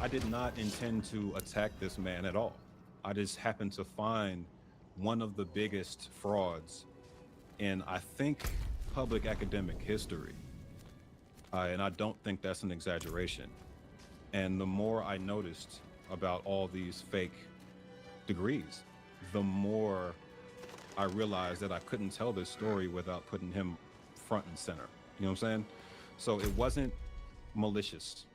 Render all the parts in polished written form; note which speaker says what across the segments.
Speaker 1: I did not intend to attack this man at all. I just happened to find one of the biggest frauds in, I think, public academic history. And I don't think that's an exaggeration. And the more I noticed about all these fake degrees, the more I realized that I couldn't tell this story without putting him front and center. You know what I'm saying? So it wasn't malicious.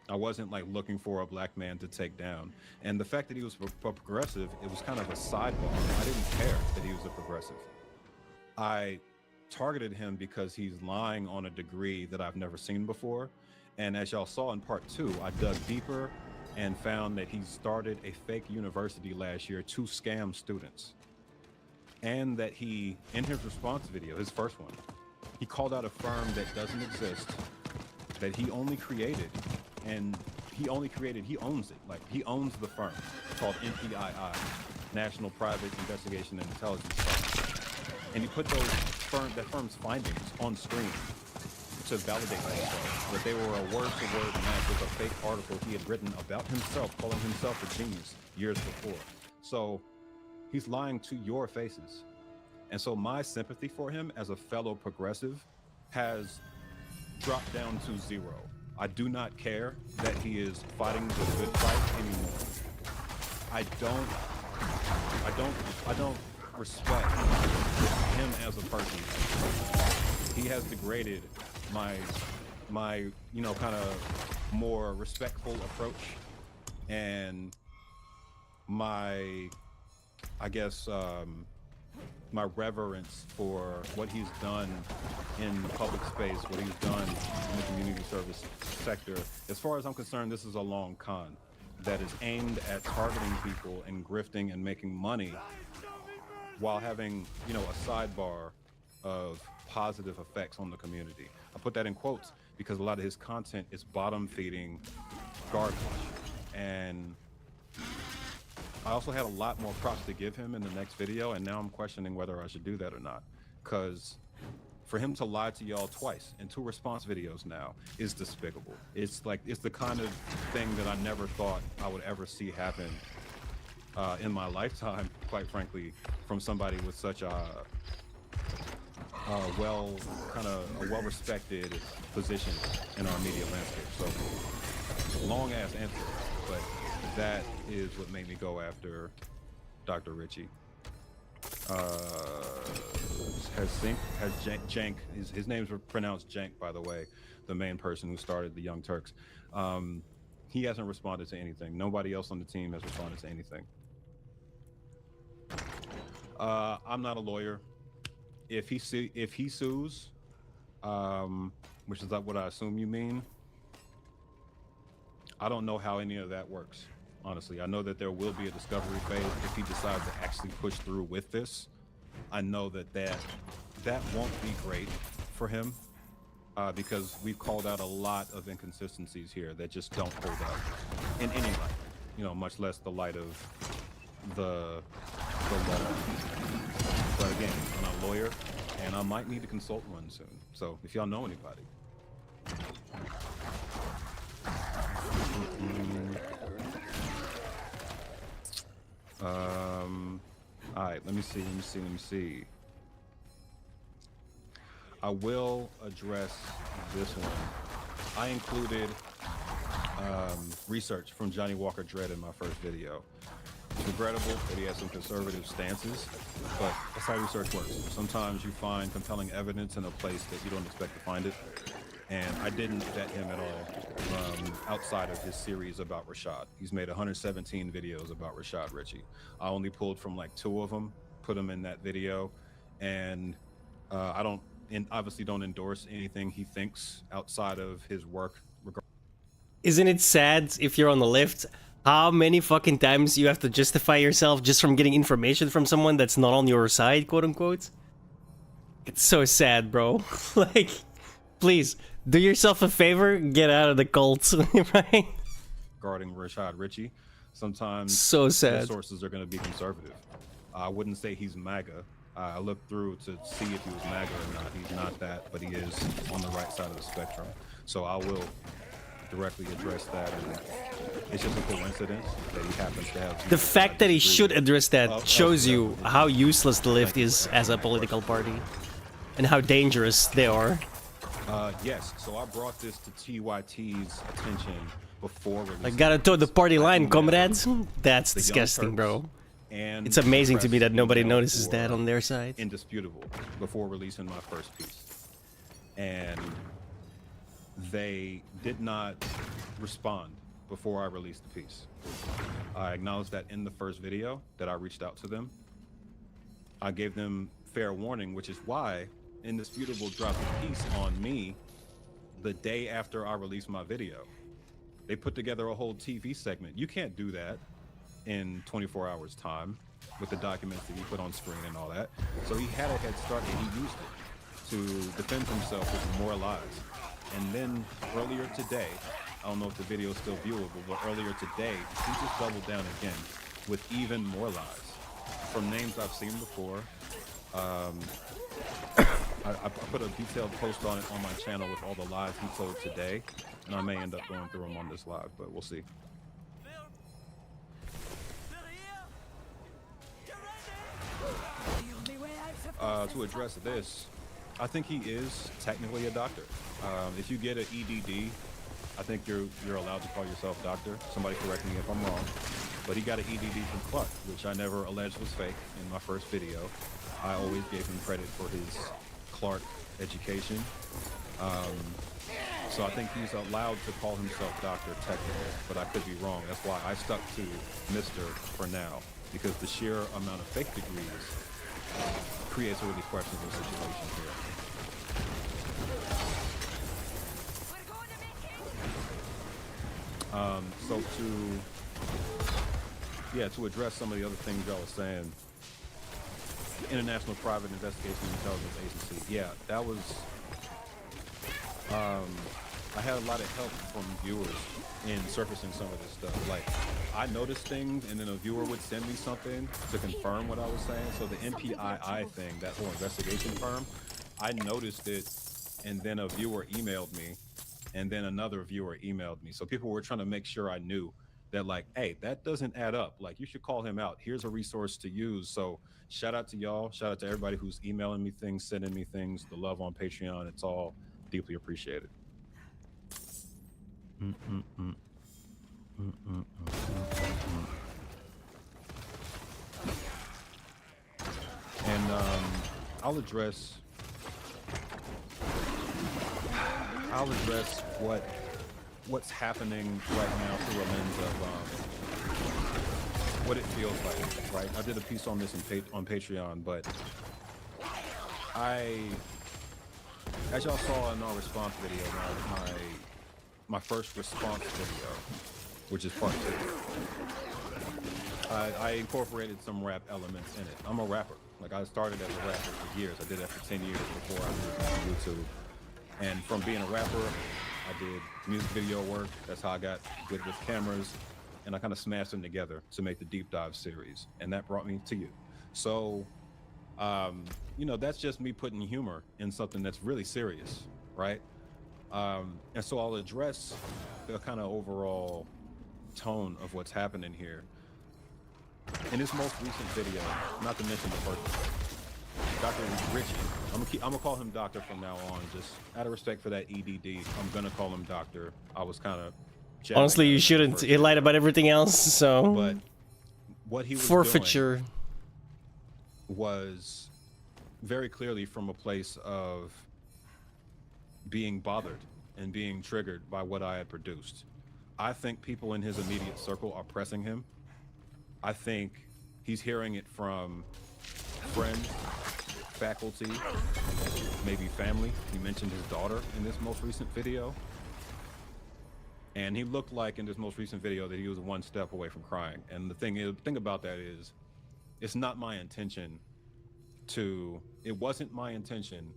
Speaker 1: I wasn't like looking for a black man to take down. And the fact that he was progressive, it was kind of a sidebar. I didn't care that he was a progressive. I targeted him because he's lying on a degree that I've never seen before. And as y'all saw in part 2, I dug deeper and found that he started a fake university last year to scam students. And that he, in his response video, his first one, he called out a firm that doesn't exist, that he only created, and he owns it. Like, he owns the firm. It's called NPII, National Private Investigation and Intelligence Firm. And he put that firm's findings on screen to validate himself, that they were a word-for-word match with a fake article he had written about himself, calling himself a genius years before. So he's lying to your faces. And so my sympathy for him as a fellow progressive has dropped down to 0. I do not care that he is fighting the good fight anymore. I don't respect him as a person. He has degraded my you know, kind of more respectful approach and my, I guess, my reverence for what he's done in public space, what he's done in the community service sector. As far as I'm concerned, this is a long con that is aimed at targeting people and grifting and making money while having, you know, a sidebar of positive effects on the community. I put that in quotes because a lot of his content is bottom feeding garbage. And I also had a lot more props to give him in the next video, and now I'm questioning whether I should do that or not. Because for him to lie to y'all twice in 2 response videos now is despicable. It's like, it's the kind of thing that I never thought I would ever see happen in my lifetime, quite frankly, from somebody with such a well-respected position in our media landscape. So, long ass answer, but that is what made me go after Dr. Ritchie. Jank, his names were pronounced Jank, by the way, the main person who started the Young Turks. He hasn't responded to anything. Nobody else on the team has responded to anything. I'm not a lawyer. If he sues, which is what I assume you mean, I don't know how any of that works. Honestly, I know that there will be a discovery phase if he decides to actually push through with this. I know that won't be great for him because we've called out a lot of inconsistencies here that just don't hold up in any light, you know, much less the light of the law. But again, I'm not a lawyer, and I might need to consult one soon. So if y'all know anybody. All right, let me see. I will address this one. I included research from Johnny Walker Dredd in my first video. It's regrettable that he has some conservative stances, but that's how research works. Sometimes you find compelling evidence in a place that you don't expect to find it. And I didn't vet him at all outside of his series about Rashad. He's made 117 videos about Rashad Ritchie. I only pulled from like 2 of them, put them in that video. And I obviously don't endorse anything he thinks outside of his work.
Speaker 2: Isn't it sad if you're on the left, how many fucking times you have to justify yourself just from getting information from someone that's not on your side, quote unquote? It's so sad, bro. Like, please, do yourself a favor, get out of the cult, right?
Speaker 1: Regarding Rashad Ritchie, sometimes
Speaker 2: so sad.
Speaker 1: The sources are going to be conservative. I wouldn't say he's MAGA. I looked through to see if he was MAGA or not. He's not that, but he is on the right side of the spectrum. So I will directly address that. And it's just a coincidence that he happens to have
Speaker 2: The
Speaker 1: views
Speaker 2: fact that he should address that shows
Speaker 1: elsewhere
Speaker 2: you
Speaker 1: in his
Speaker 2: how
Speaker 1: media.
Speaker 2: useless the left
Speaker 1: Thank you for
Speaker 2: is
Speaker 1: answering
Speaker 2: as a
Speaker 1: that
Speaker 2: political
Speaker 1: question.
Speaker 2: party, and how dangerous they are.
Speaker 1: Yes, so I brought this to TYT's attention before
Speaker 2: I
Speaker 1: releasing
Speaker 2: gotta
Speaker 1: the
Speaker 2: toe the
Speaker 1: piece.
Speaker 2: party
Speaker 1: I
Speaker 2: line,
Speaker 1: emailed
Speaker 2: comrades. That's
Speaker 1: the Young
Speaker 2: disgusting,
Speaker 1: Turks
Speaker 2: bro.
Speaker 1: and
Speaker 2: It's
Speaker 1: the
Speaker 2: amazing to me
Speaker 1: press
Speaker 2: that nobody
Speaker 1: email
Speaker 2: notices that
Speaker 1: for
Speaker 2: on their side.
Speaker 1: Indisputable before releasing my first piece. And they did not respond before I released the piece. I acknowledged that in the first video that I reached out to them. I gave them fair warning, which is why Indisputable dropped a piece on me the day after I released my video. They put together a whole TV segment. You can't do that in 24 hours time with the documents that he put on screen and all that. So he had a head start and he used it to defend himself with more lies. And then earlier today, I don't know if the video is still viewable, but earlier today, he just doubled down again with even more lies from names I've seen before. I put a detailed post on it on my channel with all the lies he told today, and I may end up going through them on this live, but we'll see. To address this, I think he is technically a doctor. If you get an EDD, I think you're allowed to call yourself doctor. Somebody correct me if I'm wrong. But he got an EDD from Clark, which I never alleged was fake in my first video. I always gave him credit for his Clark education. So I think he's allowed to call himself doctor technically, but I could be wrong. That's why I stuck to Mr. for now, because the sheer amount of fake degrees creates a really questionable situation here. So to address some of the other things y'all was saying, International Private Investigation and Intelligence Agency, yeah, that was, I had a lot of help from viewers in surfacing some of this stuff. Like, I noticed things and then a viewer would send me something to confirm what I was saying. So the NPII thing, that whole investigation firm, I noticed it and then a viewer emailed me and then another viewer emailed me. So people were trying to make sure I knew that, like, hey, that doesn't add up. Like, you should call him out. Here's a resource to use. So shout out to y'all. Shout out to everybody who's emailing me things, sending me things, the love on Patreon. It's all deeply appreciated. And I'll address what's happening right now through a lens of what it feels like, right? I did a piece on this on Patreon, but as y'all saw in our response video, my first response video, which is part 2, I incorporated some rap elements in it. I'm a rapper. Like, I started as a rapper for years. I did that for 10 years before I moved on YouTube. And from being a rapper, I did music video work. That's how I got good with cameras. And I kind of smashed them together to make the deep dive series. And that brought me to you. So, that's just me putting humor in something that's really serious, right? And so I'll address the kind of overall tone of what's happening here. In this most recent video, not to mention the first one, Dr. Richie, I'm gonna call him Doctor from now on, just out of respect for that EDD. I'm gonna call him Doctor. I was kind of
Speaker 2: Honestly, you shouldn't. He lied about everything else, so.
Speaker 1: But what he was
Speaker 2: forfeiture
Speaker 1: doing was very clearly from a place of being bothered and being triggered by what I had produced. I think people in his immediate circle are pressing him. I think he's hearing it from friends, faculty, maybe family. He mentioned his daughter in this most recent video. And he looked like in this most recent video that he was one step away from crying. And the thing about that is, it wasn't my intention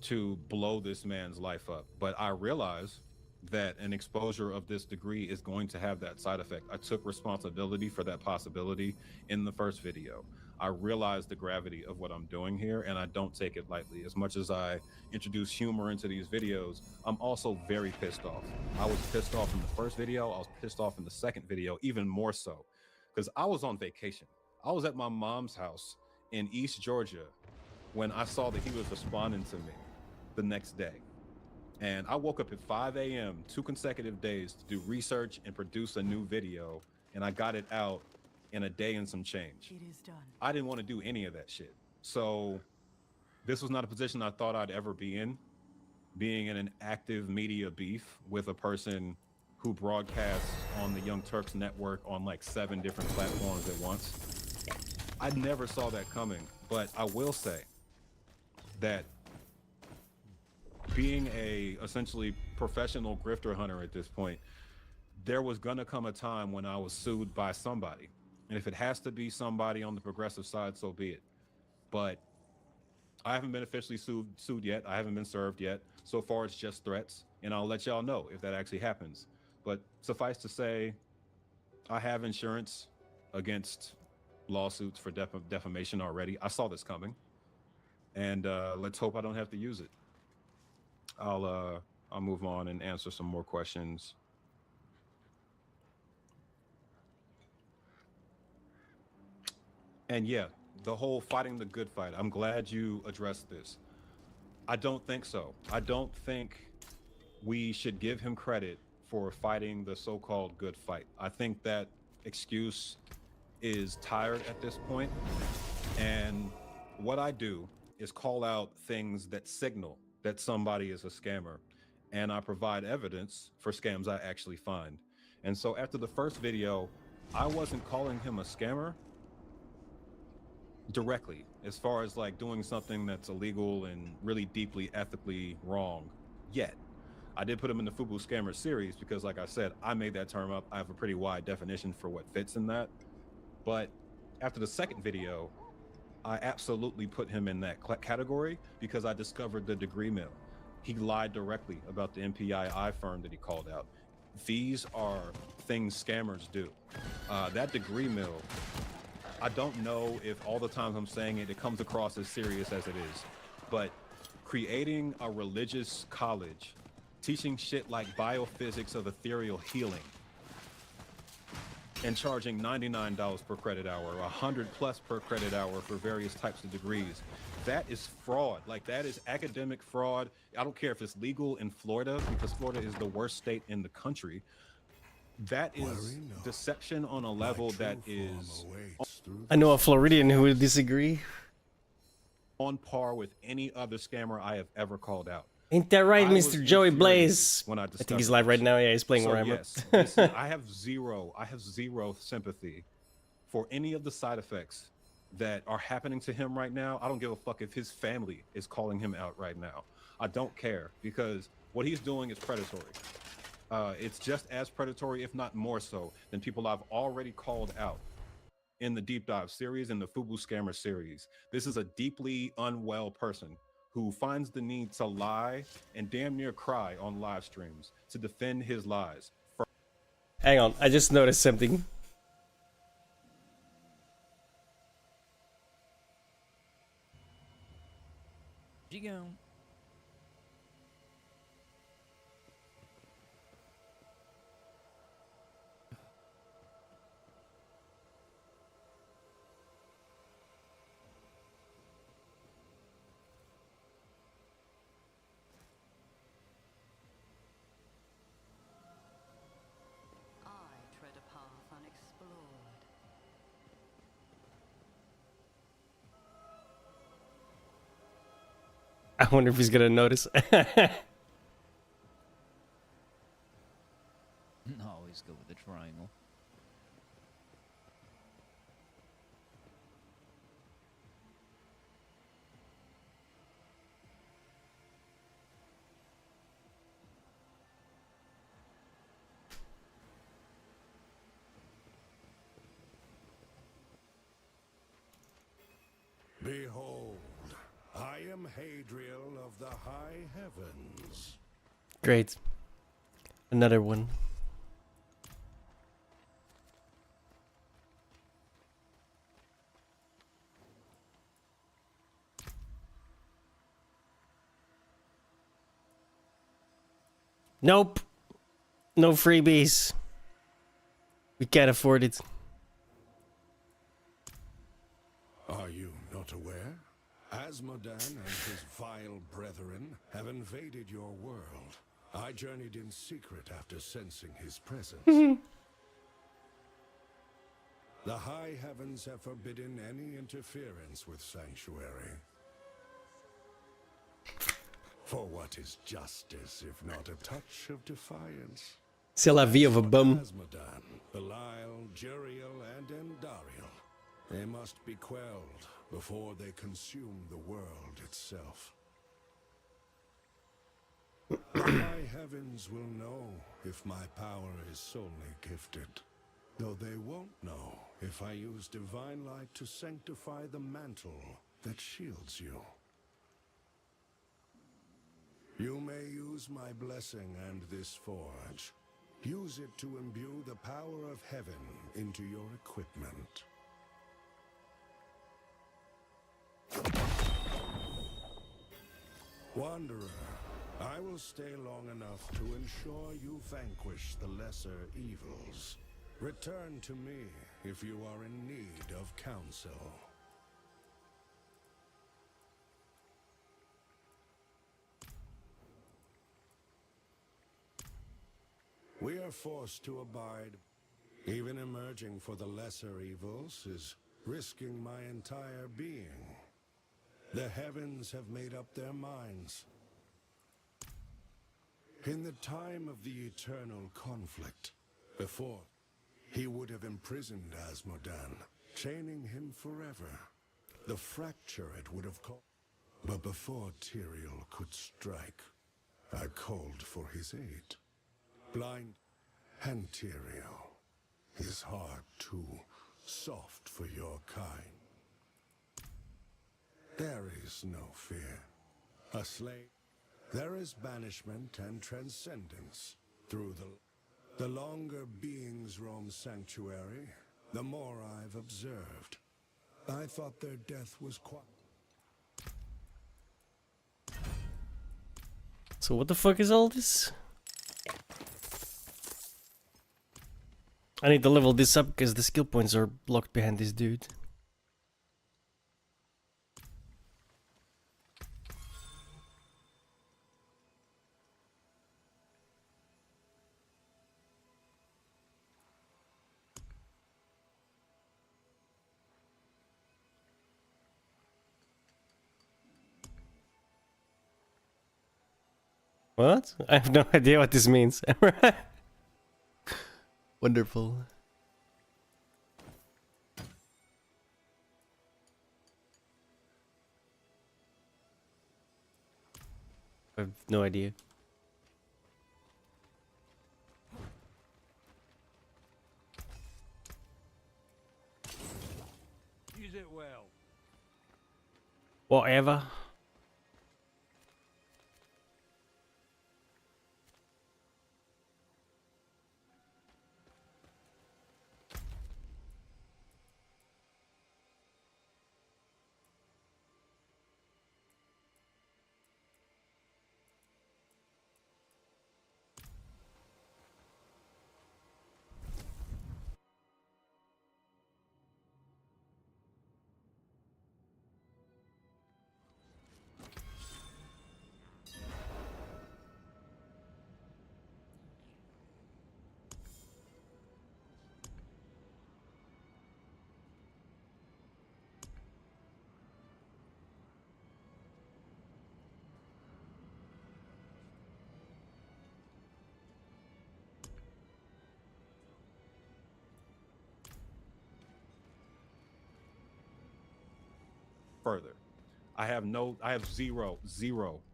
Speaker 1: to blow this man's life up. But I realize that an exposure of this degree is going to have that side effect. I took responsibility for that possibility in the first video. I realize the gravity of what I'm doing here, and I don't take it lightly. As much as I introduce humor into these videos, I'm also very pissed off. I was pissed off in the first video. I was pissed off in the second video, even more so, because I was on vacation. I was at my mom's house in East Georgia when I saw that he was responding to me the next day. And I woke up at 5 a.m. 2 consecutive days to do research and produce a new video, and I got it out in a day and some change.
Speaker 3: It is done.
Speaker 1: I didn't want to do any of that shit. So this was not a position I thought I'd ever be in, being in an active media beef with a person who broadcasts on the Young Turks network on like 7 different platforms at once. I never saw that coming, but I will say that being a essentially professional grifter hunter at this point, there was gonna come a time when I was sued by somebody. And if it has to be somebody on the progressive side, so be it. But I haven't been officially sued yet. I haven't been served yet. So far, it's just threats, and I'll let y'all know if that actually happens. But suffice to say, I have insurance against lawsuits for defamation already. I saw this coming, and let's hope I don't have to use it. I'll move on and answer some more questions. And yeah, the whole fighting the good fight. I'm glad you addressed this. I don't think so. I don't think we should give him credit for fighting the so-called good fight. I think that excuse is tired at this point. And what I do is call out things that signal that somebody is a scammer, and I provide evidence for scams I actually find. And so after the first video, I wasn't calling him a scammer directly, as far as like doing something that's illegal and really deeply ethically wrong yet. I did put him in the FUBU scammer series because, like I said, I made that term up. I have a pretty wide definition for what fits in that. But after the second video, I absolutely put him in that category because I discovered the degree mill. He lied directly about the MPII firm that he called out. These are things scammers do. That degree mill, I don't know if all the times I'm saying it, it comes across as serious as it is, but creating a religious college, teaching shit like biophysics of ethereal healing, and charging $99 per credit hour, or $100+ per credit hour for various types of degrees. That is fraud. Like, that is academic fraud. I don't care if it's legal in Florida, because Florida is the worst state in the country. That is deception on a level that is
Speaker 2: I know a Floridian who would disagree.
Speaker 1: on par with any other scammer I have ever called out.
Speaker 2: Ain't that right,
Speaker 1: I was
Speaker 2: Mr. Joey
Speaker 1: infuriated
Speaker 2: Blaze?
Speaker 1: when
Speaker 2: I think he's live right now. Yeah, he's playing
Speaker 1: So
Speaker 2: Warhammer.
Speaker 1: yes, listen, I have zero sympathy for any of the side effects that are happening to him right now. I don't give a fuck if his family is calling him out right now. I don't care, because what he's doing is predatory. It's just as predatory, if not more so, than people I've already called out in the Deep Dive series and the FUBU Scammer series. This is a deeply unwell person who finds the need to lie and damn near cry on live streams to defend his lies.
Speaker 2: Hang on, I just noticed something.
Speaker 3: You go.
Speaker 2: I wonder if he's gonna notice.
Speaker 3: Always go with the triangle.
Speaker 4: Behold, I am Hadriel of the high heavens.
Speaker 2: Great. Another one. Nope. No freebies. We can't afford it.
Speaker 4: Are you not aware? Asmodan and his vile brethren have invaded your world. I journeyed in secret after sensing his presence. The high heavens have forbidden any interference with Sanctuary. For what is justice if not a touch of defiance?
Speaker 2: C'est la vie of a bum.
Speaker 4: Asmodan, Belial, Jeriel, and Endariel. They must be quelled before they consume the world itself. The high heavens will know if my power is solely gifted, though they won't know if I use divine light to sanctify the mantle that shields you. You may use my blessing and this forge. Use it to imbue the power of heaven into your equipment. Wanderer, I will stay long enough to ensure you vanquish the lesser evils. Return to me if you are in need of counsel. We are forced to abide. Even emerging for the lesser evils is risking my entire being. The heavens have made up their minds. In the time of the eternal conflict, before, he would have imprisoned Asmodan, chaining him forever. The fracture it would have caused. But before Tyrael could strike, I called for his aid. Blind and Tyrael, his heart too soft for your kind. There is no fear. A slave. There is banishment and transcendence. Through the longer beings roam Sanctuary, the more I've observed. I thought their death was quite...
Speaker 2: So what the fuck is all this? I need to level this up because the skill points are blocked behind this dude. What? I have no idea what this means. Wonderful. I have no idea.
Speaker 3: Use it well.
Speaker 2: Whatever.
Speaker 1: Further, I have zero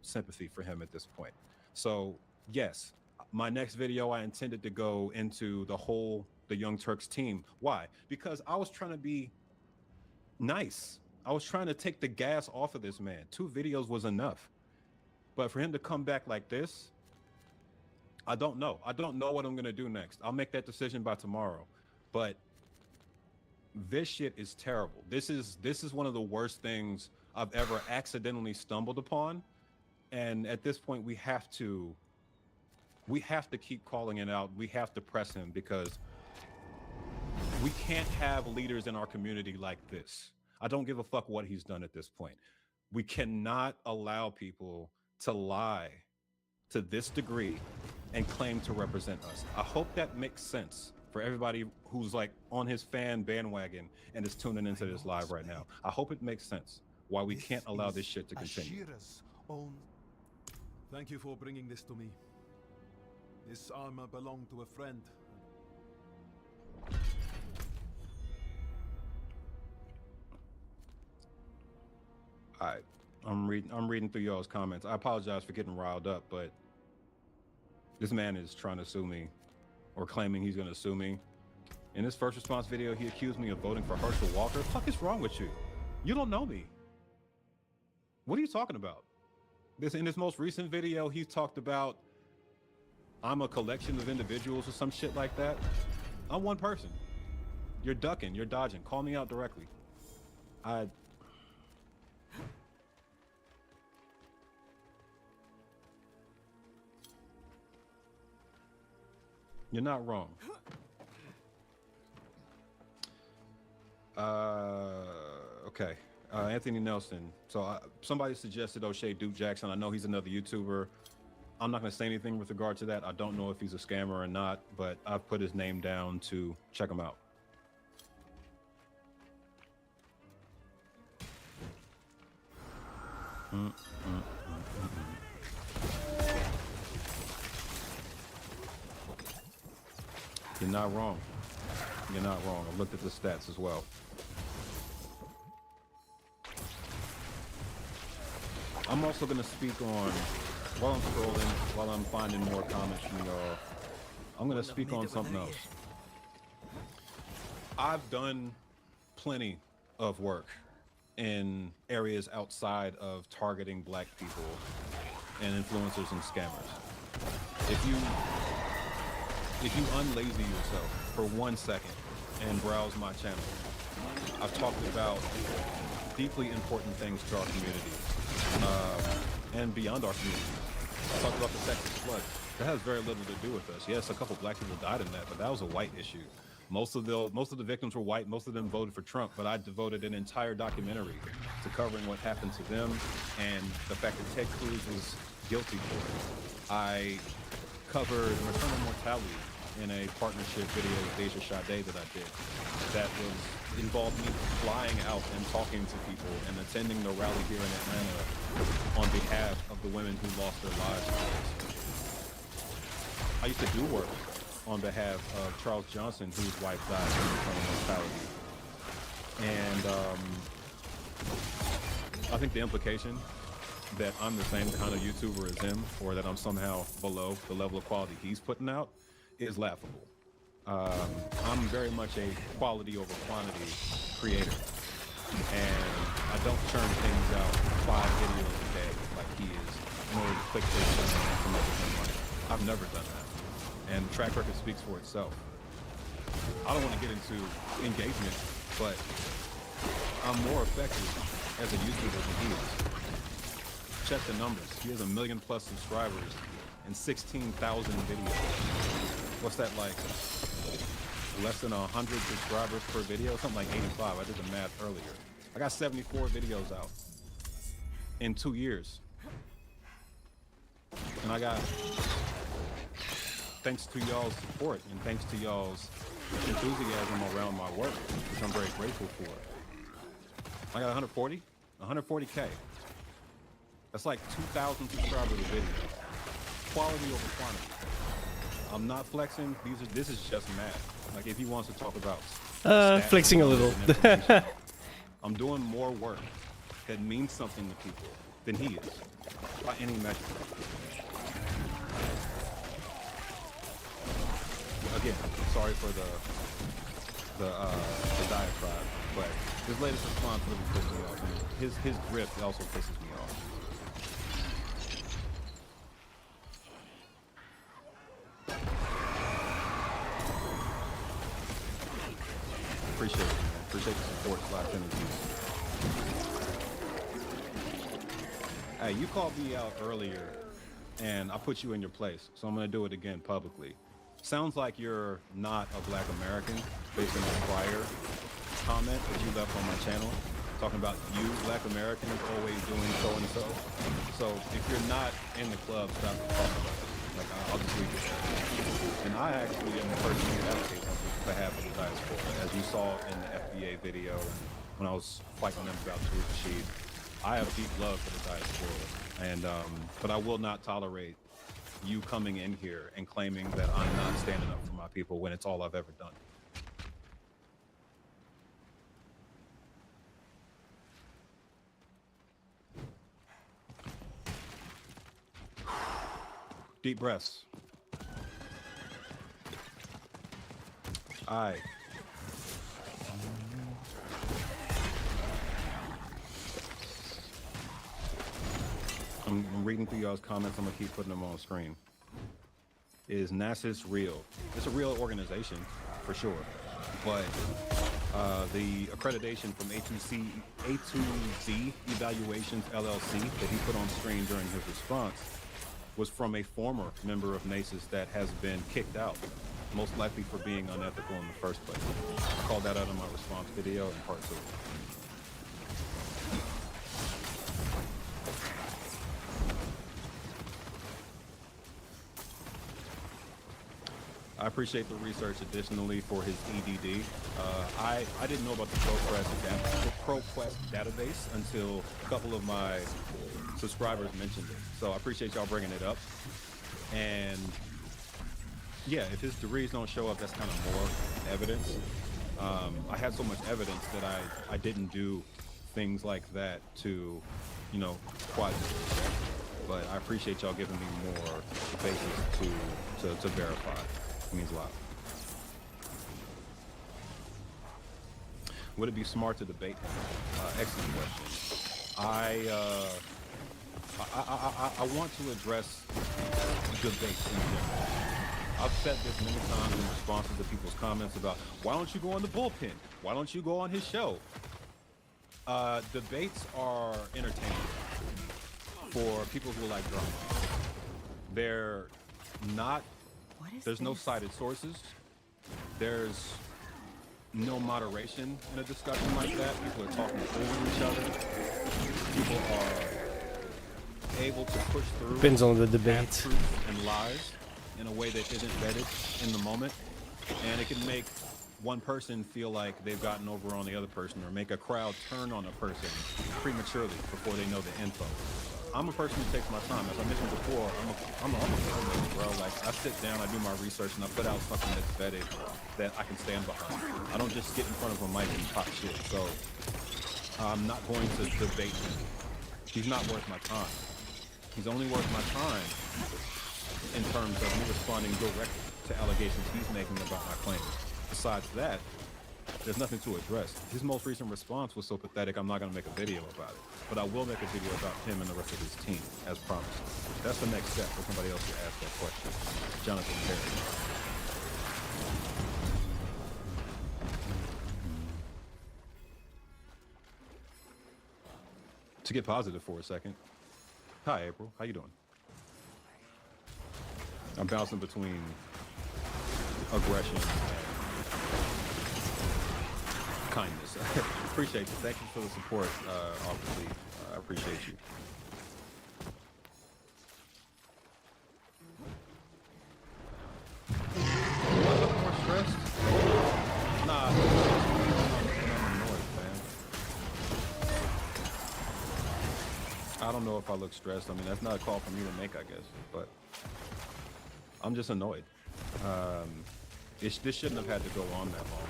Speaker 1: sympathy for him at this point. So yes, my next video I intended to go into the Young Turks team. Why? Because I was trying to be nice. I was trying to take the gas off of this man. 2 videos was enough. But for him to come back like this, I don't know. I don't know what I'm gonna do next. I'll make that decision by tomorrow. But this shit is terrible. This is one of the worst things I've ever accidentally stumbled upon. And at this point, we have to keep calling it out. We have to press him because we can't have leaders in our community like this. I don't give a fuck what he's done at this point. We cannot allow people to lie to this degree and claim to represent us. I hope that makes sense for everybody who's like on his fan bandwagon and is tuning into this live right now. I hope it makes sense why we can't allow this shit to continue.
Speaker 5: Ashira's own. Thank you for bringing this to me. This armor belonged to a friend.
Speaker 1: All right, I'm reading through y'all's comments. I apologize for getting riled up, but this man is trying to sue me, or claiming he's gonna sue me. In his first response video, he accused me of voting for Herschel Walker. What the fuck is wrong with you? You don't know me. What are you talking about? In this most recent video, he talked about I'm a collection of individuals or some shit like that. I'm one person. You're ducking, you're dodging. Call me out directly. You're not wrong. Okay. Anthony Nelson. So somebody suggested O'Shea Duke Jackson. I know he's another YouTuber. I'm not going to say anything with regard to that. I don't know if he's a scammer or not, but I've put his name down to check him out. You're not wrong. You're not wrong. I looked at the stats as well. I'm also going to speak on, while I'm scrolling, while I'm finding more comments from y'all, I'm going to speak on something else. I've done plenty of work in areas outside of targeting black people and influencers and scammers. If you unlazy yourself for 1 second and browse my channel, I've talked about deeply important things to our community and beyond our community. I talked about the Texas flood. That has very little to do with us. Yes, a couple black people died in that, but that was a white issue. Most of the victims were white. Most of them voted for Trump, but I devoted an entire documentary to covering what happened to them and the fact that Ted Cruz was guilty for it. I covered maternal mortality in a partnership video with Deja Sade that I did. That involved me flying out and talking to people and attending the rally here in Atlanta on behalf of the women who lost their lives. I used to do work on behalf of Charles Johnson, whose wife died from maternal mortality. And I think the implication that I'm the same kind of YouTuber as him, or that I'm somehow below the level of quality he's putting out, is laughable. I'm very much a quality over quantity creator, and I don't churn things out 5 videos a day like he is in order to click this and come up with some money. I've never done that, and the track record speaks for itself. I don't want to get into engagement, but I'm more effective as a YouTuber than he is. Check the numbers. He has 1 million+ subscribers and 16,000 videos. What's that like? Less than 100 subscribers per video? Something like 85. I did the math earlier. I got 74 videos out in 2 years. And I got, thanks to y'all's support and thanks to y'all's enthusiasm around my work, which I'm very grateful for. I got 140K. That's like 2,000 subscribers a video. Quality over quantity. I'm not flexing. This is just math. Like if he wants to talk about
Speaker 2: flexing a little.
Speaker 1: I'm doing more work that means something to people than he is by any measure. Again, sorry for the diatribe, but his latest response really pissed me off. And his drift also pisses me off. appreciate it, man. Appreciate the support, Slash Energy. Hey, you called me out earlier, and I put you in your place, so I'm gonna do it again publicly. Sounds like you're not a Black American, based on your prior comment that you left on my channel, talking about you, Black Americans, always doing so and so. So if you're not in the club, stop talking about it. Like, I'll just leave it there. And I actually am the person who advocates on behalf of the diaspora. As you saw in the FBA video, and when I was fighting them about Tariq Rashid, I have deep love for the diaspora. And, but I will not tolerate you coming in here and claiming that I'm not standing up for my people when it's all I've ever done. Deep breaths. Aye. I'm reading through y'all's comments. I'm gonna keep putting them on screen. Is NASA's real? It's a real organization, for sure. But the accreditation from A2Z Evaluations LLC that he put on screen during his response was from a former member of NASA's that has been kicked out, most likely for being unethical in the first place. I called that out in my response video in part 2. I appreciate the research additionally for his EDD. I didn't know about the ProQuest database until a couple of my subscribers mentioned it. So I appreciate y'all bringing it up. And yeah, if his degrees don't show up, that's kind of more evidence. I had so much evidence that I didn't do things like that to, you know, quasi check. But I appreciate y'all giving me more basis to verify. It means a lot. Would it be smart to debate him? Excellent question. I want to address debates in general. I've said this many times in responses to people's comments about, why don't you go on the bullpen? Why don't you go on his show? Debates are entertaining for people who like drama. They're not, there's no cited sources. There's no moderation in a discussion like that. People are talking over each other. People are able to push through.
Speaker 2: Depends on the debate.
Speaker 1: Truth and lies in a way that isn't vetted in the moment. And it can make one person feel like they've gotten over on the other person, or make a crowd turn on a person prematurely before they know the info. I'm a person who takes my time. As I mentioned before, I'm a filmmaker, bro. Like, I sit down, I do my research, and I put out something that's vetted that I can stand behind. I don't just get in front of a mic and pop shit. So I'm not going to debate him. He's not worth my time. He's only worth my time in terms of me responding directly to allegations he's making about my claims. Besides that, there's nothing to address. His most recent response was so pathetic, I'm not going to make a video about it. But I will make a video about him and the rest of his team, as promised. That's the next step for somebody else to ask that question. Jonathan Perry. To get positive for a second. Hi, April. How you doing? I'm bouncing between aggression and kindness. Appreciate you. Thank you for the support, obviously. I appreciate you. Am I looking more stressed? Nah, I'm annoyed, man. I don't know if I look stressed. I mean, that's not a call for me to make, I guess, but I'm just annoyed. This shouldn't have had to go on that long.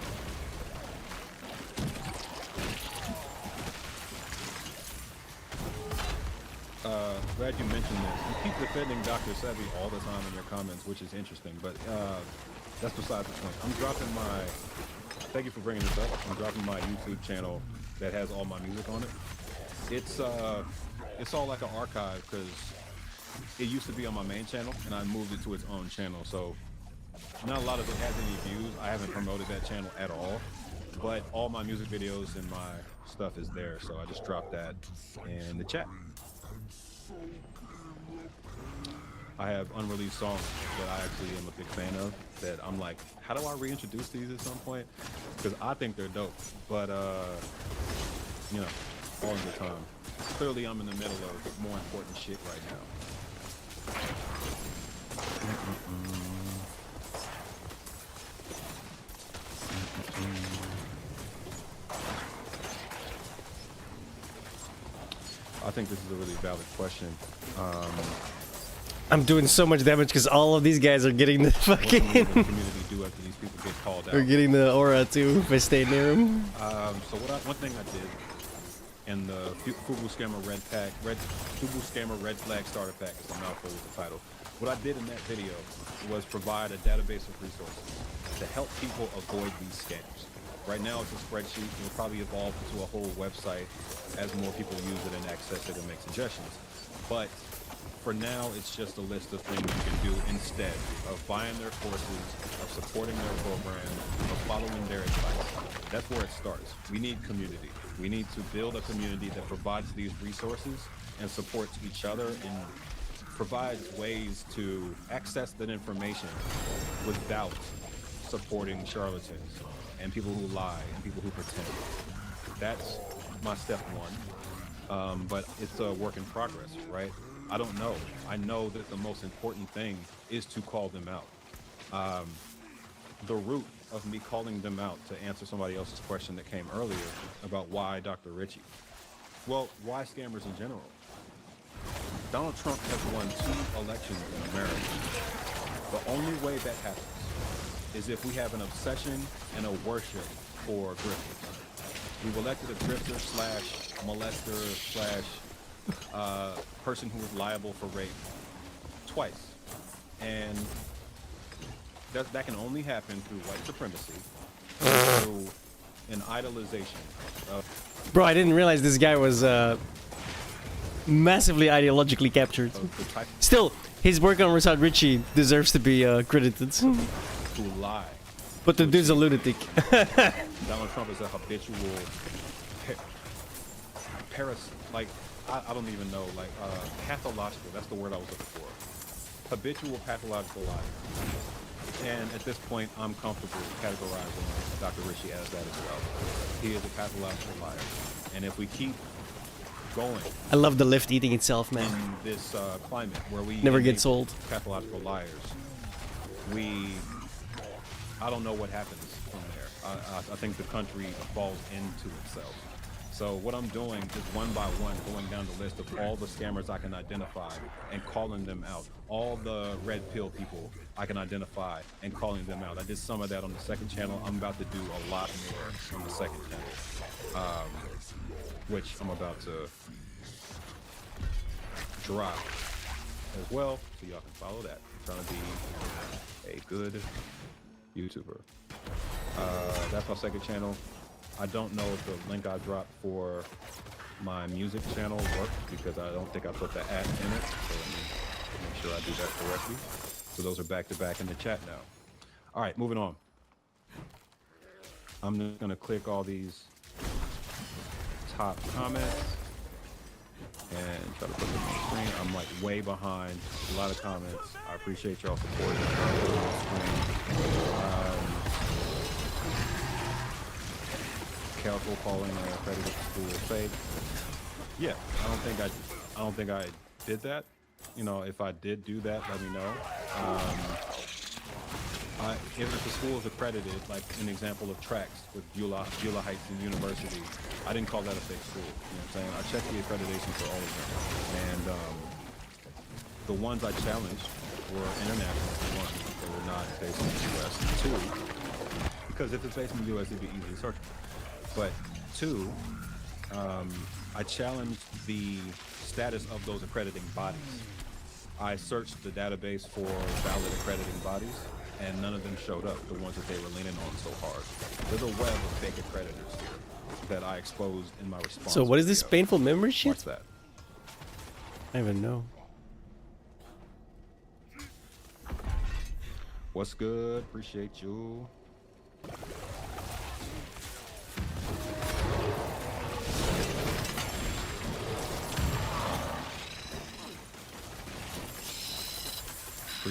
Speaker 1: Glad you mentioned this. You keep defending Dr. Sebi all the time in your comments, which is interesting, but that's besides the point. I'm dropping my, thank you for bringing this up. I'm dropping my YouTube channel that has all my music on it. It's all like an archive because it used to be on my main channel and I moved it to its own channel. So not a lot of it has any views. I haven't promoted that channel at all. but all my music videos and my stuff is there, so I just dropped that in the chat. I have unreleased songs that I actually am a big fan of that I'm like, how do I reintroduce these at some point? Because I think they're dope, but you know, all in good time. Clearly I'm in the middle of more important shit right now. I think this is a really valid question.
Speaker 2: I'm doing so much damage because all of these guys are getting the
Speaker 1: What can
Speaker 2: fucking.
Speaker 1: the community do after these people get called out?
Speaker 2: They're getting the aura too if I stay near them.
Speaker 1: So one thing I did in the Fubu Scammer Fubu Scammer Red Flag Starter Pack, is a mouthful with the title. What I did in that video was provide a database of resources to help people avoid these scams. Right now it's a spreadsheet. It will probably evolve into a whole website as more people use it and access it and make suggestions. But for now, it's just a list of things you can do instead of buying their courses, of supporting their program, of following their advice. That's where it starts. We need community. We need to build a community that provides these resources and supports each other and provides ways to access that information without supporting charlatans and people who lie and people who pretend. That's my step one. But it's a work in progress, right? I don't know. I know that the most important thing is to call them out. The root of me calling them out, to answer somebody else's question that came earlier about why Dr. Richie. Well, why scammers in general? Donald Trump has won 2 elections in America. The only way that happens is if we have an obsession and a worship for grifters. We've elected a grifter slash molester slash person who is liable for rape twice, and that can only happen through white supremacy, through an idolization of.
Speaker 2: Bro, I didn't realize this guy was massively ideologically captured.
Speaker 1: The type
Speaker 2: Still, his work on Rasad Richie deserves to be credited.
Speaker 1: who lie.
Speaker 2: But the dude's a lunatic.
Speaker 1: Donald Trump is a habitual I don't even know, pathological, that's the word I was looking for. Habitual pathological liar. And at this point, I'm comfortable categorizing Dr. Richie as that as well. He is a pathological liar. And if we keep going
Speaker 2: I love the lift eating itself, man.
Speaker 1: in this climate where we
Speaker 2: Never gets
Speaker 1: enable
Speaker 2: old.
Speaker 1: pathological liars, I don't know what happens from there. I think the country falls into itself. So what I'm doing is one by one going down the list of all the scammers I can identify and calling them out. All the red pill people I can identify and calling them out. I did some of that on the second channel. I'm about to do a lot more on the second channel, which I'm about to drop as well, so y'all can follow that. I'm trying to be a good YouTuber. That's my second channel. I don't know if the link I dropped for my music channel worked because I don't think I put the @ in it. So let me make sure I do that correctly. So those are back to back in the chat now. All right, moving on. I'm just gonna click all these top comments and try to put them on the screen. I'm like way behind. A lot of comments. I appreciate y'all support. Careful calling accredited school fake. Yeah, I don't think I did that. You know, if I did do that, let me know. If the school is accredited, like an example of tracks with Beulah Heights University, I didn't call that a fake school. You know what I'm saying? I checked the accreditation for all of them, and the ones I challenged were international. One, they were not based in the U.S. And 2, because if it's based in the U.S., it'd be easy to search. But 2, I challenged the status of those accrediting bodies. I searched the database for valid accrediting bodies, and none of them showed up, the ones that they were leaning on so hard. There's a web of fake accreditors here that I exposed in my response.
Speaker 2: So what is this
Speaker 1: video.
Speaker 2: painful memory shit?
Speaker 1: Watch that.
Speaker 2: I don't even know.
Speaker 1: What's good? Appreciate you.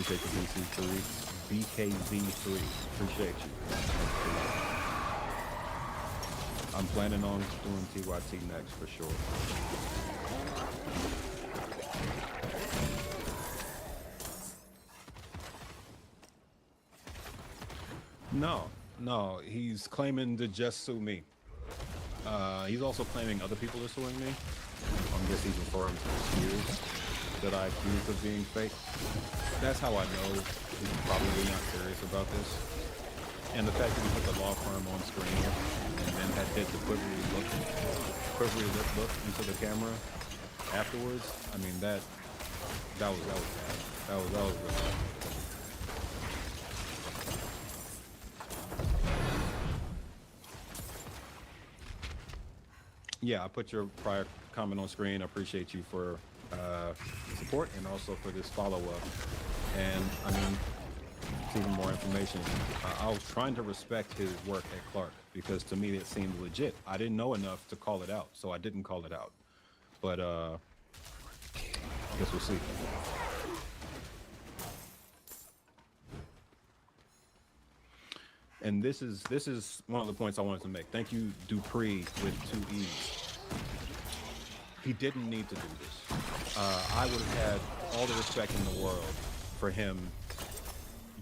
Speaker 1: appreciate the BKV3. Appreciate you. I'm planning on doing TYT next for sure. No, he's claiming to just sue me. He's also claiming other people are suing me. I guess he's referring to the smears that I accused of being fake. That's how I know he's probably not serious about this. And the fact that he put the law firm on screen and then did the quivery lip look into the camera afterwards. I mean that was bad. That was really bad. Yeah, I put your prior comment on screen. I appreciate you for support and also for this follow-up. And I mean, it's even more information. I was trying to respect his work at Clark because to me it seemed legit. I didn't know enough to call it out, so I didn't call it out. But I guess we'll see. And this is one of the points I wanted to make. Thank you, Dupree with 2 E's. He didn't need to do this. I would have had all the respect in the world for him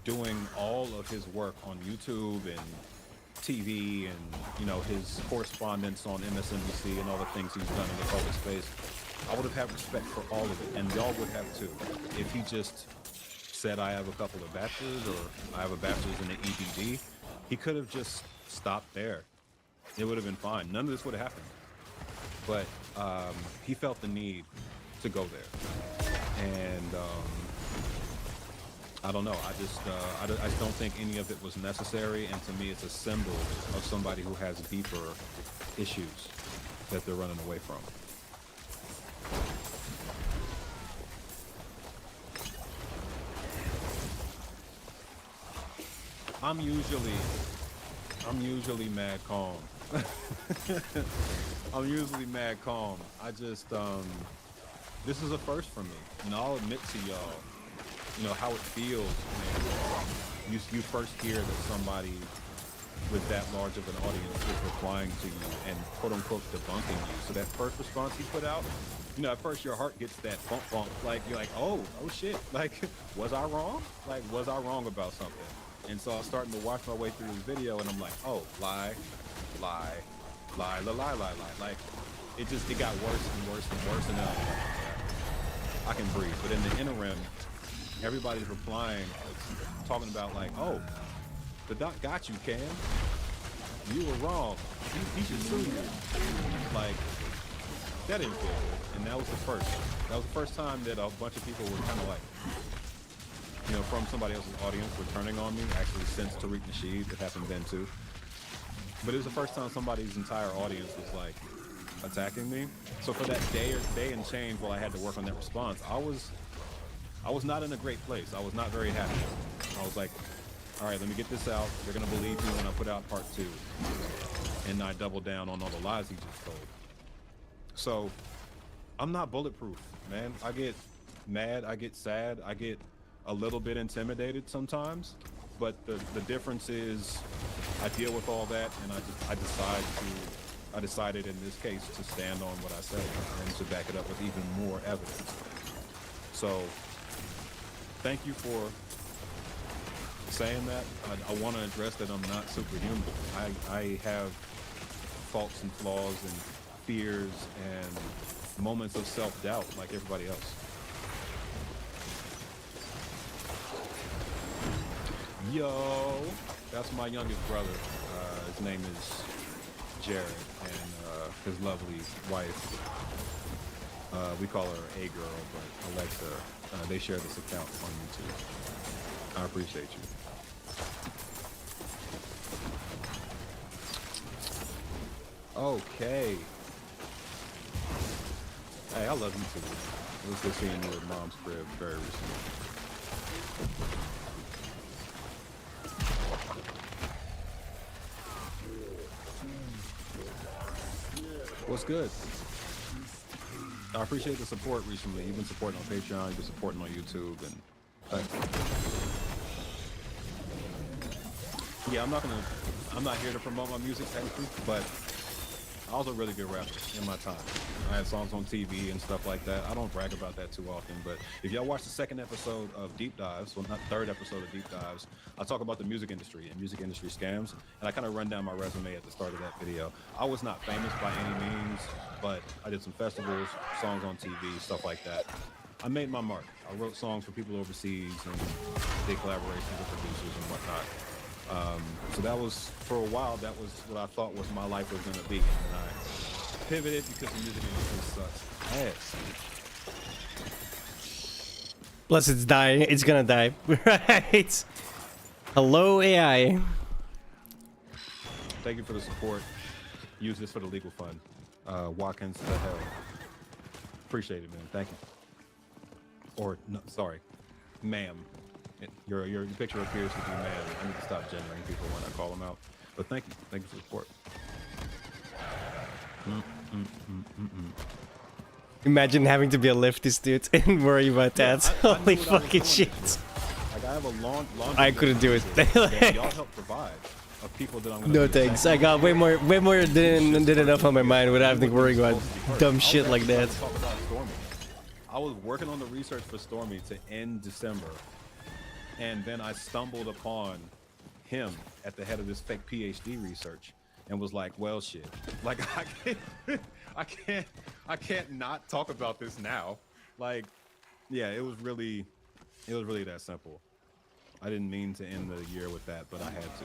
Speaker 1: doing all of his work on YouTube and TV and, you know, his correspondence on MSNBC and all the things he's done in the public space. I would have had respect for all of it, and y'all would have too, if he just said I have a couple of bachelors or I have a bachelor's in the EBD. He could have just stopped there. It would have been fine. None of this would have happened. But he felt the need to go there. And I don't know. I just don't think any of it was necessary. And to me, it's a symbol of somebody who has deeper issues that they're running away from. I'm usually mad calm. I'm usually mad calm. I just, this is a first for me. And I'll admit to y'all, you know, how it feels when you first hear that somebody with that large of an audience is replying to you and quote unquote debunking you. So that first response he put out, you know, at first your heart gets that bump, like you're like, oh shit, like, was I wrong? Like, was I wrong about something? And so I was starting to watch my way through this video and I'm like, oh, lie. Like, it got worse and worse and worse. And then I was like, yeah, I can breathe. But in the interim, everybody's replying, talking about like, oh, the doc got you, Cam. You were wrong. He should sue you. Like, that didn't feel good. And that was the first. That was the first time that a bunch of people were kind of like, you know, from somebody else's audience were turning on me. Actually, since Tariq Nasheed, it happened then too. But it was the first time somebody's entire audience was like attacking me. So for that day and change while I had to work on that response, I was not in a great place. I was not very happy. I was like, all right, let me get this out. They're gonna believe me when I put out part 2. And I doubled down on all the lies he just told. So I'm not bulletproof, man. I get mad, I get sad, I get a little bit intimidated sometimes, but the difference is I deal with all that and I decided in this case to stand on what I say and to back it up with even more evidence. So thank you for saying that. I want to address that I'm not superhuman. I have faults and flaws and fears and moments of self-doubt like everybody else. Yo, that's my youngest brother. His name is Jared, and his lovely wife. We call her A girl, but Alexa. They share this account on YouTube. I appreciate you. Okay. Hey, I love you too. It was good seeing you at Mom's crib very recently. What's good? I appreciate the support recently. You've been supporting on Patreon, you've been supporting on YouTube, and thanks. Yeah, I'm not here to promote my music technically, but I was a really good rapper in my time. I had songs on TV and stuff like that. I don't brag about that too often, but if y'all watch the second episode of Deep Dives, well, not third episode of Deep Dives, I talk about the music industry and music industry scams, and I kind of run down my resume at the start of that video. I was not famous by any means, but I did some festivals, songs on TV, stuff like that. I made my mark. I wrote songs for people overseas and did collaborations with producers and whatnot. So that was, for a while, that was what I thought was my life was going to be. And I pivoted because the music industry sucks ass.
Speaker 2: Plus it's dying. It's gonna die. Right. Hello, AI.
Speaker 1: Thank you for the support. Use this for the legal fund. Watkins to hell. Appreciate it, man. Thank you. Or, no, sorry, ma'am. Your picture appears to be ma'am. I need to stop gendering people when I call them out. But thank you. Thank you for the support.
Speaker 2: Imagine having to be a leftist dude and worry about that.
Speaker 1: I knew
Speaker 2: Holy
Speaker 1: what I was
Speaker 2: fucking
Speaker 1: doing.
Speaker 2: shit.
Speaker 1: Like, I have a long
Speaker 2: I couldn't do it.
Speaker 1: that y'all help provide of people that I'm gonna
Speaker 2: No
Speaker 1: be
Speaker 2: thanks. I
Speaker 1: attacking.
Speaker 2: got way more than enough on my mind without having to worry about dumb shit like that.
Speaker 1: Talk about Stormy. I was working on the research for Stormy to end December, and then I stumbled upon him at the head of this fake PhD research, and was like, "Well, shit. Like, I can't not talk about this now." Like, yeah, it was really that simple. I didn't mean to end the year with that, but I had to.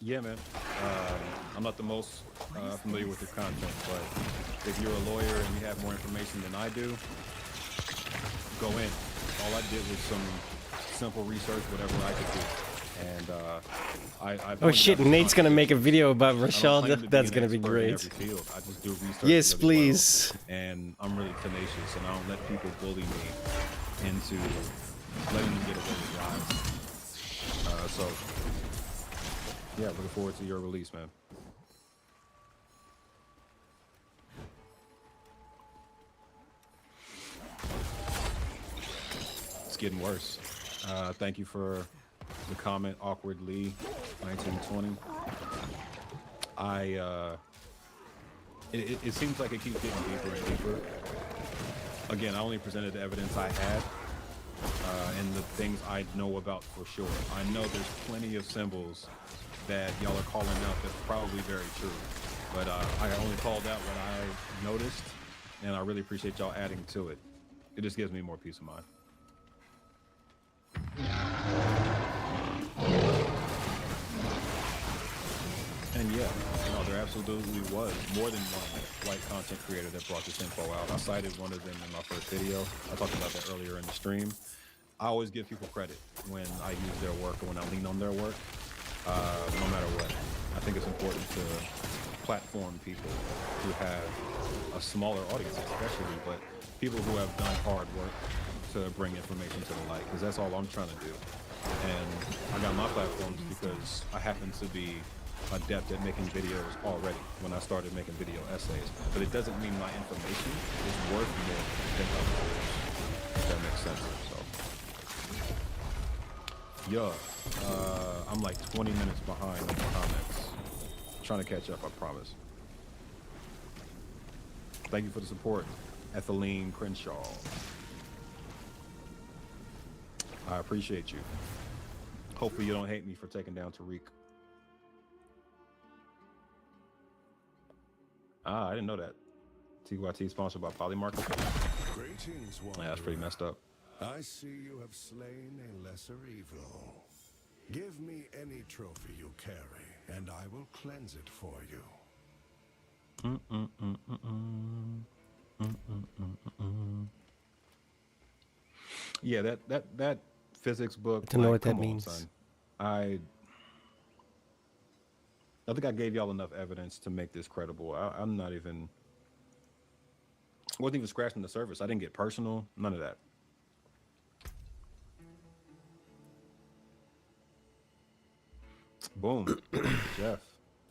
Speaker 1: Yeah, man. I'm not the most familiar with your content, but if you're a lawyer and you have more information than I do, go in. All I did was some simple research, whatever I could do. And I
Speaker 2: Oh shit, Nate's gonna make a video about Rashad. That's gonna be
Speaker 1: in
Speaker 2: great.
Speaker 1: every field. I just do research
Speaker 2: Yes,
Speaker 1: really
Speaker 2: please.
Speaker 1: well, and I'm really tenacious, and I don't let people bully me into letting me get away with lies. So, yeah, looking forward to your release, man. It's getting worse. Thank you for the comment, awkwardly 1920. It seems like it keeps getting deeper and deeper. Again, I only presented the evidence I had and the things I know about for sure. I know there's plenty of symbols that y'all are calling out that's probably very true, but I only called out what I noticed, and I really appreciate y'all adding to it. It just gives me more peace of mind. And yeah, there absolutely was more than one white content creator that brought this info out. I cited one of them in my first video. I talked about that earlier in the stream. I always give people credit when I use their work or when I lean on their work, no matter what. I think it's important to platform people who have a smaller audience especially, but people who have done hard work to bring information to the light, because that's all I'm trying to do. And I got my platforms because I happen to be adept at making videos already when I started making video essays, but it doesn't mean my information is worth more than others, if that makes sense. So yeah, I'm like 20 minutes behind in the comments. Trying to catch up, I promise. Thank you for the support, Ethelene Crenshaw. I appreciate you. Hopefully you don't hate me for taking down Tariq. Ah, I didn't know that. TYT sponsored by Polymarket.
Speaker 4: Greetings,
Speaker 1: Yeah, that's pretty messed up.
Speaker 4: I see you have slain a lesser evil. Give me any trophy you carry, and I will cleanse it for you.
Speaker 1: Yeah, that physics book.
Speaker 2: I don't know what that
Speaker 1: come on,
Speaker 2: means.
Speaker 1: son. I think I gave y'all enough evidence to make this credible. I'm not even. Wasn't even scratching the surface. I didn't get personal. None of that. Boom. Jeff,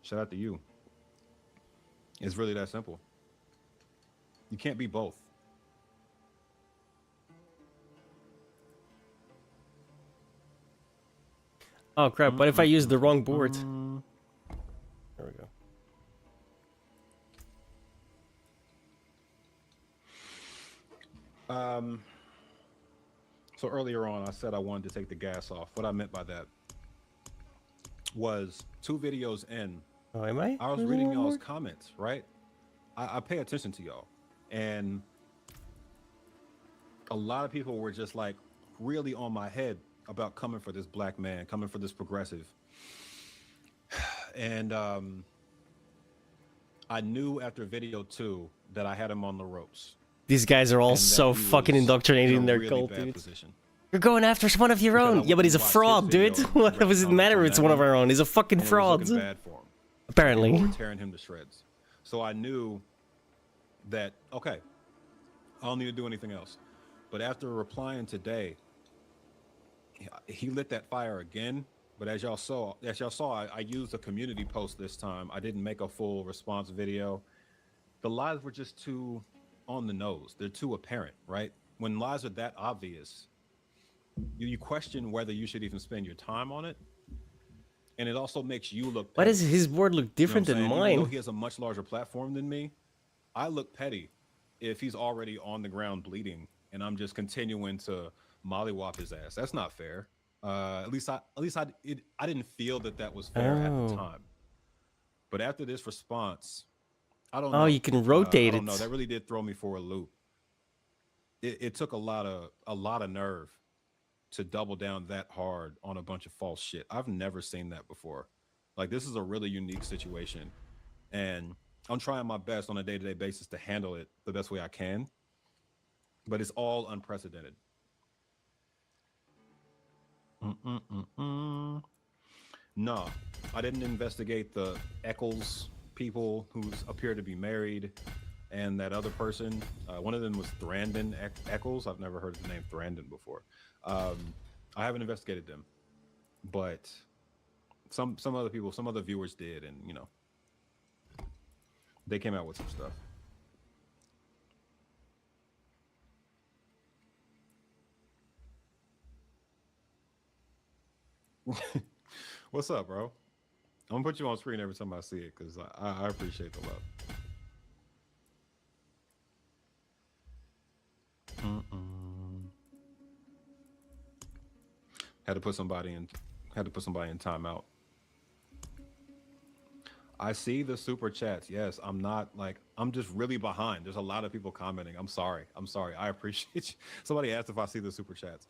Speaker 1: shout out to you. It's really that simple. You can't be both.
Speaker 2: Oh crap, what if I use the wrong board? There we go.
Speaker 1: So earlier on, I said I wanted to take the gas off. What I meant by that was 2 videos in,
Speaker 2: Oh, am I?
Speaker 1: I was
Speaker 2: using the
Speaker 1: reading
Speaker 2: wrong
Speaker 1: y'all's
Speaker 2: board?
Speaker 1: comments, right? I pay attention to y'all. And a lot of people were just like really on my head about coming for this black man, coming for this progressive. And I knew after video 2 that I had him on the ropes.
Speaker 2: These guys are all
Speaker 1: And that
Speaker 2: so
Speaker 1: he
Speaker 2: fucking
Speaker 1: was
Speaker 2: indoctrinated in their
Speaker 1: really
Speaker 2: cult,
Speaker 1: bad
Speaker 2: dude.
Speaker 1: position.
Speaker 2: You're going after one of your
Speaker 1: Because I
Speaker 2: own. Yeah, but he's a
Speaker 1: watched his
Speaker 2: fraud, dude.
Speaker 1: video and
Speaker 2: What
Speaker 1: read
Speaker 2: does it
Speaker 1: comments
Speaker 2: matter
Speaker 1: on
Speaker 2: if it's
Speaker 1: that
Speaker 2: one of
Speaker 1: one,
Speaker 2: our own? He's a fucking
Speaker 1: and it was
Speaker 2: fraud.
Speaker 1: looking bad for him.
Speaker 2: Apparently.
Speaker 1: People were tearing him to shreds. So I knew that, okay, I don't need to do anything else. But after replying today, he lit that fire again. But as y'all saw, I used a community post this time. I didn't make a full response video. The lies were just too on the nose. They're too apparent, right? When lies are that obvious, you question whether you should even spend your time on it. And it also makes you look
Speaker 2: Why
Speaker 1: petty.
Speaker 2: does his board look different
Speaker 1: You know
Speaker 2: than
Speaker 1: what I'm saying? Even though
Speaker 2: mine?
Speaker 1: he has a much larger platform than me, I look petty if he's already on the ground bleeding and I'm just continuing to mollywop his ass. That's not fair. At least I didn't feel that was fair at the
Speaker 2: Oh.
Speaker 1: time. But after this response, I don't know.
Speaker 2: Oh, you can rotate
Speaker 1: I don't know.
Speaker 2: it.
Speaker 1: That really did throw me for a loop. It took a lot of nerve to double down that hard on a bunch of false shit. I've never seen that before. Like, this is a really unique situation, and I'm trying my best on a day-to-day basis to handle it the best way I can, but it's all unprecedented. No, I didn't investigate the Eccles people who appear to be married and that other person. One of them was Thrandon Eccles. I've never heard the name Thrandon before. I haven't investigated them, but some other people, some other viewers did, and you know, they came out with some stuff. What's up, bro? I'm gonna put you on screen every time I see it because I appreciate the love. Had to put somebody in timeout. I see the super chats. Yes, I'm just really behind. There's a lot of people commenting. I'm sorry. I appreciate you. Somebody asked if I see the super chats.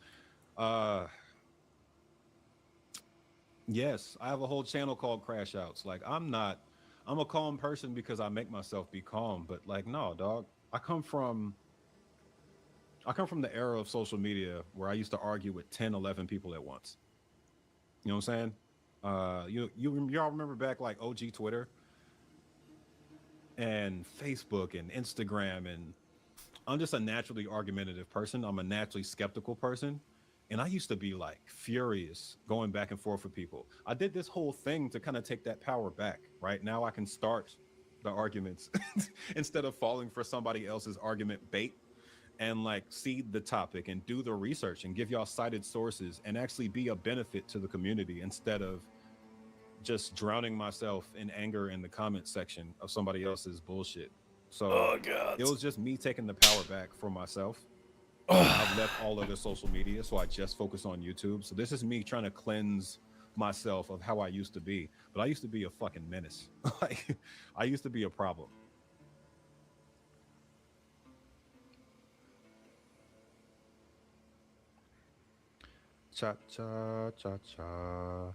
Speaker 1: Yes, I have a whole channel called Crash Outs. Like, I'm a calm person because I make myself be calm, but like, no, dog. I come from the era of social media where I used to argue with 10, 11 people at once. You know what I'm saying? Y'all remember back like OG Twitter and Facebook and Instagram, and I'm just a naturally argumentative person. I'm a naturally skeptical person. And I used to be like furious going back and forth with people. I did this whole thing to kind of take that power back. Right now I can start the arguments instead of falling for somebody else's argument bait, and like seed the topic and do the research and give y'all cited sources and actually be a benefit to the community instead of just drowning myself in anger in the comment section of somebody else's bullshit. So it was just me taking the power back for myself. I've left all other social media, so I just focus on YouTube. So this is me trying to cleanse myself of how I used to be. But I used to be a fucking menace. Like, I used to be a problem. Cha cha cha cha.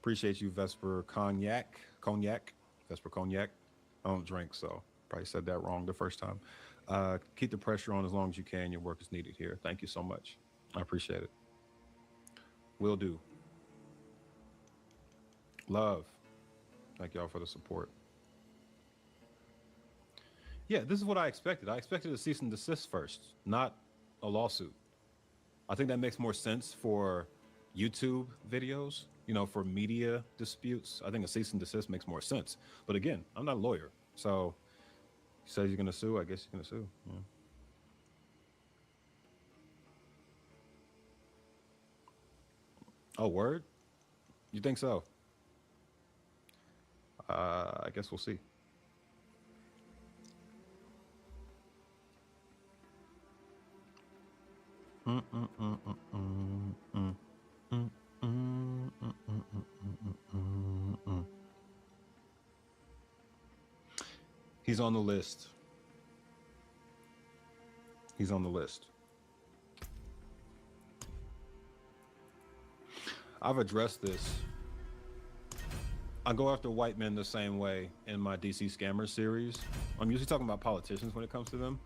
Speaker 1: Appreciate you, Vesper Cognac. Vesper Cognac. I don't drink, so probably said that wrong the first time. Keep the pressure on as long as you can. Your work is needed here. Thank you so much. I appreciate it. Will do. Love. Thank y'all for the support. Yeah, this is what I expected. I expected a cease and desist first, not a lawsuit. I think that makes more sense for YouTube videos. You you know, for media disputes, I think a cease and desist makes more sense. But again, I'm not a lawyer, so he says you're gonna sue. I guess you're gonna sue. Yeah. Oh, word? You think so? I guess we'll see. He's on the list. He's on the list. I've addressed this. I go after white men the same way in my DC Scammers series. I'm usually talking about politicians when it comes to them.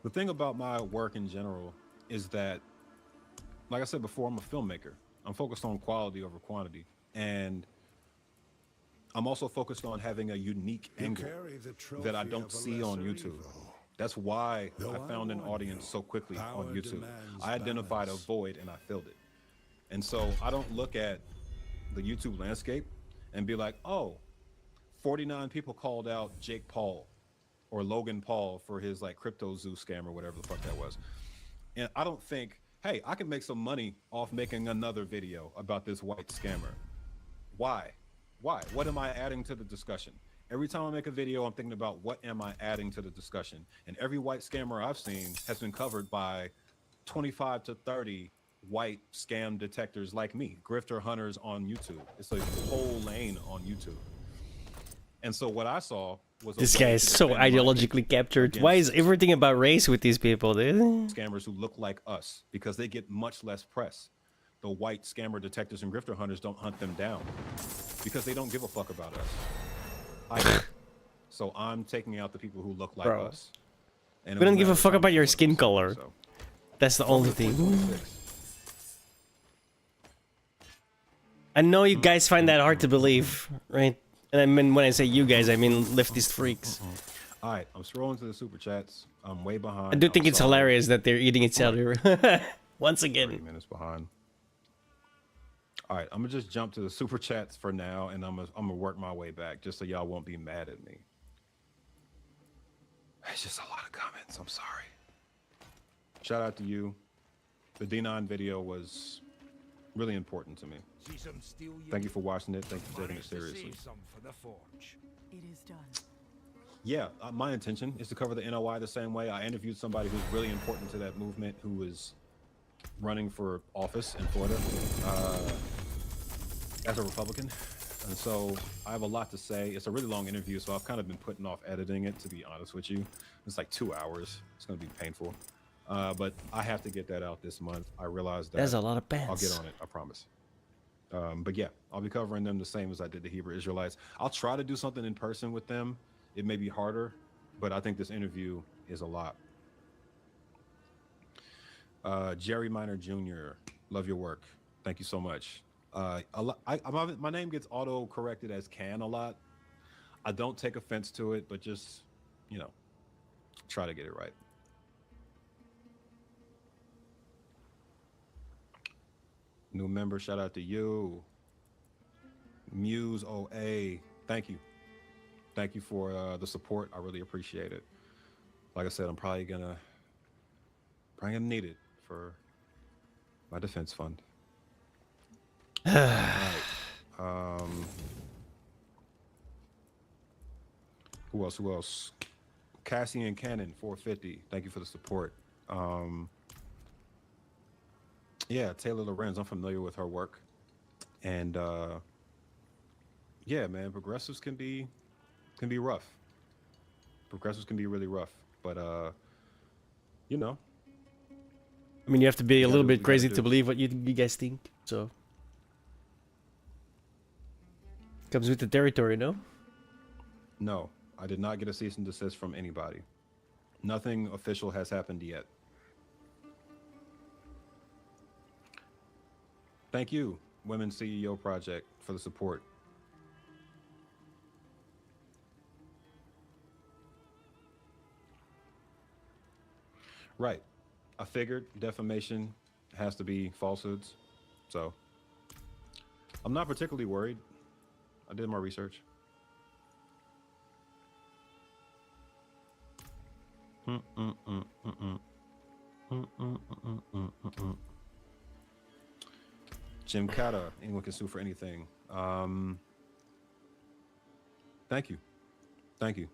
Speaker 1: The thing about my work in general is that, like I said before, I'm a filmmaker. I'm focused on quality over quantity. And I'm also focused on having a unique angle that I don't see on YouTube. That's why I found an audience so quickly on YouTube. I identified a void and I filled it. And so I don't look at the YouTube landscape and be like, oh, 49 people called out Jake Paul or Logan Paul for his like crypto zoo scam or whatever the fuck that was. And I don't think, hey, I can make some money off making another video about this white scammer. Why? Why? What am I adding to the discussion? Every time I make a video, I'm thinking about what am I adding to the discussion? And every white scammer I've seen has been covered by 25 to 30 white scam detectors like me, grifter hunters on YouTube. It's a whole lane on YouTube. And so what I saw was
Speaker 2: This guy is so ideologically captured. Why is everything about race with these people, dude?
Speaker 1: Scammers who look like us because they get much less press. The white scammer detectives and grifter hunters don't hunt them down because they don't give a fuck about us. I do. So I'm taking out the people who look like us. And
Speaker 2: we don't give a fuck about your skin color. So. That's the only thing. I know you guys find that hard to believe, right? And I mean, when I say you guys, I mean leftist freaks.
Speaker 1: All right, I'm scrolling to the super chats. I'm way behind.
Speaker 2: I do think it's hilarious that they're eating each other. Once again.
Speaker 1: 30 minutes behind. All right, I'm gonna just jump to the super chats for now, and I'm gonna work my way back just so y'all won't be mad at me. It's just a lot of comments. I'm sorry. Shout out to you. The D9 video was really important to me. Thank you for watching it. Thank you for taking it seriously.
Speaker 6: It is done.
Speaker 1: Yeah, my intention is to cover the NOI the same way. I interviewed somebody who's really important to that movement who is running for office in Florida as a Republican. And so I have a lot to say. It's a really long interview, so I've kind of been putting off editing it, to be honest with you. It's like 2 hours. It's going to be painful. But I have to get that out this month. I realize that.
Speaker 2: There's a lot of bands.
Speaker 1: I'll get on it, I promise. But yeah, I'll be covering them the same as I did the Hebrew Israelites. I'll try to do something in person with them. It may be harder, but I think this interview is a lot. Jerry Minor Jr., love your work. Thank you so much. My name gets auto-corrected as Can a lot. I don't take offense to it, but just, you know, try to get it right. New member, shout out to you. Muse OA, thank you. Thank you for the support. I really appreciate it. Like I said, I'm probably gonna need it for my defense fund. All right. Who else? Cassian Cannon, 450. Thank you for the support. Yeah, Taylor Lorenz, I'm familiar with her work. And yeah, man, progressives can be rough. Progressives can be really rough, but you know.
Speaker 2: I mean, you have to be a little bit crazy to believe what you guys think, so. Comes with the territory, no?
Speaker 1: No, I did not get a cease and desist from anybody. Nothing official has happened yet. Thank you, Women CEO Project, for the support. Right. I figured defamation has to be falsehoods. So I'm not particularly worried. I did my research. Jim Kata, anyone can sue for anything. Thank you. Thank you.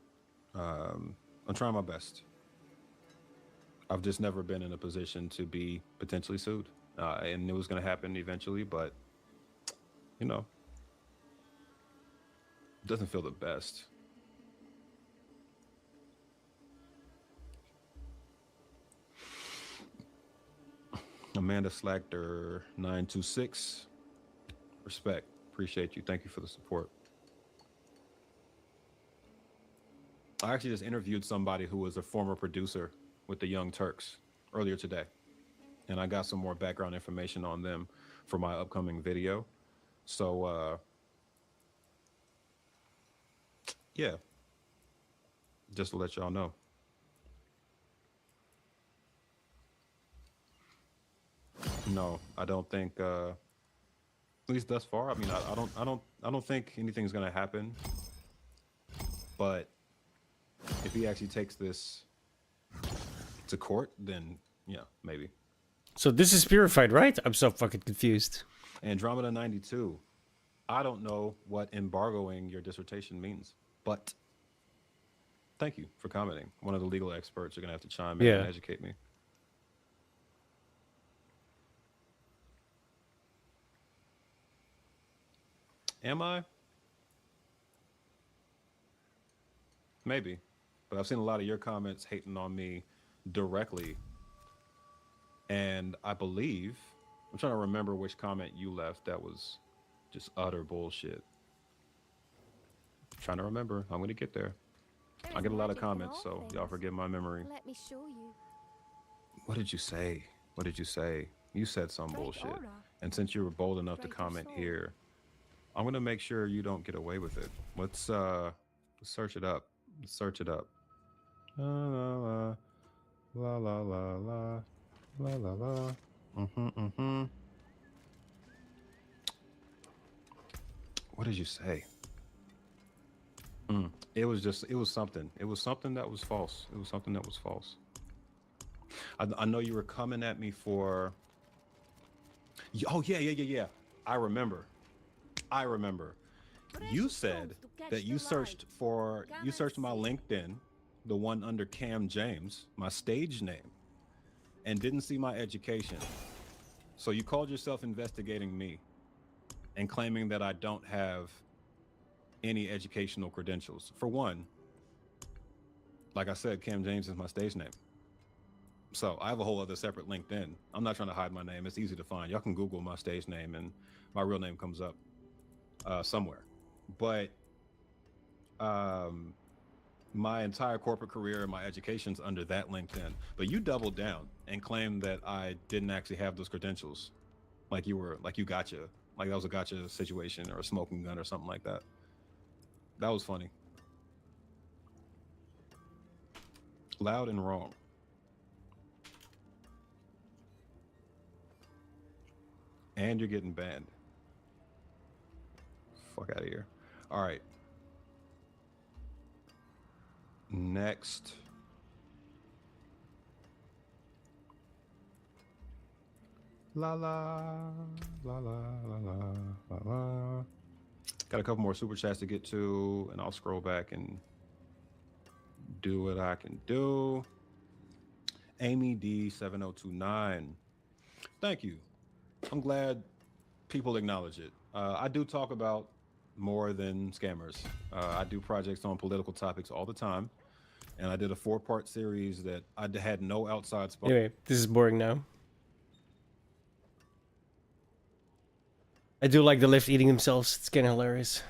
Speaker 1: I'm trying my best. I've just never been in a position to be potentially sued. And it was going to happen eventually, but, you know, it doesn't feel the best. Amanda Slachter 926. Respect. Appreciate you. Thank you for the support. I actually just interviewed somebody who was a former producer with the Young Turks earlier today. And I got some more background information on them for my upcoming video. So, yeah, just to let y'all know. No, I don't think, at least thus far. I mean, I don't think anything's gonna happen. But if he actually takes this to court, then yeah, maybe.
Speaker 2: So this is purified, right? I'm so fucking confused.
Speaker 1: Andromeda 92. I don't know what embargoing your dissertation means, but thank you for commenting. One of the legal experts are gonna have to chime in and educate me. Am I? Maybe. But I've seen a lot of your comments hating on me directly. And I believe, I'm trying to remember which comment you left that was just utter bullshit. I'm trying to remember. I'm going to get there. I get a lot of comments, so y'all forgive my memory.
Speaker 7: Let me show you.
Speaker 1: What did you say? What did you say? You said some bullshit. And since you were bold enough to comment here, I'm going to make sure you don't get away with it. Let's search it up. Let's search it up. La la la la la la la la la. What did you say? It was something. It was something that was false. It was something that was false. I know you were coming at me for. Oh yeah. I remember. You said that you searched my LinkedIn, the one under Cam James, my stage name, and didn't see my education. So you called yourself investigating me and claiming that I don't have any educational credentials. For one, like I said, Cam James is my stage name. So I have a whole other separate LinkedIn. I'm not trying to hide my name. It's easy to find. Y'all can Google my stage name and my real name comes up somewhere. But my entire corporate career and my education's under that LinkedIn. But you doubled down and claimed that I didn't actually have those credentials. Like you gotcha. Like that was a gotcha situation or a smoking gun or something like that. That was funny. Loud and wrong. And you're getting banned. Fuck out of here. All right. Next. La la la la la la la. Got a couple more super chats to get to, and I'll scroll back and do what I can do. Amy D7029. Thank you. I'm glad people acknowledge it. I do talk about more than scammers. I do projects on political topics all the time. And I did a 4-part series that I had no outside spot.
Speaker 2: Anyway, this is boring now. I do like the lift eating themselves. It's kind of hilarious.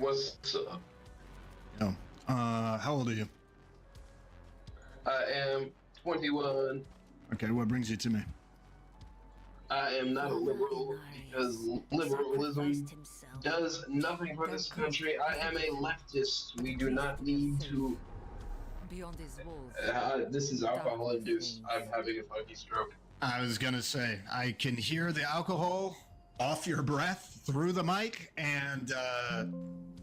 Speaker 7: What's up?
Speaker 8: Oh. How old are you?
Speaker 7: I am 21.
Speaker 8: Okay, what brings you to me?
Speaker 7: I am not a liberal because liberalism does nothing for this country. I am a leftist. We do not need to.
Speaker 6: Beyond these walls.
Speaker 7: This is alcohol induced. I'm having a funky stroke.
Speaker 8: I was gonna say, I can hear the alcohol off your breath through the mic, and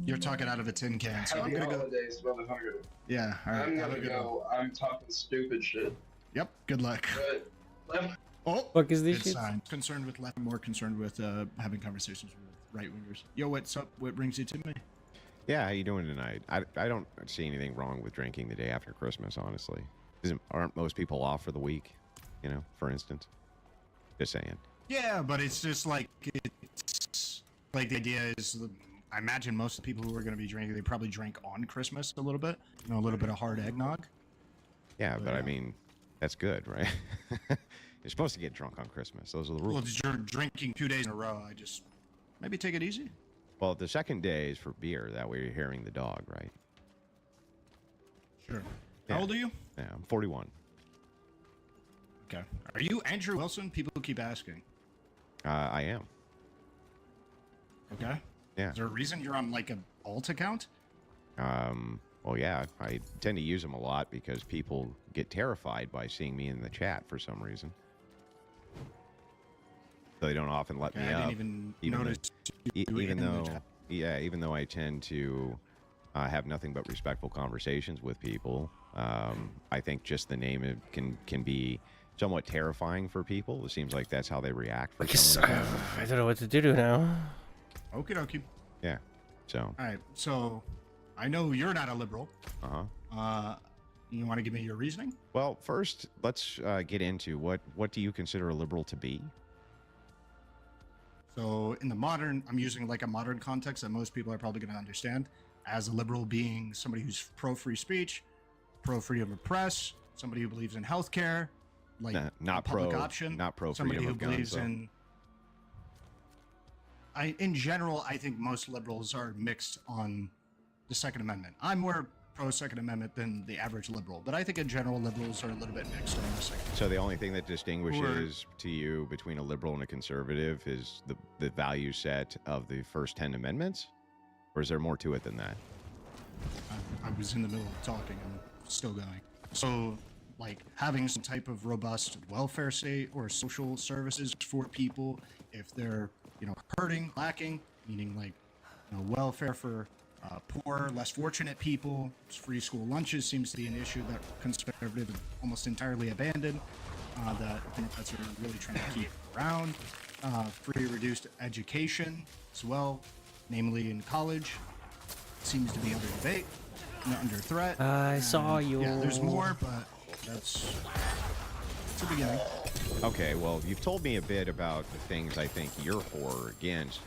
Speaker 8: you're talking out of a tin can, so
Speaker 7: Happy
Speaker 8: I'm gonna
Speaker 7: holidays, motherfucker.
Speaker 8: Yeah, alright.
Speaker 7: I'm gonna go. I'm talking stupid shit.
Speaker 8: Yep, good luck.
Speaker 7: But left.
Speaker 8: Oh,
Speaker 2: Fuck is this
Speaker 8: good
Speaker 2: shit?
Speaker 8: sign. Concerned with left, more concerned with having conversations with right-wingers. Yo, what's up? What brings you to me?
Speaker 9: Yeah, how you doing tonight? I don't see anything wrong with drinking the day after Christmas, honestly. Aren't most people off for the week? You know, for instance. Just saying.
Speaker 8: Yeah, but it's just like, it's like the idea is, I imagine most of the people who are going to be drinking, they probably drank on Christmas a little bit. You know, a little bit of hard eggnog.
Speaker 9: Yeah, but I mean, that's good, right? You're supposed to get drunk on Christmas. Those are the rules.
Speaker 8: Well, if you're drinking 2 days in a row, I just, maybe take it easy.
Speaker 9: Well, the second day is for beer. That way you're hearing the dog, right?
Speaker 8: Sure.
Speaker 9: Yeah.
Speaker 8: How old are you?
Speaker 9: Yeah, I'm 41.
Speaker 8: Okay. Are you Andrew Wilson? People keep asking.
Speaker 9: I am.
Speaker 8: Okay.
Speaker 9: Yeah.
Speaker 8: Is there a reason you're on like an alt account?
Speaker 9: Well, yeah, I tend to use them a lot because people get terrified by seeing me in the chat for some reason. So they don't often let me
Speaker 8: I
Speaker 9: up.
Speaker 8: didn't even notice.
Speaker 9: Even though I tend to have nothing but respectful conversations with people, I think just the name can be somewhat terrifying for people. It seems like that's how they react. For some reason.
Speaker 2: I don't know what to do now.
Speaker 8: Okie dokie.
Speaker 9: Yeah. So.
Speaker 8: All right. So, I know you're not a liberal.
Speaker 9: Uh-huh.
Speaker 8: You want to give me your reasoning?
Speaker 9: Well, first, let's get into what do you consider a liberal to be?
Speaker 8: So, in the modern, I'm using like a modern context that most people are probably going to understand. As a liberal being somebody who's pro-free speech, pro-freedom of press, somebody who believes in healthcare, like
Speaker 9: not
Speaker 8: public
Speaker 9: pro
Speaker 8: option,
Speaker 9: not pro
Speaker 8: somebody
Speaker 9: freedom
Speaker 8: who
Speaker 9: of
Speaker 8: believes
Speaker 9: guns,
Speaker 8: in. In general, I think most liberals are mixed on the Second Amendment. I'm more pro-Second Amendment than the average liberal, but I think in general liberals are a little bit mixed on the Second.
Speaker 9: So the only thing that distinguishes to you between a liberal and a conservative is the value set of the first 10 amendments? Or is there more to it than that?
Speaker 8: I was in the middle of talking. I'm still going. So, like, having some type of robust welfare state or social services for people if they're, you know, hurting, lacking, meaning like, you know, welfare for poor, less fortunate people. Free school lunches seems to be an issue that conservatives have almost entirely abandoned. That Democrats are really trying to keep around. Free reduced education as well, namely in college, seems to be under debate, under threat.
Speaker 2: I saw you.
Speaker 8: Yeah, there's more, but that's the beginning.
Speaker 9: Okay, well, you've told me a bit about the things I think you're for or against.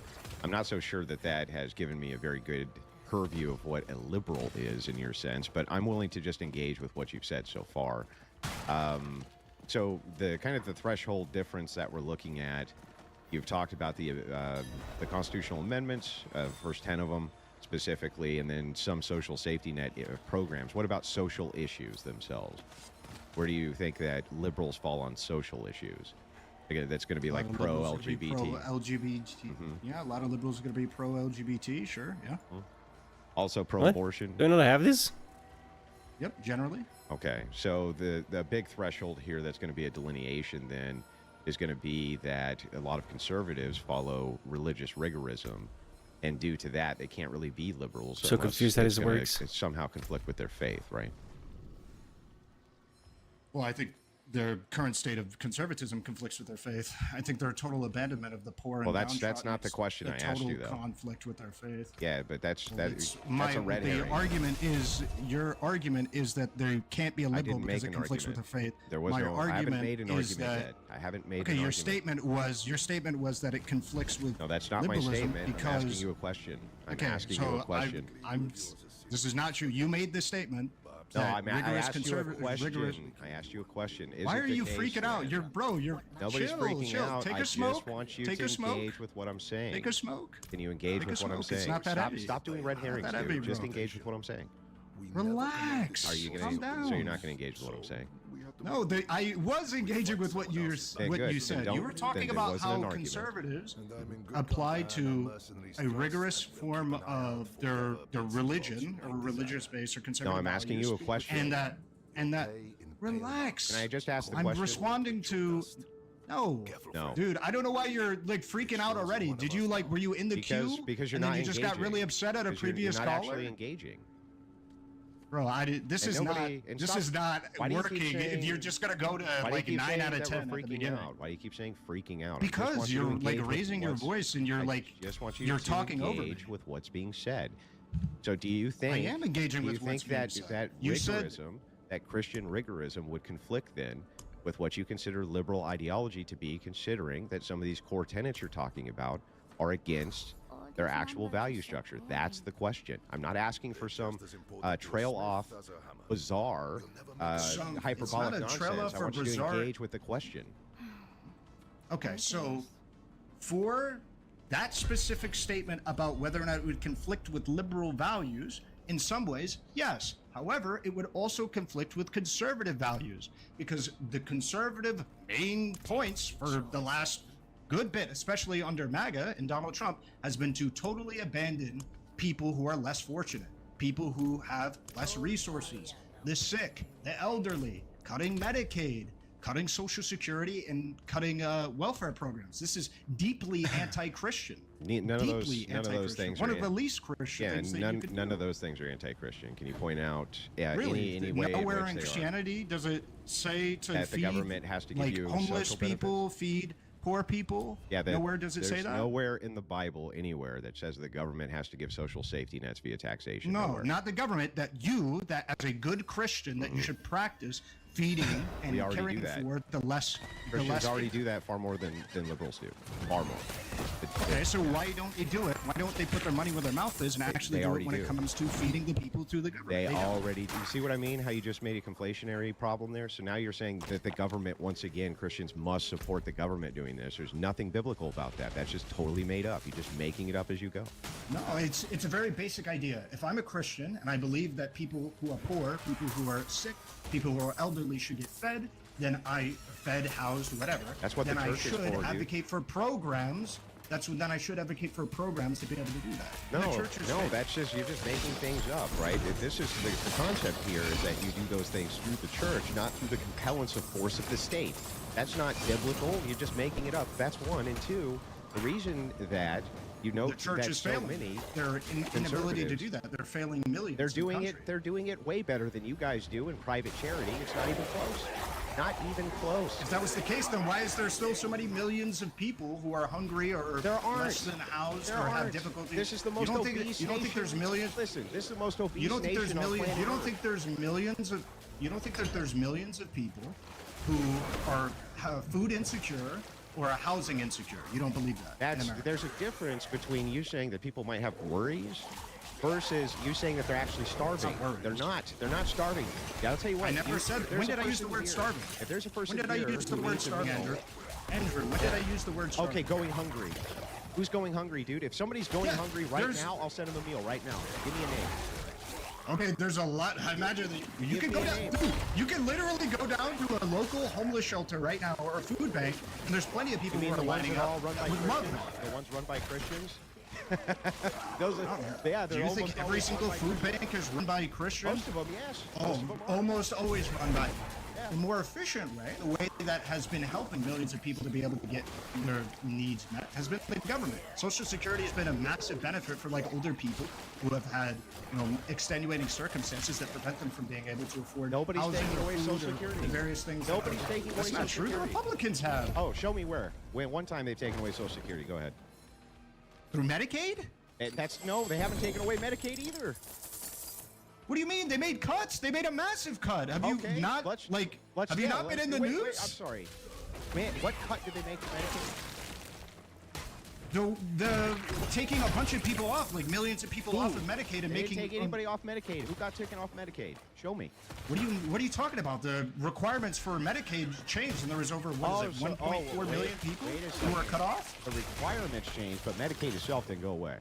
Speaker 9: I'm not so sure that has given me a very good purview of what a liberal is in your sense, but I'm willing to just engage with what you've said so far. So the kind of the threshold difference that we're looking at, you've talked about the constitutional amendments, first 10 of them specifically, and then some social safety net programs. What about social issues themselves? Where do you think that liberals fall on social issues? Again, that's going to be like pro-LGBT.
Speaker 8: Pro-LGBT. Yeah, a lot of liberals are going to be pro-LGBT, sure, yeah.
Speaker 9: Also pro-abortion.
Speaker 2: Do I not have this?
Speaker 8: Yep, generally.
Speaker 9: Okay, so the big threshold here that's going to be a delineation then is going to be that a lot of conservatives follow religious rigorism, and due to that, they can't really be liberals.
Speaker 2: So confused how this works.
Speaker 9: Somehow conflict with their faith, right?
Speaker 8: Well, I think their current state of conservatism conflicts with their faith. I think their total abandonment of the poor and
Speaker 9: that's not the question I asked you, though.
Speaker 8: Total conflict with their faith.
Speaker 9: Yeah, but that's a red
Speaker 8: the
Speaker 9: herring.
Speaker 8: argument is your argument is that there can't be a liberal because it conflicts with their faith.
Speaker 9: There was
Speaker 8: My
Speaker 9: no.
Speaker 8: argument
Speaker 9: I haven't made an
Speaker 8: is
Speaker 9: argument
Speaker 8: that,
Speaker 9: yet. I haven't made.
Speaker 8: Okay,
Speaker 9: an
Speaker 8: your
Speaker 9: argument.
Speaker 8: statement was that it conflicts with.
Speaker 9: No, that's not my
Speaker 8: liberalism
Speaker 9: statement.
Speaker 8: Because,
Speaker 9: I'm asking you a question. I'm
Speaker 8: okay,
Speaker 9: asking
Speaker 8: so
Speaker 9: you a question.
Speaker 8: This is not true. You made this statement. interrupt.
Speaker 9: No,
Speaker 8: that
Speaker 9: I
Speaker 8: rigorous
Speaker 9: asked you a
Speaker 8: conservative-
Speaker 9: question.
Speaker 8: rigorous-
Speaker 9: I asked you a question. Is
Speaker 8: Why
Speaker 9: it
Speaker 8: are
Speaker 9: the
Speaker 8: you
Speaker 9: case
Speaker 8: freaking out?
Speaker 9: that-
Speaker 8: You're
Speaker 9: Nobody's
Speaker 8: chill,
Speaker 9: freaking
Speaker 8: chill.
Speaker 9: out.
Speaker 8: Take
Speaker 9: I
Speaker 8: a smoke.
Speaker 9: just want you
Speaker 8: Take
Speaker 9: to
Speaker 8: a smoke.
Speaker 9: engage with what I'm saying.
Speaker 8: Take a smoke.
Speaker 9: Can you engage
Speaker 8: Take a
Speaker 9: with what I'm
Speaker 8: smoke. It's
Speaker 9: saying?
Speaker 8: not that
Speaker 9: stop,
Speaker 8: heavy.
Speaker 9: stop doing red herrings,
Speaker 8: that heavy,
Speaker 9: dude. Just
Speaker 8: bro.
Speaker 9: engage with what I'm saying.
Speaker 8: Relax.
Speaker 9: Are you
Speaker 8: Calm
Speaker 9: gonna?
Speaker 8: down.
Speaker 9: So you're not gonna engage with what I'm saying?
Speaker 8: No, I was engaging with what you
Speaker 9: Okay,
Speaker 8: what
Speaker 9: good.
Speaker 8: you
Speaker 9: Then
Speaker 8: said.
Speaker 9: don't-
Speaker 8: You were talking
Speaker 9: then it
Speaker 8: about
Speaker 9: wasn't an
Speaker 8: how
Speaker 9: argument.
Speaker 8: conservatives apply to a rigorous form of their religion or religious base or
Speaker 9: No,
Speaker 8: conservative.
Speaker 9: I'm asking you a question.
Speaker 8: And that relax.
Speaker 9: Can I just ask the
Speaker 8: I'm
Speaker 9: question?
Speaker 8: responding to. No, dude, I don't know why you're like freaking out already. Did you were you in the queue?
Speaker 9: Because you're
Speaker 8: and
Speaker 9: not
Speaker 8: then you just got
Speaker 9: engaging.
Speaker 8: really upset at a
Speaker 9: Because you're
Speaker 8: previous
Speaker 9: not
Speaker 8: caller?
Speaker 9: actually engaging.
Speaker 8: Bro, this
Speaker 9: And
Speaker 8: is
Speaker 9: nobody- and
Speaker 8: this
Speaker 9: stop-
Speaker 8: is not
Speaker 9: why do you keep
Speaker 8: working if
Speaker 9: saying-
Speaker 8: you're just gonna go to
Speaker 9: Why do you
Speaker 8: like
Speaker 9: keep
Speaker 8: 9
Speaker 9: saying
Speaker 8: out of
Speaker 9: that
Speaker 8: 10
Speaker 9: we're
Speaker 8: at the
Speaker 9: freaking
Speaker 8: beginning.
Speaker 9: out? Why do you keep saying freaking out? I just
Speaker 8: Because
Speaker 9: want you to
Speaker 8: you're like
Speaker 9: engage with
Speaker 8: raising your
Speaker 9: what's-
Speaker 8: voice and you're
Speaker 9: I
Speaker 8: like
Speaker 9: just want you
Speaker 8: you're
Speaker 9: to
Speaker 8: talking over me.
Speaker 9: engage with what's being said. So do you think
Speaker 8: I am engaging
Speaker 9: do you
Speaker 8: with
Speaker 9: think
Speaker 8: what's being
Speaker 9: that
Speaker 8: said.
Speaker 9: that
Speaker 8: You said-
Speaker 9: rigorism, that Christian rigorism would conflict then with what you consider liberal ideology to be, considering that some of these core tenets you're talking about are against their actual value structure? That's the question. I'm not asking for some trail off bizarre
Speaker 8: It's not
Speaker 9: hyperbolic
Speaker 8: a
Speaker 9: nonsense.
Speaker 8: trail off
Speaker 9: I
Speaker 8: or
Speaker 9: want you
Speaker 8: bizarre-
Speaker 9: to engage with the question.
Speaker 8: Okay, so for that specific statement about whether or not it would conflict with liberal values, in some ways, yes. However, it would also conflict with conservative values because the conservative main points for the last good bit, especially under MAGA and Donald Trump, has been to totally abandon people who are less fortunate, people who have less resources, the sick, the elderly, cutting Medicaid, cutting Social Security, and cutting welfare programs. This is deeply anti-Christian.
Speaker 9: None of those things.
Speaker 8: One
Speaker 9: are
Speaker 8: of the least Christian things that you could
Speaker 9: none
Speaker 8: do.
Speaker 9: of those things are anti-Christian. Can you point out
Speaker 8: Really?
Speaker 9: any way in
Speaker 8: Nowhere
Speaker 9: which
Speaker 8: in
Speaker 9: they are?
Speaker 8: Christianity does it say to
Speaker 9: That the
Speaker 8: feed
Speaker 9: government has to give
Speaker 8: like
Speaker 9: you
Speaker 8: homeless
Speaker 9: social
Speaker 8: people, feed poor people?
Speaker 9: Yeah,
Speaker 8: Nowhere does it say
Speaker 9: there's
Speaker 8: that?
Speaker 9: nowhere in the Bible anywhere that says the government has to give social safety nets via taxation.
Speaker 8: No,
Speaker 9: Nowhere.
Speaker 8: not the government. That as a good Christian, that you should practice feeding and
Speaker 9: We already
Speaker 8: caring
Speaker 9: do that.
Speaker 8: for the less.
Speaker 9: Christians already do that far more than liberals do. Far more.
Speaker 8: Okay, so why don't they do it? Why don't they put their money where their mouth is and actually
Speaker 9: they
Speaker 8: do it
Speaker 9: already
Speaker 8: when
Speaker 9: do.
Speaker 8: it comes to feeding the people through the government?
Speaker 9: They
Speaker 8: don't.
Speaker 9: already do. You see what I mean? How you just made a conflationary problem there? So now you're saying that the government, once again, Christians must support the government doing this. There's nothing biblical about that. That's just totally made up. You're just making it up as you go.
Speaker 8: No, it's a very basic idea. If I'm a Christian and I believe that people who are poor, people who are sick, people who are elderly should get fed, then I fed, housed, whatever.
Speaker 9: That's what the
Speaker 8: then
Speaker 9: church is
Speaker 8: I should
Speaker 9: for, dude.
Speaker 8: advocate for programs. Then I should advocate for programs to be able to do that.
Speaker 9: No,
Speaker 8: The church is
Speaker 9: no,
Speaker 8: fake.
Speaker 9: that's just, you're just making things up, right? This is the concept here is that you do those things through the church, not through the compellence of force of the state. That's not biblical. You're just making it up. That's one. And two, the reason that you know
Speaker 8: The church
Speaker 9: that
Speaker 8: is
Speaker 9: so
Speaker 8: failing.
Speaker 9: many
Speaker 8: Their inability to
Speaker 9: conservatives-
Speaker 8: do that. They're failing millions.
Speaker 9: They're
Speaker 8: in the
Speaker 9: doing it.
Speaker 8: country.
Speaker 9: They're doing it way better than you guys do in private charity. It's not even close. Not even close.
Speaker 8: If that was the case, then why is there still so many millions of people who are hungry or
Speaker 9: There aren't.
Speaker 8: less than housed
Speaker 9: There
Speaker 8: or have
Speaker 9: aren't.
Speaker 8: difficulty?
Speaker 9: This is the most
Speaker 8: you don't
Speaker 9: obese
Speaker 8: think, you don't think there's
Speaker 9: nation.
Speaker 8: millions?
Speaker 9: Listen, this is the most obese
Speaker 8: You don't think there's
Speaker 9: nation on
Speaker 8: millions?
Speaker 9: planet
Speaker 8: You don't
Speaker 9: Earth.
Speaker 8: think there's millions of? You don't think that there's millions of people who have food insecure or are housing insecure? You don't believe that? in America?
Speaker 9: There's a difference between you saying that people might have worries versus you saying that they're actually starving.
Speaker 8: worries.
Speaker 9: They're not. They're not starving. Yeah, I'll tell you what.
Speaker 8: I never said.
Speaker 9: if there's
Speaker 8: When
Speaker 9: a
Speaker 8: did I use the
Speaker 9: person
Speaker 8: word
Speaker 9: here-
Speaker 8: starving?
Speaker 9: If there's a person
Speaker 8: When did I
Speaker 9: here
Speaker 8: use the
Speaker 9: who
Speaker 8: word
Speaker 9: needs a
Speaker 8: starving,
Speaker 9: meal-
Speaker 8: Andrew? Andrew, when did I use the word starving?
Speaker 9: Okay, going hungry. Who's going hungry, dude? If somebody's going
Speaker 8: Yeah,
Speaker 9: hungry right
Speaker 8: there's-
Speaker 9: now, I'll send them a meal right now. Give me a name.
Speaker 8: Okay, there's a lot. I imagine that you can
Speaker 9: me
Speaker 8: go
Speaker 9: a
Speaker 8: down.
Speaker 9: name.
Speaker 8: Dude, you can literally go down to a local homeless shelter right now or a food bank, and there's plenty of people
Speaker 9: You mean
Speaker 8: who
Speaker 9: the
Speaker 8: are
Speaker 9: ones
Speaker 8: lining
Speaker 9: that are
Speaker 8: up
Speaker 9: all run by
Speaker 8: with love.
Speaker 9: Christians? The ones run by Christians? Those are, yeah,
Speaker 8: Do
Speaker 9: they're
Speaker 8: you think
Speaker 9: almost
Speaker 8: every
Speaker 9: always
Speaker 8: single
Speaker 9: run by
Speaker 8: food
Speaker 9: Christians.
Speaker 8: bank is run by Christians?
Speaker 9: Most of them, yes.
Speaker 8: Oh,
Speaker 9: Most of them are.
Speaker 8: almost always run by. The more efficient way, the way that has been helping millions of people to be able to get their needs met, has been the government. Social Security has been a massive benefit for like older people who have had, extenuating circumstances that prevent them from being able to afford
Speaker 9: Nobody's
Speaker 8: housing
Speaker 9: taking
Speaker 8: or
Speaker 9: away
Speaker 8: food
Speaker 9: Social
Speaker 8: or
Speaker 9: Security.
Speaker 8: various things.
Speaker 9: Nobody's taking away
Speaker 8: That's not
Speaker 9: Social
Speaker 8: true. The
Speaker 9: Security.
Speaker 8: Republicans have.
Speaker 9: Oh, show me where. When one time they've taken away Social Security. Go ahead.
Speaker 8: Through Medicaid?
Speaker 9: No, they haven't taken away Medicaid either.
Speaker 8: What do you mean? They made cuts. They made a massive cut. Have you
Speaker 9: Okay,
Speaker 8: not
Speaker 9: let's-
Speaker 8: have you not been in the
Speaker 9: wait,
Speaker 8: news?
Speaker 9: Wait, I'm sorry. Man, what cut did they make of Medicaid?
Speaker 8: the taking a bunch of people off, like millions of people off of Medicaid and
Speaker 9: They
Speaker 8: making
Speaker 9: didn't take anybody off Medicaid. Who got taken off Medicaid? Show me.
Speaker 8: What are you talking about? The requirements for Medicaid changed, and there was over 1.4 million people who were cut off.
Speaker 9: The requirements changed, but Medicaid itself didn't go away.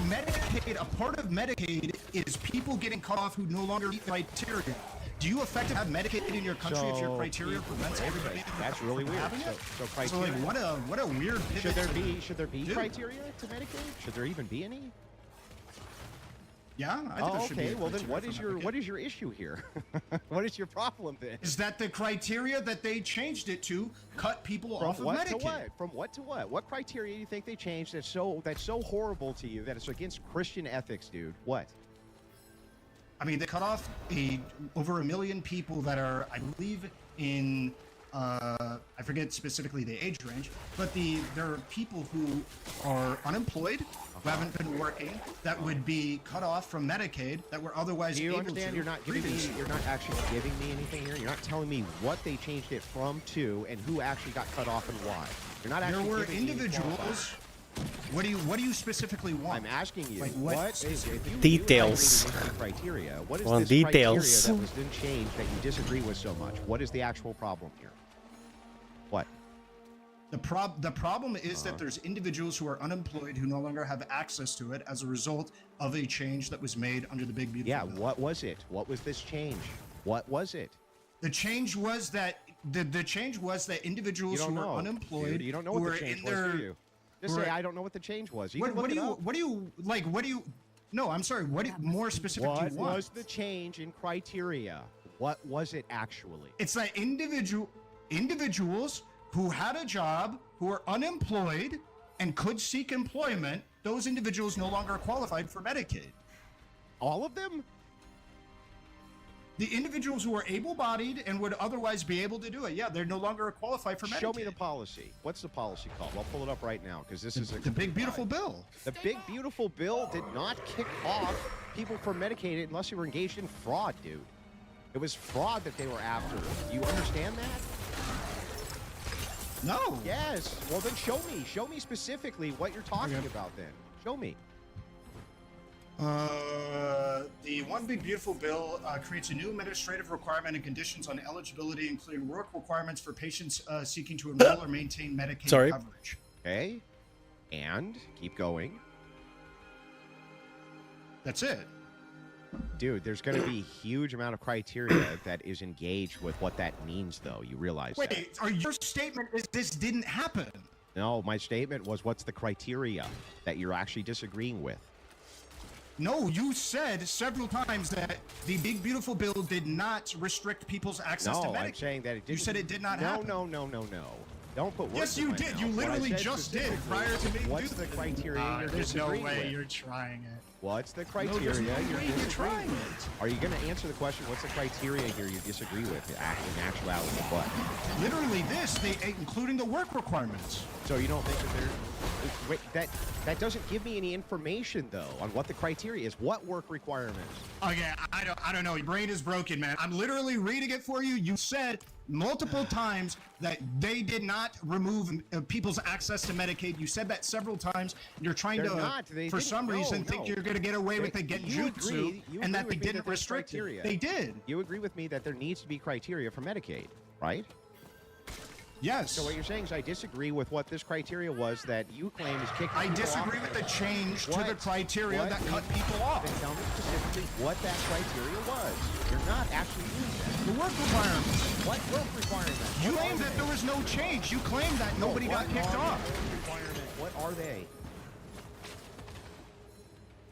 Speaker 8: Medicaid, a part of Medicaid is people getting cut off who no longer meet criteria. Do you effectively have Medicaid in your country if your criteria prevents everybody?
Speaker 9: That's really weird.
Speaker 8: Having it?
Speaker 9: So criteria.
Speaker 8: So like, what a weird pivot.
Speaker 9: Should there be criteria to Medicaid? Should there even be any?
Speaker 8: Yeah, I think there should be.
Speaker 9: Okay. Well, then
Speaker 8: criteria
Speaker 9: what is your issue here? What is your problem then?
Speaker 8: Is that the criteria that they changed it to cut people off of
Speaker 9: From
Speaker 8: Medicaid?
Speaker 9: what to what? From what to what? What criteria do you think they changed that's so horrible to you that it's against Christian ethics, dude? What?
Speaker 8: I mean, they cut off over 1 million people that are, I believe, in I forget specifically the age range, but there are people who are unemployed, who haven't been working, that would be cut off from Medicaid, that were otherwise
Speaker 9: Do you
Speaker 8: able
Speaker 9: understand?
Speaker 8: to.
Speaker 9: You're not actually giving me anything here. You're not telling me what they changed it from to and who actually got cut off and why. You're not actually.
Speaker 8: There were
Speaker 9: giving me any
Speaker 8: individuals. What do you specifically want?
Speaker 9: I'm asking you.
Speaker 8: Like,
Speaker 9: what is if you
Speaker 2: Details.
Speaker 9: agree with the criteria? What is
Speaker 2: On
Speaker 9: this
Speaker 2: details.
Speaker 9: criteria that was then changed that you disagree with so much? What is the actual problem here? What?
Speaker 8: The problem is that there's individuals who are unemployed who no longer have access to it as a result of a change that was made under the Big Beautiful Bill.
Speaker 9: What was it? What was this change? What was it?
Speaker 8: The change was that the change was that individuals who are unemployed,
Speaker 9: Dude, you don't know what the change was, do you? Just say I don't know what the change was. You can look it up.
Speaker 8: No, I'm sorry. More specific do you want?
Speaker 9: What was the change in criteria? What was it actually?
Speaker 8: It's that individuals who had a job, who are unemployed and could seek employment, those individuals no longer qualified for Medicaid.
Speaker 9: All of them?
Speaker 8: The individuals who are able-bodied and would otherwise be able to do it, yeah, they're no longer qualified for Medicaid.
Speaker 9: Show me the policy. What's the policy called? I'll pull it up right now because this is
Speaker 8: the Big Beautiful Bill.
Speaker 9: The Big Beautiful Bill did not kick off people from Medicaid unless you were engaged in fraud, dude. It was fraud that they were after. Do you understand that?
Speaker 8: No.
Speaker 9: Yes. Well, then show me. Show me specifically what you're talking about then. Show me.
Speaker 8: The One Big Beautiful Bill creates a new administrative requirement and conditions on eligibility, including work requirements for patients seeking to enroll or maintain Medicaid coverage.
Speaker 9: Okay. And keep going.
Speaker 8: That's it.
Speaker 9: Dude, there's going to be a huge amount of criteria that is engaged with what that means, though. You realize that?
Speaker 8: Wait, your statement is this didn't happen?
Speaker 9: No, my statement was what's the criteria that you're actually disagreeing with?
Speaker 8: No, you said several times that the Big Beautiful Bill did not restrict people's access to Medicaid.
Speaker 9: No, I'm saying that it didn't.
Speaker 8: You said it did not happen.
Speaker 9: No. Don't put words
Speaker 8: Yes,
Speaker 9: in
Speaker 8: you
Speaker 9: my
Speaker 8: did.
Speaker 9: mouth.
Speaker 8: You
Speaker 9: What I
Speaker 8: literally
Speaker 9: said
Speaker 8: just did
Speaker 9: specifically
Speaker 8: prior to me.
Speaker 9: What's the criteria you're
Speaker 8: There's no
Speaker 9: disagreeing
Speaker 8: way
Speaker 9: with?
Speaker 8: you're trying it.
Speaker 9: What's the
Speaker 8: No,
Speaker 9: criteria
Speaker 8: there's no
Speaker 9: you're
Speaker 8: way you're
Speaker 9: disagreeing
Speaker 8: trying
Speaker 9: with?
Speaker 8: it.
Speaker 9: Are you going to answer the question, what's the criteria here you disagree with in actuality? What?
Speaker 8: Literally this, including the work requirements.
Speaker 9: So you don't think that wait, that doesn't give me any information, though, on what the criteria is. What work requirements?
Speaker 8: Okay, I don't know. Your brain is broken, man. I'm literally reading it for you. You said multiple times that they did not remove people's access to Medicaid. You said that several times. You're trying for some reason, think you're going to get away with the genjutsu and that they didn't restrict it. They did.
Speaker 9: You agree with me that there needs to be criteria for Medicaid, right?
Speaker 8: Yes.
Speaker 9: So what you're saying is I disagree with what this criteria was that you claim is kicking
Speaker 8: I
Speaker 9: people
Speaker 8: disagree
Speaker 9: off.
Speaker 8: with the change to the criteria that cut people off.
Speaker 9: Then tell me specifically what that criteria was. You're not actually doing that.
Speaker 8: The work requirements.
Speaker 9: What work requirements?
Speaker 8: You claimed that there was no change. You claimed that nobody got kicked off.
Speaker 9: What are they?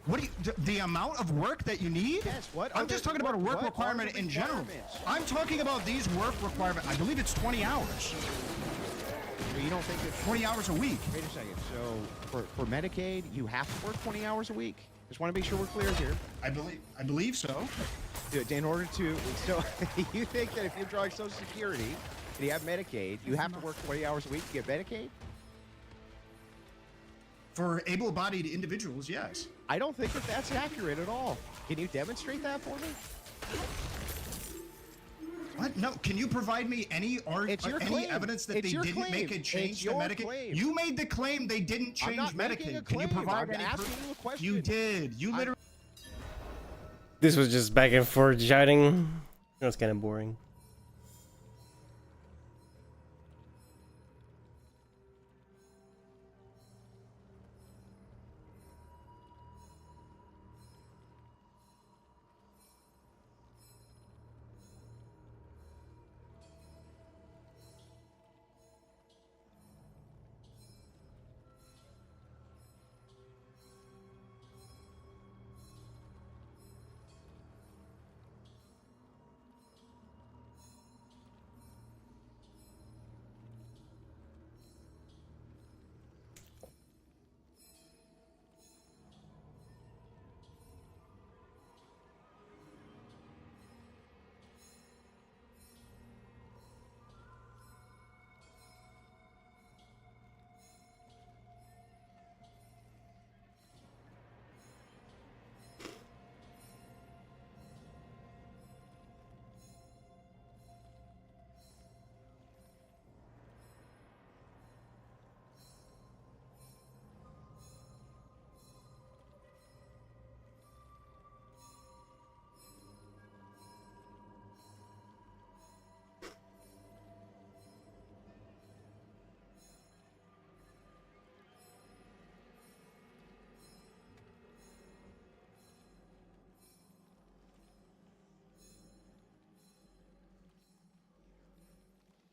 Speaker 8: What do you, the amount of work that you need?
Speaker 9: Yes, what?
Speaker 8: I'm just talking about a work requirement in general. I'm talking about these work requirements. I believe it's 20 hours.
Speaker 9: So you don't think it's
Speaker 8: 20 hours a week?
Speaker 9: Wait a second. So for Medicaid, you have to work 20 hours a week? Just want to make sure we're clear here.
Speaker 8: I believe so.
Speaker 9: In order to, so you think that if you're drawing Social Security and you have Medicaid, you have to work 20 hours a week to get Medicaid?
Speaker 8: For able-bodied individuals, yes.
Speaker 9: I don't think that that's accurate at all. Can you demonstrate that for me?
Speaker 8: What? No. Can you provide me any
Speaker 9: It's your
Speaker 8: any
Speaker 9: claim.
Speaker 8: evidence that
Speaker 9: It's
Speaker 8: they
Speaker 9: your
Speaker 8: didn't make a
Speaker 9: claim.
Speaker 8: change
Speaker 9: It's
Speaker 8: to
Speaker 9: your
Speaker 8: Medicaid?
Speaker 9: claim.
Speaker 8: You made the claim they didn't
Speaker 9: I'm
Speaker 8: change
Speaker 9: not making a
Speaker 8: Medicaid. Can you
Speaker 9: claim.
Speaker 8: provide
Speaker 9: I'm
Speaker 8: any
Speaker 9: asking
Speaker 8: proof?
Speaker 9: you a question.
Speaker 8: You did. You literally.
Speaker 2: This was just back and forth shouting. That was kind of boring.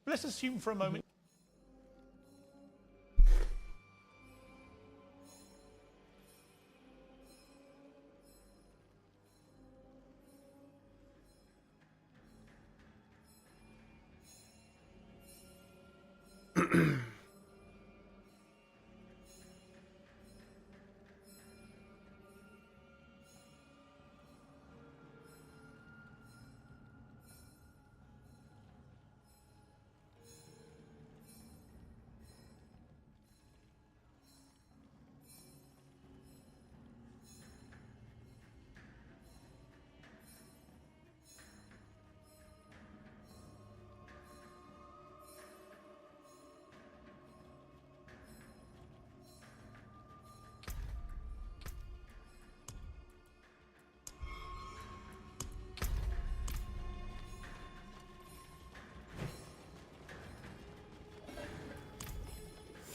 Speaker 10: Let's assume for a moment.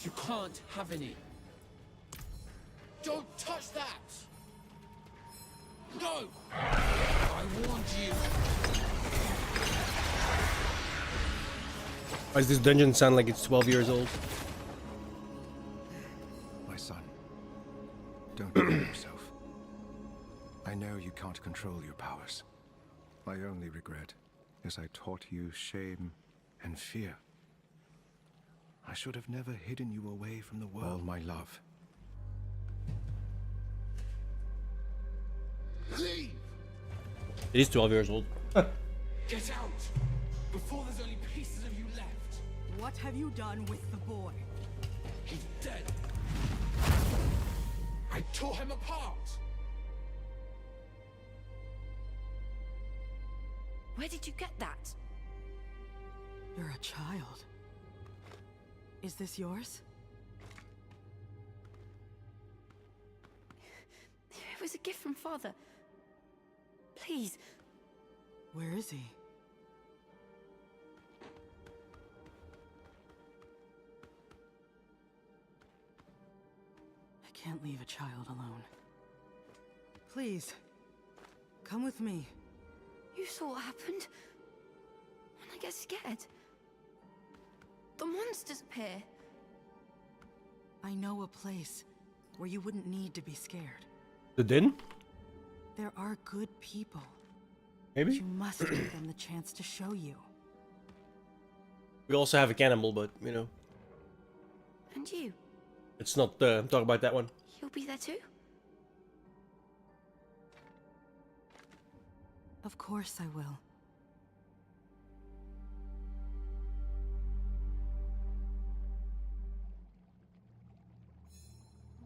Speaker 11: You can't have any. Don't touch that! No! I warned you!
Speaker 2: Why does this dungeon sound like it's 12 years old?
Speaker 12: My son, don't blame yourself. I know you can't control your powers. My only regret is I taught you shame and fear. I should have never hidden you away from the world. All my love.
Speaker 11: Leave!
Speaker 2: It is 12 years old.
Speaker 11: Get out! Before there's only pieces of you left!
Speaker 6: What have you done with the boy?
Speaker 11: He's dead! I tore him apart!
Speaker 6: Where did you get that? You're a child. Is this yours?
Speaker 13: It was a gift from Father. Please.
Speaker 6: Where is he? I can't leave a child alone. Please, come with me.
Speaker 13: You saw what happened? And I get scared. The monsters appear.
Speaker 6: I know a place where you wouldn't need to be scared.
Speaker 2: The Den?
Speaker 6: There are good people.
Speaker 2: Maybe?
Speaker 6: You must give them the chance to show you.
Speaker 2: We also have a cannibal, but, you know.
Speaker 13: And you?
Speaker 2: Let's not talk about that one.
Speaker 13: You'll be there too?
Speaker 6: Of course I will.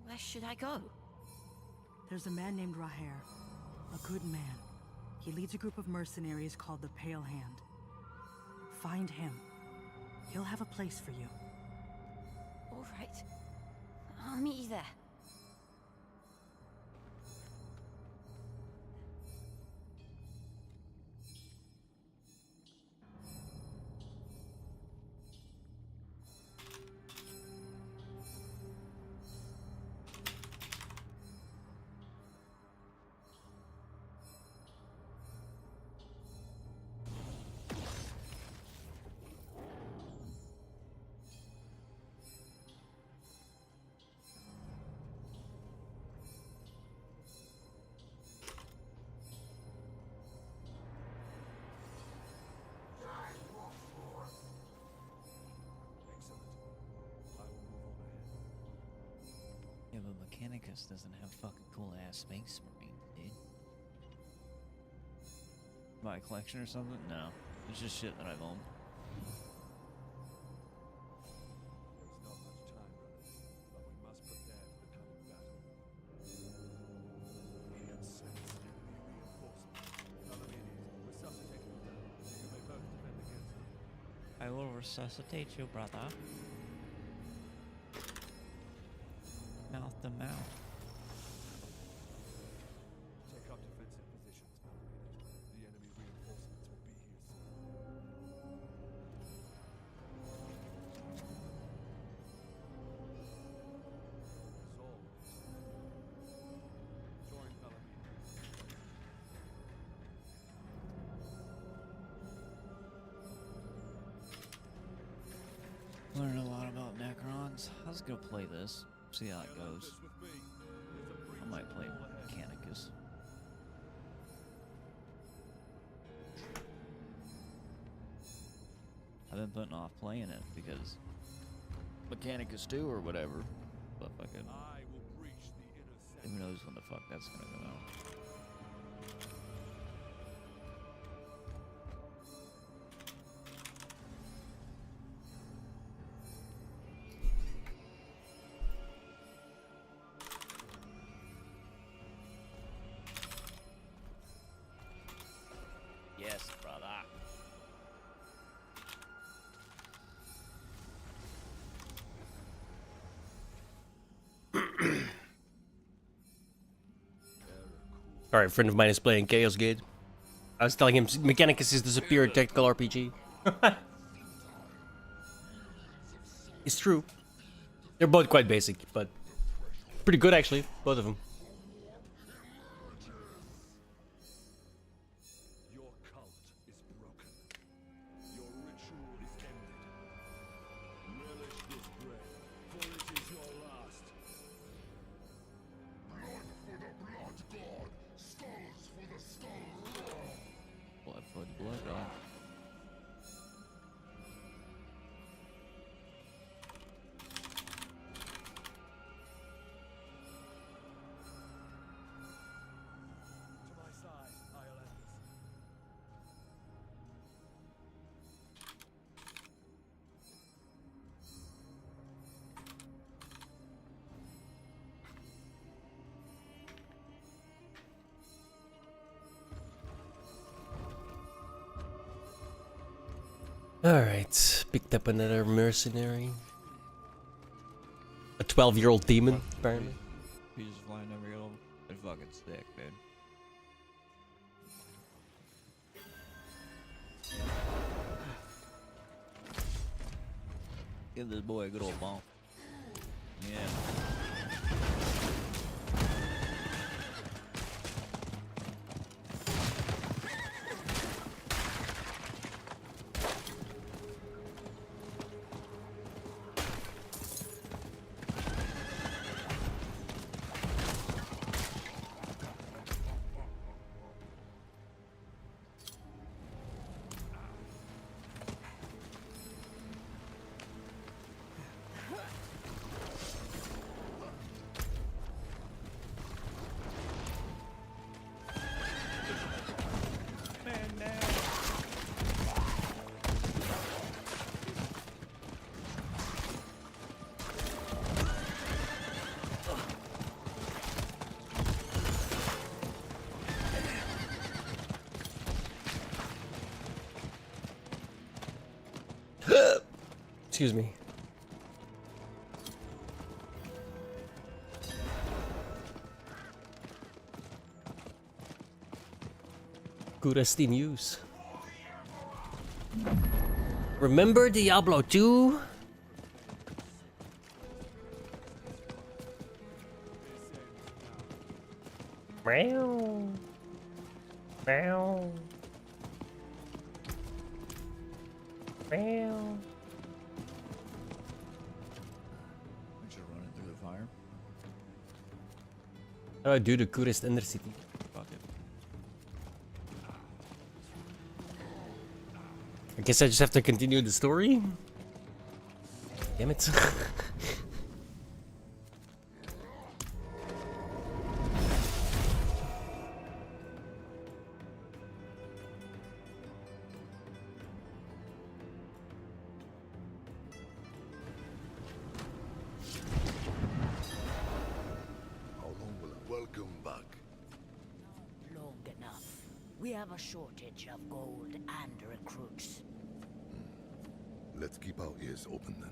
Speaker 13: Where should I go?
Speaker 6: There's a man named Raher. A good man. He leads a group of mercenaries called the Pale Hand. Find him. He'll have a place for you.
Speaker 13: All right. I'll meet you there.
Speaker 3: Yeah, but Mechanicus doesn't have fucking cool ass Space Marine, dude. My collection or something? No. It's just shit that I've owned. I will resuscitate you, brother. Mouth to mouth.
Speaker 5: Take up defensive positions, Ballerina. The enemy reinforcements will be here soon. Join Ballerina.
Speaker 3: Learn a lot about Necrons. I was gonna play this. See how it goes. I might play Mechanicus. I've been putting off playing it because Mechanicus 2 or whatever. But fucking who knows when the fuck that's gonna come out. Yes, brother.
Speaker 2: Alright, a friend of mine is playing Chaos Gate. I was telling him Mechanicus is the superior tactical RPG. It's true. They're both quite basic, but pretty good actually, both of them.
Speaker 5: Your cult is broken. Your ritual is ended. Relish this bread, for it is your last.
Speaker 11: Blood for the blood god, skulls for the skull god.
Speaker 3: Blood for the blood god.
Speaker 5: To my side, Islanders.
Speaker 2: Alright, picked up another mercenary. A 12-year-old demon, apparently.
Speaker 3: He's just flying every level. They're fucking sick, dude. Give this boy a good old ball. Yeah.
Speaker 2: Excuse me. Curasti news. Remember Diablo 2? Meow. Meow. Meow.
Speaker 3: I should run it through the fire.
Speaker 2: How do I do the Curist Inner City?
Speaker 3: Fuck it.
Speaker 2: I guess I just have to continue the story? Damn it.
Speaker 5: How long will I welcome back?
Speaker 10: Long enough. We have a shortage of gold and recruits.
Speaker 5: Let's keep our ears open then.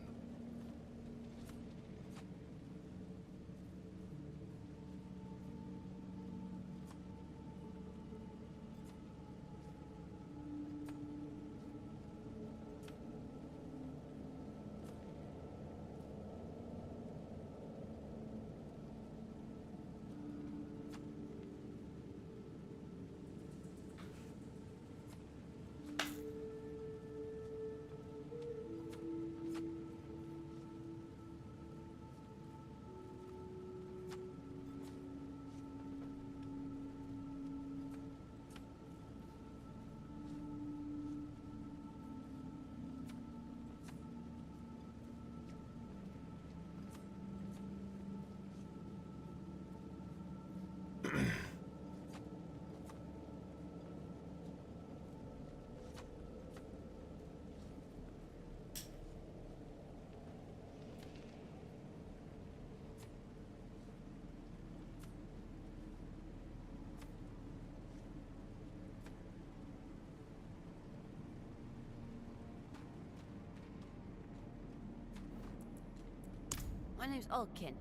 Speaker 13: My name's Ulkin,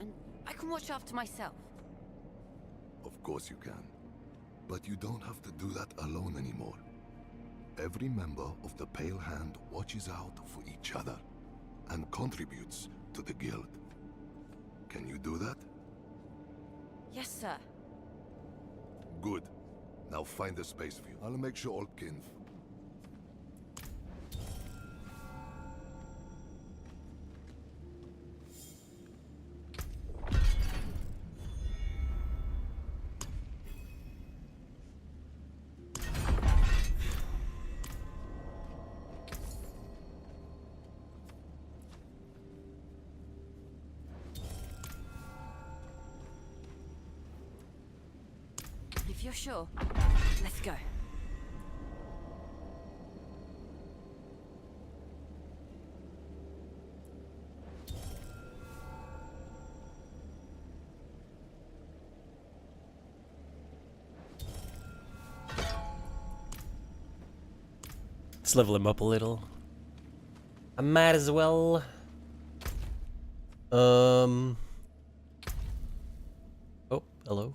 Speaker 13: and I can watch after myself.
Speaker 5: Of course you can. But you don't have to do that alone anymore. Every member of the Pale Hand watches out for each other and contributes to the guild. Can you do that?
Speaker 13: Yes, sir.
Speaker 5: Good. Now find a space for you. I'll make sure Ulkin.
Speaker 13: If you're sure, let's go.
Speaker 2: Let's level him up a little. I might as well. Oh, hello.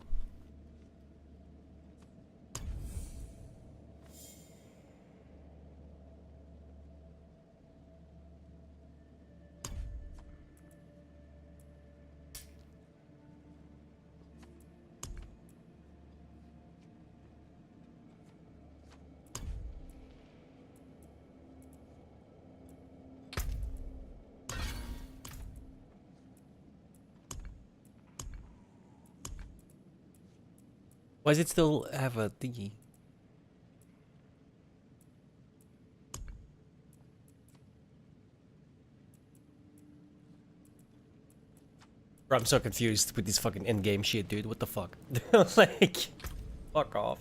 Speaker 2: Why does it still have a thingy? Bro, I'm so confused with this fucking endgame shit, dude. What the fuck? Like, fuck off.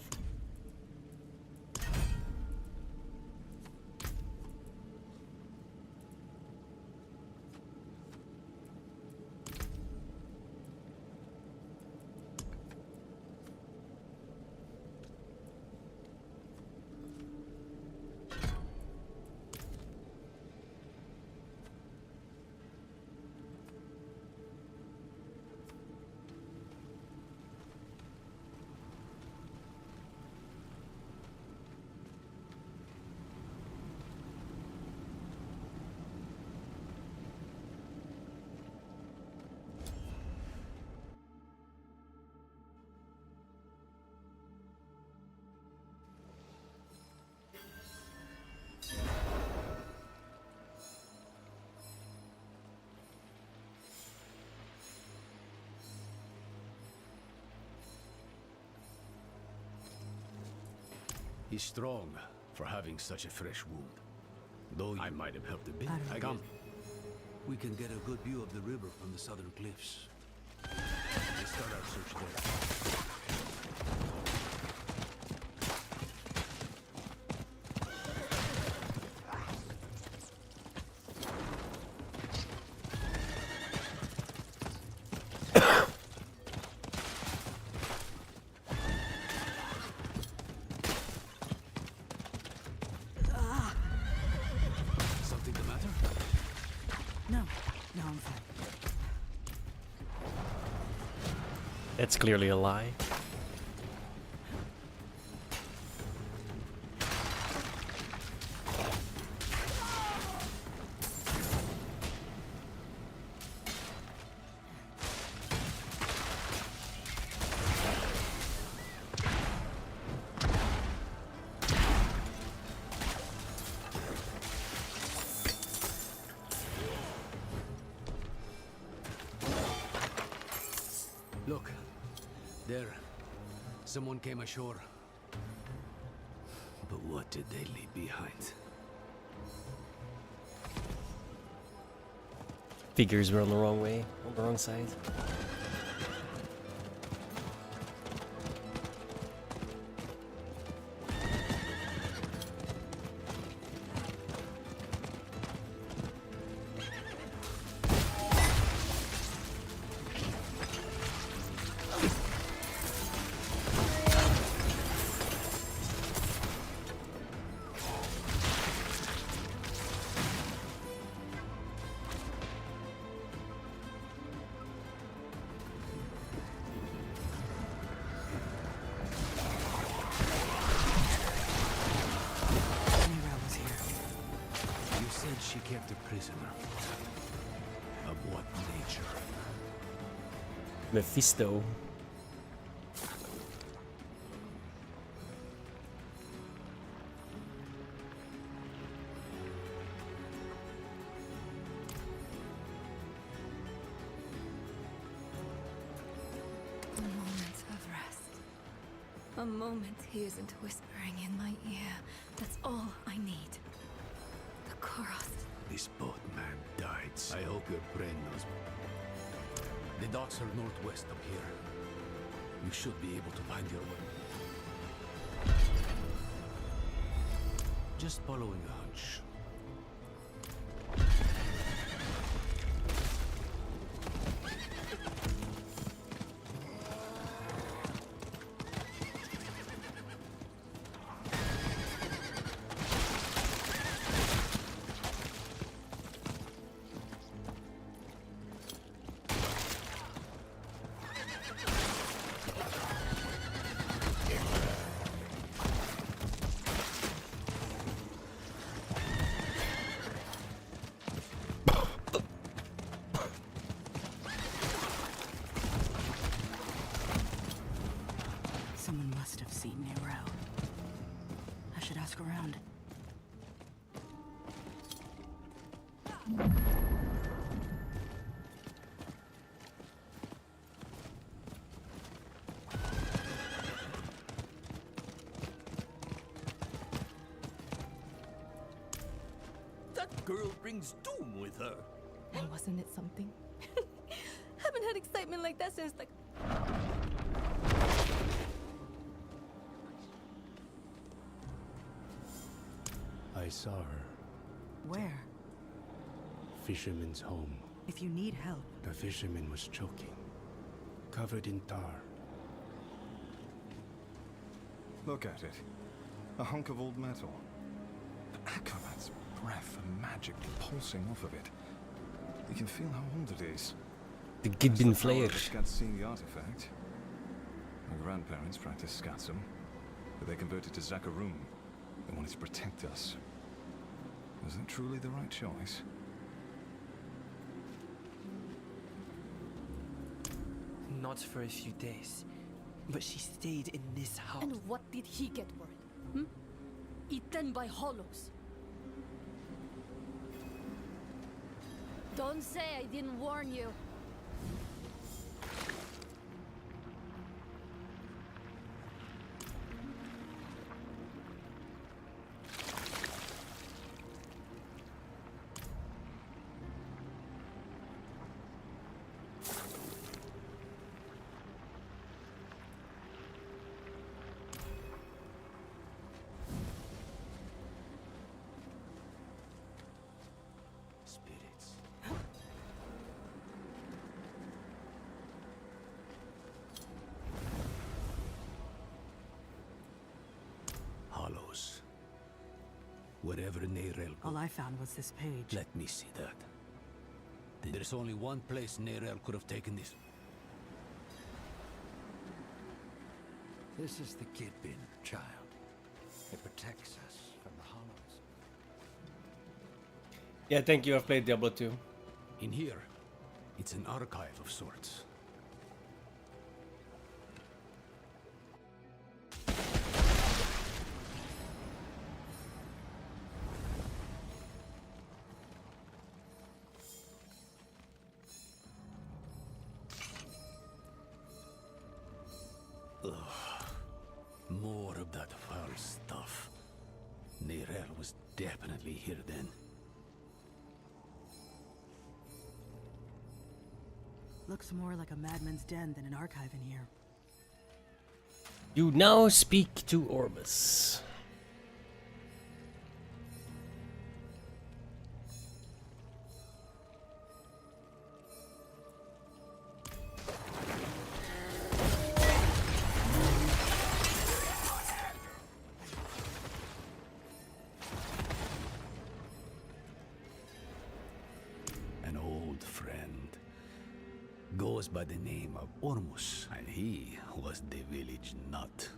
Speaker 14: He's strong for having such a fresh wound. Though I might have helped a bit. Come.
Speaker 15: We can get a good view of the river from the southern cliffs. Let's start our search there. Something the matter?
Speaker 6: No, I'm fine.
Speaker 2: That's clearly a lie.
Speaker 15: Look, there. Someone came ashore. But what did they leave behind?
Speaker 2: Figures were on the wrong way, on the wrong side.
Speaker 15: You said she kept a prisoner. Of what nature?
Speaker 2: Mephisto.
Speaker 13: A moment of rest. A moment he isn't whispering in my ear. That's all I need. The chorus.
Speaker 15: This boatman died. I hope your friend knows. The docks are northwest up here. You should be able to find your way. Just following a hunch.
Speaker 6: Someone must have seen Nero. I should ask around.
Speaker 11: That girl brings doom with her.
Speaker 16: And wasn't it something? Haven't had excitement like that since like...
Speaker 15: I saw her.
Speaker 6: Where?
Speaker 15: Fisherman's home.
Speaker 6: If you need help.
Speaker 15: The fisherman was choking. Covered in tar.
Speaker 12: Look at it. A hunk of old metal. Acolyte's breath and magic pulsing off of it. You can feel how old it is.
Speaker 2: The Gibbon Flayer.
Speaker 12: Scat seen the artifact. My grandparents practiced Scatsum, but they converted to Zakarum. They wanted to protect us. Was that truly the right choice?
Speaker 17: Not for a few days, but she stayed in this house.
Speaker 16: And what did he get for it? Hmm? Eaten by hollows. Don't say I didn't warn you.
Speaker 14: wherever Neyrel
Speaker 6: All I found was this page.
Speaker 14: Let me see that. There's only one place Neyrel could have taken this.
Speaker 18: This is the Kidbin, child. It protects us from the Hollows.
Speaker 2: Yeah, thank you. I've played Diablo 2.
Speaker 14: In here, it's an archive of sorts. Ugh. More of that foul stuff. Neyrel was definitely here then.
Speaker 6: Looks more like a madman's den than an archive in here.
Speaker 2: You now speak to Orbis.
Speaker 14: An old friend. Goes by the name of Ormus, and he was the village nut.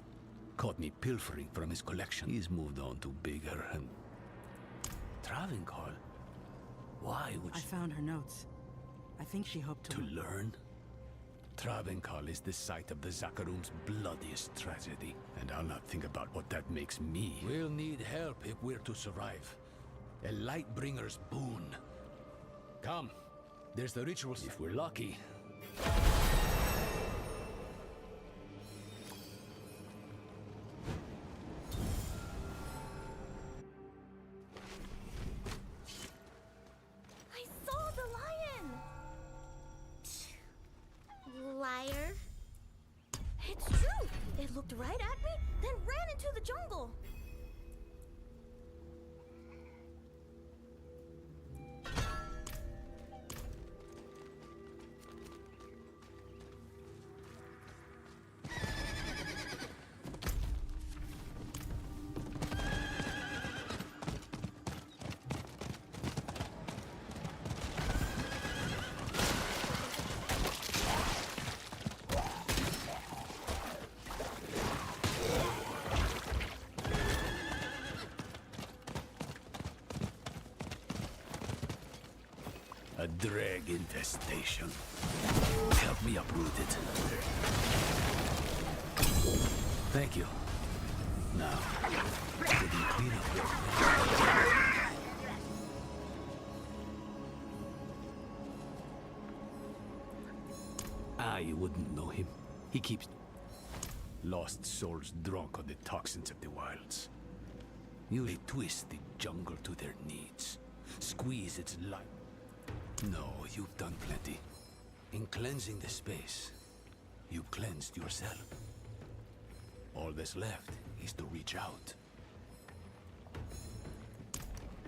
Speaker 14: Caught me pilfering from his collection. He's moved on to bigger and... Travincal? Why would
Speaker 6: I found her notes. I think she hoped to...
Speaker 14: To learn? Travincal is the site of the Zakarum's bloodiest tragedy, and I'll not think about what that makes me. We'll need help if we're to survive. A Lightbringer's boon. Come, there's the rituals. If we're lucky.
Speaker 16: I saw the lion! Liar. It's true! It looked right at me, then ran into the jungle.
Speaker 14: A drag infestation. Help me uproot it. Thank you. Now, could you clean up your... I wouldn't know him. He keeps lost souls drunk on the toxins of the wilds. They twist the jungle to their needs. Squeeze its life. No, you've done plenty. In cleansing the space, you've cleansed yourself. All that's left is to reach out.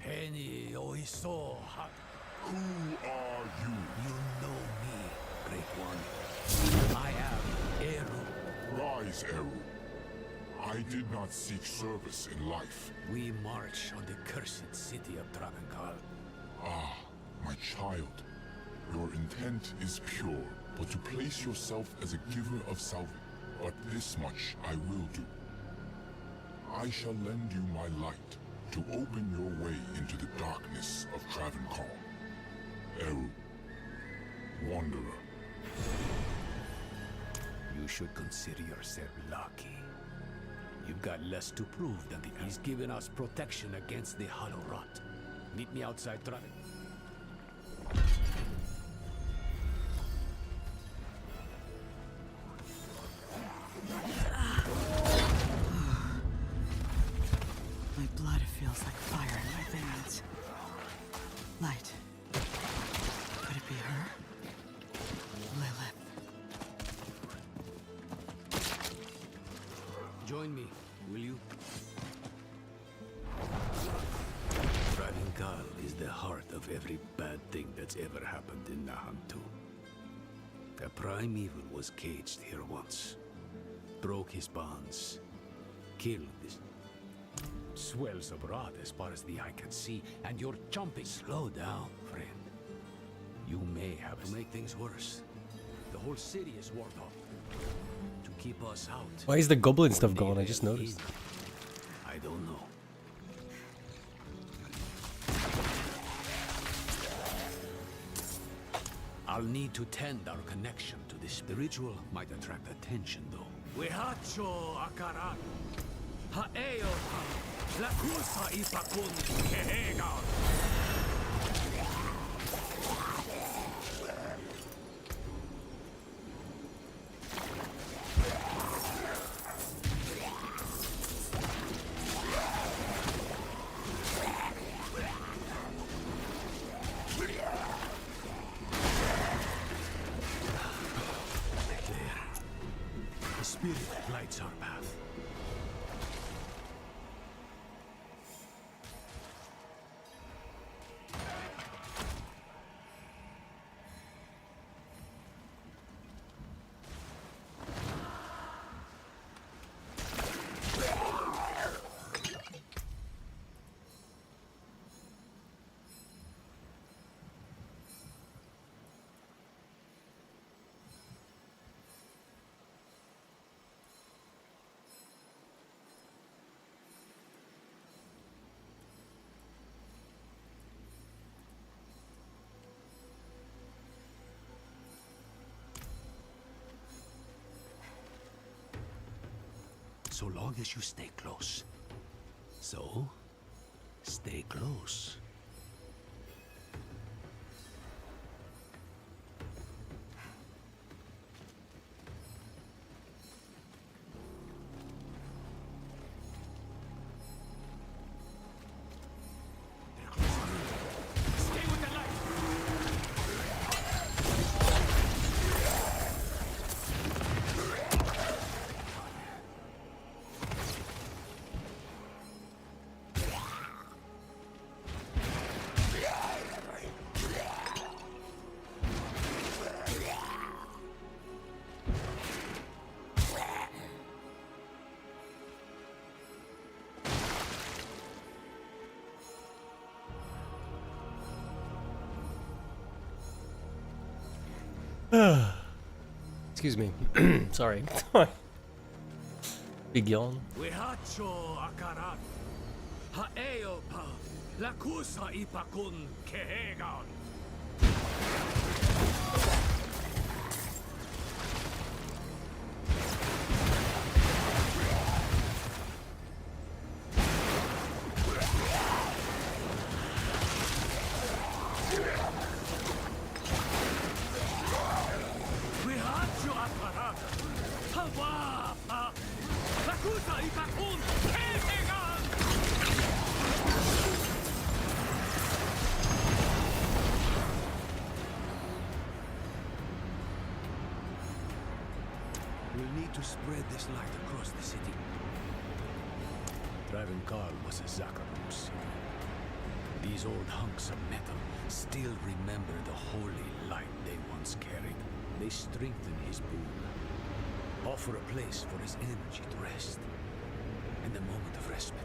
Speaker 14: Henny Oiso.
Speaker 19: Who are you?
Speaker 14: You know me, Great One. I am Eru.
Speaker 19: Rise, Eru. I did not seek service in life.
Speaker 14: We march on the cursed city of Travancal.
Speaker 19: Ah, my child. Your intent is pure, but to place yourself as a giver of salvation. But this much I will do. I shall lend you my light to open your way into the darkness of Travancal. Eru, Wanderer.
Speaker 14: You should consider yourself lucky. You've got less to prove than the... He's given us protection against the Hollow Rot. Meet me outside Travancal.
Speaker 6: My blood feels like fire in my veins. Light. Could it be her? Lilith.
Speaker 14: Join me, will you? Travancal is the heart of every bad thing that's ever happened in Nahantu. A primeval was caged here once. Broke his bonds. Killed this. swells abroad as far as the eye can see, and you're jumping. Slow down, friend. You may have to make things worse. The whole city is walled off. To keep us out.
Speaker 2: Why is the goblin stuff gone? I just noticed.
Speaker 14: I don't know. I'll need to tend our connection to this. The ritual might attract attention, though. Wehacho akaran. Haeo la kusa ipakun kehegan. Lights our path. So long as you stay close. So, stay close.
Speaker 2: Excuse me. Sorry. Big yawn.
Speaker 14: Wehacho akaran. Haeo pa. La kusa ipakun kehegan. We'll need to spread this light across the city. Dravenkal was a Zakarus. These old hunks of metal still remember the holy light they once carried. They strengthen his boon, offer a place for his energy to rest, and a moment of respite.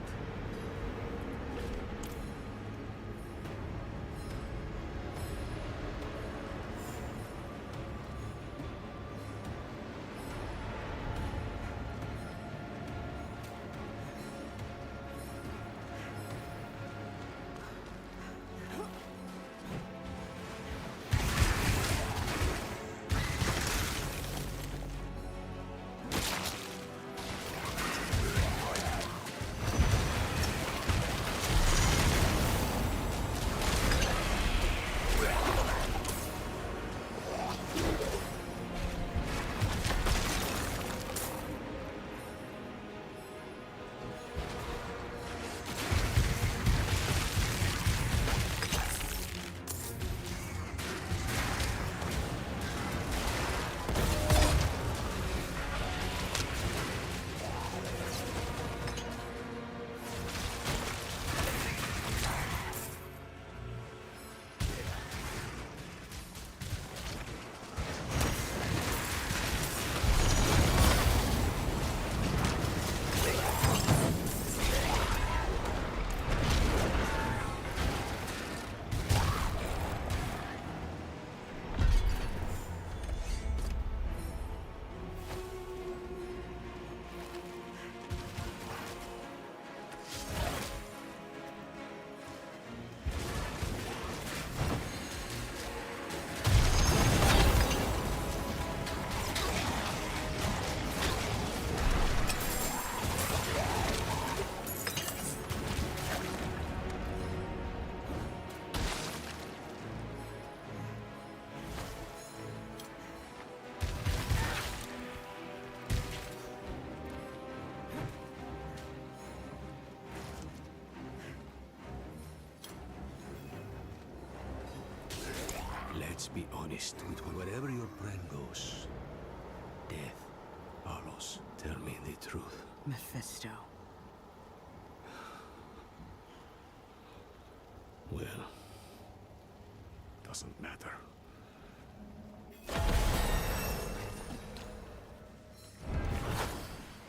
Speaker 14: Let's be honest with wherever your brain goes. Death follows. Tell me the truth.
Speaker 6: Mephisto.
Speaker 14: Well, doesn't matter.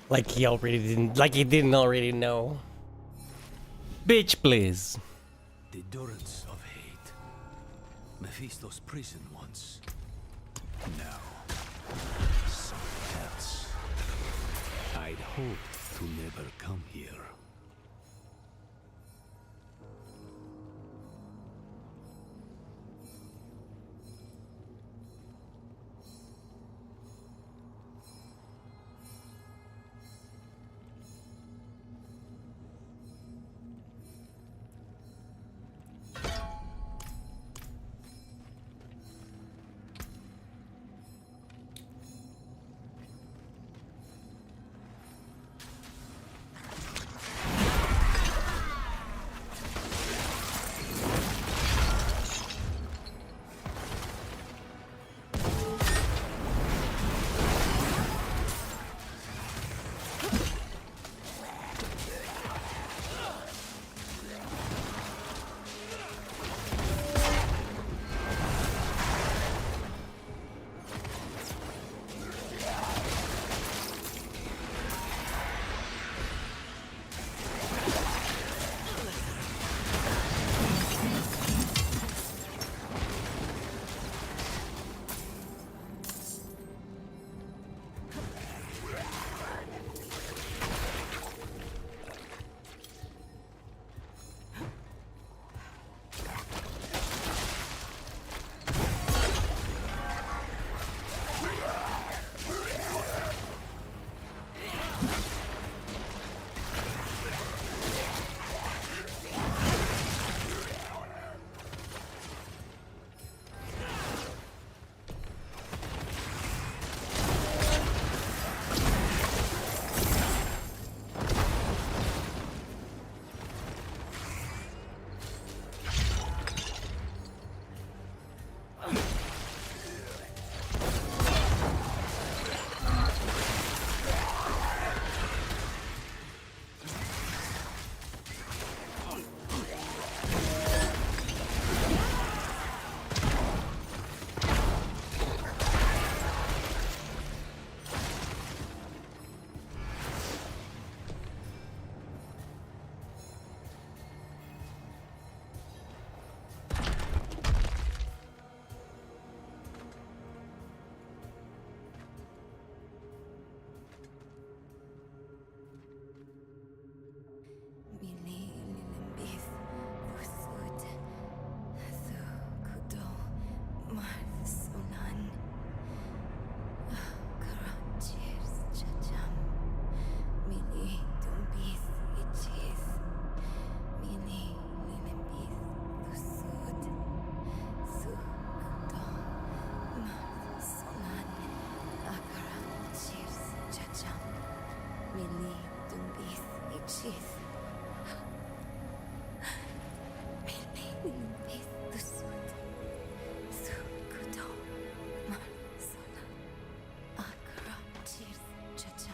Speaker 2: Like he didn't already know. Bitch, please.
Speaker 14: The durance of hate. Mephisto's prison once. Now, something else. I'd hoped to never come here.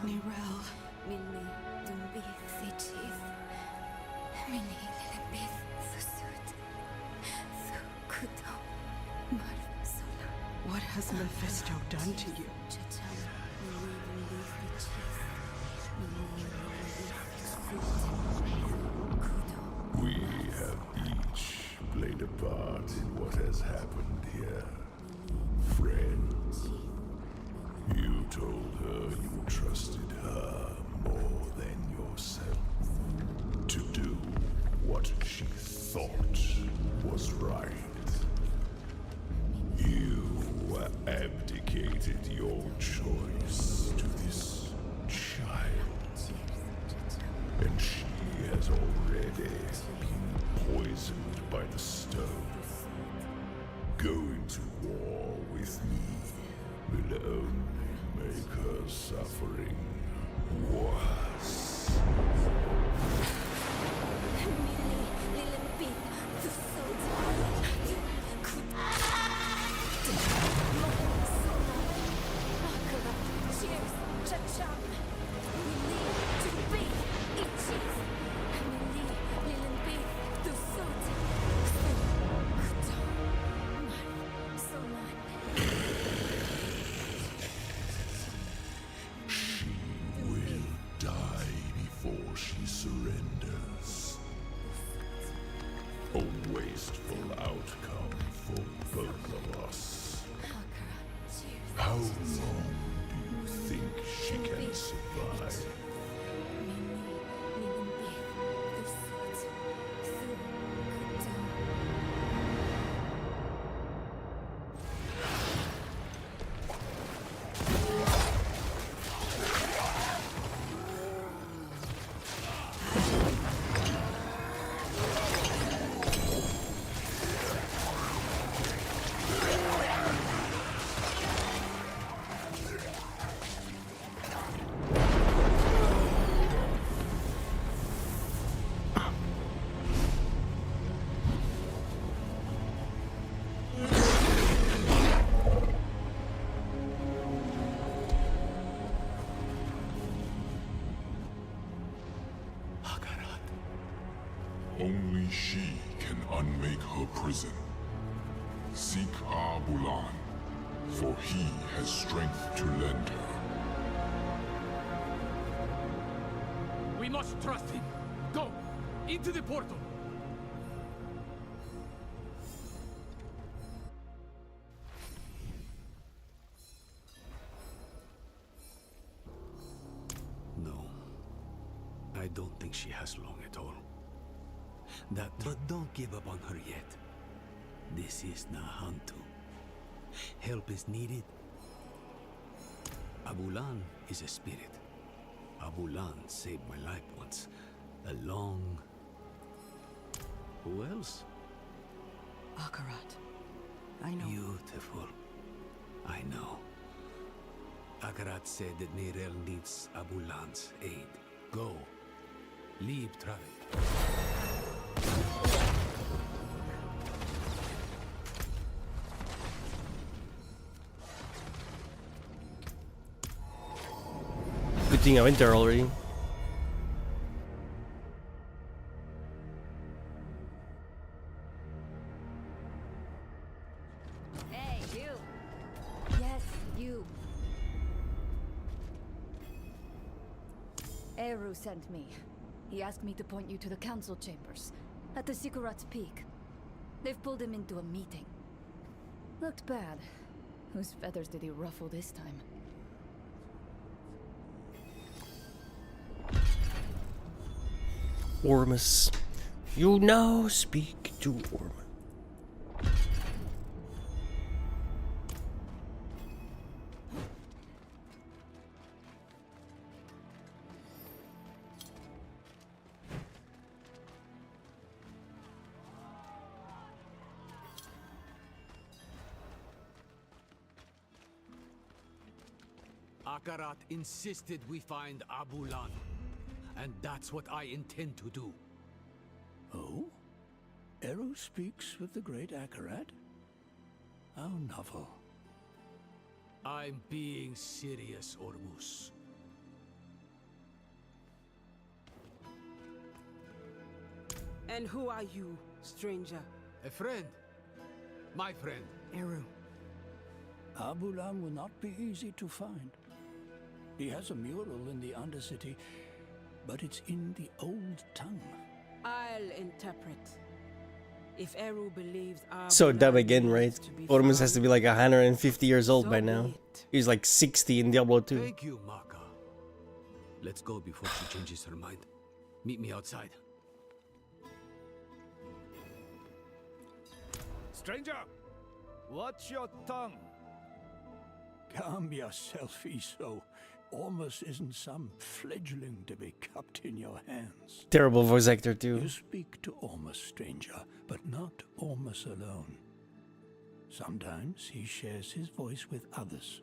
Speaker 6: Nirel. Mini Dumbith Sichis. Mini Lilibith Susut. Sukudo. Marsola. What has Mephisto done to you?
Speaker 19: We have each played a part in what has happened here. Friends, you told her you trusted her more than yourself to do what she thought was right. You abdicated your choice to this child, and she has already been poisoned by the stone. Going to war with me will only make her suffering worse. Only she can unmake her prison. Seek Abulan, for he has strength to lend her.
Speaker 14: We must trust him. Go! Into the portal!
Speaker 15: No. I don't think she has long at all. But don't give up on her yet. This is Nahantu. Help is needed. Abulan is a spirit. Abulan saved my life once. A long... Who else?
Speaker 6: Akarat. I know.
Speaker 15: Beautiful. I know. Akarat said that Mirel needs Abulan's aid. Go. Leave Travel.
Speaker 2: Good thing I went there already.
Speaker 13: Hey, you. Yes, you. Eru sent me. He asked me to point you to the council chambers at the Sikurat's Peak. They've pulled him into a meeting. Looked bad. Whose feathers did he ruffle this time?
Speaker 2: Ormus. You now speak to Ormus.
Speaker 15: Akarat insisted we find Abulan. And that's what I intend to do.
Speaker 18: Oh? Eru speaks with the great Akarat? How novel.
Speaker 15: I'm being serious, Ormus.
Speaker 6: And who are you, stranger?
Speaker 15: A friend. My friend.
Speaker 6: Eru.
Speaker 18: Abulan will not be easy to find. He has a mural in the Undercity, but it's in the old tongue.
Speaker 6: I'll interpret. If Eru believes our
Speaker 2: So dumb
Speaker 6: blood
Speaker 2: again, right?
Speaker 6: needs to be
Speaker 2: Ormus has
Speaker 6: found,
Speaker 2: to be like 150 years old
Speaker 6: so
Speaker 2: by now.
Speaker 6: be it.
Speaker 2: He's like 60 in Diablo 2.
Speaker 15: Thank you, Maka. Let's go before she changes her mind. Meet me outside.
Speaker 20: Stranger, watch your tongue.
Speaker 18: Calm yourself, Iso. Ormus isn't some fledgling to be cupped in your hands.
Speaker 2: Terrible voice actor too.
Speaker 18: You speak to Ormus, stranger, but not Ormus alone. Sometimes he shares his voice with others.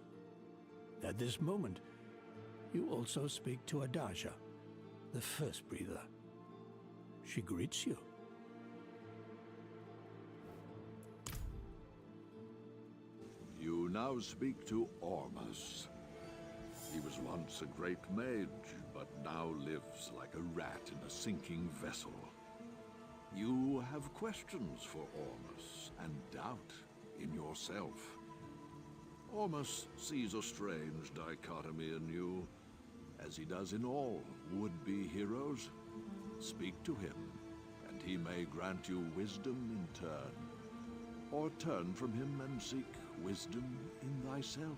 Speaker 18: At this moment, you also speak to Adaja, the first breather. She greets you.
Speaker 5: You now speak to Ormus. He was once a great mage, but now lives like a rat in a sinking vessel. You have questions for Ormus, and doubt in yourself. Ormus sees a strange dichotomy in you, as he does in all would-be heroes. Speak to him, and he may grant you wisdom in turn, or turn from him and seek wisdom in thyself.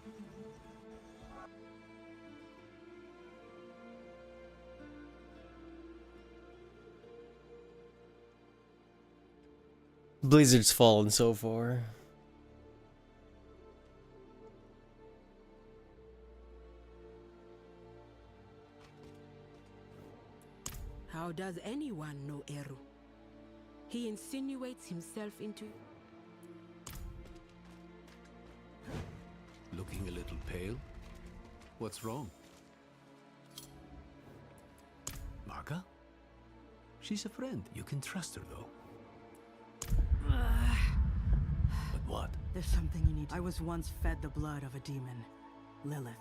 Speaker 2: Blizzard's fallen so far.
Speaker 6: How does anyone know Eru? He insinuates himself into...
Speaker 15: Looking a little pale? What's wrong? Maka? She's a friend. You can trust her, though. But what?
Speaker 6: There's something you need to... I was once fed the blood of a demon, Lilith.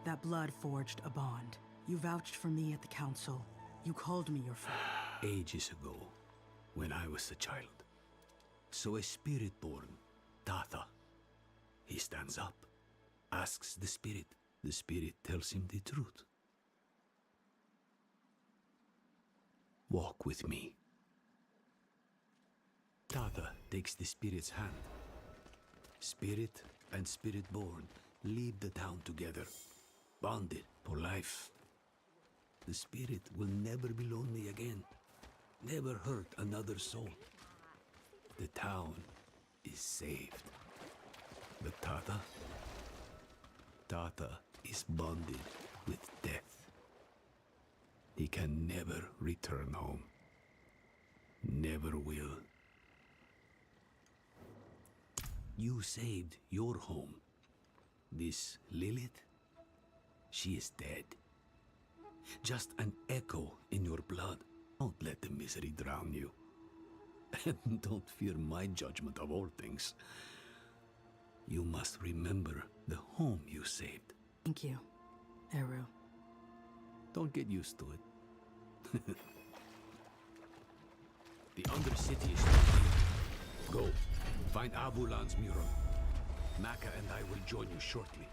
Speaker 6: That blood forged a bond. You vouched for me at the council. You called me your friend.
Speaker 15: Ages ago, when I was a child. So a spirit born, Tatha, he stands up, asks the spirit. The spirit tells him the truth. Walk with me. Tatha takes the spirit's hand. Spirit and spirit born leave the town together, bonded for life. The spirit will never be lonely again, never hurt another soul. The town is saved. But Tatha is bonded with death. He can never return home. Never will. You saved your home. This Lilith, she is dead. Just an echo in your blood. Don't let the misery drown you. And don't fear my judgment of all things. You must remember the home you saved.
Speaker 6: Thank you, Eru.
Speaker 15: Don't get used to it. The Undercity is still here. Go, find Abulan's mural. Maka and I will join you shortly.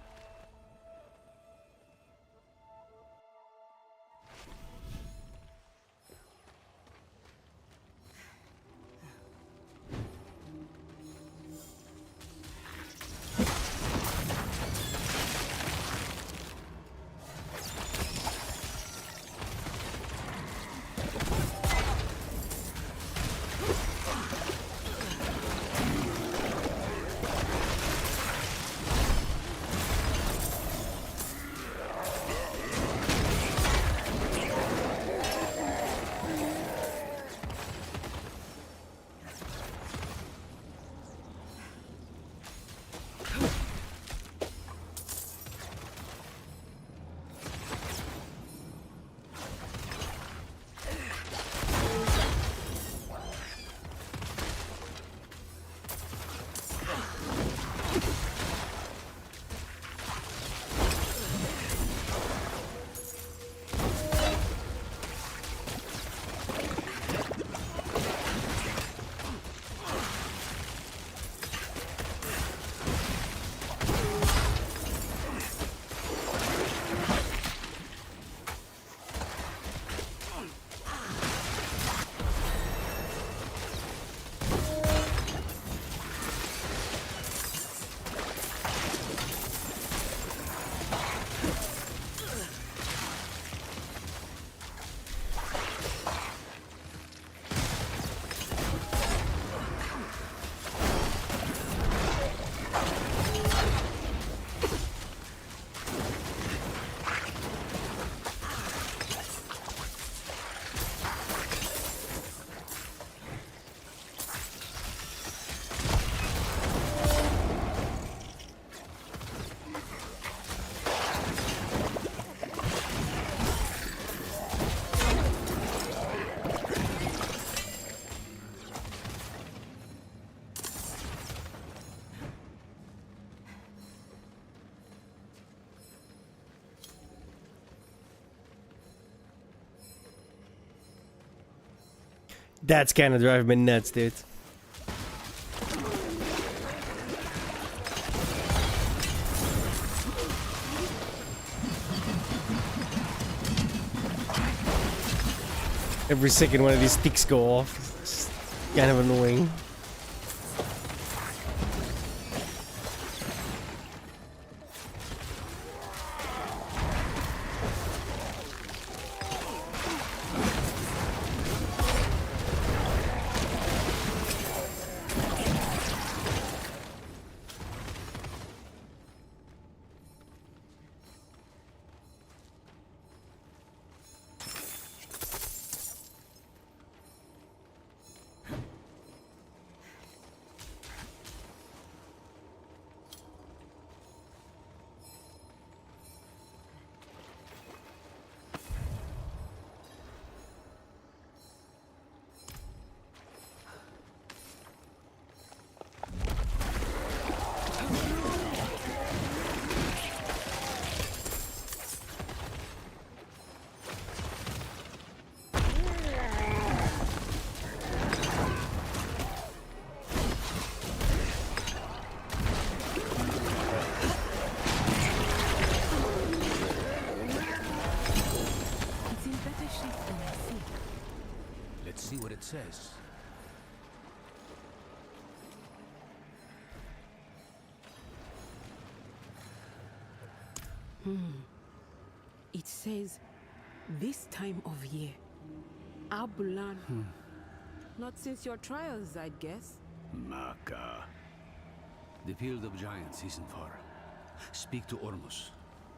Speaker 2: That's kind of driving me nuts, dude. Every second one of these sticks go off. It's kind of annoying.
Speaker 6: It says, this time of year. Abulan. Not since your trials, I'd guess.
Speaker 14: Maka. The field of giants isn't far. Speak to Ormus.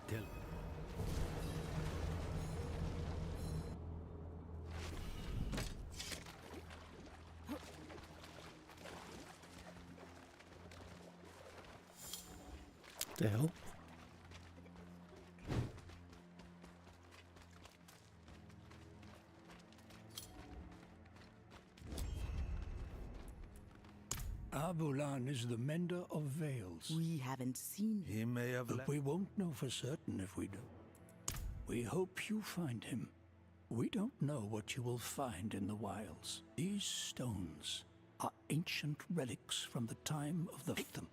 Speaker 14: Tell.
Speaker 2: The hell?
Speaker 18: Abulan is the mender of veils.
Speaker 6: We haven't seen him.
Speaker 20: He may have
Speaker 18: But
Speaker 20: left.
Speaker 18: we won't know for certain if we do. We hope you find him. We don't know what you will find in the wilds. These stones are ancient relics from the time of the victim.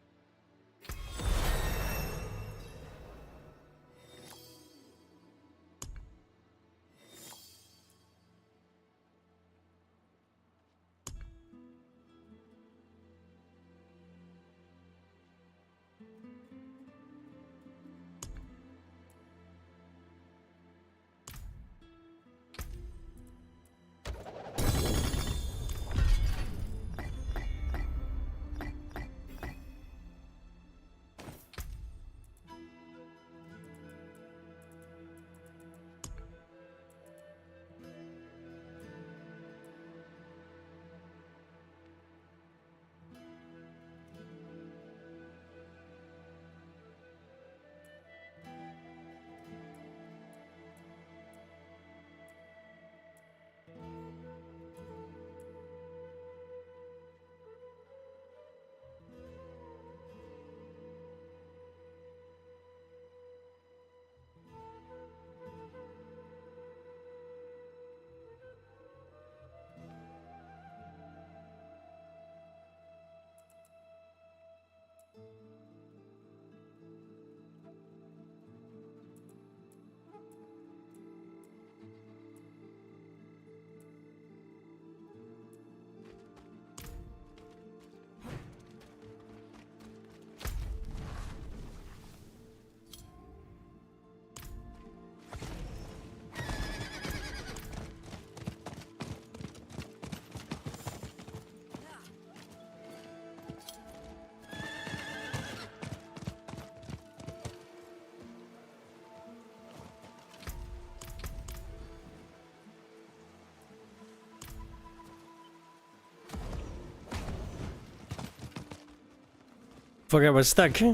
Speaker 2: Fuck, I was stuck.
Speaker 12: Hear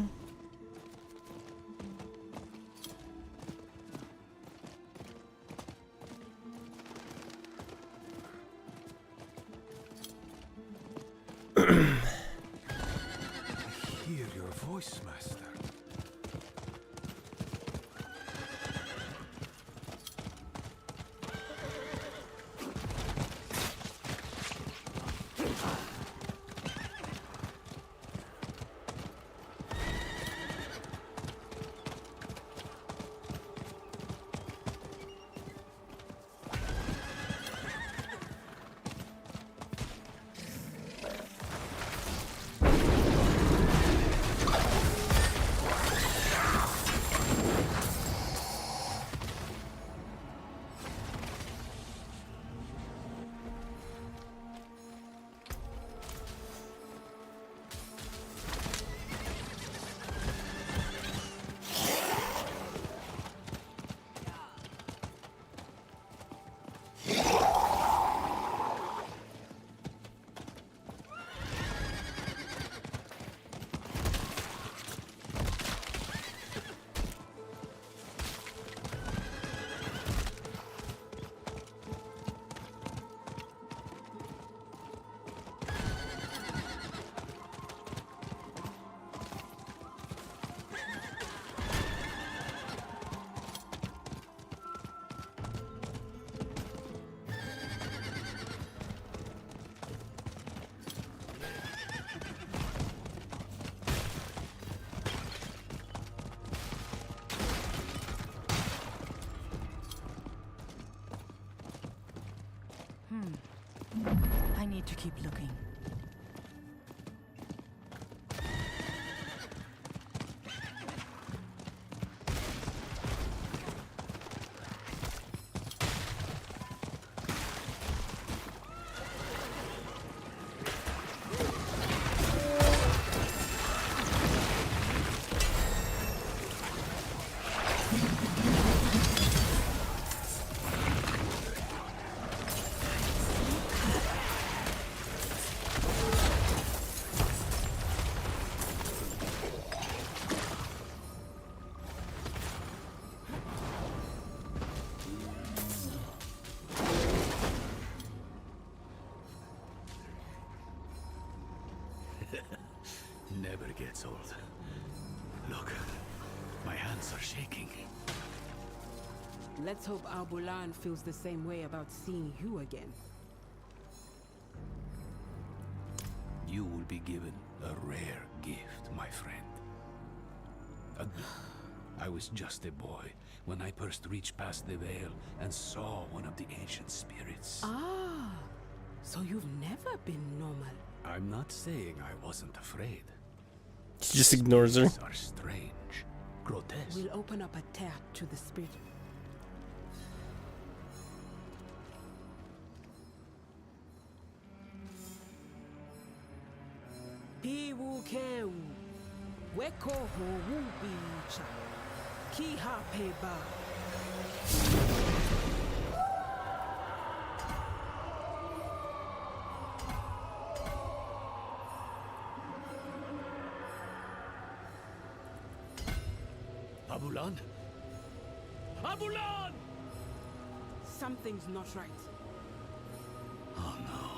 Speaker 12: your voice, Master.
Speaker 6: I need to keep looking.
Speaker 14: never gets old. Look, my hands are shaking.
Speaker 6: Let's hope Al-Bulan feels the same way about seeing you again.
Speaker 14: You will be given a rare gift, my friend. I was just a boy when I first reached past the veil and saw one of the ancient spirits.
Speaker 6: Ah, so you've never been normal.
Speaker 14: I'm not saying I wasn't afraid.
Speaker 2: She just ignores her.
Speaker 14: Spirits are strange, grotesque.
Speaker 6: We'll open up a tear to the spirit. Piwukeu, weko ho wubicha, ki hapeba.
Speaker 14: Al-Bulan? Al-Bulan!
Speaker 6: Something's not right.
Speaker 14: Oh no.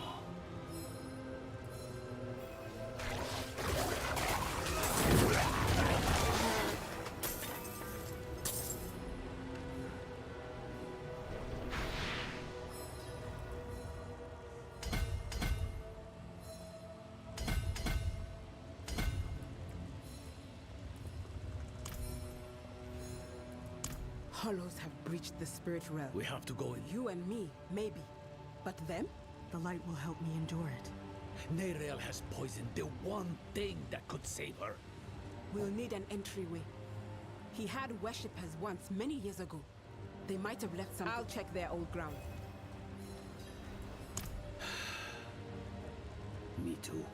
Speaker 6: Hollows have breached the spirit realm.
Speaker 14: We have to go in.
Speaker 6: You and me, maybe. But them? The light will help me endure it.
Speaker 14: Nereal has poisoned the one thing that could save her.
Speaker 6: We'll need an entryway. He had worshippers once, many years ago. They might have left some. I'll check their old ground.
Speaker 14: Me too.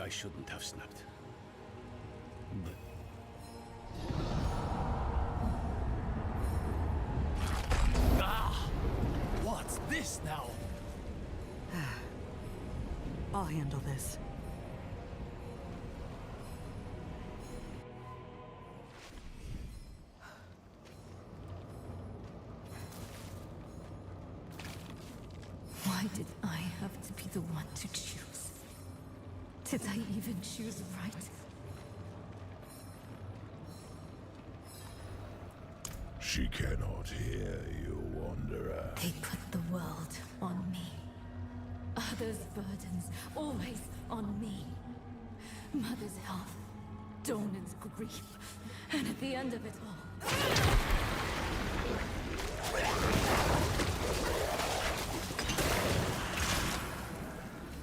Speaker 14: I shouldn't have snapped. But... Ah! What's this now?
Speaker 21: I'll handle this.
Speaker 13: Why did I have to be the one to choose? Did I even choose right?
Speaker 19: She cannot hear you, Wanderer.
Speaker 13: They put the world on me. Others' burdens always on me. Mother's health, Donan's grief, and at the end of it all...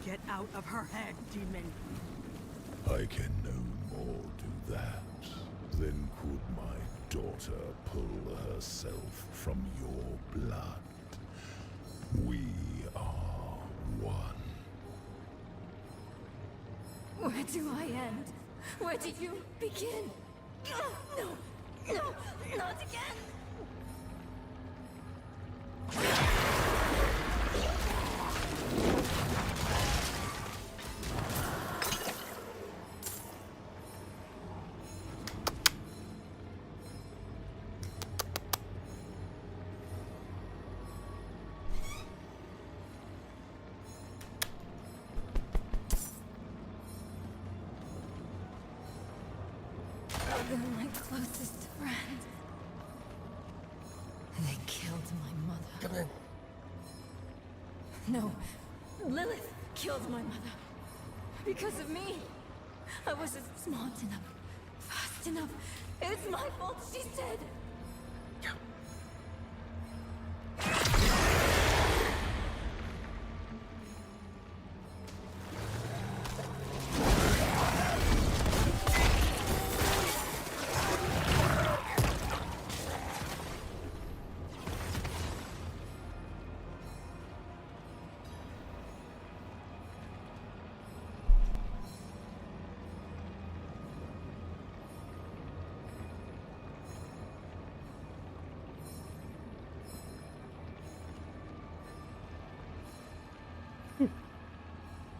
Speaker 21: Get out of her head, demon.
Speaker 19: I can no more do that than could my daughter pull herself from your blood. We are one.
Speaker 13: Where do I end? Where do you begin? No, no, not again! They're my closest friend. They killed my mother.
Speaker 22: Come in.
Speaker 13: No, Lilith killed my mother. Because of me. I wasn't smart enough, fast enough. It's my fault, she said.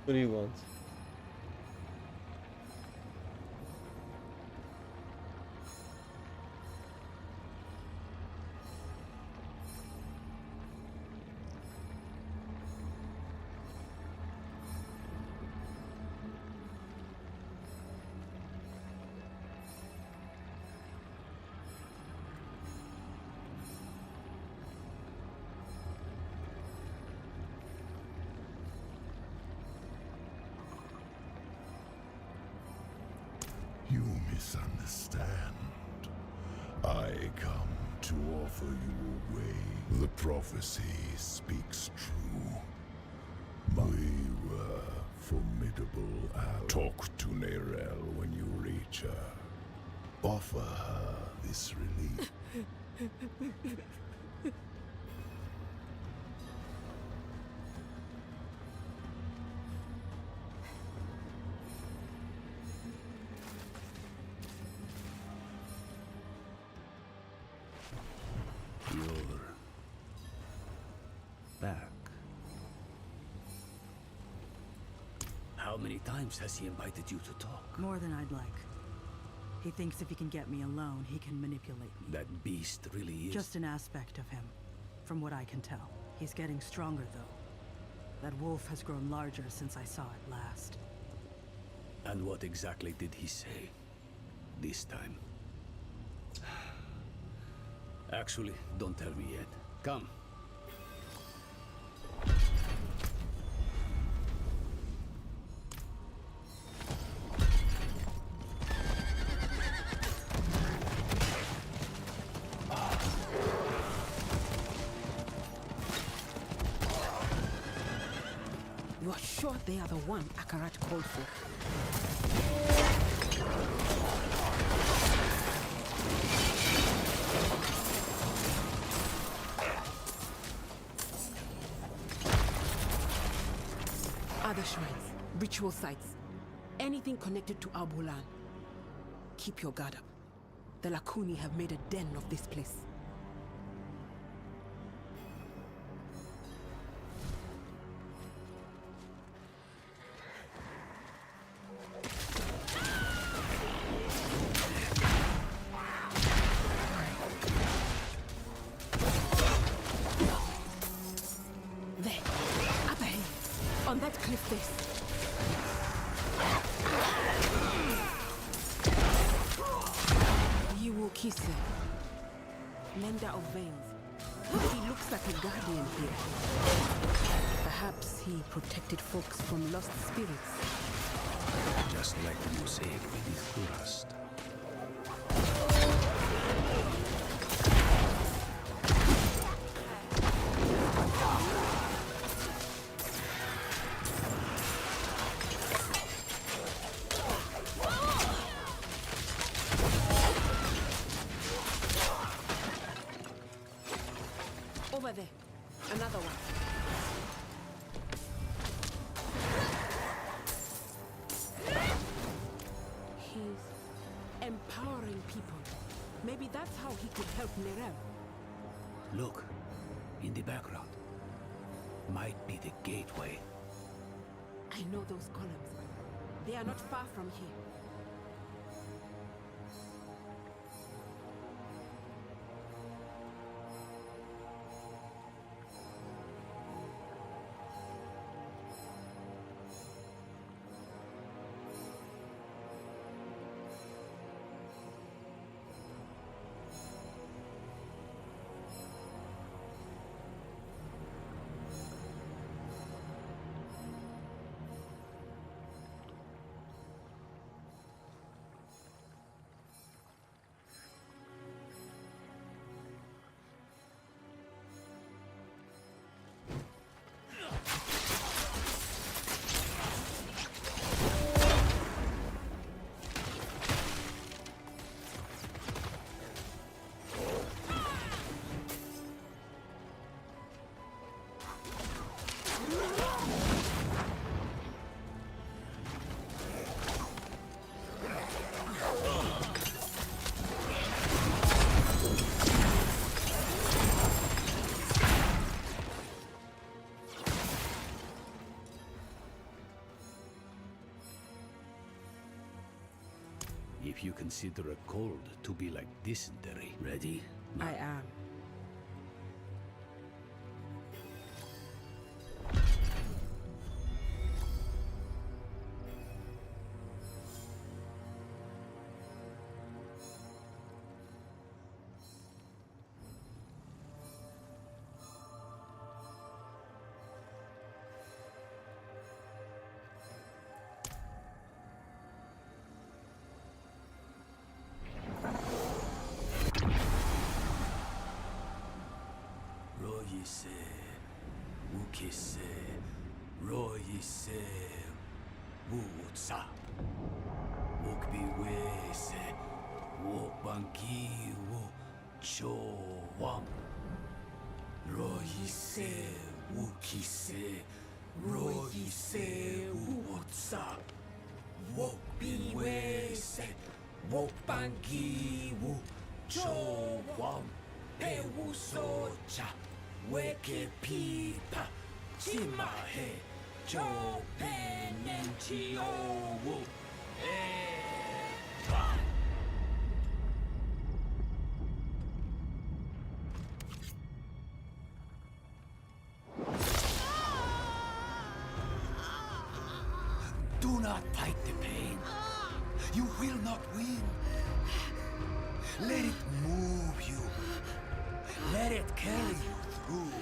Speaker 2: What do you want?
Speaker 19: misunderstand. I come to offer you a way. The prophecy speaks true. We were formidable allies. Talk to Nerel when you reach her. Offer her this relief.
Speaker 15: You're back. How many times has he invited you to talk?
Speaker 21: More than I'd like. He thinks if he can get me alone, he can manipulate me.
Speaker 15: That beast really is...
Speaker 21: Just an aspect of him, from what I can tell. He's getting stronger, though. That wolf has grown larger since I saw it last.
Speaker 15: And what exactly did he say this time? Actually, don't tell me yet. Come.
Speaker 6: You are sure they are the one Akarat called for? Other shrines, ritual sites, anything connected to Abulan. Keep your guard up. The Lakuni have made a den of this place. There, up ahead, on that cliff face. Kise, mender of veins. He looks like a guardian here. Perhaps he protected folks from lost spirits.
Speaker 15: Just like the mosaic beneath Kurast.
Speaker 6: Over there. Another one. He's empowering people. Maybe that's how he could help Nerel.
Speaker 15: Look, in the background. Might be the gateway.
Speaker 6: I know those columns. They are not far from here.
Speaker 15: If you consider a cold to be like dysentery. Ready?
Speaker 6: I am.
Speaker 15: se, ukise, royise, wutsa. Wokbi wese, wokbangi wo, chowam. Royise, wukise, royise, wutsa. Wokbi wese, wokbangi wo, chowam. Pewusocha, weke pita, chimahe, chopenentiowo, eba. Do not fight the pain. You will not win. Let it move you. Let it carry you through.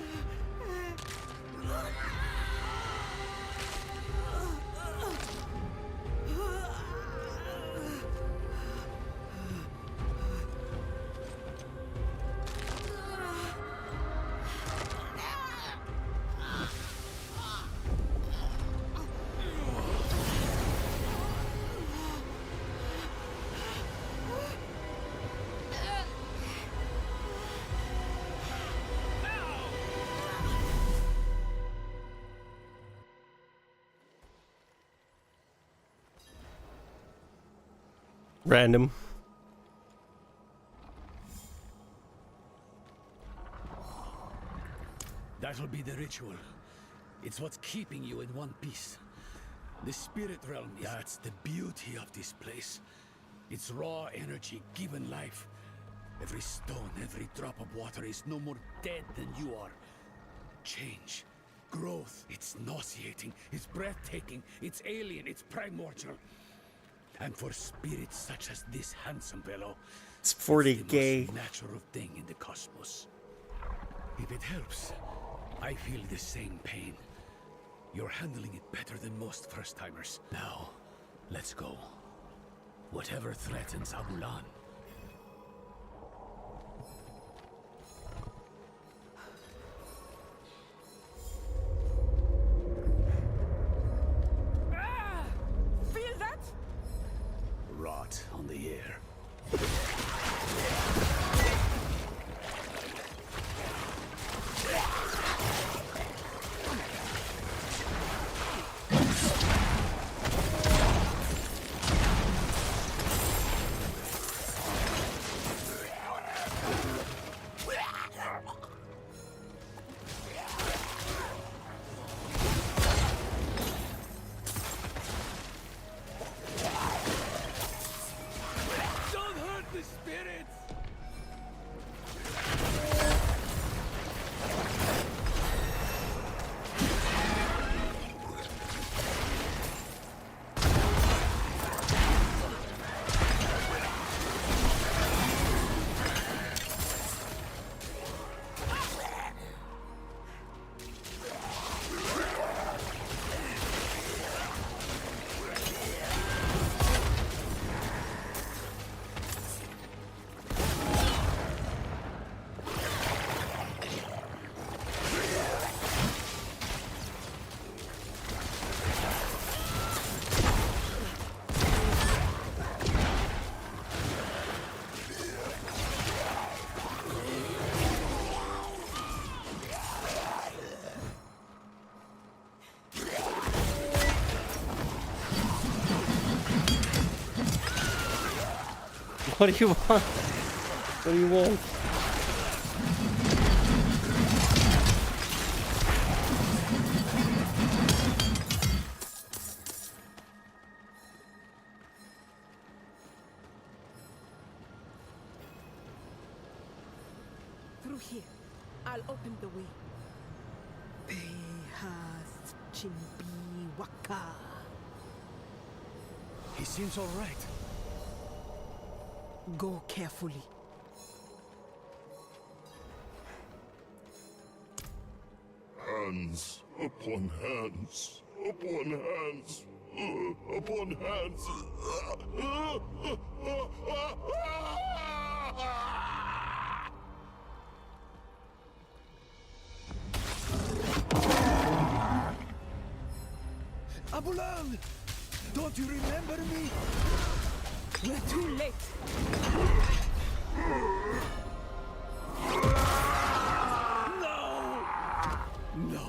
Speaker 2: Random.
Speaker 15: That'll be the ritual. It's what's keeping you in one piece. The spirit realm, that's the beauty of this place. It's raw energy given life. Every stone, every drop of water is no more dead than you are. Change, growth, it's nauseating, it's breathtaking, it's alien, it's primordial. And for spirits such as this handsome fellow,
Speaker 2: it's 40
Speaker 15: the
Speaker 2: gay.
Speaker 15: most natural thing in the cosmos. If it helps, I feel the same pain. You're handling it better than most first-timers. Now, let's go. Whatever threatens Abulan.
Speaker 6: Feel that?
Speaker 15: Rot on the air.
Speaker 11: Don't hurt the spirits!
Speaker 2: What do you want? What do you want?
Speaker 6: Through here. I'll open the way. Behas Chimbi Waka.
Speaker 15: He seems all right.
Speaker 6: Go carefully.
Speaker 19: Hands upon hands upon hands upon hands.
Speaker 14: Abulan! Don't you remember me?
Speaker 6: We're too late.
Speaker 14: No! No.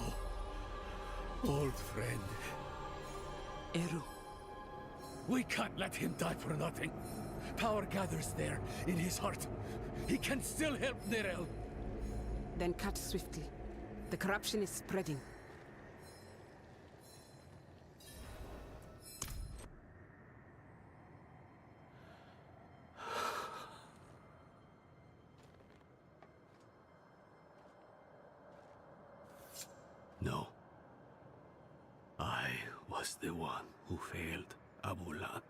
Speaker 14: Old friend.
Speaker 6: Eru.
Speaker 14: We can't let him die for nothing. Power gathers there, in his heart. He can still help Nerel.
Speaker 6: Then cut swiftly. The corruption is spreading.
Speaker 15: No. I was the one who failed Abulan.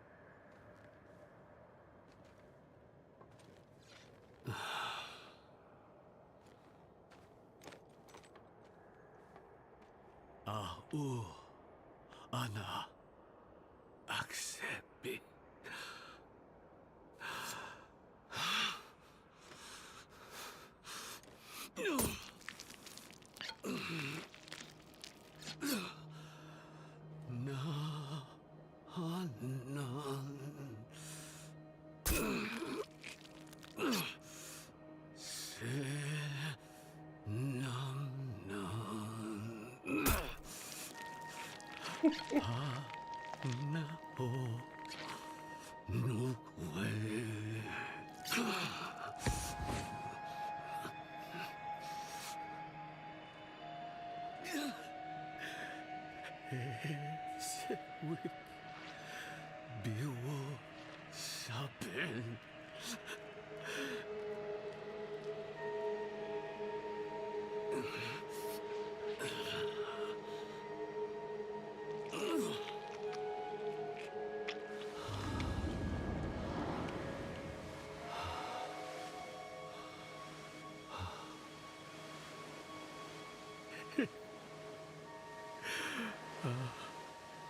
Speaker 15: Ana, accept me.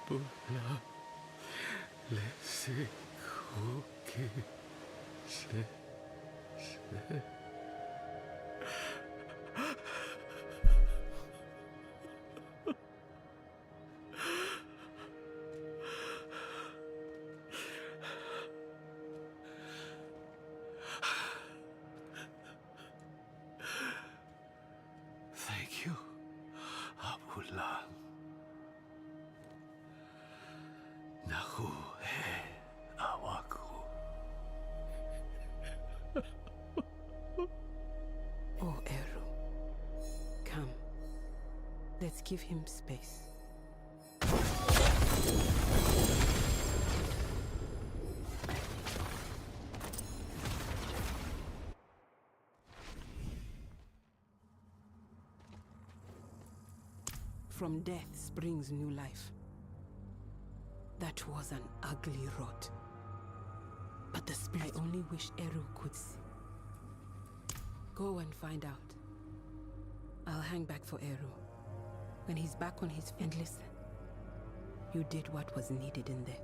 Speaker 15: Abula, lesi kuki se. Thank you, Abulan. Naku he awaku.
Speaker 6: Oh, Eru. Come. Let's give him space. From death springs new life. That was an ugly rot. But the spirit I only wish Eru could see. Go and find out. I'll hang back for Eru. When he's back on his feet, and listen. You did what was needed in there.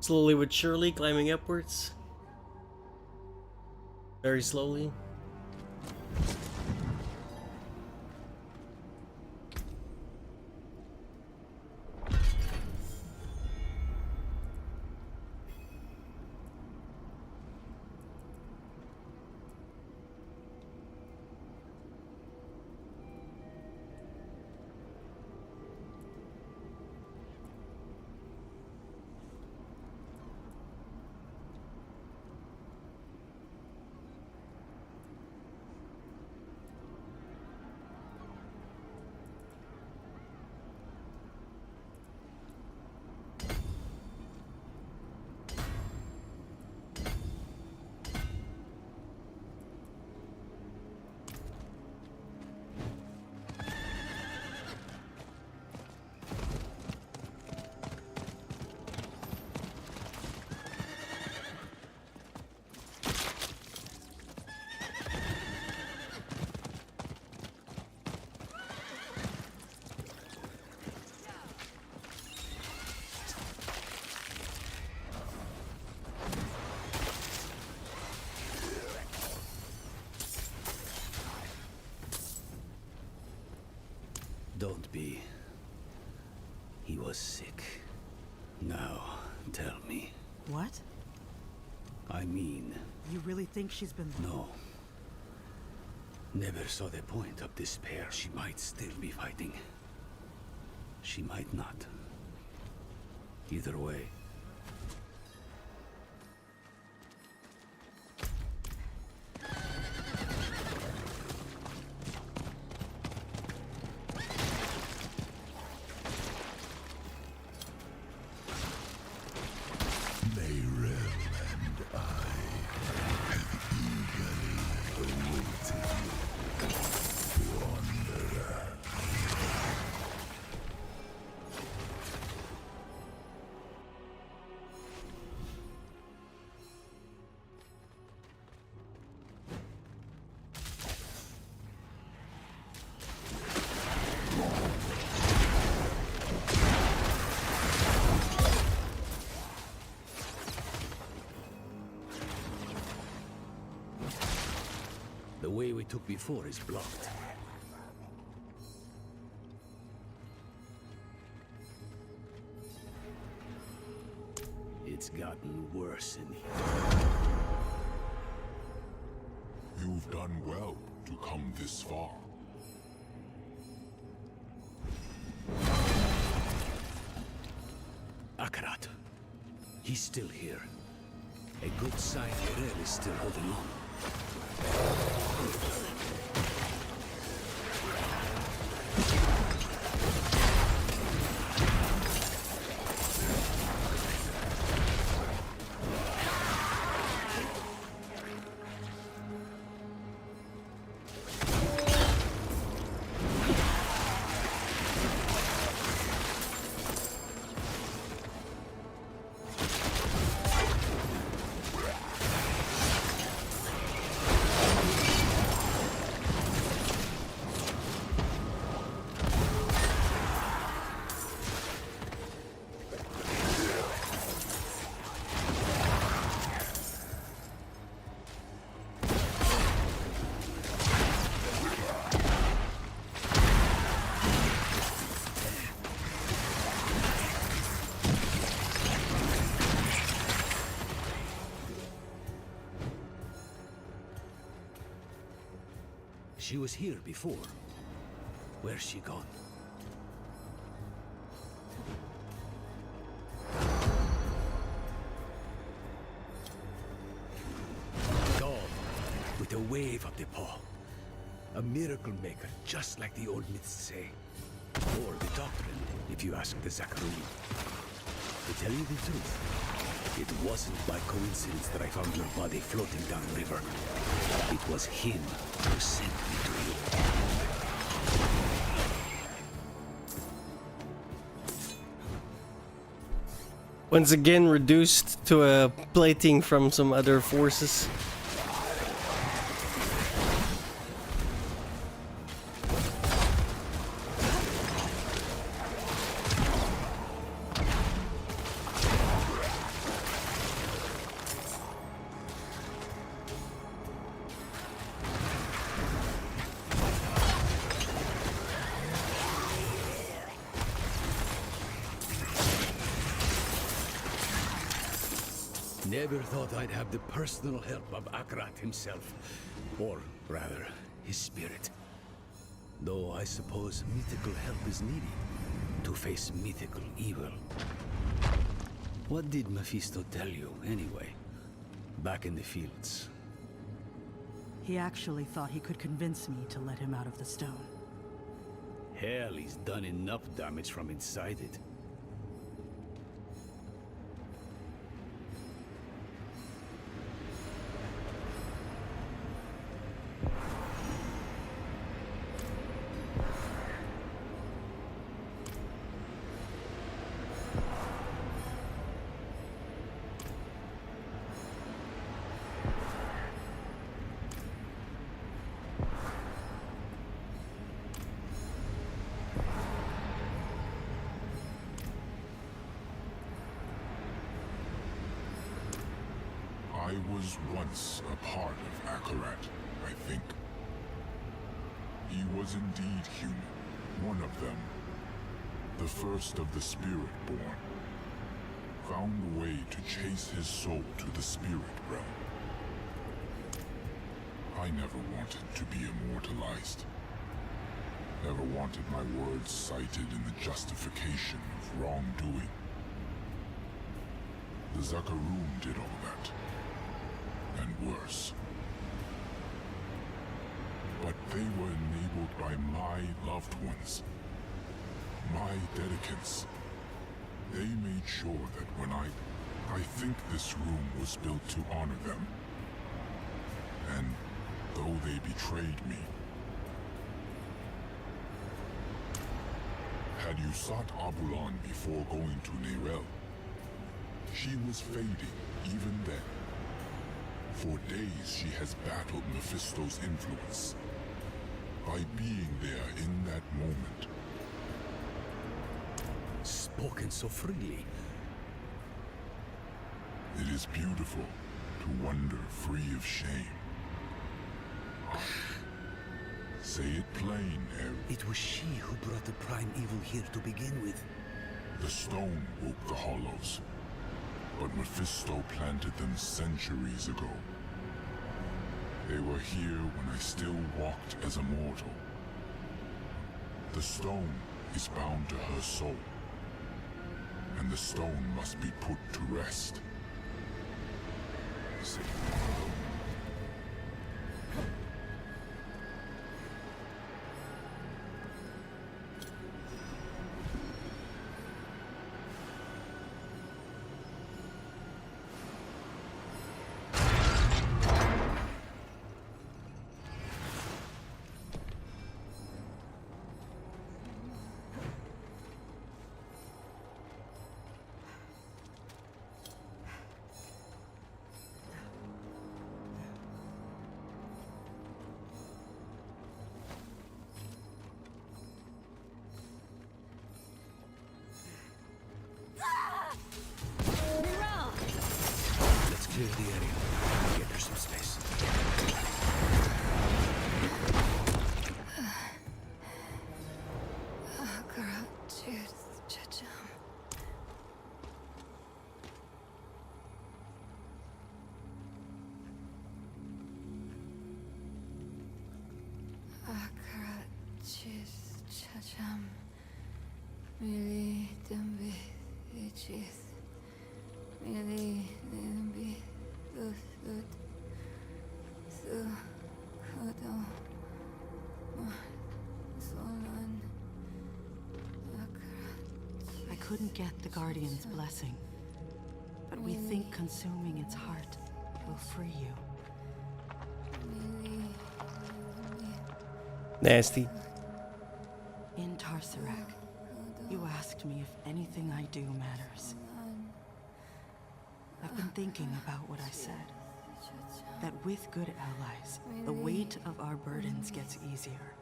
Speaker 2: Slowly but surely climbing upwards. Very slowly.
Speaker 15: Don't be. He was sick. Now, tell me.
Speaker 21: What?
Speaker 15: I mean...
Speaker 21: You really think she's been...
Speaker 15: No. Never saw the point of despair. She might still be fighting. She might not. Either way. The way we took before is blocked. It's gotten worse in here.
Speaker 19: You've done well to come this far.
Speaker 15: Akarat. He's still here. A good sign Hirel is still holding on. She was here before. Where's she gone? Gone with a wave of the paw. A miracle maker, just like the old myths say. Or the doctrine, if you ask the Zakaruni. To tell you the truth, it wasn't by coincidence that I found your body floating downriver. It was him who sent me to you.
Speaker 2: Once again reduced to a plating from some other forces.
Speaker 15: Never thought I'd have the personal help of Akarat himself. Or, rather, his spirit. Though I suppose mythical help is needed to face mythical evil. What did Mephisto tell you, anyway? Back in the fields.
Speaker 21: He actually thought he could convince me to let him out of the stone.
Speaker 15: Hell, he's done enough damage from inside it.
Speaker 19: I was once a part of Akarat, I think. He was indeed human, One of them, the first of the Spirit-born, found a way to chase his soul to the spirit realm. I never wanted to be immortalized. Never wanted my words cited in the justification of wrongdoing. The Zakarum did all that, and worse. But they were enabled by my loved ones, my dedicants. They made sure that when I think this room was built to honor them. And though they betrayed me, had you sought Abulan before going to Nerel, she was fading even then. For days she has battled Mephisto's influence. By being there in that moment.
Speaker 14: Spoken so freely.
Speaker 19: It is beautiful to wander free of shame. Say it plain, Aaron.
Speaker 14: It was she who brought the prime evil here to begin with.
Speaker 19: The stone woke the hollows, but Mephisto planted them centuries ago. They were here when I still walked as a mortal. The stone is bound to her soul, and the stone must be put to rest.
Speaker 14: Let's clear the area. Get her some space.
Speaker 21: I couldn't get the Guardian's blessing, but we think consuming its heart will free you.
Speaker 2: Nasty.
Speaker 21: In Tarsarak, you asked me if anything I do matters. I've been thinking about what I said. That with good allies, the weight of our burdens gets easier.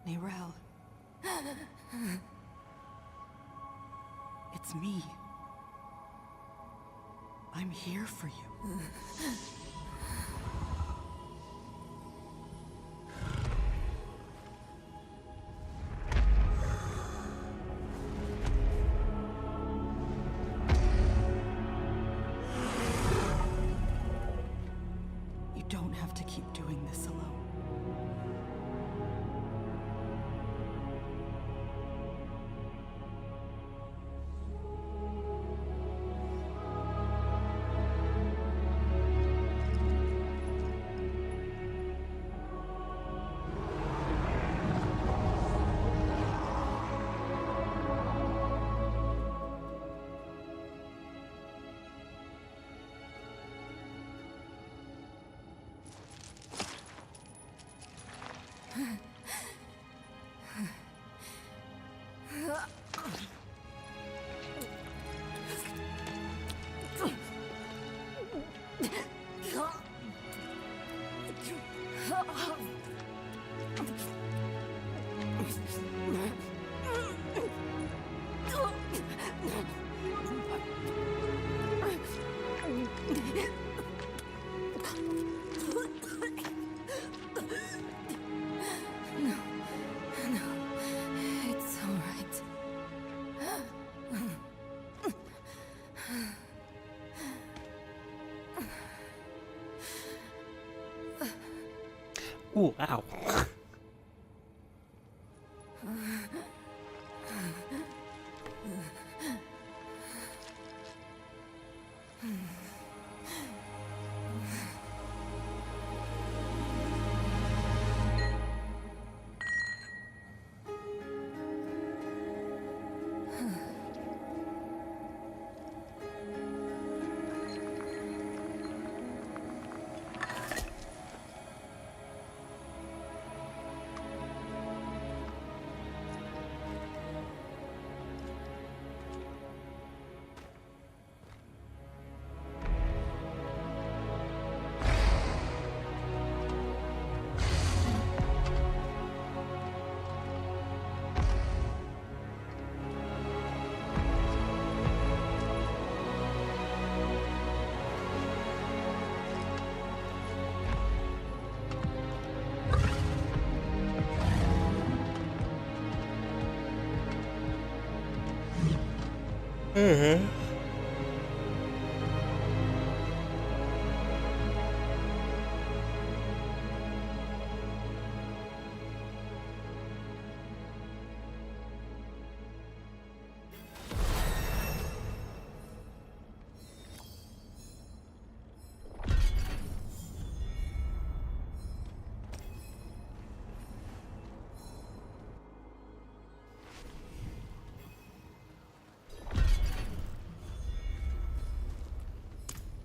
Speaker 21: Nerel. It's me. I'm here for you. You don't have to keep doing this alone.
Speaker 2: Ooh, ow.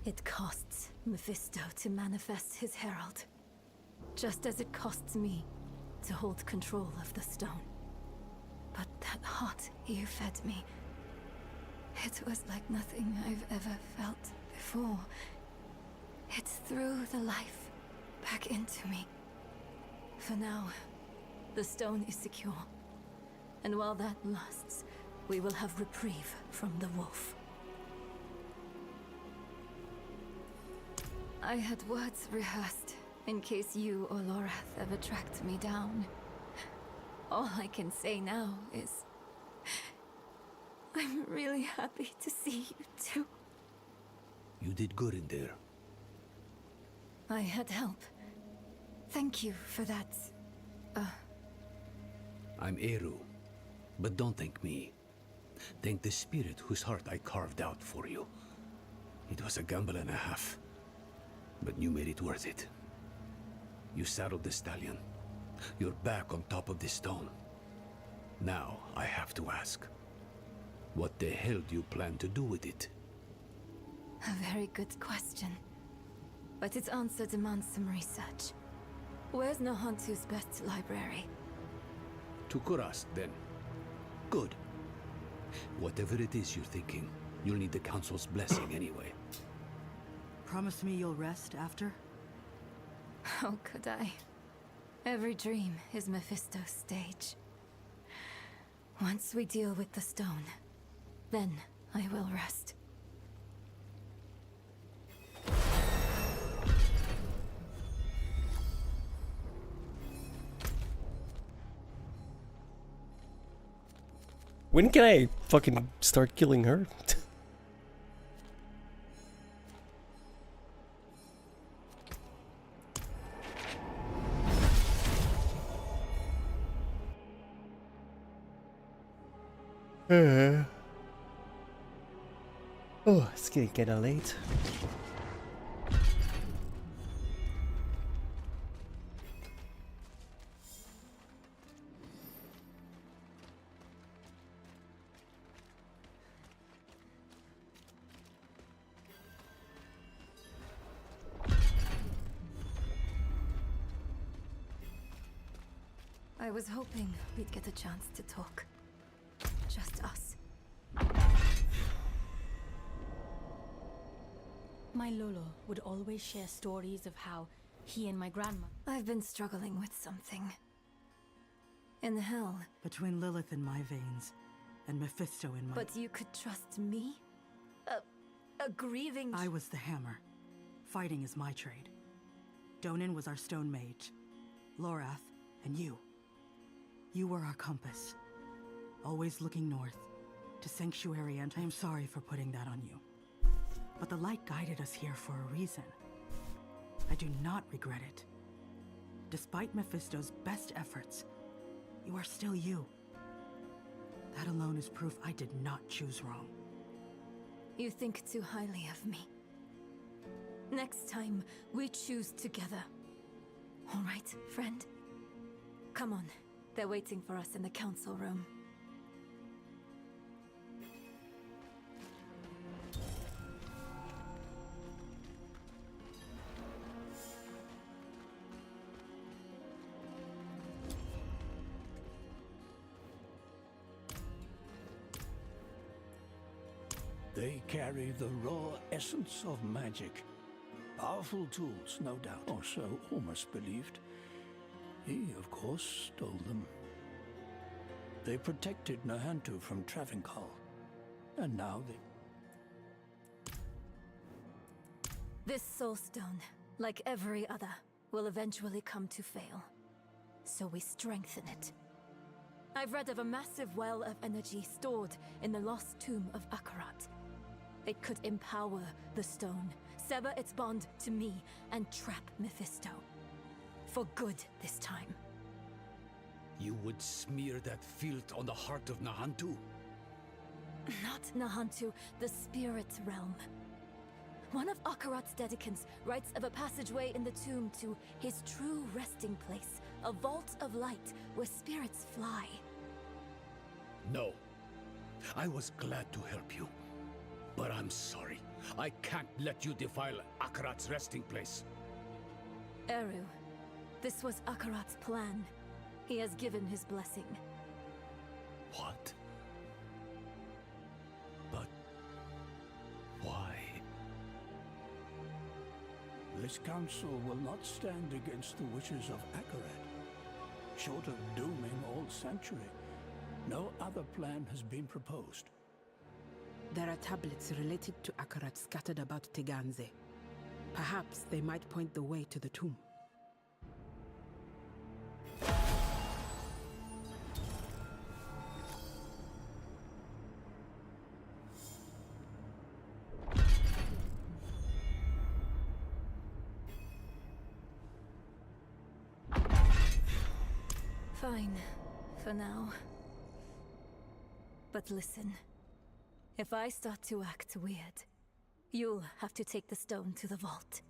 Speaker 13: It costs Mephisto to manifest his herald, just as it costs me to hold control of the stone. But that heart you fed me, it was like nothing I've ever felt before. It threw the life back into me. For now, the stone is secure. And while that lasts, we will have reprieve from the wolf. I had words rehearsed in case you or Lorath ever tracked me down. All I can say now is I'm really happy to see you too.
Speaker 14: You did good in there.
Speaker 13: I had help. Thank you for that.
Speaker 14: I'm Eru, but don't thank me. Thank the spirit whose heart I carved out for you. It was a gamble and a half, but you made it worth it. You saddled the stallion. You're back on top of the stone. Now I have to ask, what the hell do you plan to do with it?
Speaker 13: A very good question. But its answer demands some research. Where's Nahantu's best library?
Speaker 14: To Kurast, then. Good. Whatever it is you're thinking, you'll need the Council's blessing anyway.
Speaker 21: Promise me you'll rest after?
Speaker 13: How could I? Every dream is Mephisto's stage. Once we deal with the stone, then I will rest.
Speaker 2: When can I fucking start killing her? Oh, it's getting kinda late.
Speaker 13: I was hoping we'd get a chance to talk. Just us.
Speaker 1: My Lolo would always share stories of how he and my grandma...
Speaker 13: I've been struggling with something. In hell.
Speaker 21: Between Lilith in my veins and Mephisto in my...
Speaker 13: But you could trust me? A grieving...
Speaker 21: I was the hammer. Fighting is my trade. Donan was our stone mage. Lorath, and you. You were our compass. Always looking north, to Sanctuary, and I am sorry for putting that on you. But the light guided us here for a reason. I do not regret it. despite Mephisto's best efforts, you are still you. That alone is proof I did not choose wrong.
Speaker 13: You think too highly of me. Next time, we choose together. All right, friend? Come on. They're waiting for us in the council room.
Speaker 18: They carry the raw essence of magic. Powerful tools, no doubt. Or so Ormus believed. He, of course, stole them. They protected Nahantu from Travancore. And now they...
Speaker 13: This soul stone, like every other, will eventually come to fail. So we strengthen it. I've read of a massive well of energy stored in the lost tomb of Akarat. It could empower the stone, sever its bond to me, and trap Mephisto. For good this time.
Speaker 14: You would smear that filth on the heart of Nahantu?
Speaker 13: Not Nahantu, the spirit realm. One of Akarat's dedicants writes of a passageway in the tomb to his true resting place, a vault of light where spirits fly.
Speaker 14: No. I was glad to help you. But I'm sorry. I can't let you defile Akarat's resting place.
Speaker 13: Eru, this was Akarat's plan. He has given his blessing.
Speaker 14: What? But... why?
Speaker 18: This council will not stand against the wishes of Akarat. Short of dooming all Sanctuary, no other plan has been proposed.
Speaker 6: There are tablets related to Akarat scattered about Teganze. Perhaps they might point the way to the tomb.
Speaker 13: Fine, for now. But listen. If I start to act weird, you'll have to take the stone to the vault.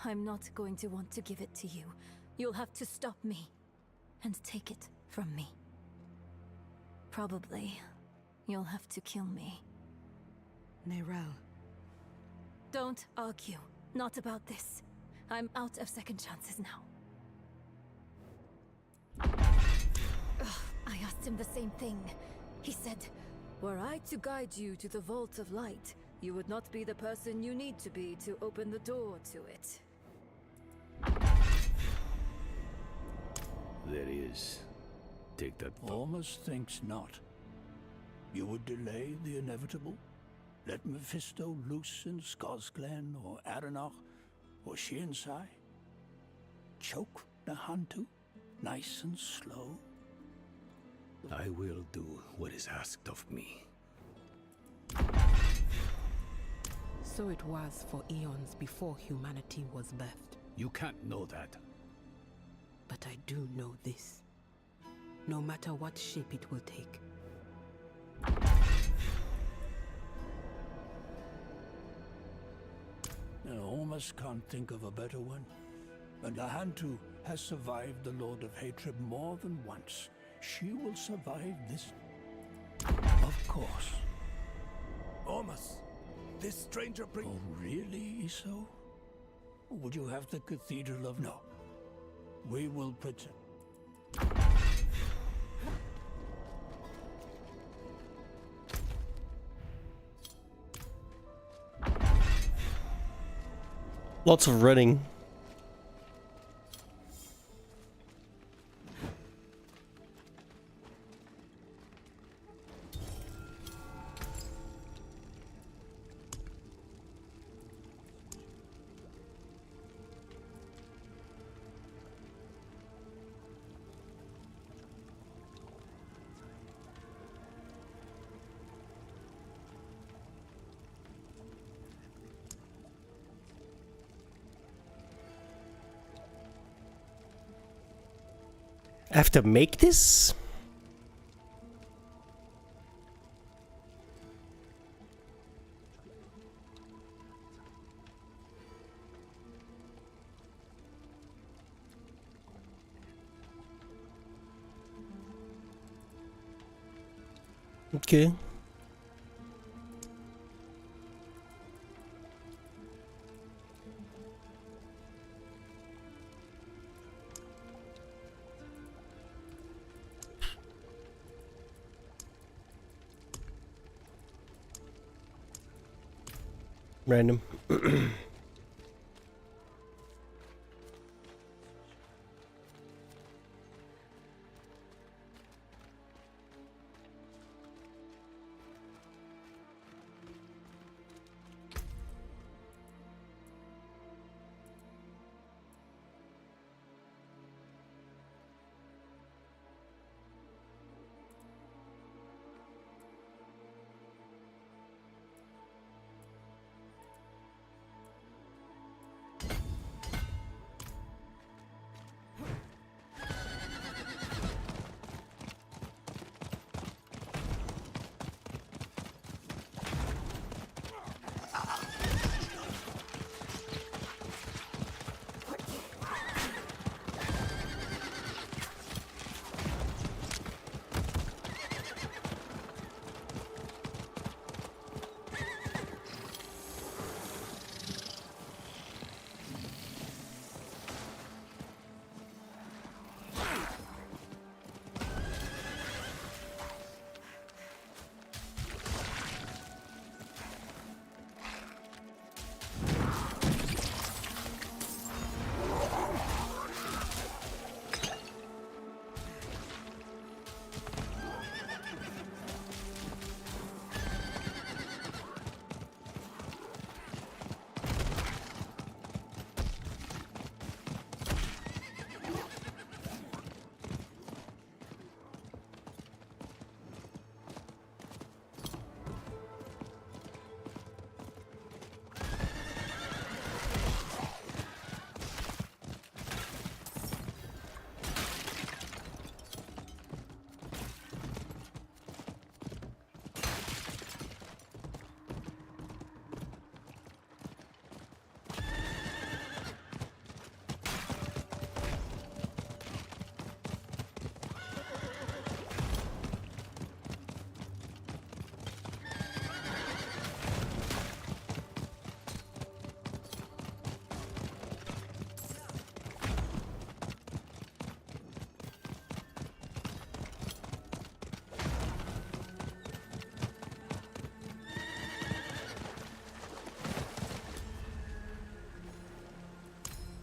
Speaker 13: I'm not going to want to give it to you. You'll have to stop me and take it from me. Probably, you'll have to kill me.
Speaker 6: Nerel.
Speaker 13: Don't argue. Not about this. I'm out of second chances now. Ugh, I asked him the same thing. He said, were I to guide you to the Vault of Light, you would not be the person you need to be to open the door to it.
Speaker 14: There is. Take that.
Speaker 18: Ormus thinks not. You would delay the inevitable? Let Mephisto loose in Skosglen or Aranach or Shiensai? Choke Nahantu, nice and slow?
Speaker 14: I will do what is asked of me.
Speaker 6: So it was for eons before humanity was birthed.
Speaker 14: You can't know that.
Speaker 6: But I do know this. No matter what shape it will take.
Speaker 18: Ormus can't think of a better one. And Nahantu has survived the Lord of Hatred more than once. She will survive this. Of course.
Speaker 14: Ormus, this stranger brings...
Speaker 18: Oh, really, Iso? Would you have the Cathedral of... No. We will protect...
Speaker 2: Lots of running. I have to make this? Okay. Random.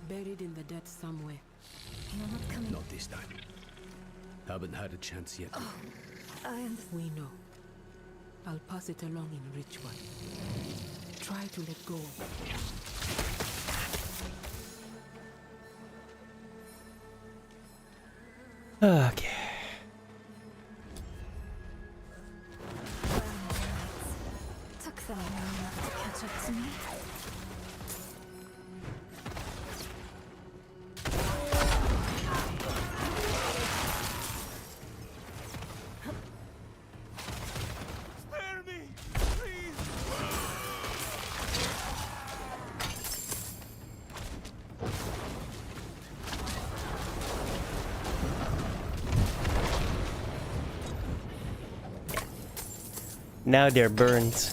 Speaker 6: Buried in the dead somewhere.
Speaker 13: You're not coming.
Speaker 15: Not this time. Haven't had a chance yet.
Speaker 6: We know. I'll pass it along in ritual. Try to let go.
Speaker 2: Okay.
Speaker 13: Took them a moment to catch up to me.
Speaker 2: Now they're burned.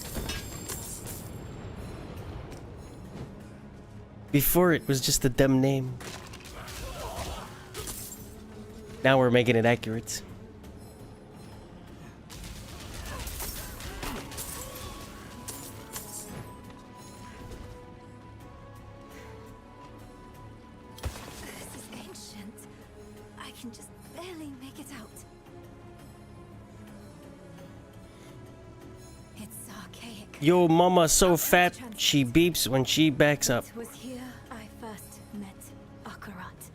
Speaker 2: Before it was just a dumb name. Now we're making it accurate.
Speaker 13: This is ancient. I can just barely make it out. It's archaic.
Speaker 2: Yo, mama so fat, she beeps when she backs up.
Speaker 13: It was here I first met Akarat.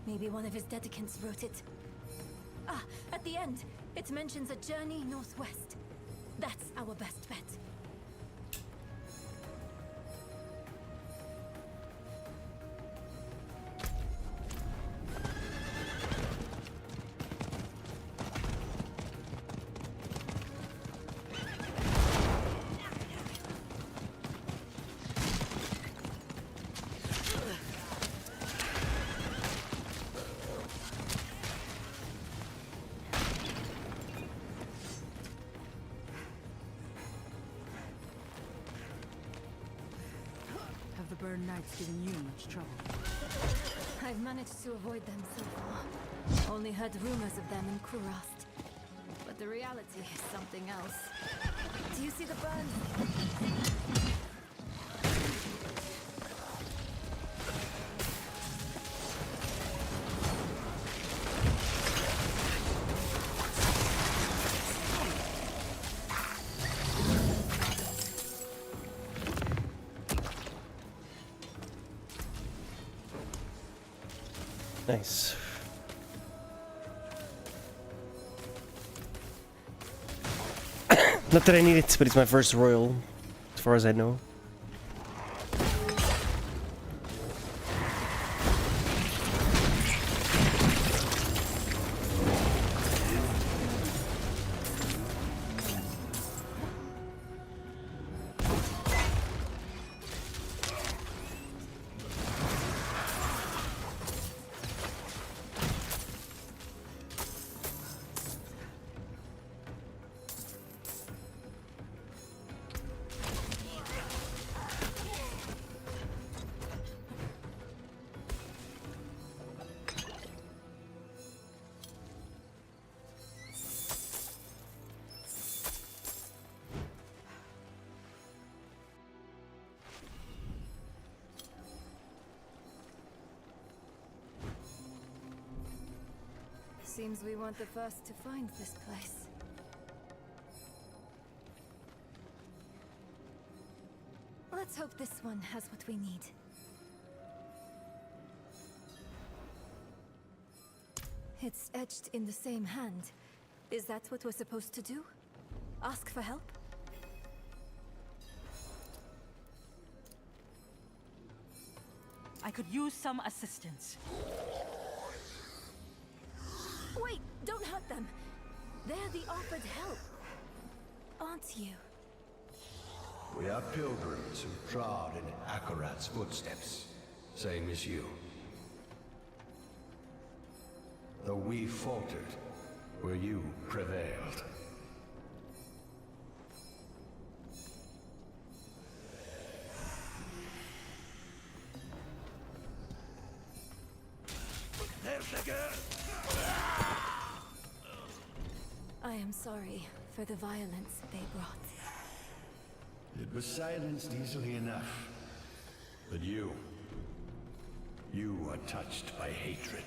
Speaker 13: Maybe one of his dedicants wrote it. Ah, at the end, it mentions a journey northwest. That's our best bet.
Speaker 21: the Burn Knights giving you much trouble?
Speaker 13: I've managed to avoid them so far. Only heard rumors of them in Kurast. But the reality is something else. Do you see the burns?
Speaker 2: Nice. Not that I need it, but it's my first royal, as far as I know.
Speaker 13: Seems we weren't the first to find this place. Let's hope this one has what we need. It's etched in the same hand. Is that what we're supposed to do? Ask for help?
Speaker 21: I could use some assistance.
Speaker 13: Wait, don't hurt them. They're the offered help. Aren't you?
Speaker 4: We are pilgrims who trod in Akarat's footsteps, same as you. Though we faltered, where you prevailed.
Speaker 14: There's the girl!
Speaker 13: I am sorry for the violence they brought.
Speaker 4: It was silenced easily enough. But you are touched by hatred.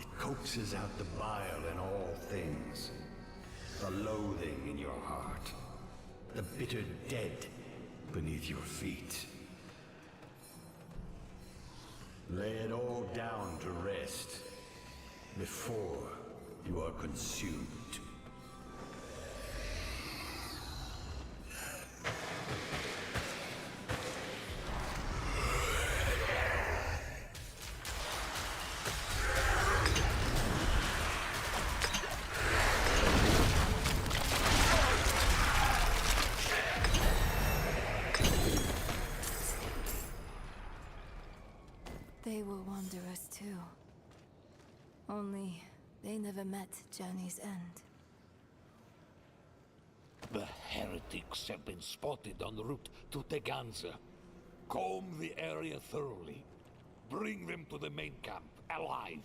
Speaker 4: It coaxes out the bile in all things. The loathing in your heart. The bitter dead beneath your feet. Lay it all down to rest before you are consumed.
Speaker 13: They were wanderers too. Only they never met Journey's end.
Speaker 14: The heretics have been spotted en route to Teganza. Comb the area thoroughly. Bring them to the main camp, alive.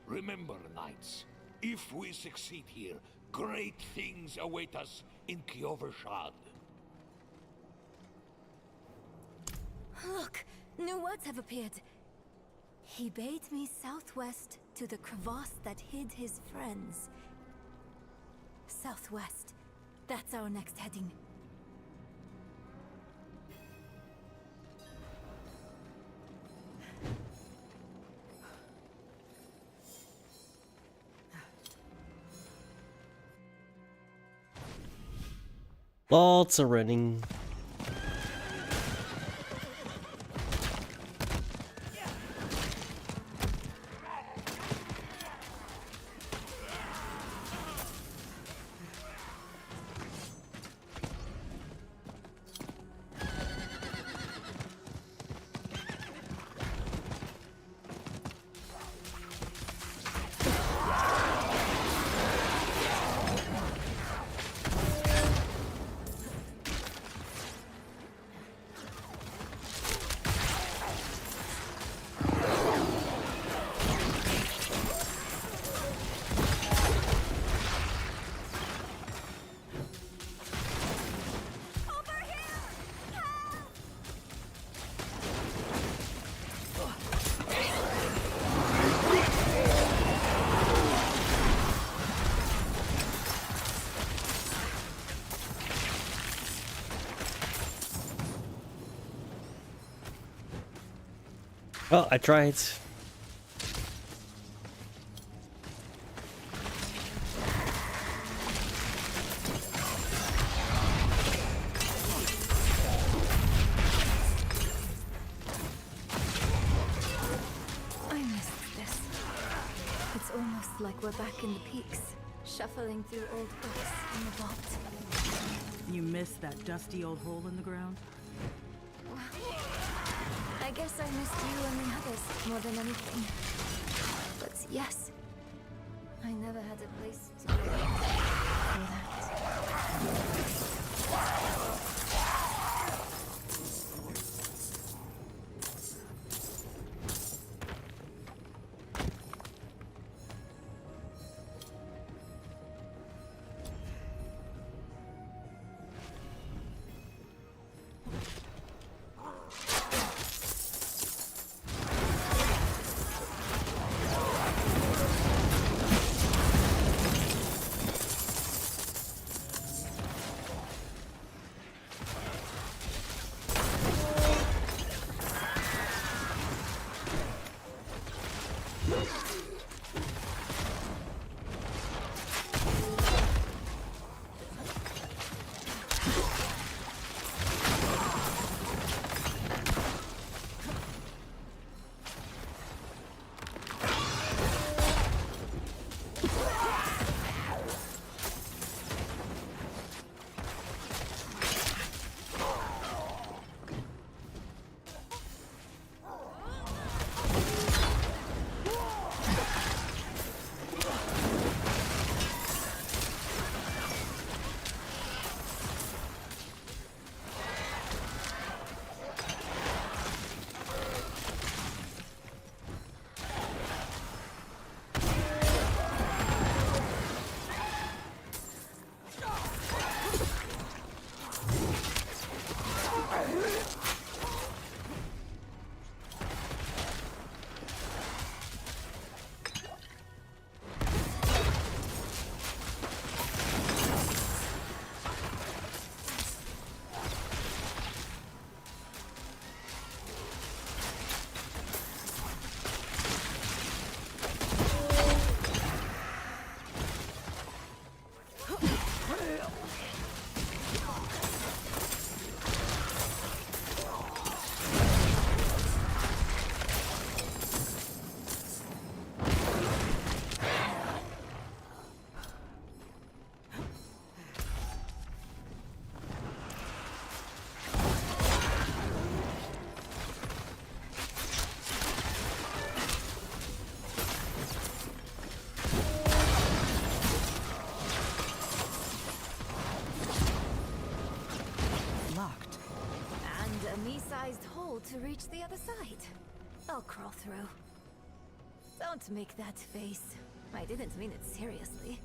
Speaker 14: Remember, knights, if we succeed here, great things await us in Kyovershad.
Speaker 13: Look! New words have appeared. He bade me southwest to the crevasse that hid his friends. Southwest. That's our next heading.
Speaker 2: Lots of running. Well, I tried.
Speaker 13: I missed this. It's almost like we're back in the peaks, shuffling through old books in the vault.
Speaker 21: You missed that dusty old hole in the ground?
Speaker 13: I guess I missed you and the others more than anything. But yes, I never had a place to go for that. To reach the other side. I'll crawl through. Don't make that face. I didn't mean it seriously.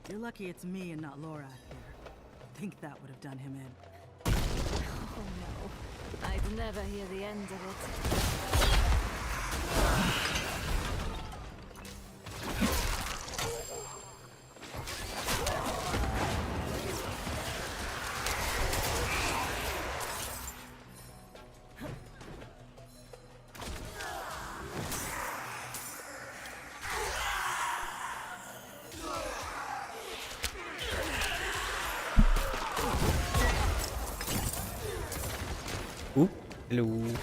Speaker 21: You're lucky it's me and not Laura here. Think that would have done him in.
Speaker 13: Oh no. I'd never hear the end of it.
Speaker 2: Ooh, hello.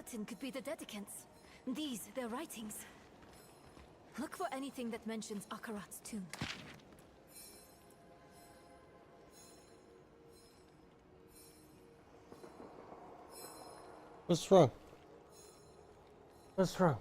Speaker 13: written could be the dedicants. These, their writings. Look for anything that mentions Akarat's tomb.
Speaker 2: What's wrong? What's wrong?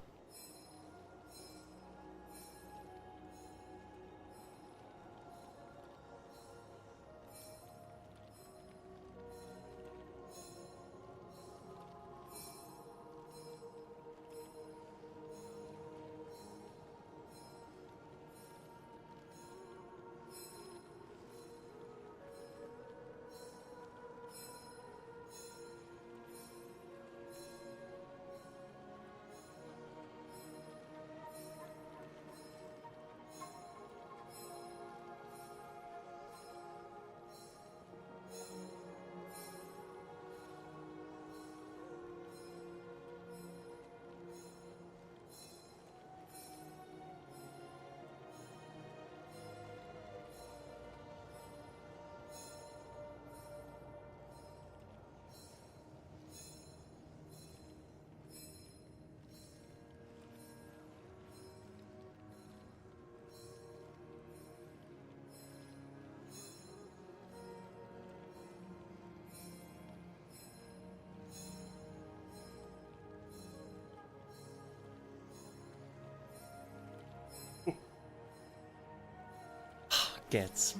Speaker 2: Gets.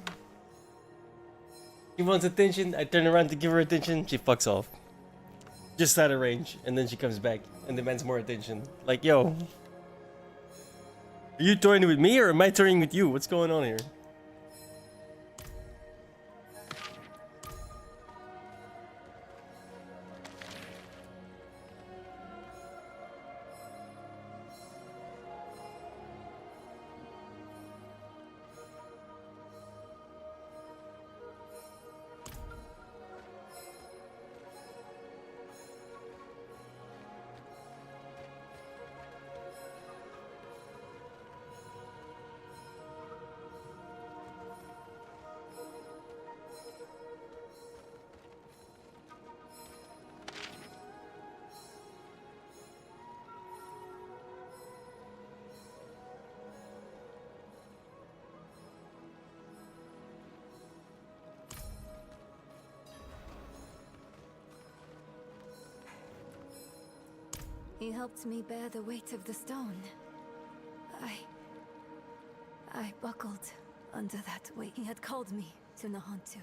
Speaker 2: She wants attention, I turn around to give her attention, she fucks off. Just out of range, and then she comes back and demands more attention. Like, yo. Are you touring with me or am I touring with you? What's going on here?
Speaker 13: He helped me bear the weight of the stone. I buckled under that weight. He had called me to Nahantu,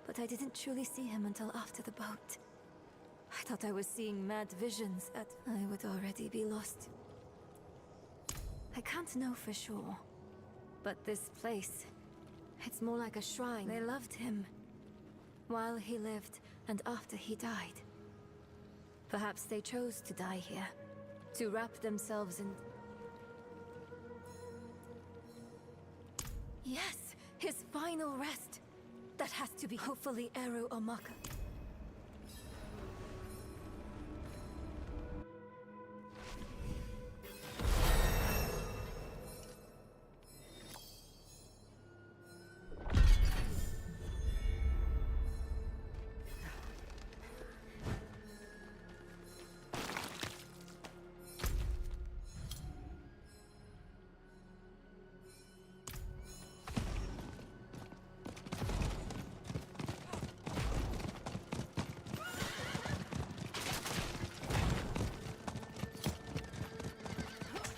Speaker 13: but I didn't truly see him until after the boat. I thought I was seeing mad visions I would already be lost. I can't know for sure, but this place, it's more like a shrine. They loved him while he lived and after he died. Perhaps they chose to die here, to wrap themselves in... Yes, his final rest. That has to be hopefully Eru Omaka.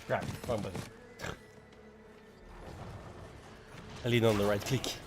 Speaker 2: Crap, wrong button. I lean on the right click.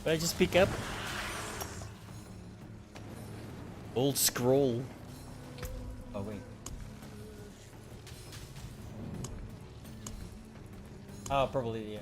Speaker 2: Did I just pick up? Old scroll. Oh wait. Oh, probably, yeah.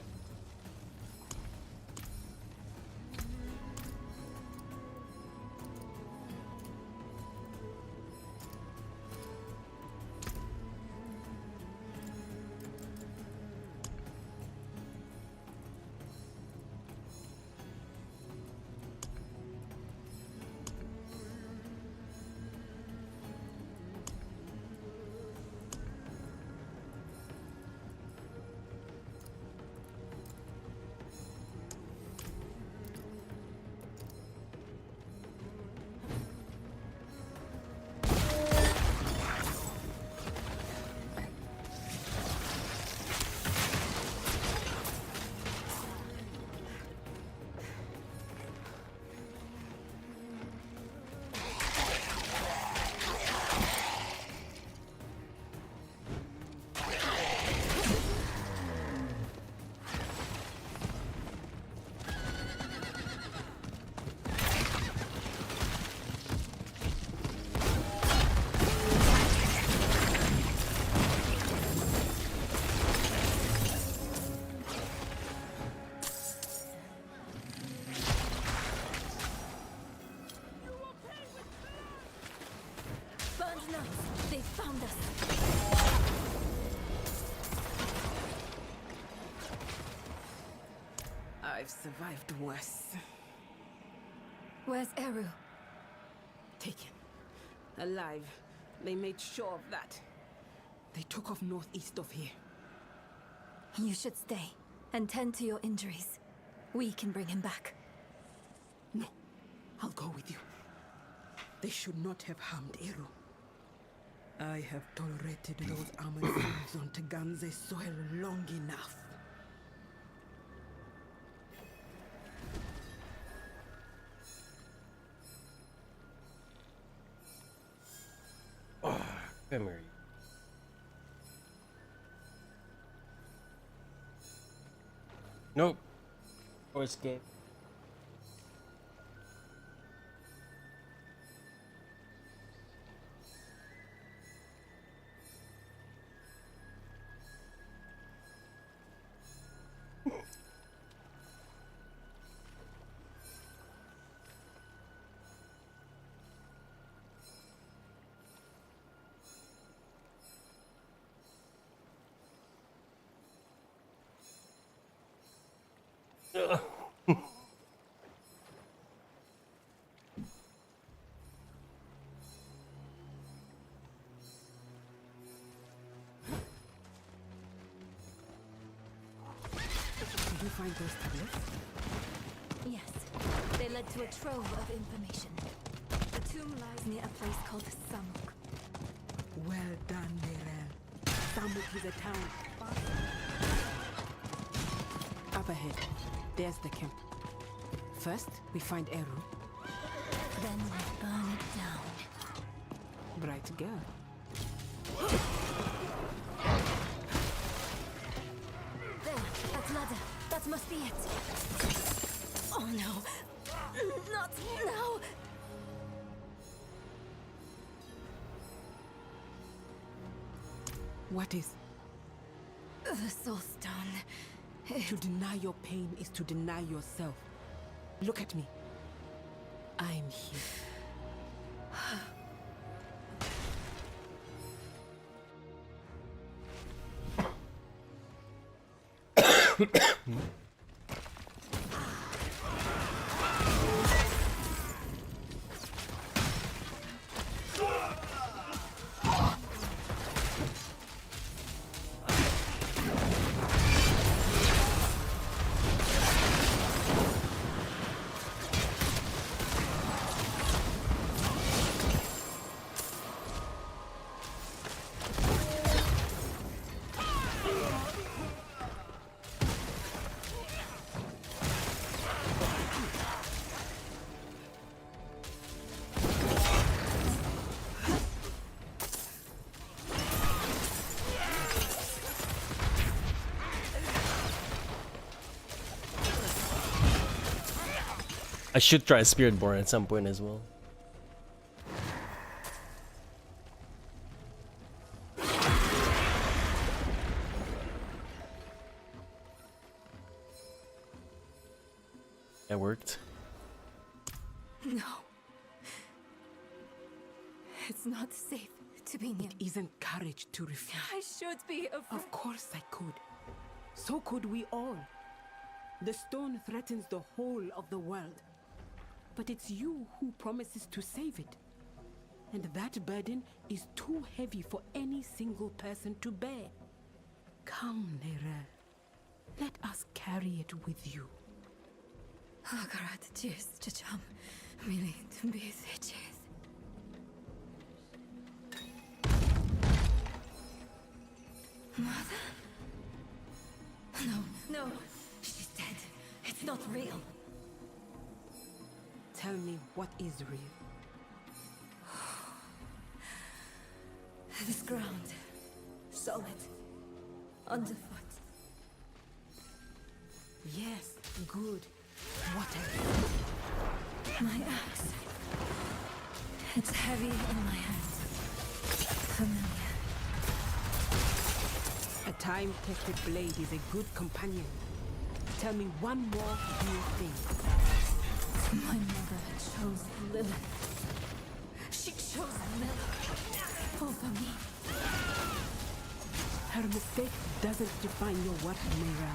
Speaker 6: I've survived worse.
Speaker 13: Where's Eru?
Speaker 6: Taken. Alive. They made sure of that. They took off northeast of here.
Speaker 13: You should stay and tend to your injuries. We can bring him back.
Speaker 6: No, I'll go with you. They should not have harmed Eru. I have tolerated those armored fools on Teganze soil long enough.
Speaker 2: Memory. Nope. Or escape.
Speaker 6: Did you find those tablets?
Speaker 13: Yes. They led to a trove of information. The tomb lies near a place called Samuk.
Speaker 6: Well done, Nerel. Samuk is a town. Up ahead, there's the camp. First, we find Eru.
Speaker 13: Then we burn it down.
Speaker 6: Bright girl.
Speaker 13: There, that ladder. That must be it. Oh no. Not now.
Speaker 6: What is?
Speaker 13: The soul stone.
Speaker 6: To deny your pain is to deny yourself. Look at me. I'm here.
Speaker 2: I should try Spiritborn at some point as well. That worked.
Speaker 13: No. It's not safe to be near.
Speaker 6: It isn't courage to refuse.
Speaker 13: I should be afraid.
Speaker 6: Of course I could. So could we all. The stone threatens the whole of the world. But it's you who promises to save it. And that burden is too heavy for any single person to bear. Come, Nera. Let us carry it with you.
Speaker 13: Akarat cheers, Chacham. Really to be cheers. Mother? No. She's dead. It's not real.
Speaker 6: Tell me what is real.
Speaker 13: This ground. Solid. Underfoot.
Speaker 6: Yes, good. What else?
Speaker 13: My axe. It's heavy in my hand. Familiar.
Speaker 6: A time-tested blade is a good companion. Tell me one more new thing.
Speaker 13: My mother chose Lilith. She chose Lilith over me.
Speaker 6: Her mistake doesn't define your worth, Mayra.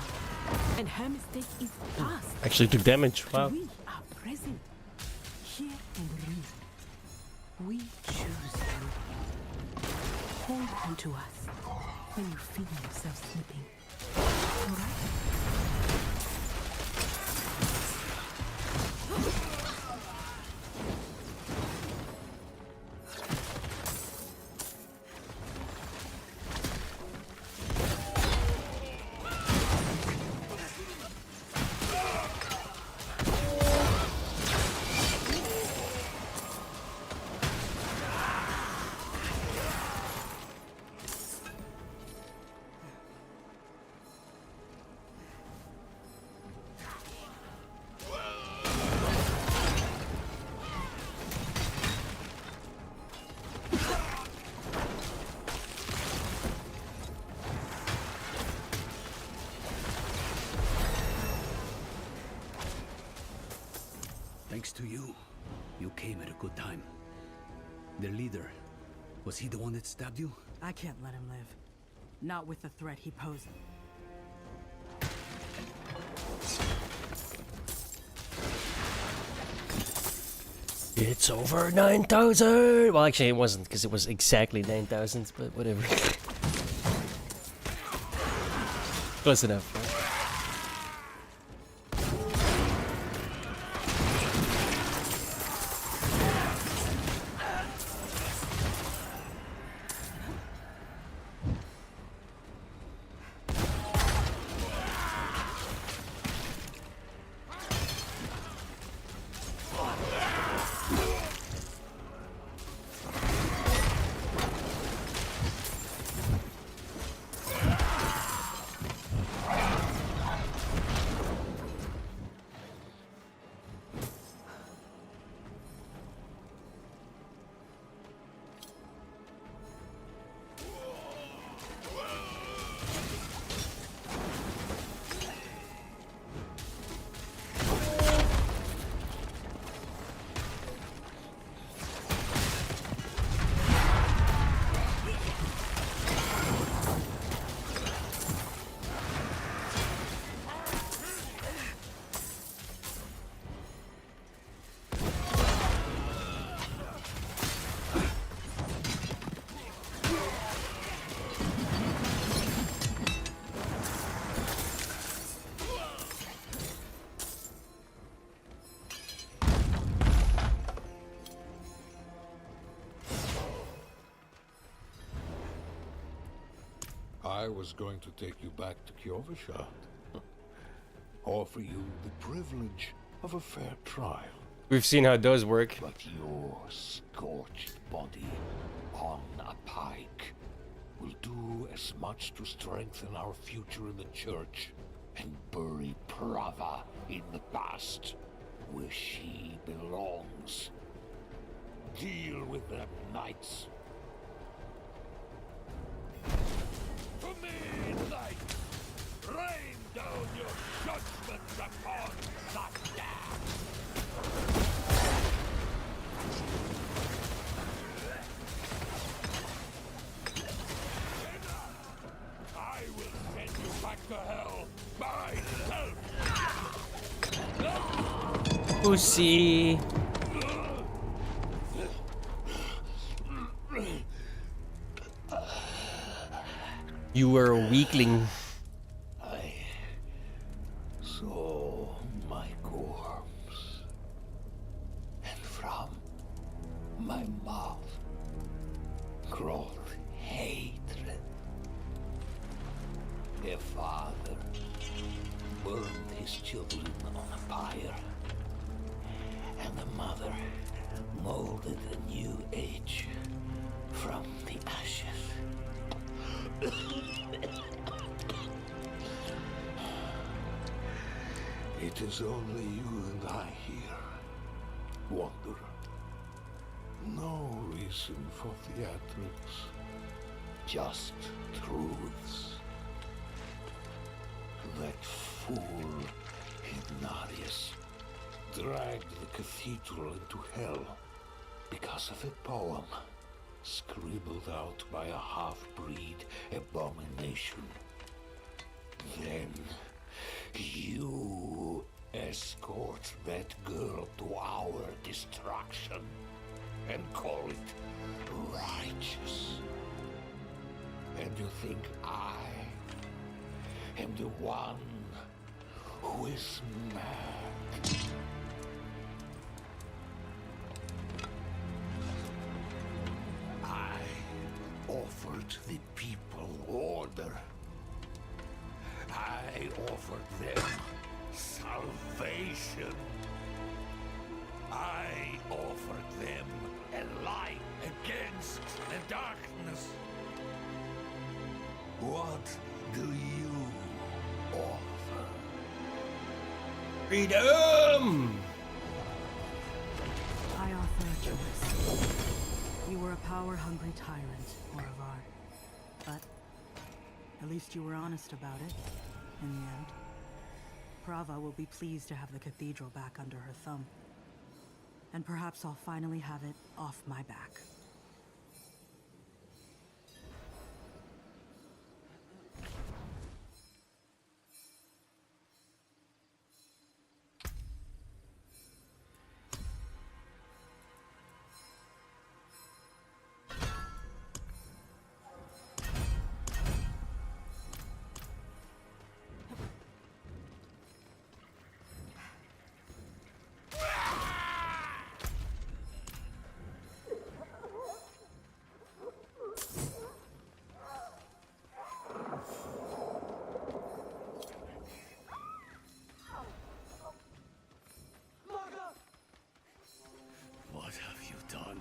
Speaker 6: And her mistake is past.
Speaker 2: Actually took damage. Wow.
Speaker 6: We are present. Here and real. We choose you. Hold on to us when you feel yourself slipping. Alright?
Speaker 15: Thanks to you, you came at a good time. Their leader, was he the one that stabbed you?
Speaker 21: I can't let him live. Not with the threat he poses.
Speaker 2: It's over 9,000! Well, actually, it wasn't, because it was exactly 9,000, but whatever. Close enough, right?
Speaker 7: I was going to take you back to Kyovashad. Offer you the privilege of a fair trial.
Speaker 2: We've seen how those work.
Speaker 7: But your scorched body on a pike will do as much to strengthen our future in the church and bury Prava in the past, where she belongs. Deal with them, knights. To me, knights! Rain down your judgment upon Zakda! I will send you back to hell myself!
Speaker 2: Pussy! You were a weakling.
Speaker 7: I saw my corpse, and from my mouth crawled hatred. A father burned his children on a pyre, and the mother molded a new age from the ashes. It is only you and I here, Wanderer. No reason for theatrics, just truths. That fool Ignatius dragged the cathedral into hell because of a poem scribbled out by a half-breed abomination. Then you escort that girl to our destruction and call it righteous. And you think I am the one who is mad? I offered the people order. I offered them salvation. I offered them a light against the darkness. What do you offer?
Speaker 2: Freedom!
Speaker 21: I offer a choice. You were a power-hungry tyrant, Oravar. But at least you were honest about it, in the end. Prava will be pleased to have the cathedral back under her thumb. And perhaps I'll finally have it off my back.
Speaker 14: What have you done?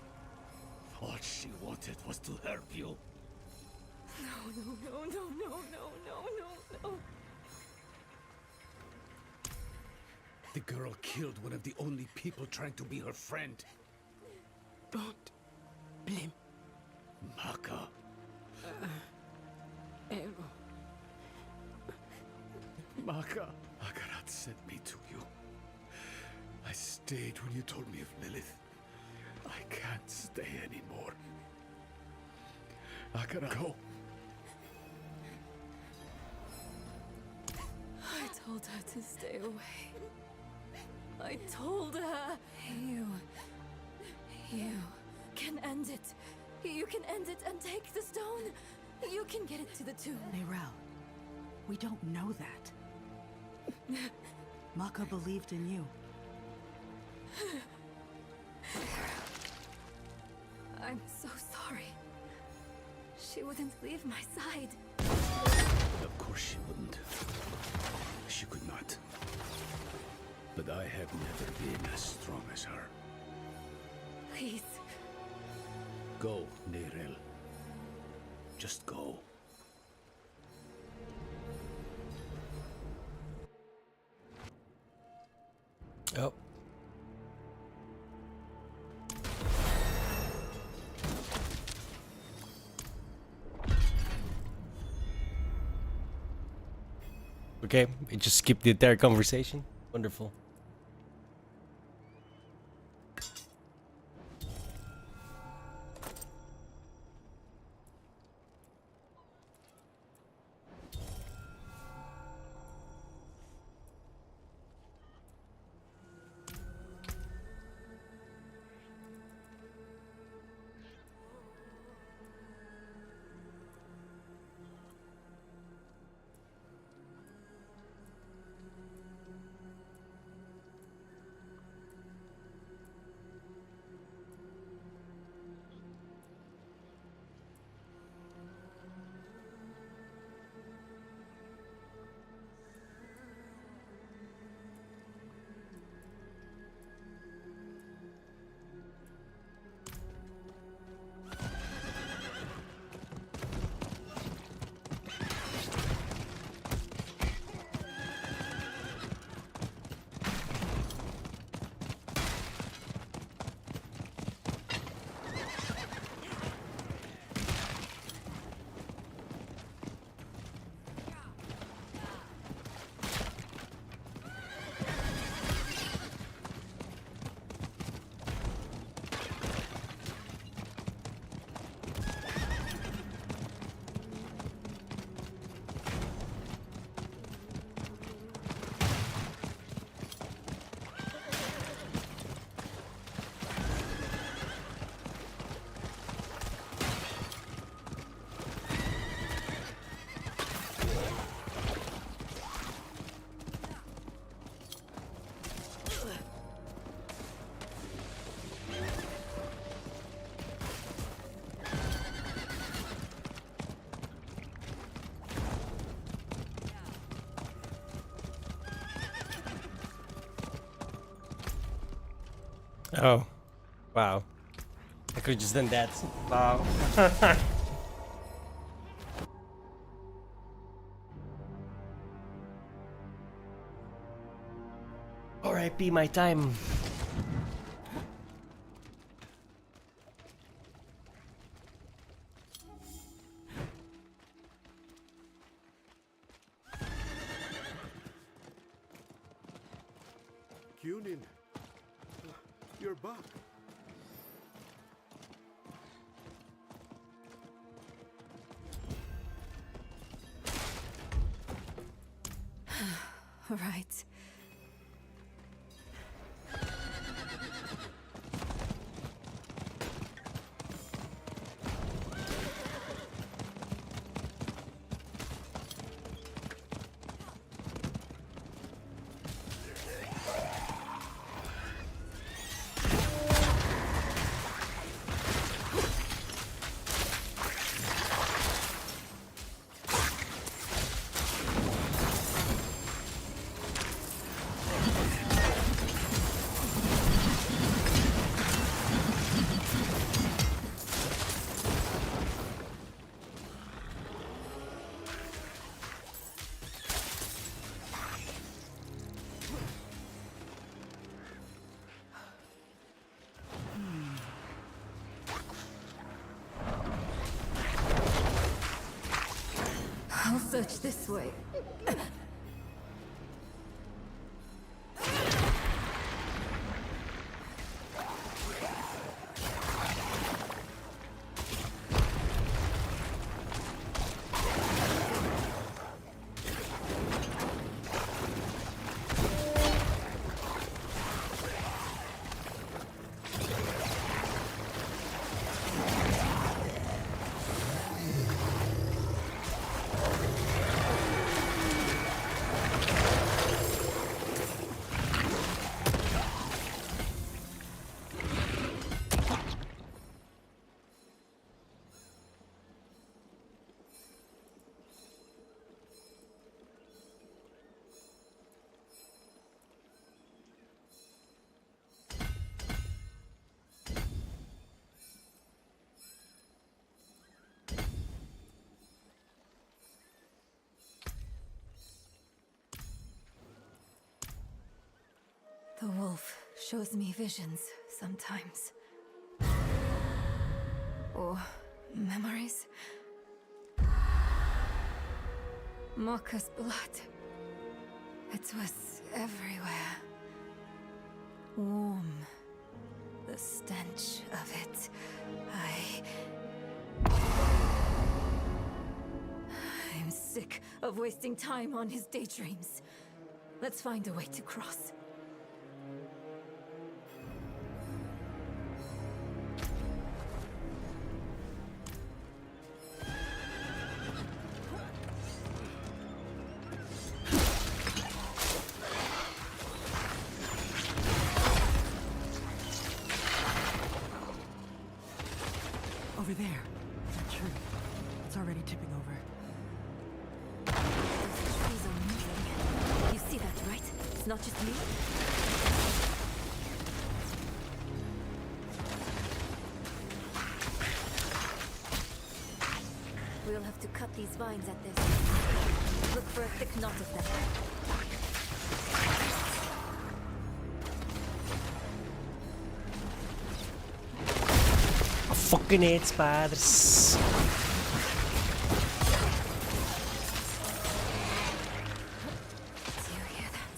Speaker 14: All she wanted was to help you.
Speaker 6: No.
Speaker 14: The girl killed one of the only people trying to be her friend.
Speaker 6: Don't blame
Speaker 14: Maka.
Speaker 6: Ero.
Speaker 14: Maka. Akarat sent me to you. I stayed when you told me of Lilith. I can't stay anymore. Akarat, go.
Speaker 13: I told her to stay away. I told her. You can end it. You can end it and take the stone. You can get it to the tomb.
Speaker 21: Neyrelle, we don't know that. Maka believed in you.
Speaker 13: I'm so sorry. She wouldn't leave my side.
Speaker 14: Of course she wouldn't. She could not. But I have never been as strong as her.
Speaker 13: Please.
Speaker 14: Go, Neyrelle. Just go.
Speaker 2: Oh. Okay, we just skipped the entire conversation. Wonderful. Oh. Wow. I could have just done that. Wow. R.I.P. my time.
Speaker 5: Cunin, you're back.
Speaker 13: Right. I'll search this way. The wolf shows me visions sometimes. Or memories. Mocha's blood. It was everywhere. Warm. The stench of it. I'm sick of wasting time on his daydreams. Let's find a way to cross.
Speaker 21: Over there. True. It's already tipping over.
Speaker 13: Those trees are moving. You see that, right? It's not just me. We'll have to cut these vines at this. Look for a thick knot of them.
Speaker 2: Fucking hate spiders.
Speaker 13: Do you hear that?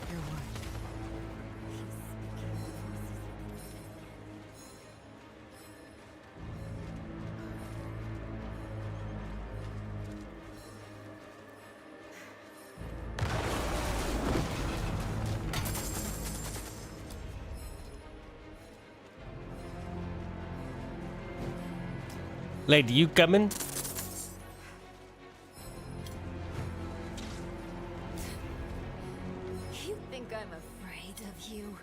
Speaker 21: Hear what?
Speaker 2: Lady, you coming?
Speaker 13: You think I'm afraid of you?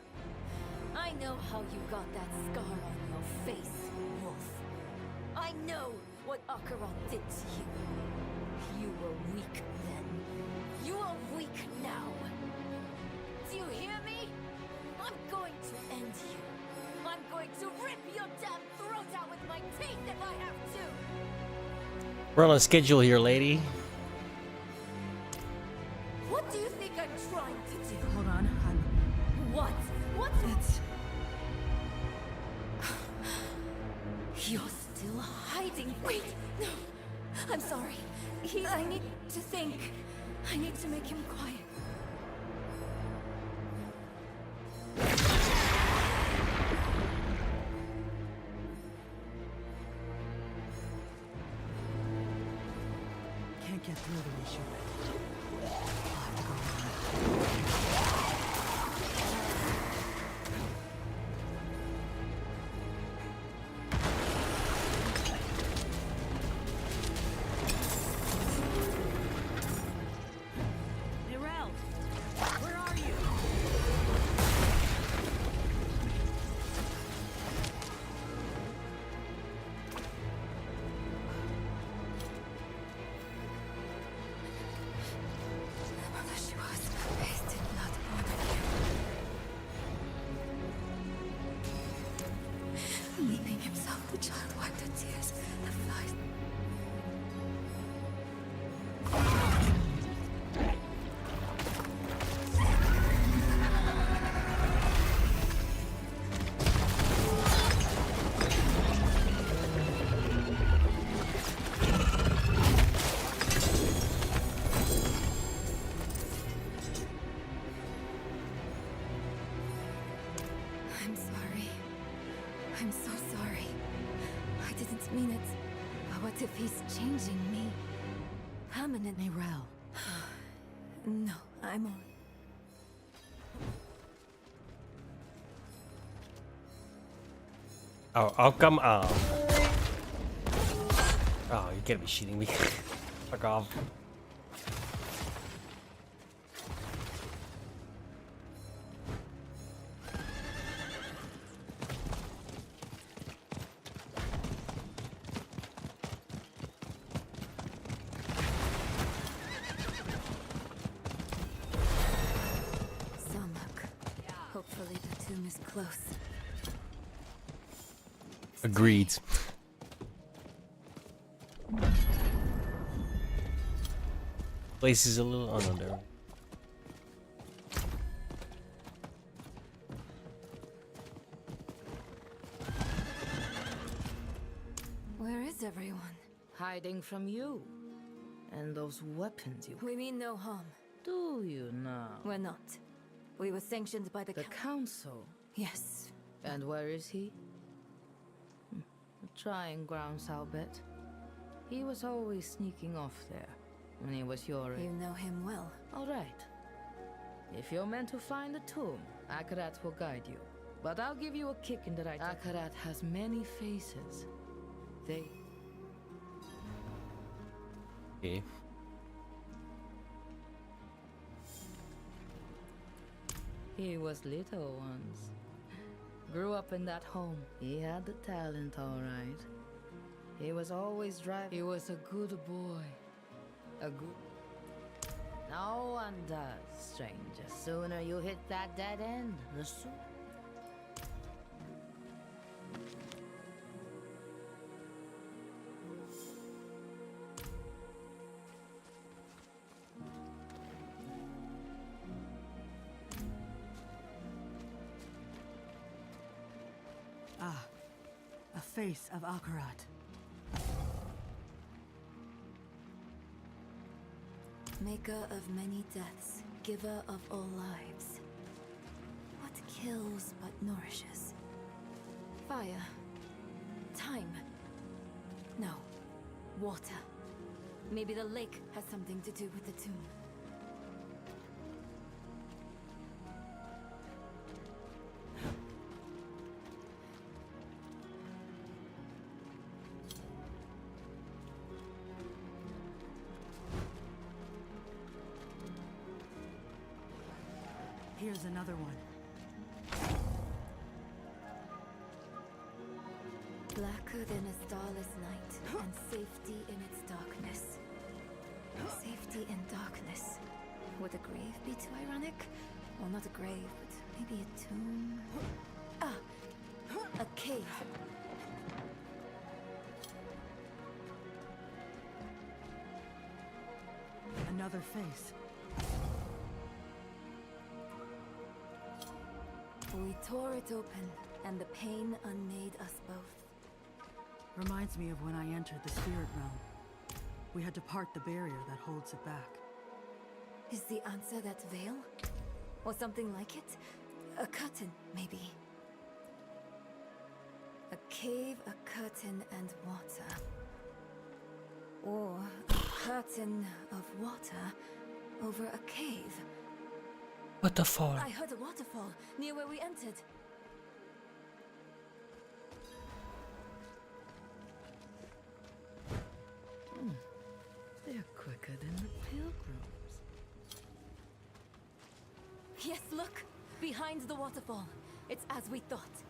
Speaker 13: I know how you got that scar on your face, Wolf. I know what Acheron did to you. You were weak then. You are weak now. Do you hear me? I'm going to end
Speaker 2: We're on a schedule here, lady.
Speaker 13: What do you think I'm trying to do?
Speaker 21: Hold on,
Speaker 13: What? What?
Speaker 21: It's...
Speaker 13: You're still hiding. Wait, no. I'm sorry. I need to think. I need to make him quiet.
Speaker 21: Can't get through the way she went.
Speaker 1: Nirel, where are you?
Speaker 13: Mother, she was. His did not bother you. Leaving himself, the child wiped her tears. The flies. I'm sorry. I'm so sorry. I didn't mean it. But what if he's changing me? Permanent.
Speaker 21: Nirel.
Speaker 13: No, I'm on.
Speaker 2: Oh, how come? Oh, you gotta be shitting me. Fuck off.
Speaker 13: Samak. Hopefully the tomb is close.
Speaker 2: Agreed. Place is a little under.
Speaker 13: Where is everyone?
Speaker 10: Hiding from you. And those weapons you...
Speaker 13: We mean no harm.
Speaker 10: Do you now?
Speaker 13: We're not. We were sanctioned by the
Speaker 10: council?
Speaker 13: Yes.
Speaker 10: And where is he? Trying grounds, I'll bet. He was always sneaking off there when he was your age.
Speaker 13: You know him well.
Speaker 10: All right. If you're meant to find the tomb, Akarat will guide you. But I'll give you a kick in the right. Akarat has many faces. They...
Speaker 2: Okay.
Speaker 10: He was little once. Grew up in that home. He had the talent, all right. He was always driving. He was a good boy. A good... No one does, stranger. Sooner you hit that dead end, the sooner...
Speaker 21: Ah, a face of Akarat.
Speaker 13: Maker of many deaths, giver of all lives. What kills but nourishes? Fire. Time. No. Water. Maybe the lake has something to do with the tomb.
Speaker 21: Here's another one.
Speaker 13: Blacker than a starless night, and safety in its darkness. Safety in darkness. Would a grave be too ironic? Well, not a grave, but maybe a tomb. Ah! A cave.
Speaker 21: Another face.
Speaker 13: We tore it open, and the pain unmade us both.
Speaker 21: Reminds me of when I entered the spirit realm. We had to part the barrier that holds it back.
Speaker 13: Is the answer that veil? Or something like it? A curtain, maybe. A cave, a curtain, and water. Or a curtain of water over a cave.
Speaker 2: Waterfall.
Speaker 13: I heard a waterfall near where we entered.
Speaker 10: They're quicker than the pilgrims.
Speaker 13: Yes, look! Behind the waterfall. It's as we thought.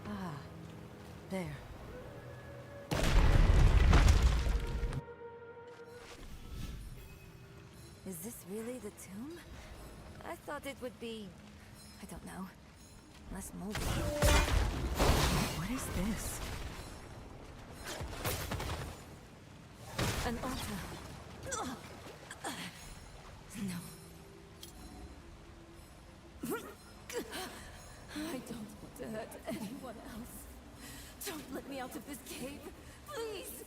Speaker 21: Ah, there.
Speaker 13: Is this really the tomb? I thought it would be... I don't know. Less moldy.
Speaker 21: What is this?
Speaker 13: An altar. No. I don't want to hurt anyone else. Don't let me out of this cave, please!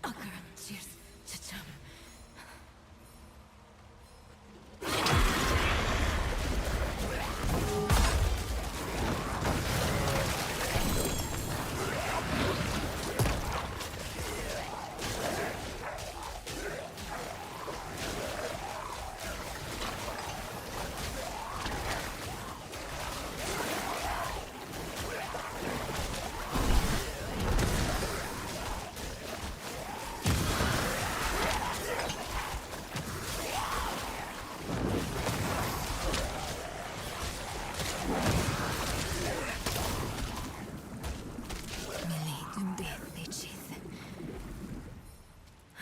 Speaker 13: Akara, cheers. Chacham.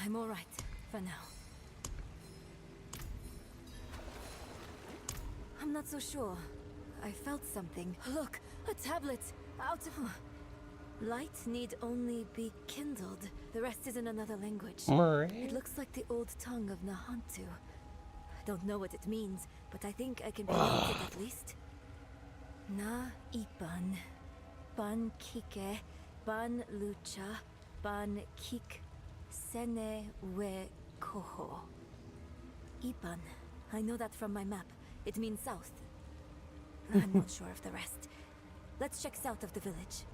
Speaker 13: I'm all right, for now. I'm not so sure. I felt something. Look, a tablet! Out of... Light need only be kindled. The rest is in another language. It looks like the old tongue of Nahantu. I don't know what it means, but I think I can pronounce it at least. Na Ipan, Ban Kike, Ban Lucha, Ban Kik, Sene We Koho. Ipan. I know that from my map. It means south. I'm not sure of the rest. Let's check south of the village.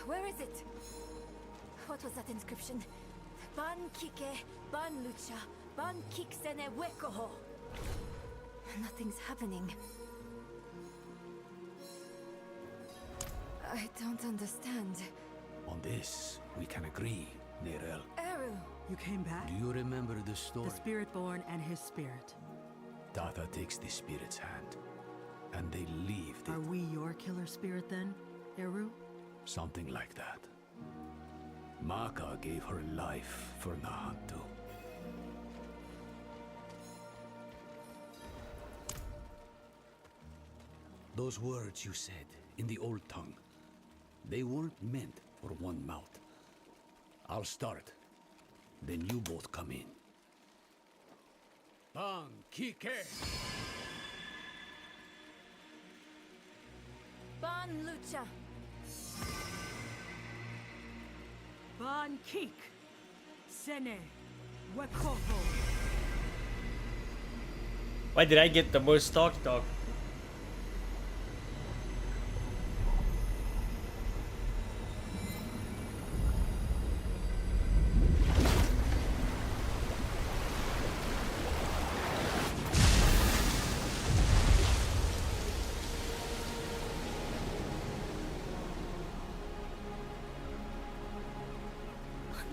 Speaker 13: Where is it? What was that inscription? Ban Kike, Ban Lucha, Ban Kiksene Wekoho. Nothing's happening. I don't understand.
Speaker 15: On this, we can agree, Nerel.
Speaker 13: Eru!
Speaker 21: You came back?
Speaker 15: Do you remember the story?
Speaker 21: The Spirit-born and his spirit.
Speaker 15: Tata takes the spirit's hand, and they leave the...
Speaker 21: Are we your killer spirit then, Eru?
Speaker 15: Something like that. Maka gave her life for Nahantu. Those words you said in the old tongue, they weren't meant for one mouth.
Speaker 14: I'll start. Then you both come in. Bang, Kike!
Speaker 13: Ban Lucha.
Speaker 21: Ban Kik. Sene. Wekoho.
Speaker 2: Why did I get the most talk?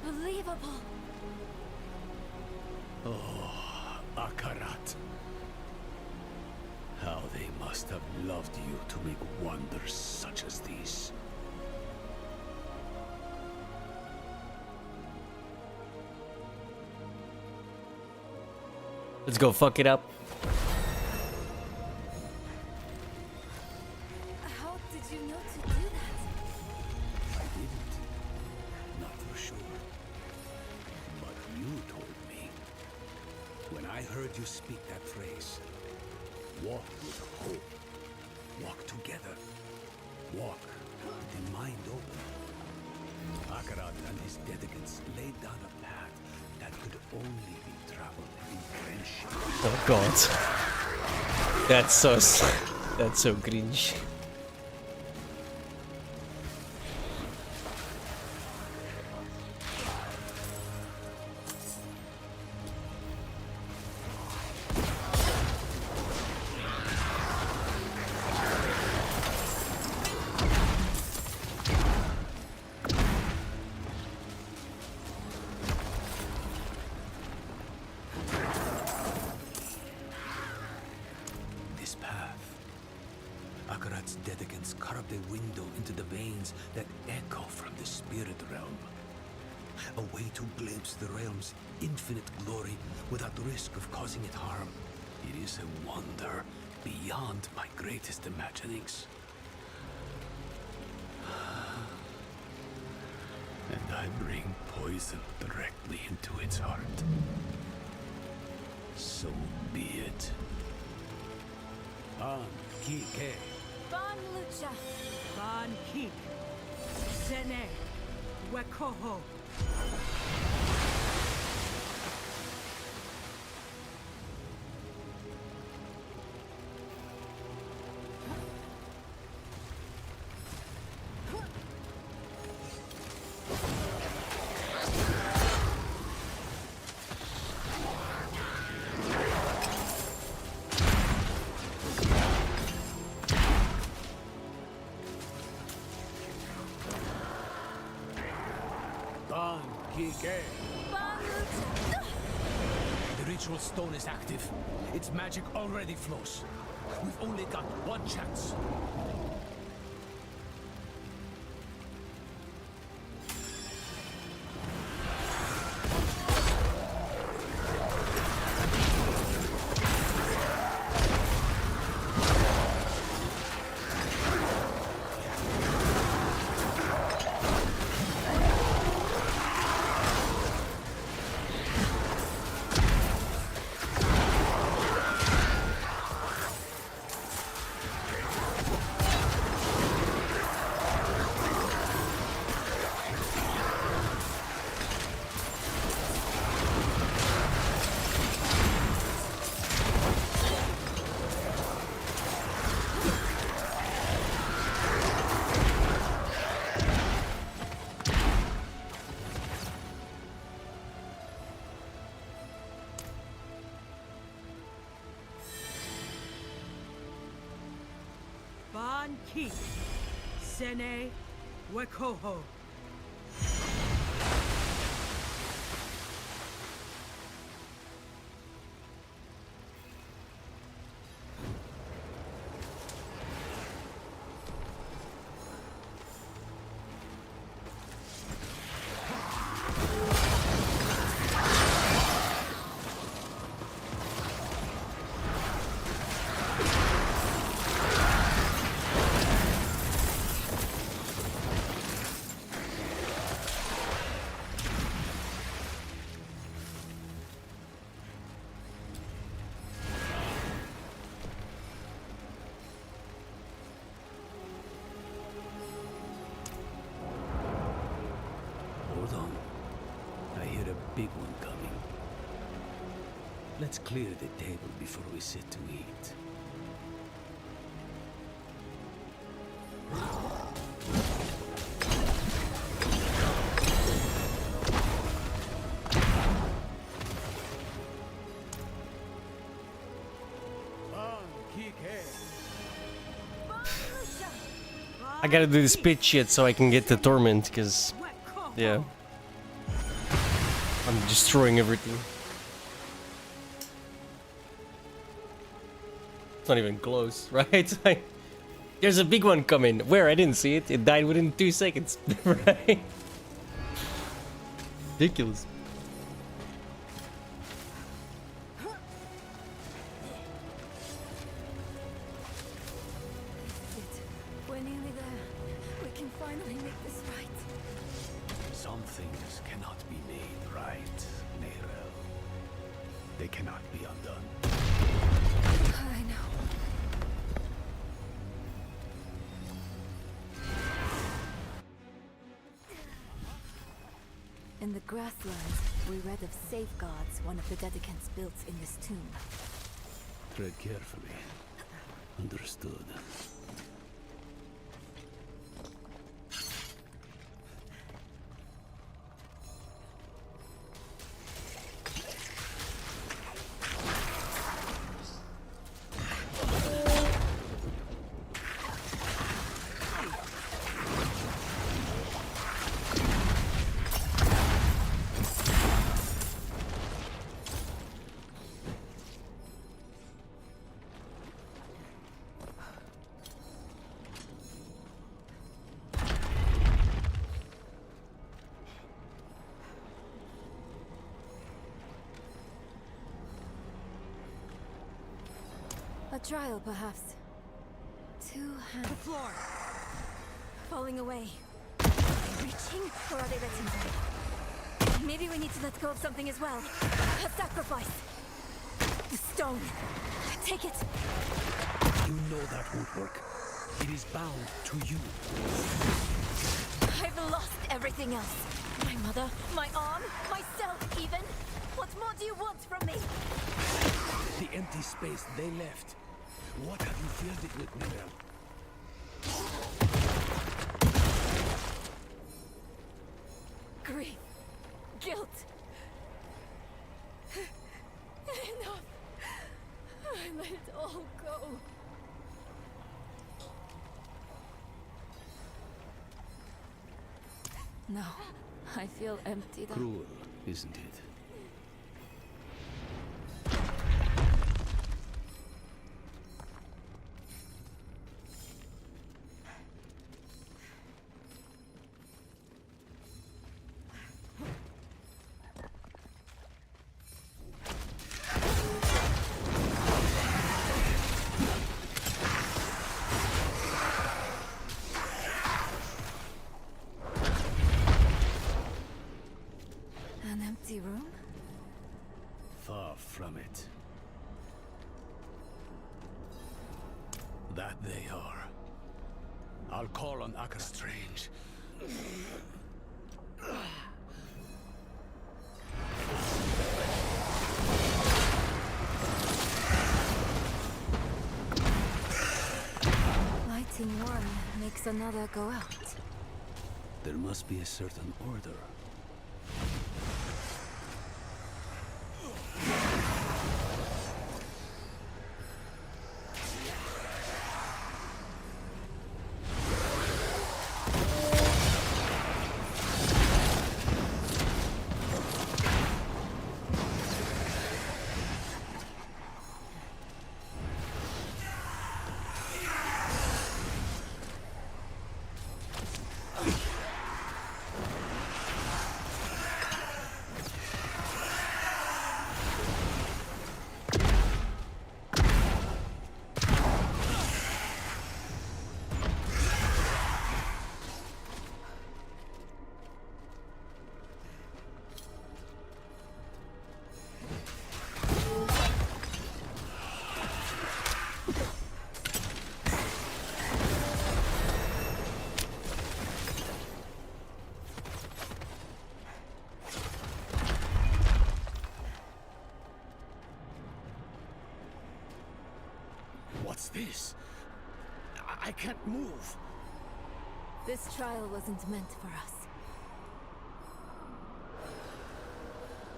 Speaker 13: Unbelievable.
Speaker 14: Oh, Akarat. How they must have loved you to make wonders such as these.
Speaker 2: Let's go fuck it up.
Speaker 13: How did you know to do that?
Speaker 14: I didn't. Not for sure. But you told me. When I heard you speak that phrase, walk with hope. Walk together. Walk with the mind open. Akarat and his dedicants laid down a path that could only be traveled in friendship.
Speaker 2: Oh god. That's so cringe.
Speaker 14: This path. Akarat's dedicants carved a window into the veins that echo from the spirit realm. A way to glimpse the realm's infinite glory without the risk of causing it harm. It is a wonder beyond my greatest imaginings. And I bring poison directly into its heart. So be it. Ban Kike.
Speaker 13: Ban Lucha.
Speaker 21: Ban Kik. Sene. Wekoho.
Speaker 14: Ban Kike.
Speaker 13: Ban Lucha.
Speaker 14: The ritual stone is active. Its magic already flows. We've only got one chance.
Speaker 21: Ban Kik. Sene. Wekoho.
Speaker 15: big one coming. Let's clear the table before we sit to eat.
Speaker 2: I gotta do this pitch shit so I can get the torment, because yeah, I'm destroying everything. It's not even close, right? Like, there's a big one coming. Where? I didn't see it. It died within 2 seconds, right? Ridiculous.
Speaker 13: We're nearly there. We can finally make this right.
Speaker 15: Some things cannot be made right, Neyrel. They cannot be undone.
Speaker 13: I know. In the grasslands, we read of safeguards one of the dedicants built in this tomb.
Speaker 15: Tread carefully. Understood.
Speaker 13: A trial, perhaps. 2 hands. The floor! Falling away. Are they reaching, or are they letting go? Maybe we need to let go of something as well. A sacrifice. The stone. Take it.
Speaker 15: You know that won't work. It is bound to you.
Speaker 13: I've lost everything else. My mother, my arm, myself even. What more do you want from me?
Speaker 15: The empty space they left. What have you filled it with, Neyrel?
Speaker 13: Grief. Guilt. Enough. I let it all go. No, I feel empty.
Speaker 15: Cruel, isn't it?
Speaker 13: An empty room?
Speaker 15: Far from it. That they are. I'll call on Akka. Strange.
Speaker 13: Lighting one makes another go out.
Speaker 15: There must be a certain order.
Speaker 14: What's this? I can't move.
Speaker 13: This trial wasn't meant for us.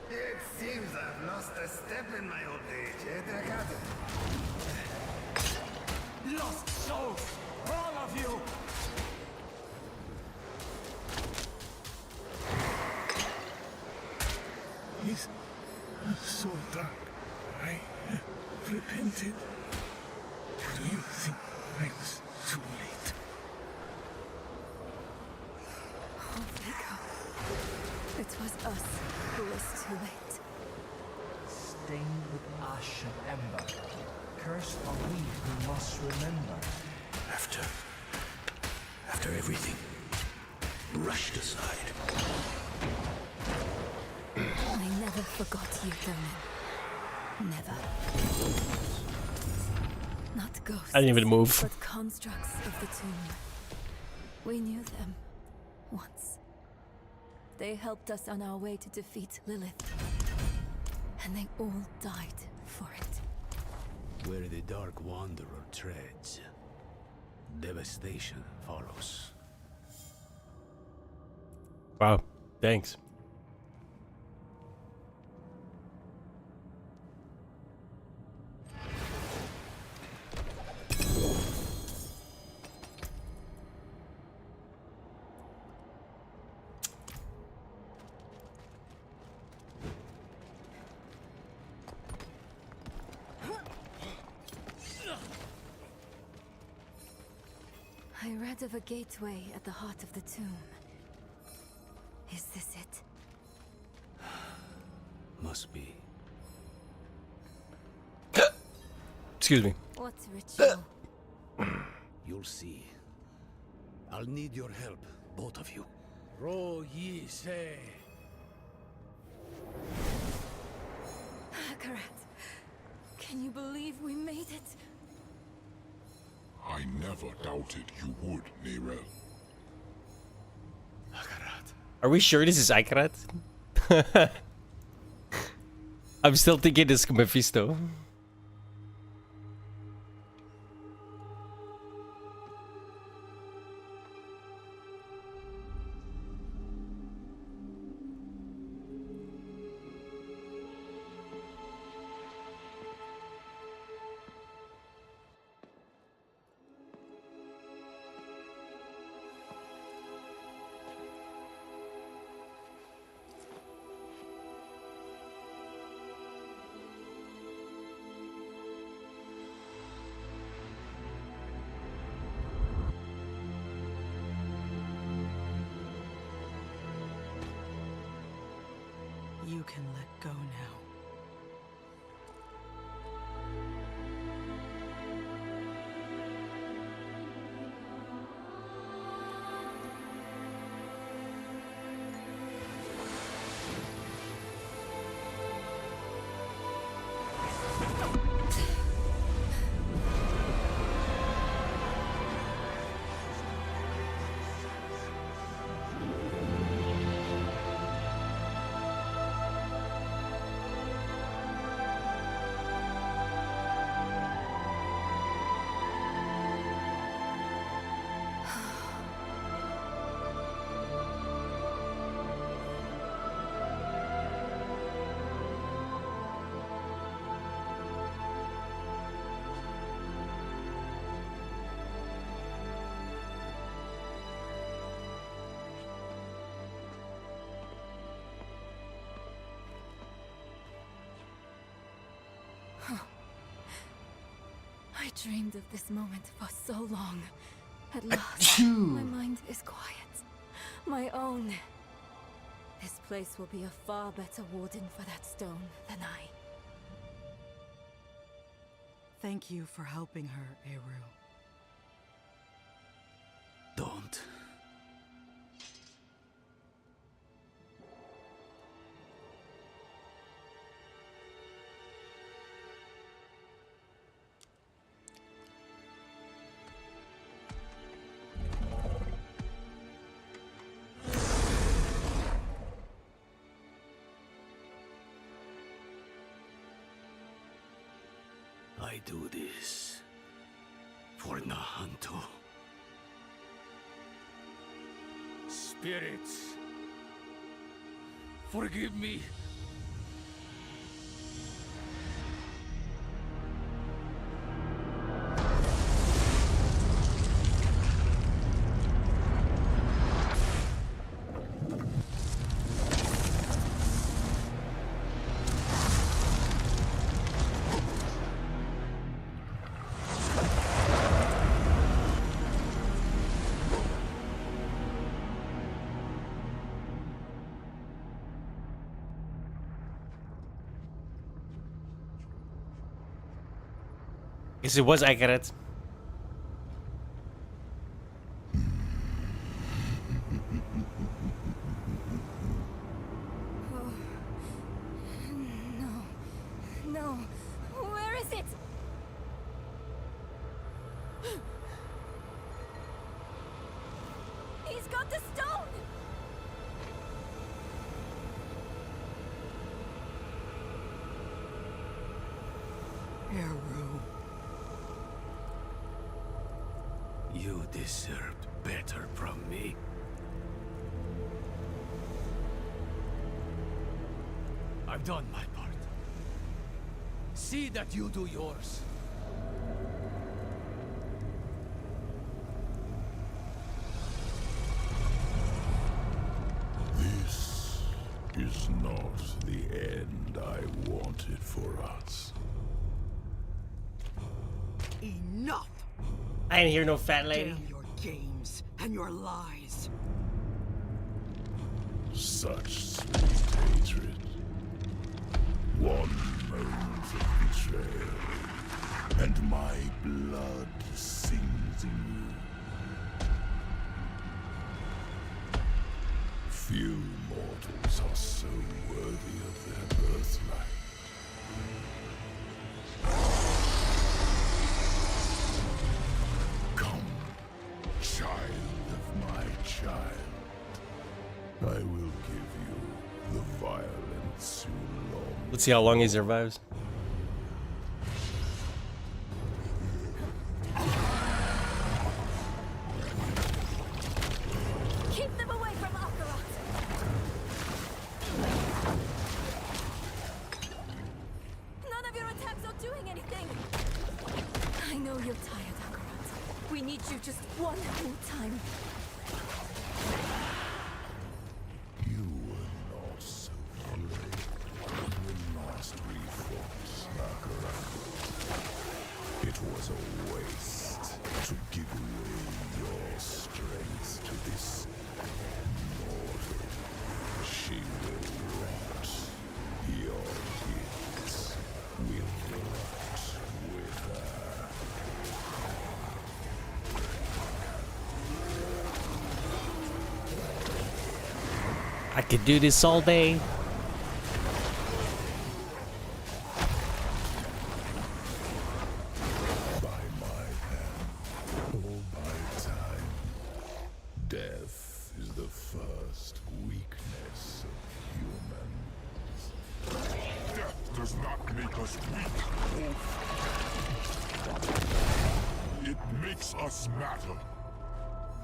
Speaker 4: It seems I've lost a step in my old age, eh, Dragado?
Speaker 11: Lost souls! All of you!
Speaker 18: He's so dark. I repented. Do you think I was too late?
Speaker 13: Oh, Vico. It was us who was too late.
Speaker 8: Stained with ash and ember, cursed are we who must remember.
Speaker 15: After everything, brushed aside.
Speaker 13: I never forgot you, Donan. Never. Not ghosts,
Speaker 2: I didn't even move.
Speaker 13: but constructs of the tomb. We knew them once. They helped us on our way to defeat Lilith. And they all died for it.
Speaker 15: Where the Dark Wanderer treads, devastation follows.
Speaker 2: Wow, thanks.
Speaker 13: I read of a gateway at the heart of the tomb. Is this it?
Speaker 15: Must be.
Speaker 2: Excuse me.
Speaker 13: What ritual?
Speaker 15: You'll see. I'll need your help, both of you.
Speaker 14: Ro ye say.
Speaker 13: Akarat, can you believe we made it?
Speaker 19: I never doubted you would, Nerel.
Speaker 2: Are we sure this is Akarat? I'm still thinking it's Mephisto.
Speaker 21: You can let go now.
Speaker 13: I dreamed of this moment for so long. At last, my mind is quiet. My own. This place will be a far better warden for that stone than I.
Speaker 21: Thank you for helping her, Eru.
Speaker 15: Don't. I do this for Nahanto. Spirits, forgive me.
Speaker 2: Yes, it was accurate.
Speaker 16: No. Where is it? He's got the stone!
Speaker 21: Eru.
Speaker 15: You deserved better from me. I've done my part. See that you do yours.
Speaker 19: This is not the end I wanted for us.
Speaker 21: Enough!
Speaker 2: I didn't hear no fat lady.
Speaker 21: Damn your games and your lies.
Speaker 19: Such sweet hatred. One moment of betrayal, and my blood sings in you. Few mortals are so worthy of their birthright. Come, child of my child. I will give you the violence you long.
Speaker 2: Let's see how long he survives.
Speaker 16: Keep them away from Akarat! None of your attacks are doing anything! I know you're tired, Akarat. We need you just one more time.
Speaker 19: You were not so brave when last we fought Akarat. It was a waste to give away your strength to this mortal. She will rot. Your gifts will rot with her.
Speaker 2: I could do this all day.
Speaker 19: By my hand, or by time, death is the first weakness of humans. Death does not make us weak, Wolf. It makes us matter.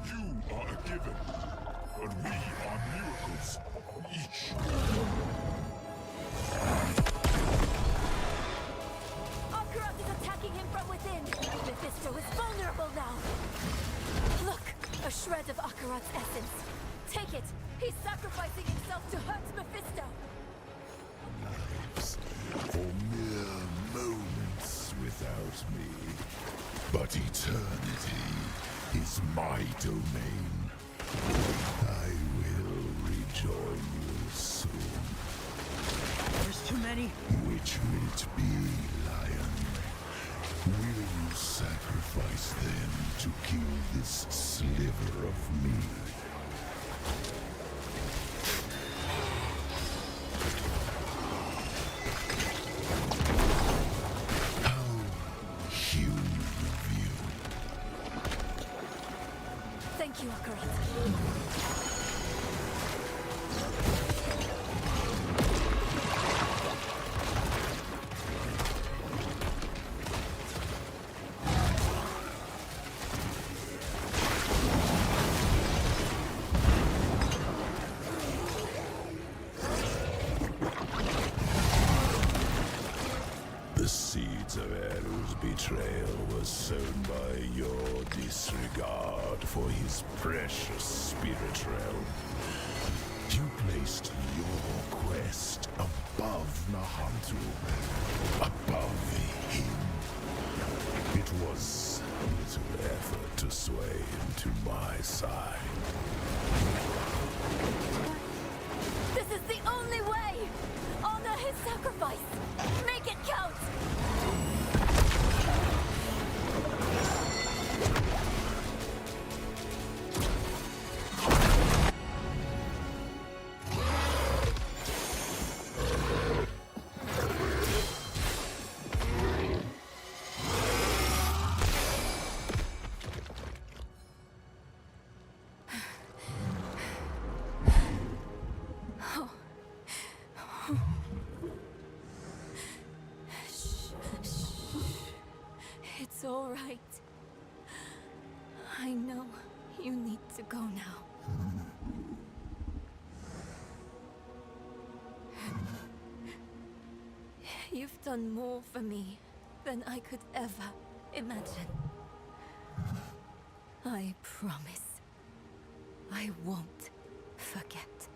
Speaker 19: You are a given, but we are miracles, each.
Speaker 16: Akarat is attacking him from within! Mephisto is vulnerable now! Look! A shred of Akarat's essence. Take it! He's sacrificing himself to hurt Mephisto!
Speaker 19: Lives for mere moments without me, but eternity is my domain. I will rejoin you soon.
Speaker 21: There's too many.
Speaker 19: Which will it be, Lion? Will you sacrifice them to kill this sliver of me? How human of you.
Speaker 16: Thank you, Akarat.
Speaker 3: The seeds of Eru's betrayal were sown by your disregard for his precious spirit realm. You placed your quest above Nahantu, above him. It was little effort to sway him to my side.
Speaker 16: This is the only way! Honor his sacrifice! Make it count! It's all right. I know you need to go now. You've done more for me than I could ever imagine. I promise I won't forget.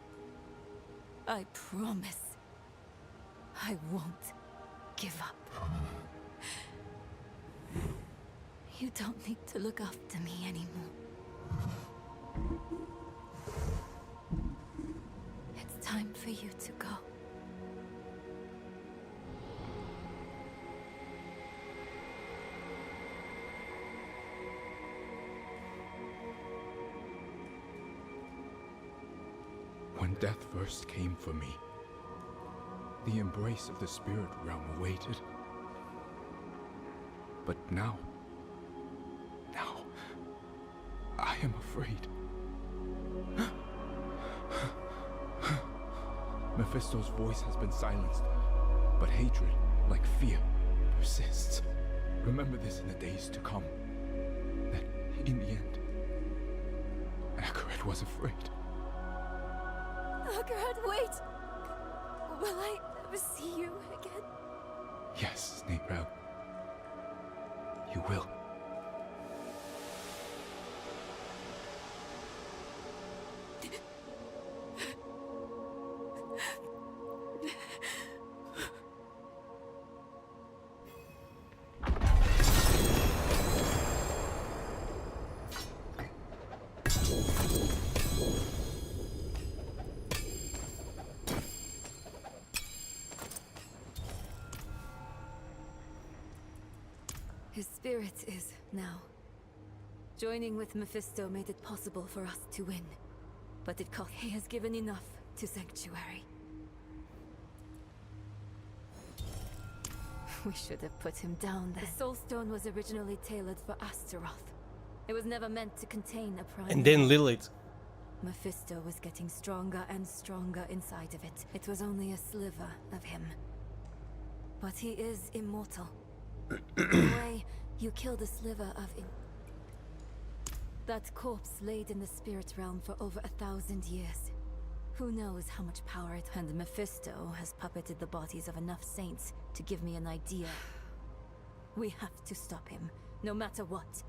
Speaker 16: I promise I won't give up. You don't need to look after me anymore. It's time for you to go.
Speaker 12: When death first came for me, the embrace of the spirit realm awaited. But now, I am afraid. Mephisto's voice has been silenced, but hatred, like fear, persists. Remember this in the days to come, that in the end, Akarat was afraid.
Speaker 16: Akarat, wait! Will I ever see you again?
Speaker 12: Yes, Nebrel. You will.
Speaker 13: His spirit is now. Joining with Mephisto made it possible for us to win. But it cost. He has given enough to Sanctuary. We should have put him down then. The Soul Stone was originally tailored for Astaroth. It was never meant to contain a prime.
Speaker 2: And then Lilith.
Speaker 13: Mephisto was getting stronger and stronger inside of it. It was only a sliver of him. But he is immortal. In a way, you killed a sliver of him. That corpse laid in the spirit realm for over 1,000 years. Who knows how much power it... And Mephisto has puppeted the bodies of enough saints to give me an idea. We have to stop him, no matter what.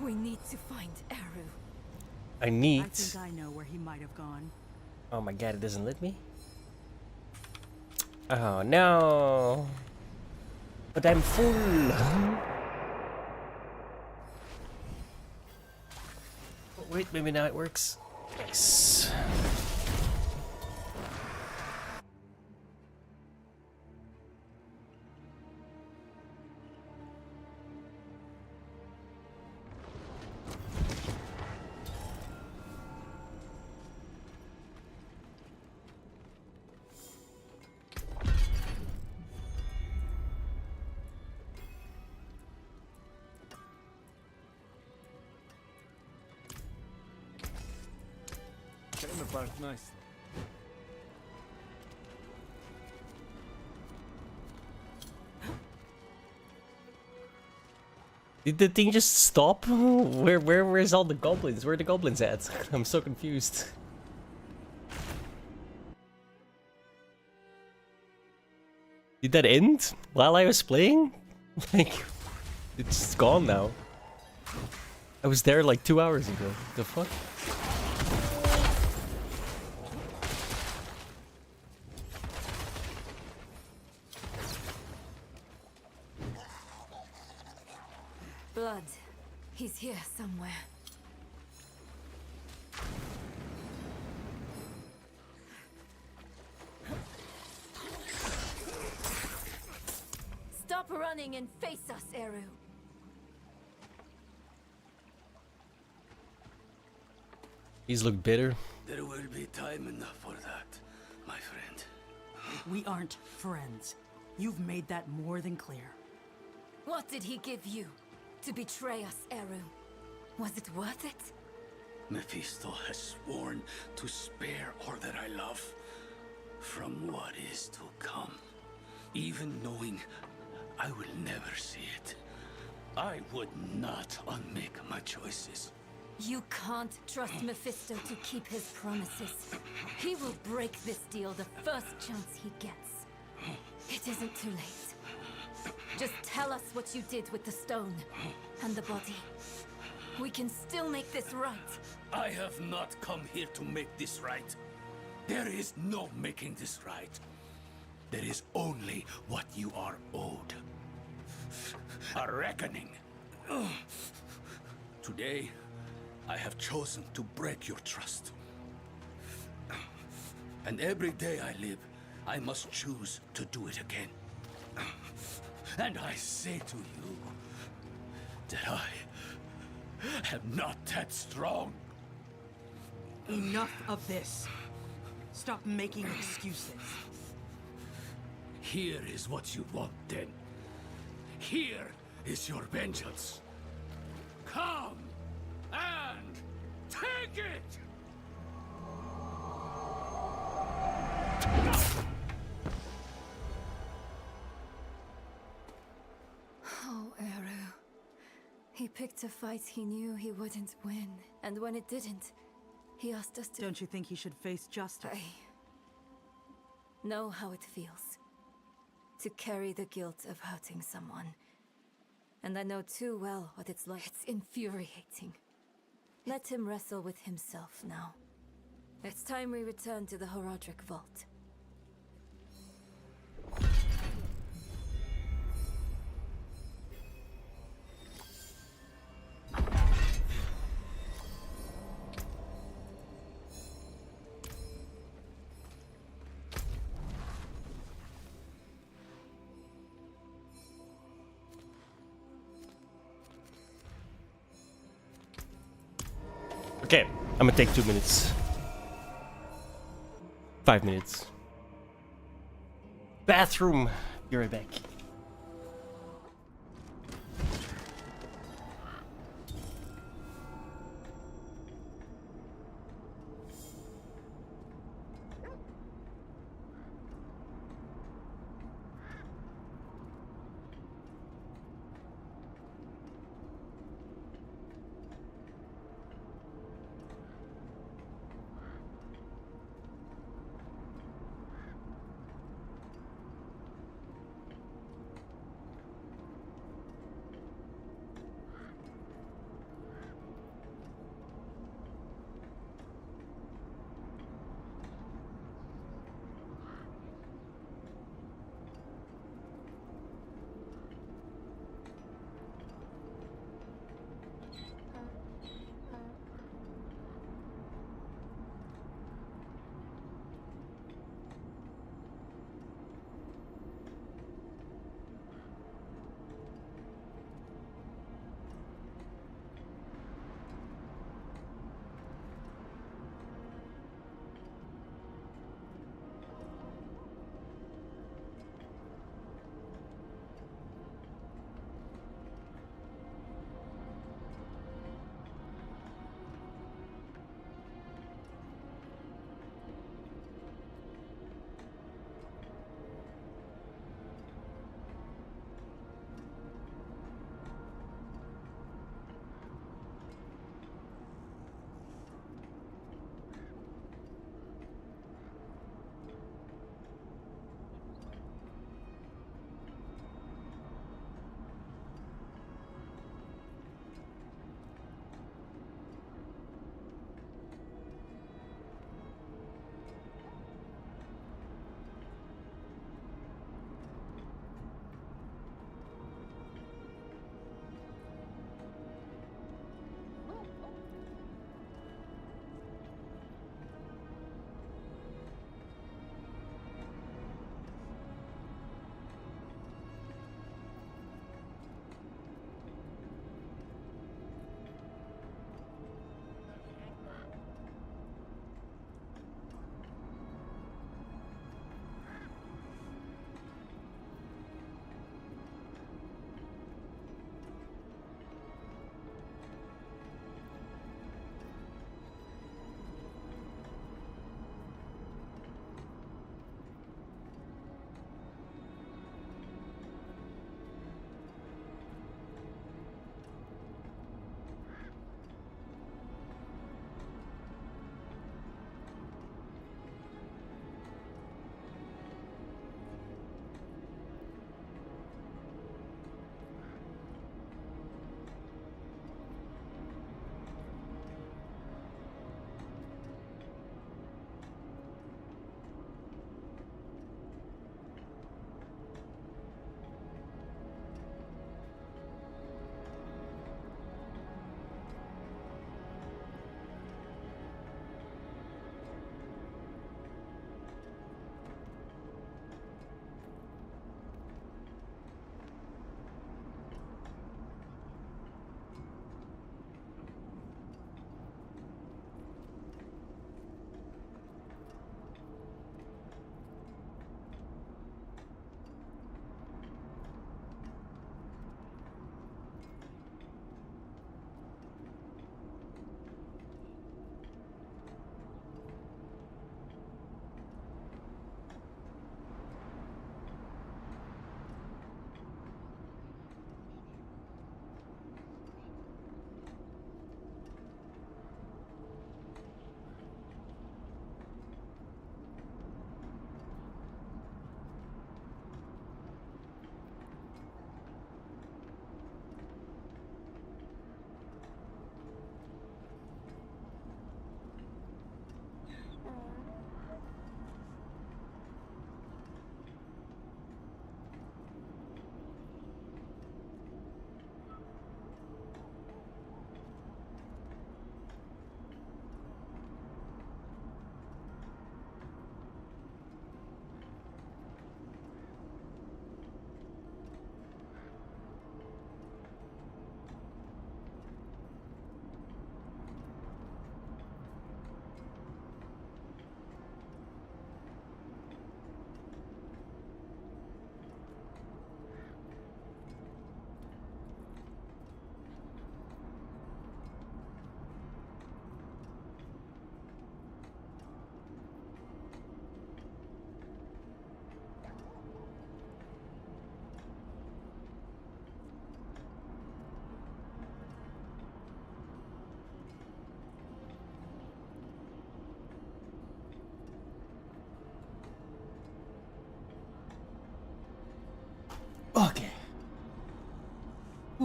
Speaker 13: We need to find Eru.
Speaker 2: I need...
Speaker 21: I think I know where he might have gone.
Speaker 2: Oh my god, it doesn't let me? Oh no! But I'm full! Oh, wait, maybe now it works. Nice.
Speaker 20: Came apart nicely.
Speaker 2: Did the thing just stop? Where's all the goblins? Where are the goblins at? I'm so confused. Did that end while I was playing? Like, it's gone now. I was there like 2 hours ago. The fuck?
Speaker 13: Blood. He's here somewhere. Stop running and face us, Eru.
Speaker 2: He's looked bitter.
Speaker 15: There will be time enough for that, my friend.
Speaker 21: We aren't friends. You've made that more than clear.
Speaker 13: What did he give you to betray us, Eru? Was it worth it?
Speaker 15: Mephisto has sworn to spare all that I love from what is to come. Even knowing I will never see it, I would not unmake my choices.
Speaker 13: You can't trust Mephisto to keep his promises. He will break this deal the first chance he gets. It isn't too late. Just tell us what you did with the stone and the body. We can still make this right.
Speaker 15: I have not come here to make this right. There is no making this right. There is only what you are owed. A reckoning. Today, I have chosen to break your trust. And every day I live, I must choose to do it again. And I say to you that I am not that strong.
Speaker 21: Enough of this. Stop making excuses.
Speaker 15: Here is what you want, then. Here is your vengeance. Come and take it!
Speaker 13: Oh, Eru. He picked a fight he knew he wouldn't win. And when it didn't, he asked us to...
Speaker 21: Don't you think he should face justice?
Speaker 13: I know how it feels. To carry the guilt of hurting someone. And I know too well what it's like. It's infuriating. Let him wrestle with himself now. It's time we return to the Horadric Vault.
Speaker 2: Okay, I'm gonna take 2 minutes. 5 minutes. Bathroom. Be right back.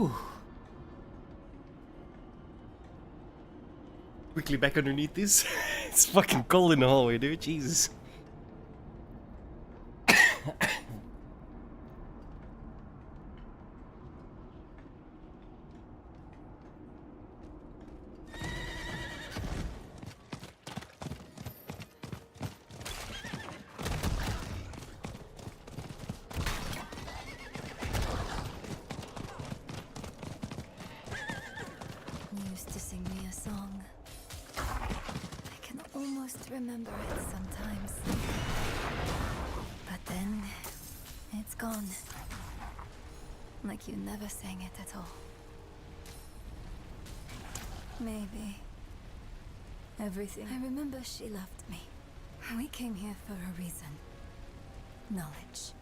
Speaker 2: Whew. Quickly back underneath this. It's fucking cold in the hallway, dude. Jesus.
Speaker 13: You used to sing me a song. I can almost remember it sometimes. But then, it's gone. Like you never sang it at all. Maybe. Everything. I remember she loved me. We came here for a reason. Knowledge.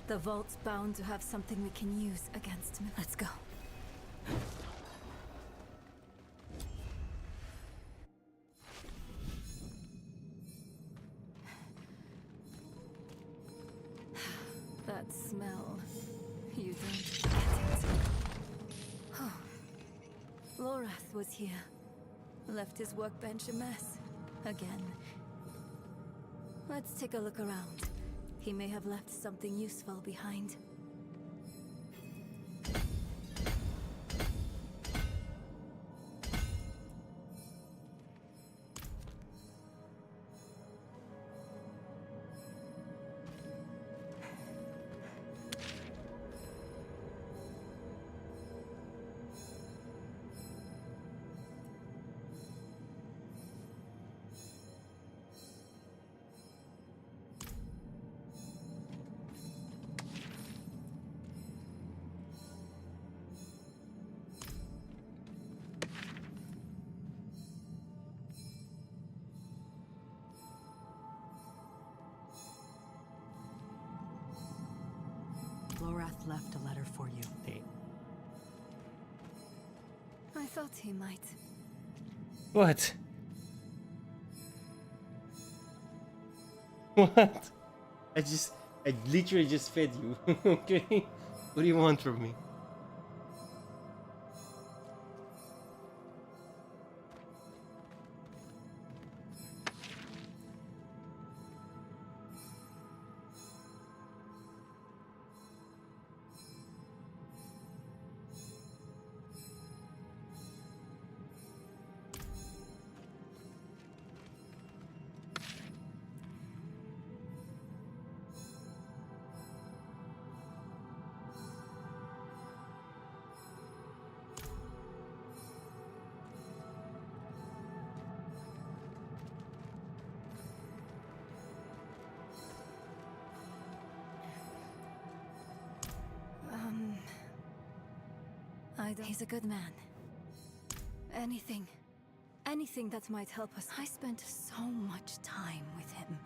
Speaker 13: The vault's bound to have something we can use against me. Let's go. That smell. You don't get it. Oh. Lorath was here. Left his workbench a mess. Again. Let's take a look around. He may have left something useful behind.
Speaker 21: Lorath left a letter for you.
Speaker 13: I thought he might.
Speaker 2: What? What? I literally just fed you. Okay? What do you want from me?
Speaker 13: He's a good man. Anything that might help us. I spent so much time with him.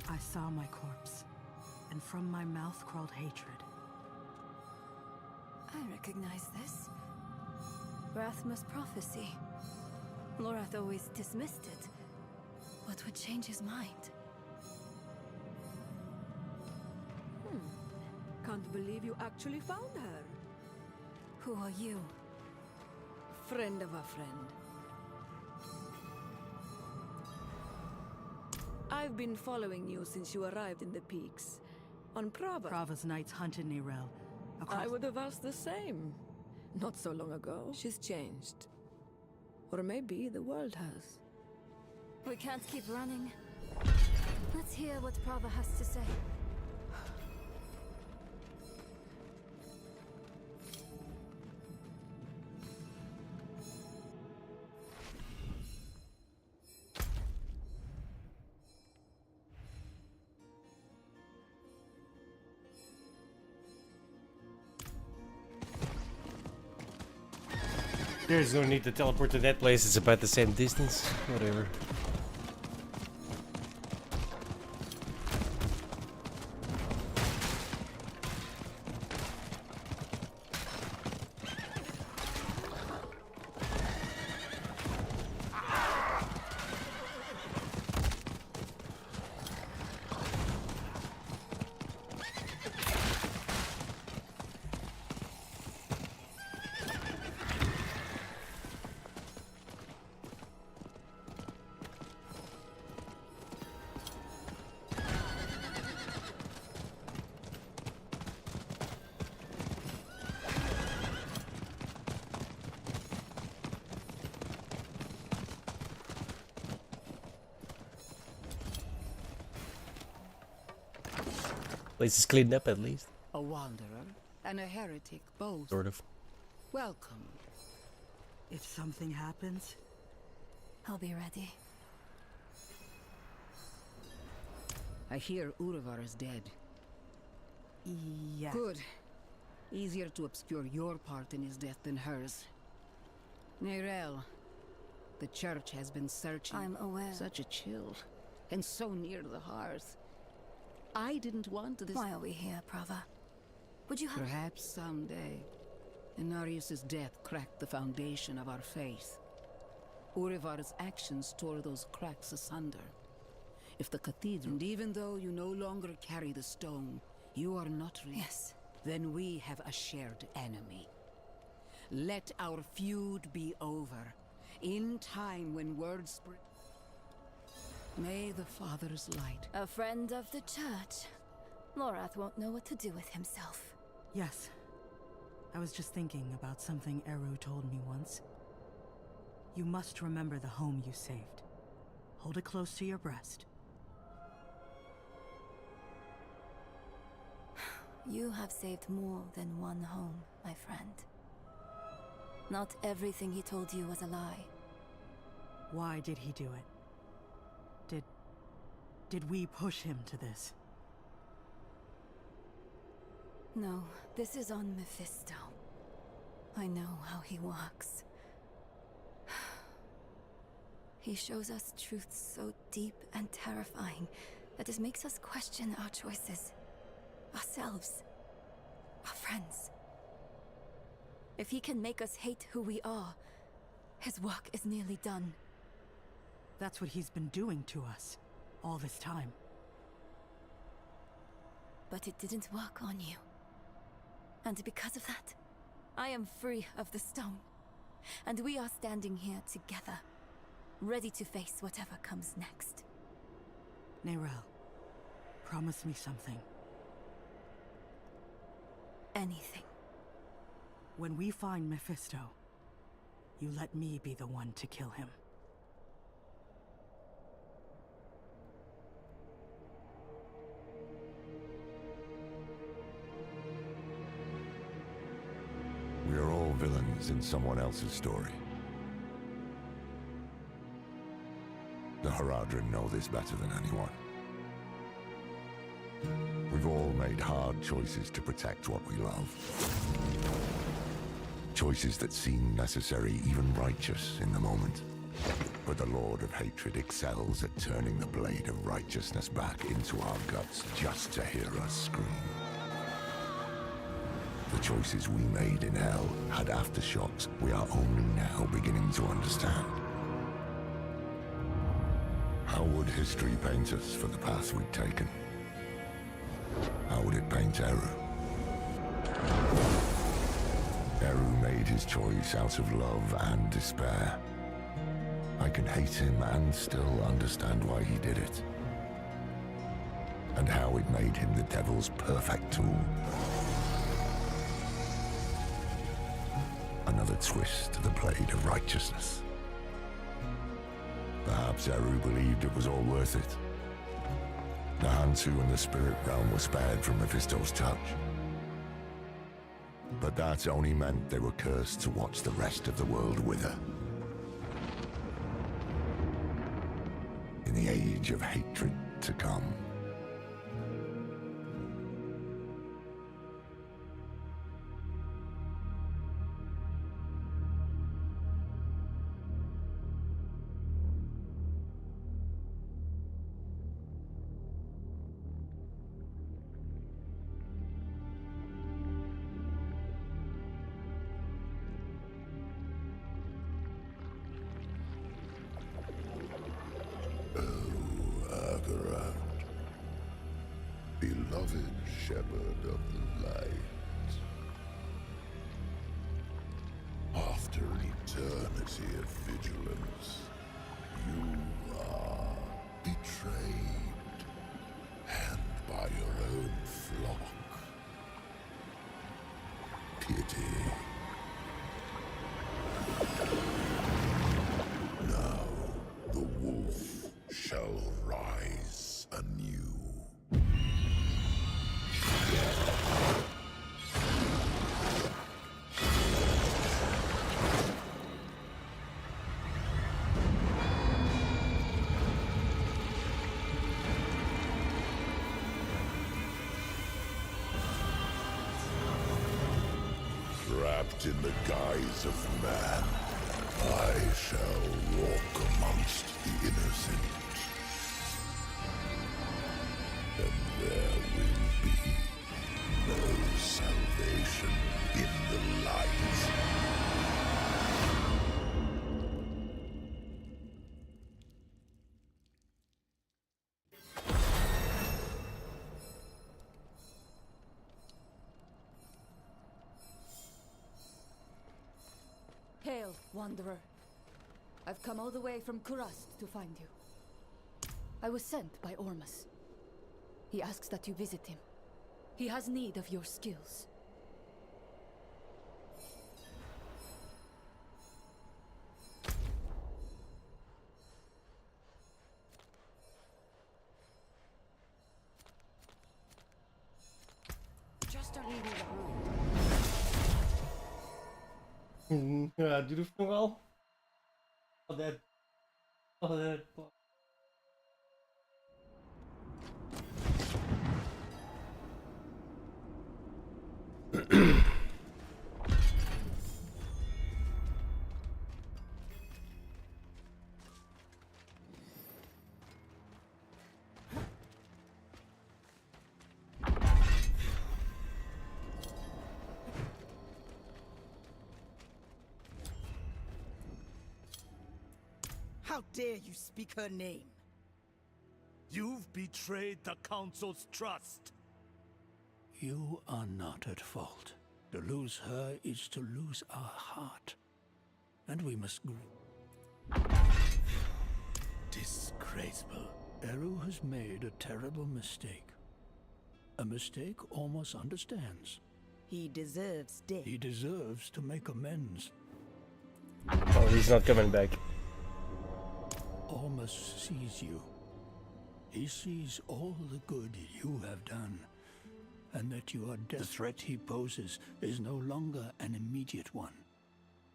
Speaker 21: I saw my corpse, and from my mouth crawled hatred.
Speaker 13: I recognize this. Rathma's prophecy. Lorath always dismissed it. What would change his mind?
Speaker 6: Can't believe you actually found her.
Speaker 13: Who are you?
Speaker 6: Friend of a friend. I've been following you since you arrived in the peaks. On Prava.
Speaker 21: Prava's knights hunted Nirel.
Speaker 6: I would have asked the same. Not so long ago. She's changed. Or maybe the world has.
Speaker 13: We can't keep running. Let's hear what Prava has to say.
Speaker 2: There's no need to teleport to that place, it's about the same distance. Whatever. Place is cleaned up at least.
Speaker 9: A wanderer and a heretic both.
Speaker 2: Sort of.
Speaker 9: Welcome.
Speaker 21: If something happens,
Speaker 13: I'll be ready.
Speaker 9: I hear Urivar is dead.
Speaker 21: Yeah.
Speaker 9: Good. Easier to obscure your part in his death than hers. Neyrelle, the church has been searching.
Speaker 13: I'm aware.
Speaker 9: Such a chill, and so near the hearth. I didn't want this.
Speaker 13: Why are we here, Prava? Would you have...
Speaker 9: Perhaps someday. Inarius's death cracked the foundation of our faith. Urivar's actions tore those cracks asunder. If the cathedral... And even though you no longer carry the stone, you are not...
Speaker 13: Yes.
Speaker 9: Then we have a shared enemy. Let our feud be over. In time when words spread... May the Father's light...
Speaker 13: A friend of the church. Lorath won't know what to do with himself.
Speaker 21: Yes. I was just thinking about something Eru told me once. You must remember the home you saved. Hold it close to your breast.
Speaker 13: You have saved more than one home, my friend. Not everything he told you was a lie.
Speaker 21: Why did he do it? Did we push him to this?
Speaker 13: No, this is on Mephisto. I know how he works. He shows us truths so deep and terrifying that it makes us question our choices. Ourselves. Our friends. If he can make us hate who we are, his work is nearly done.
Speaker 21: That's what he's been doing to us, all this time.
Speaker 13: But it didn't work on you. And because of that, I am free of the stone. And we are standing here together, ready to face whatever comes next.
Speaker 21: Neyrelle, promise me something.
Speaker 13: Anything.
Speaker 21: When we find Mephisto, you let me be the one to kill him.
Speaker 3: We are all villains in someone else's story. The Haradrim know this better than anyone. We've all made hard choices to protect what we love. Choices that seem necessary, even righteous in the moment. But the Lord of Hatred excels at turning the blade of righteousness back into our guts just to hear us scream. The choices we made in Hell had aftershocks we are only now beginning to understand. How would history paint us for the path we'd taken? How would it paint Eru? Eru made his choice out of love and despair. I can hate him and still understand why he did it. And how it made him the devil's perfect tool. Another twist to the blade of righteousness. Perhaps Eru believed it was all worth it. The Hantu and the spirit realm were spared from Mephisto's touch. But that only meant they were cursed to watch the rest of the world wither. In the age of hatred to come. Beloved shepherd of the light, after an eternity of vigilance, you are betrayed, and by your own flock. Pity. Now the wolf shall rise anew. Wrapped in the guise of man, I shall walk amongst the innocent. And there will be no salvation in the light.
Speaker 13: Hail, Wanderer. I've come all the way from Kurast to find you. I was sent by Ormus. He asks that you visit him. He has need of your skills.
Speaker 6: Just don't leave me behind.
Speaker 2: Ja, doe het nog wel. Oh, dat. Oh, dat.
Speaker 17: How dare you speak her name?
Speaker 14: You've betrayed the Council's trust. You are not at fault. To lose her is to lose our heart. And we must disgraceful. Eru has made a terrible mistake. A mistake Ormus understands.
Speaker 17: He deserves death.
Speaker 14: He deserves to make amends.
Speaker 2: Oh, he's not coming back.
Speaker 14: Ormus sees you. He sees all the good you have done, and that you are dead. The threat he poses is no longer an immediate one.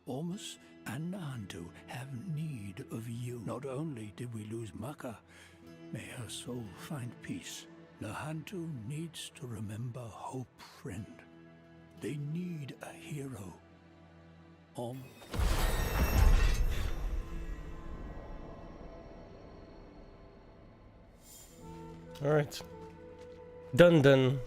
Speaker 14: Ormus and Nahantu have need of you. Not only did we lose Maka, may her soul find peace. Nahantu needs to remember hope, friend. They need a hero.
Speaker 2: Alright. Done.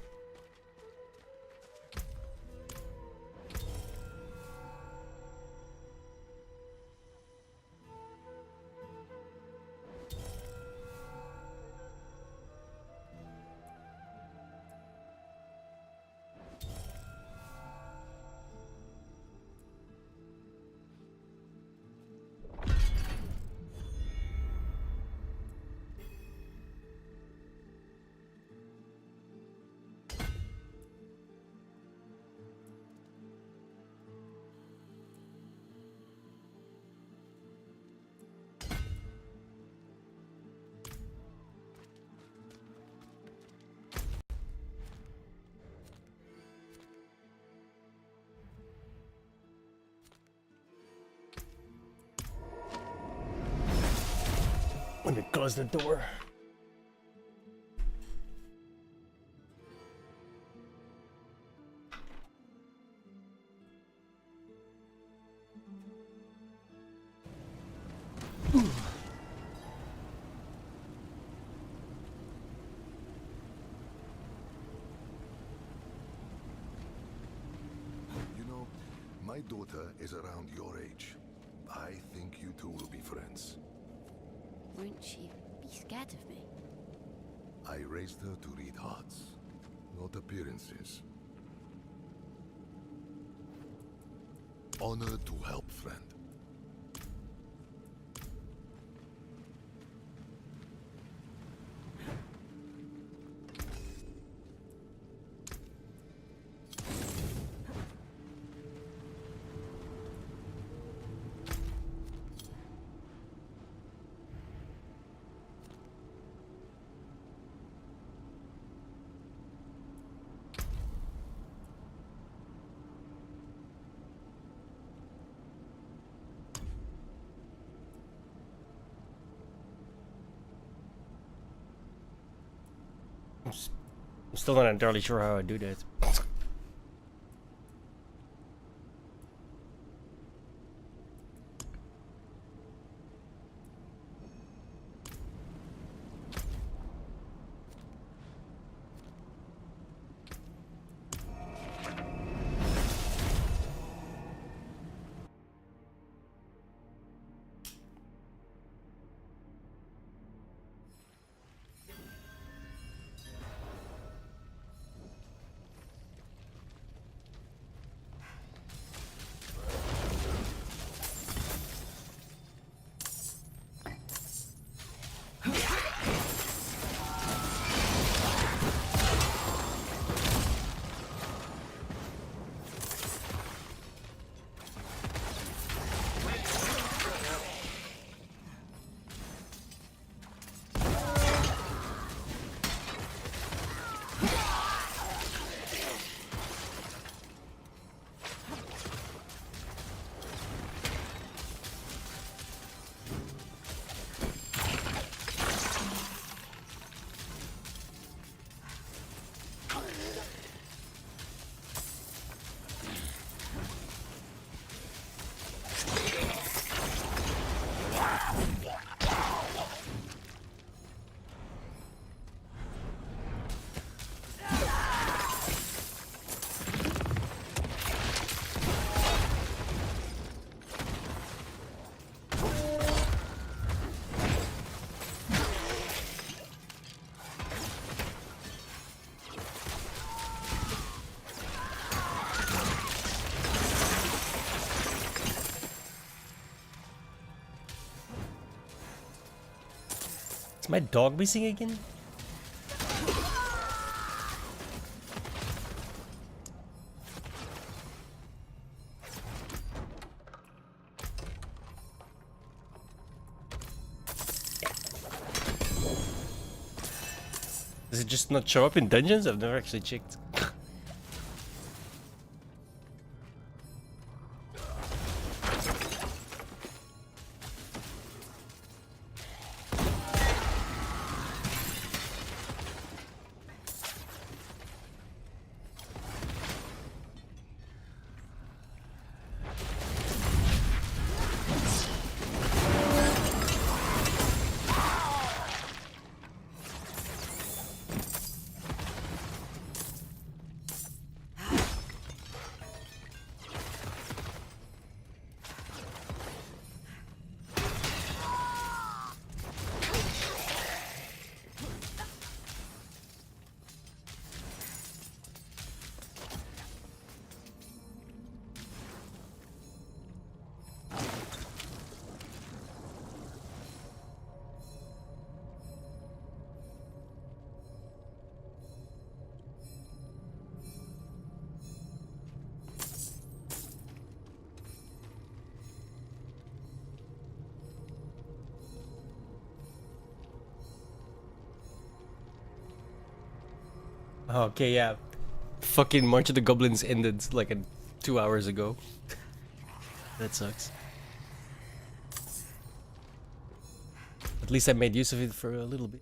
Speaker 2: Let me close the door.
Speaker 5: You know, my daughter is around your age. I think you two will be friends.
Speaker 13: Won't she be scared of me?
Speaker 5: I raised her to read hearts, not appearances. Honored to help, friend.
Speaker 2: I'm still not entirely sure how I do that. Is my dog missing again? Does it just not show up in dungeons? I've never actually checked. Okay, yeah. Fucking March of the Goblins ended like 2 hours ago. That sucks. At least I made use of it for a little bit.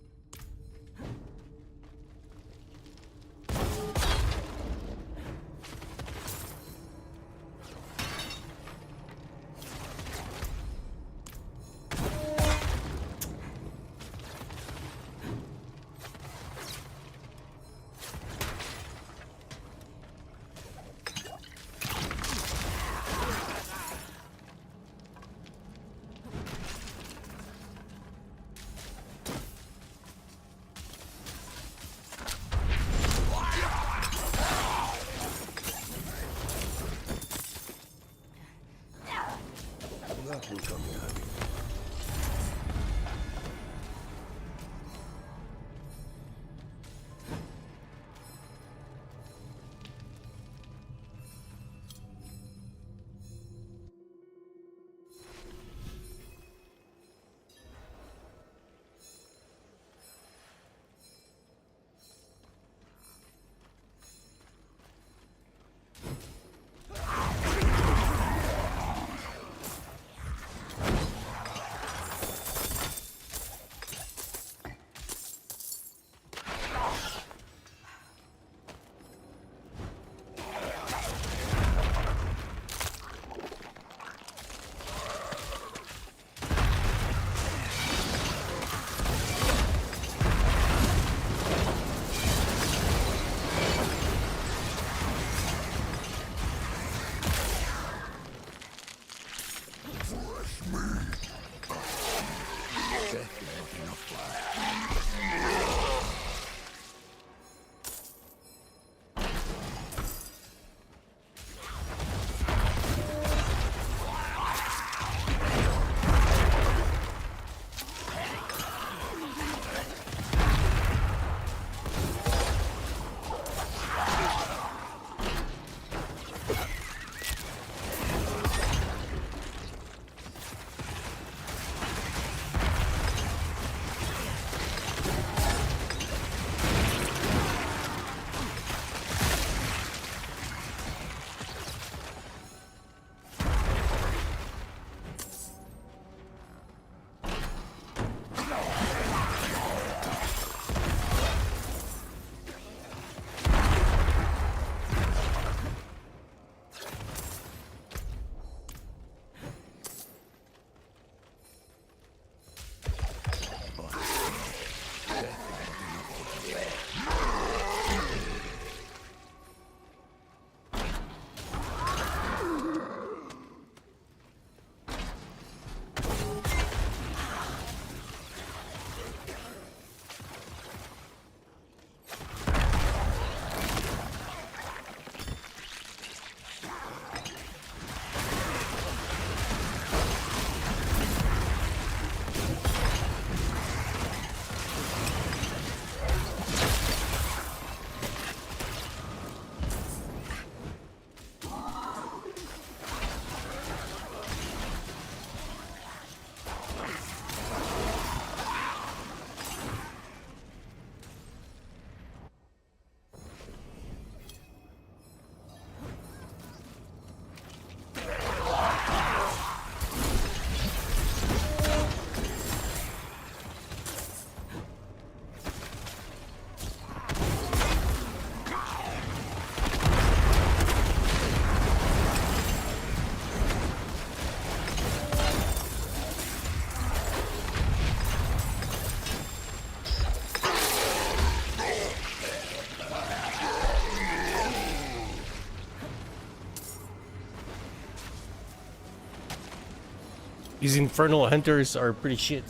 Speaker 2: These infernal hunters are pretty shit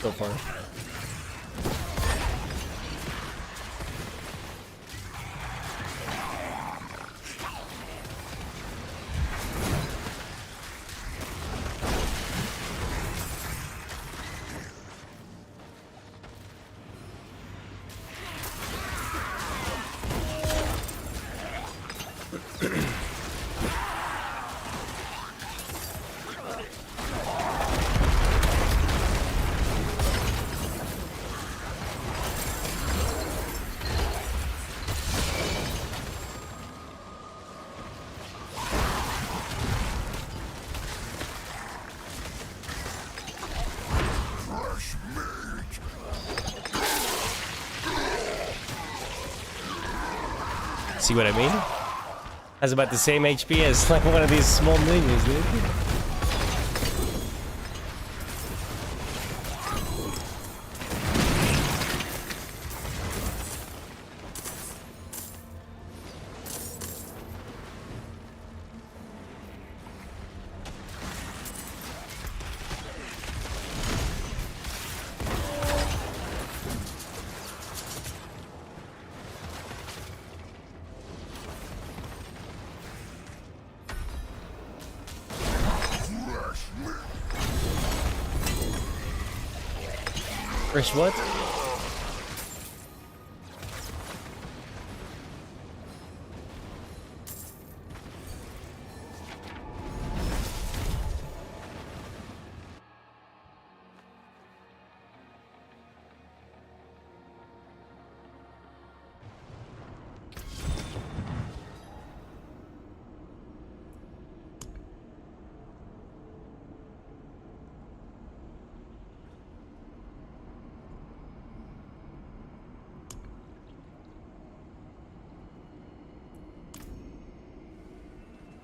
Speaker 2: so far. See what I mean? Has about the same HP as like one of these small minions, dude. Fresh what?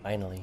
Speaker 2: Finally.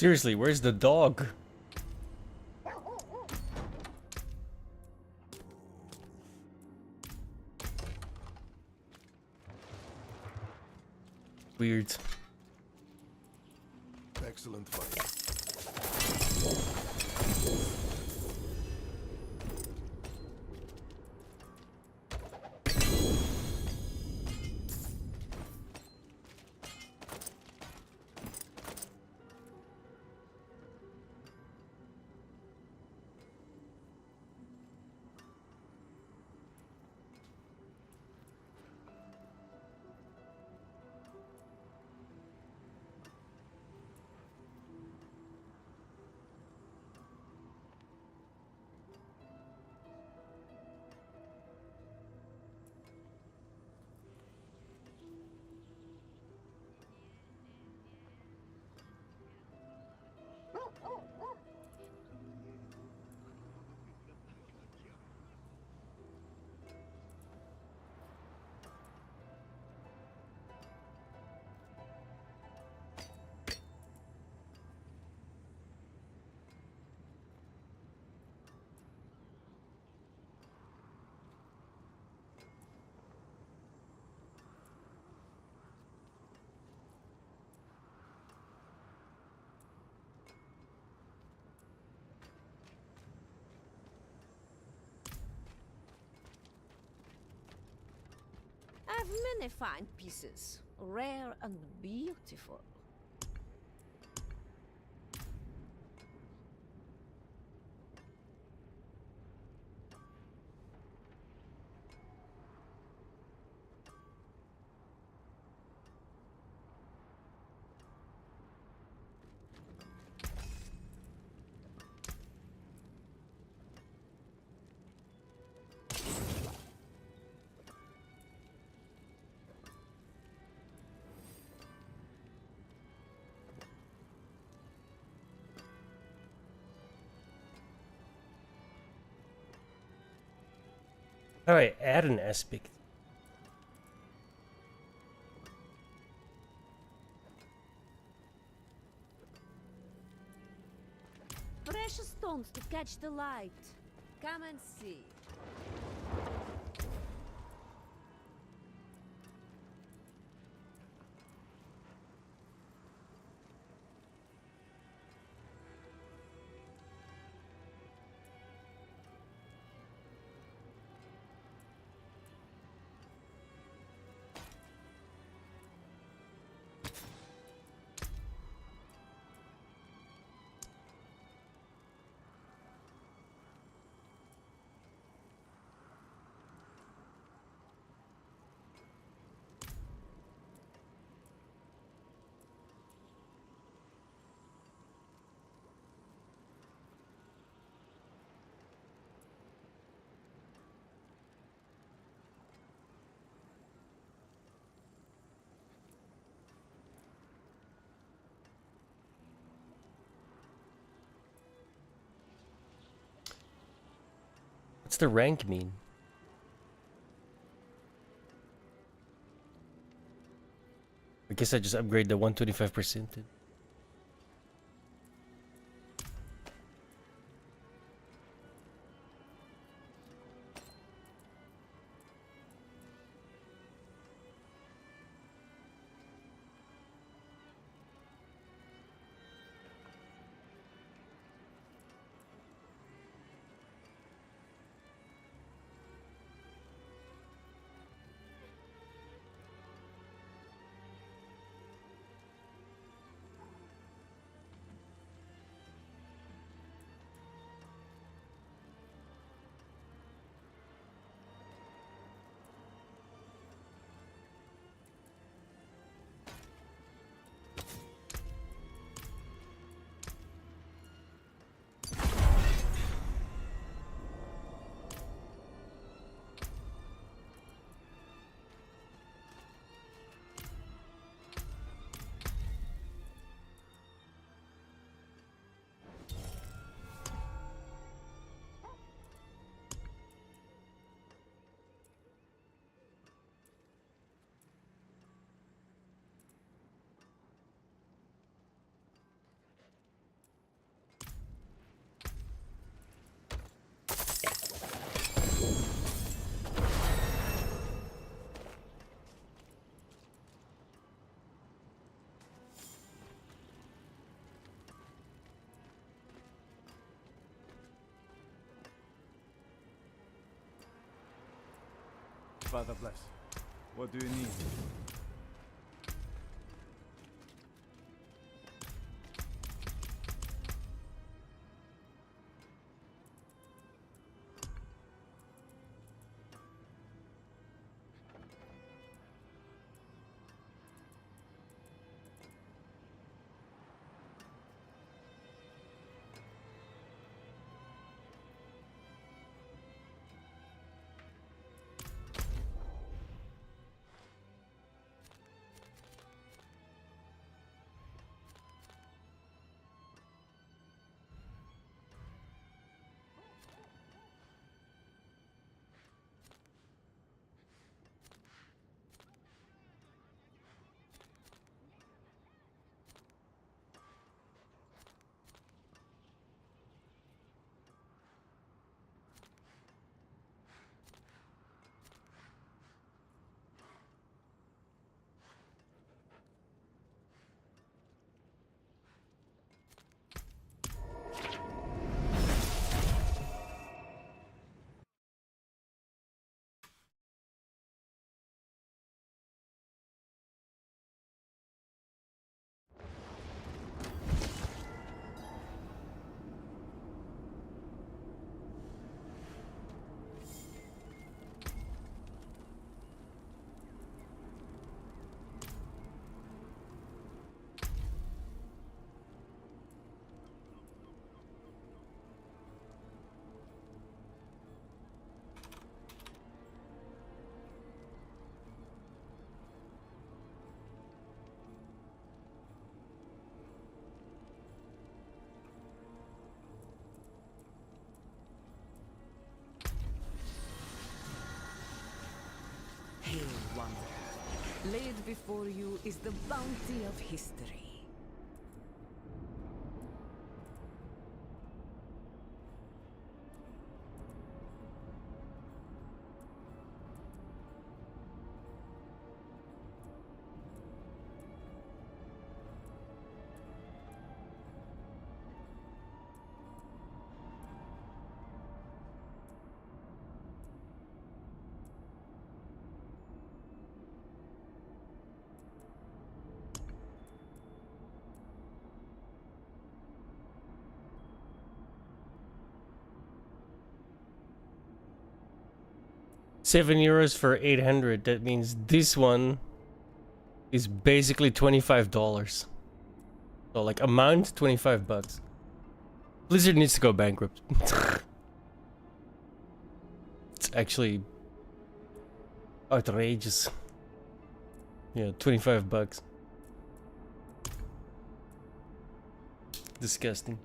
Speaker 2: Seriously, where's the dog? Weird.
Speaker 5: Excellent fight.
Speaker 7: Many fine pieces, rare and beautiful.
Speaker 2: Alright, add an aspect.
Speaker 7: Precious stones to catch the light. Come and see.
Speaker 2: What's the rank mean? I guess I just upgrade the 125%.
Speaker 20: Father bless. What do you need?
Speaker 1: Laid before you is the bounty of history.
Speaker 2: €7 for 800. That means this one is basically $25. So like amount $25. Blizzard needs to go bankrupt. It's actually outrageous. Yeah, $25. Disgusting.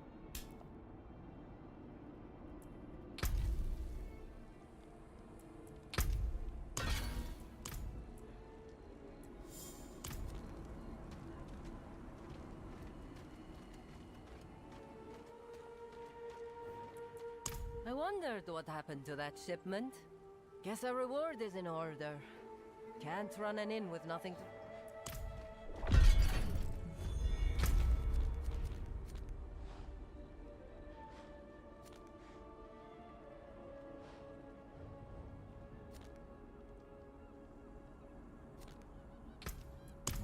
Speaker 22: I wondered what happened to that shipment. Guess our reward is in order. Can't run an inn with nothing to...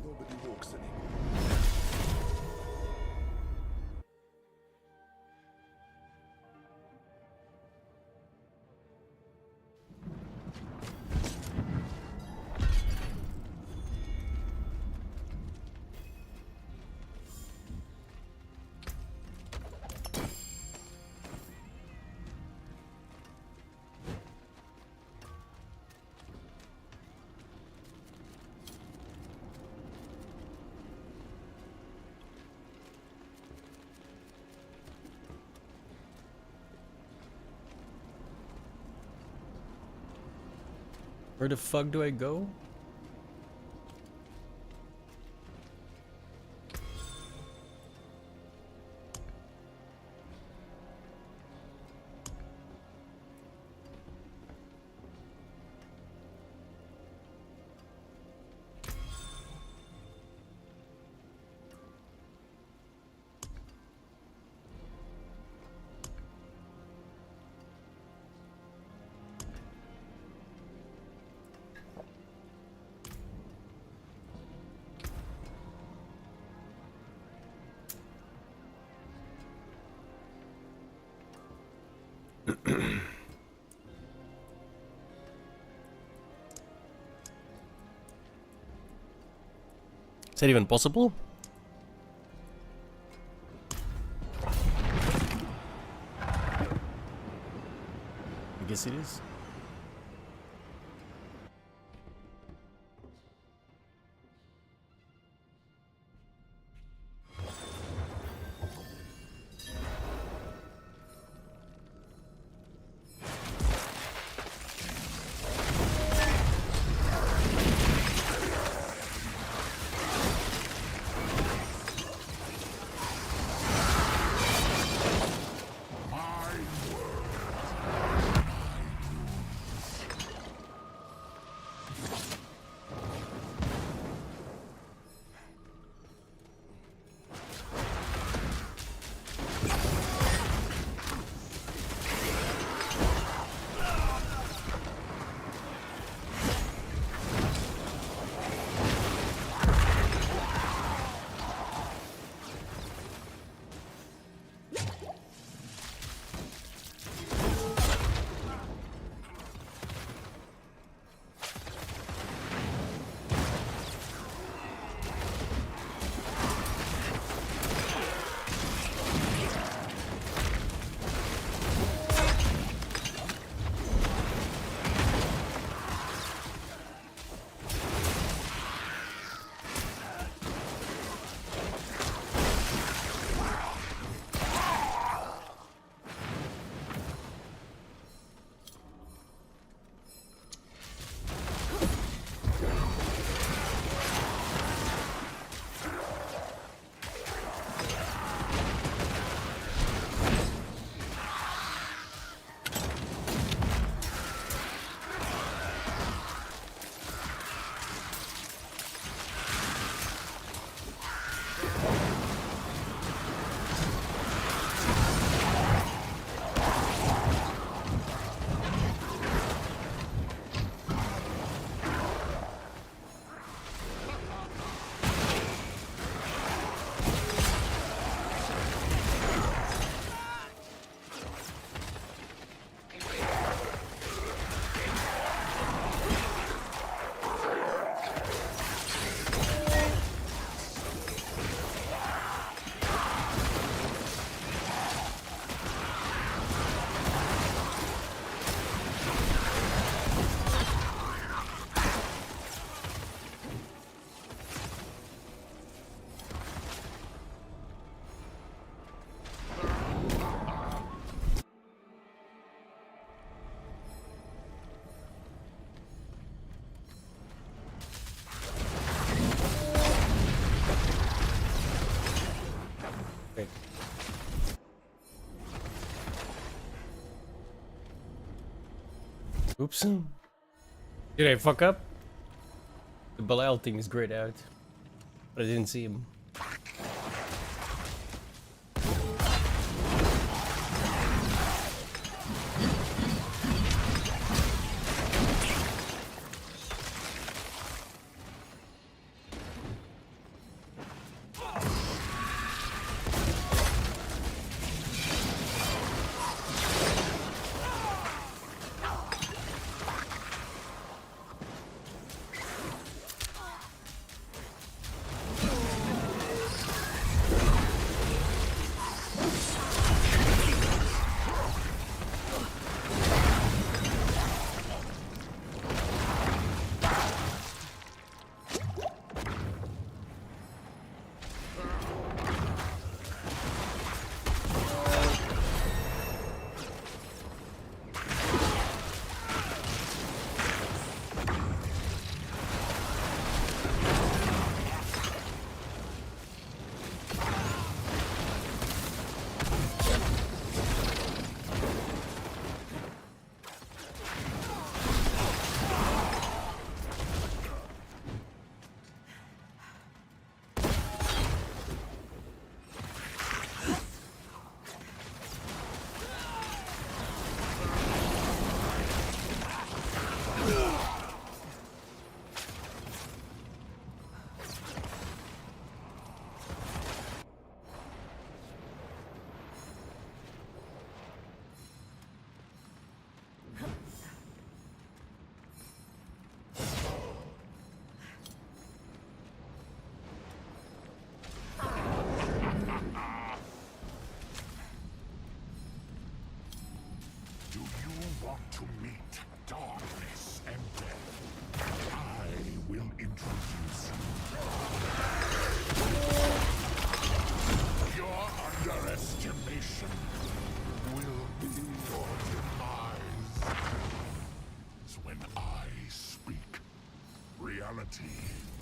Speaker 5: Nobody walks anymore.
Speaker 2: Where the fuck do I go? Is that even possible? I guess it is. Oops. Did I fuck up? The Belial thing is grayed out. But I didn't see him.
Speaker 3: To meet darkness and death, I will introduce you. Your underestimation will be your demise. So when I speak, reality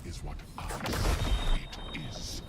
Speaker 3: is what I say it is.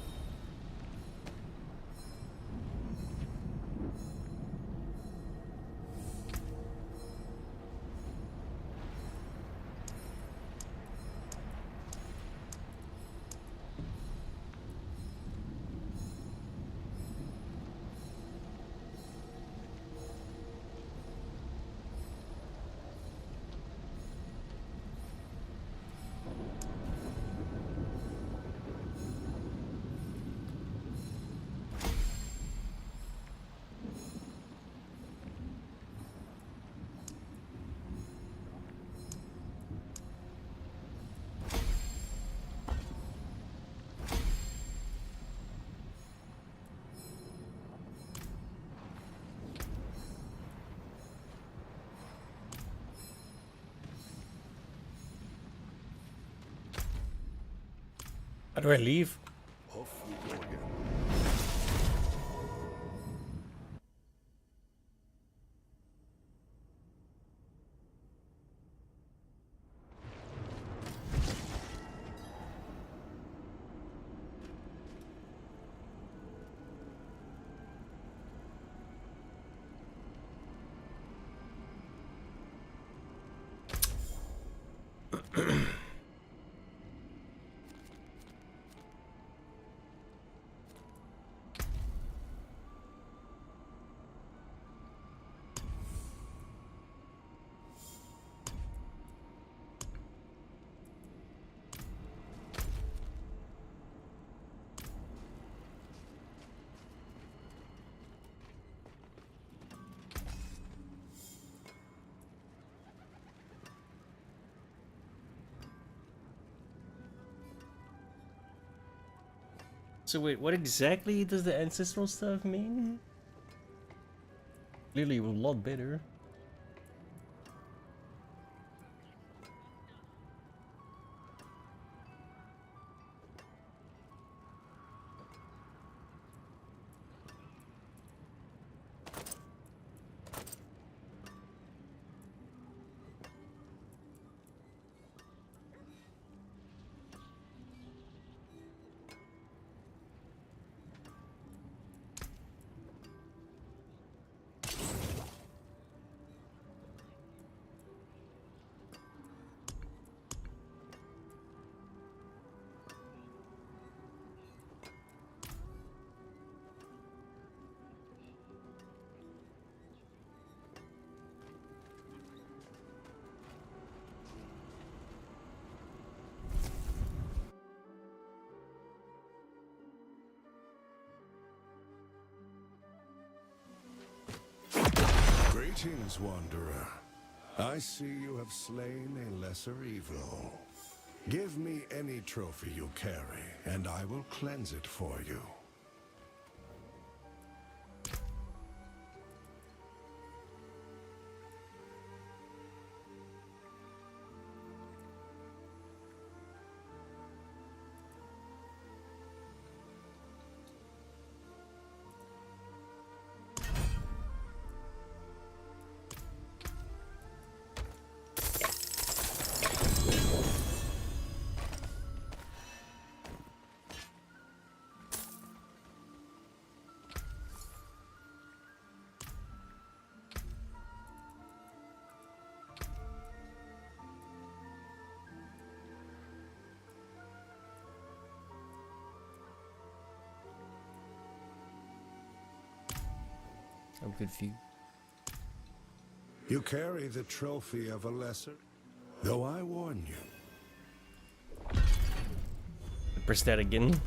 Speaker 2: How do I leave?
Speaker 5: Off we go again.
Speaker 2: So wait, what exactly does the ancestral stuff mean? Clearly a lot better.
Speaker 3: Greetings, Wanderer. I see you have slain a lesser evil. Give me any trophy you carry, and I will cleanse it for you.
Speaker 2: I'm confused.
Speaker 3: You carry the trophy of a lesser, though I warn you.
Speaker 2: Press that again.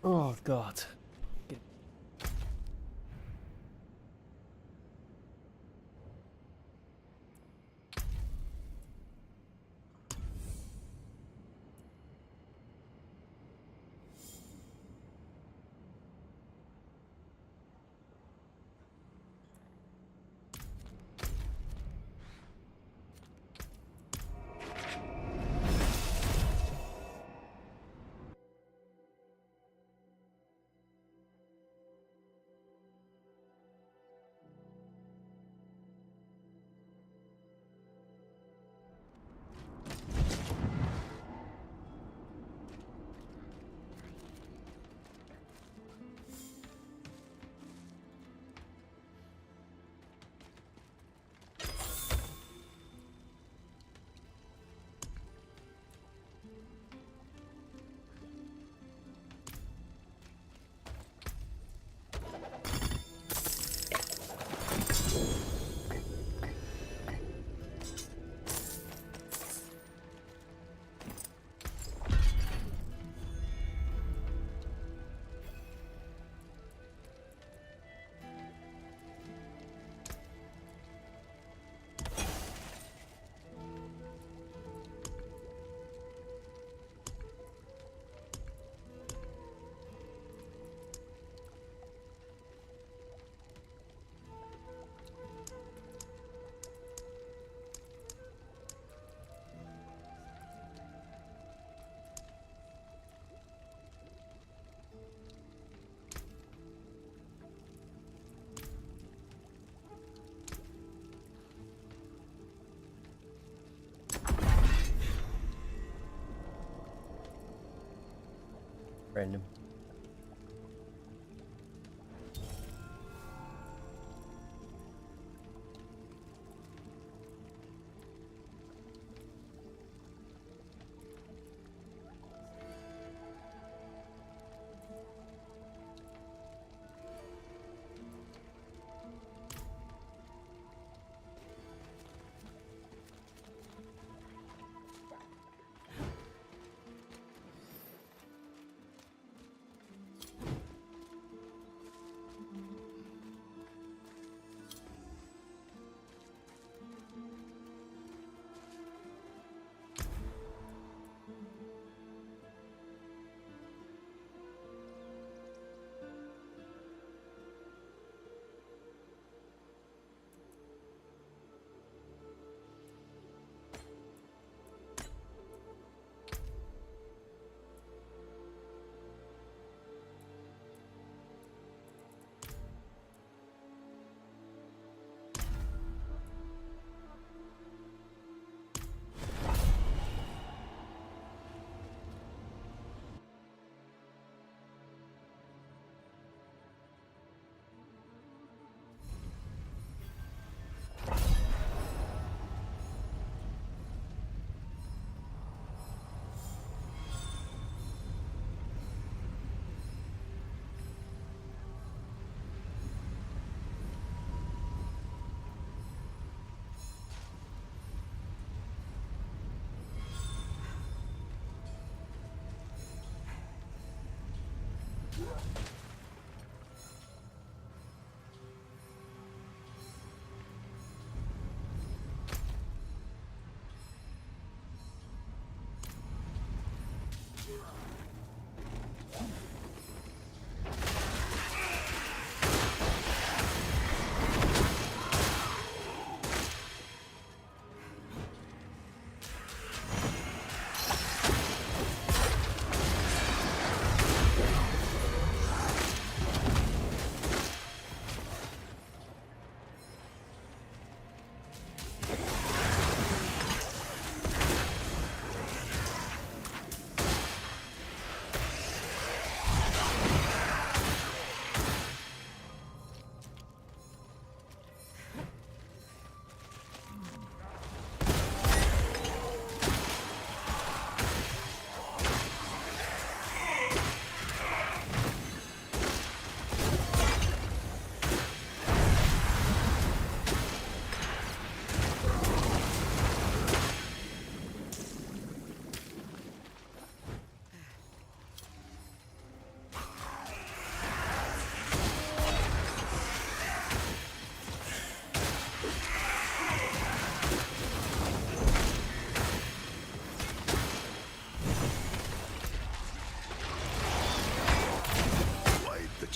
Speaker 2: Oh God. Random.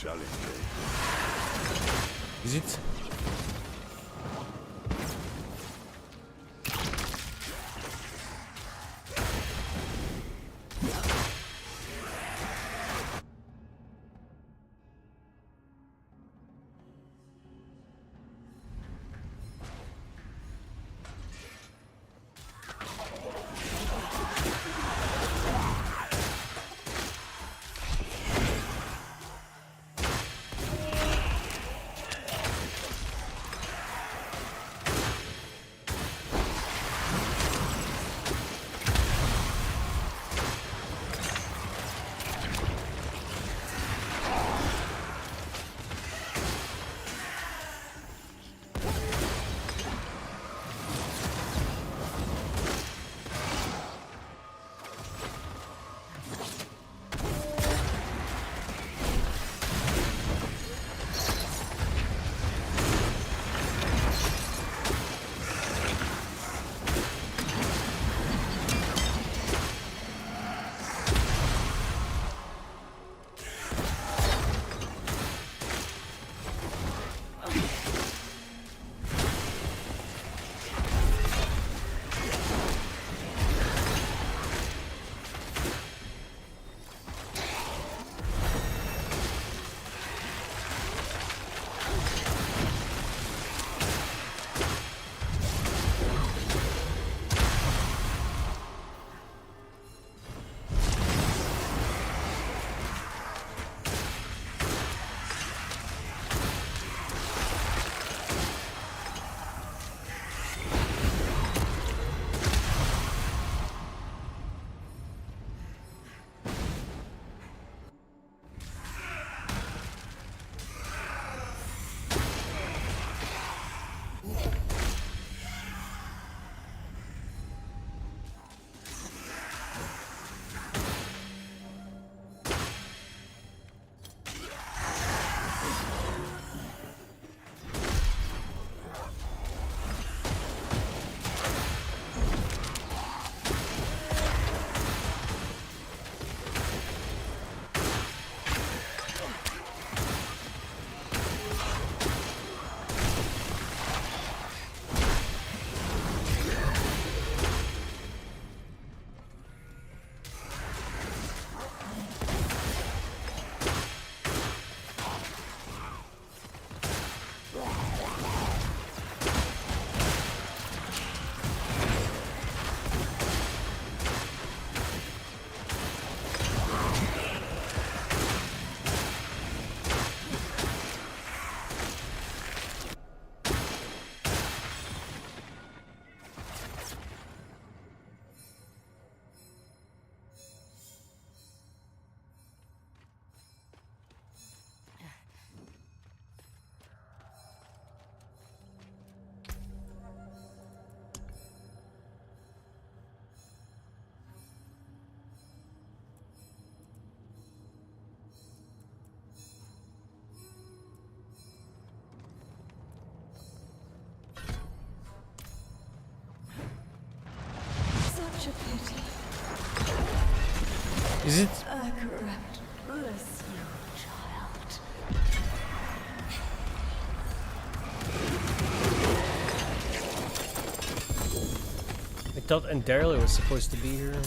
Speaker 5: challenge,
Speaker 2: Is it? Is it?
Speaker 16: Akarat, bless you, child.
Speaker 2: I thought Endarla was supposed to be here.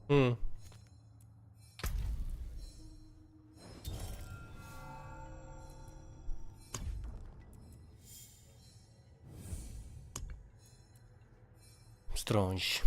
Speaker 2: Hmm. Strange.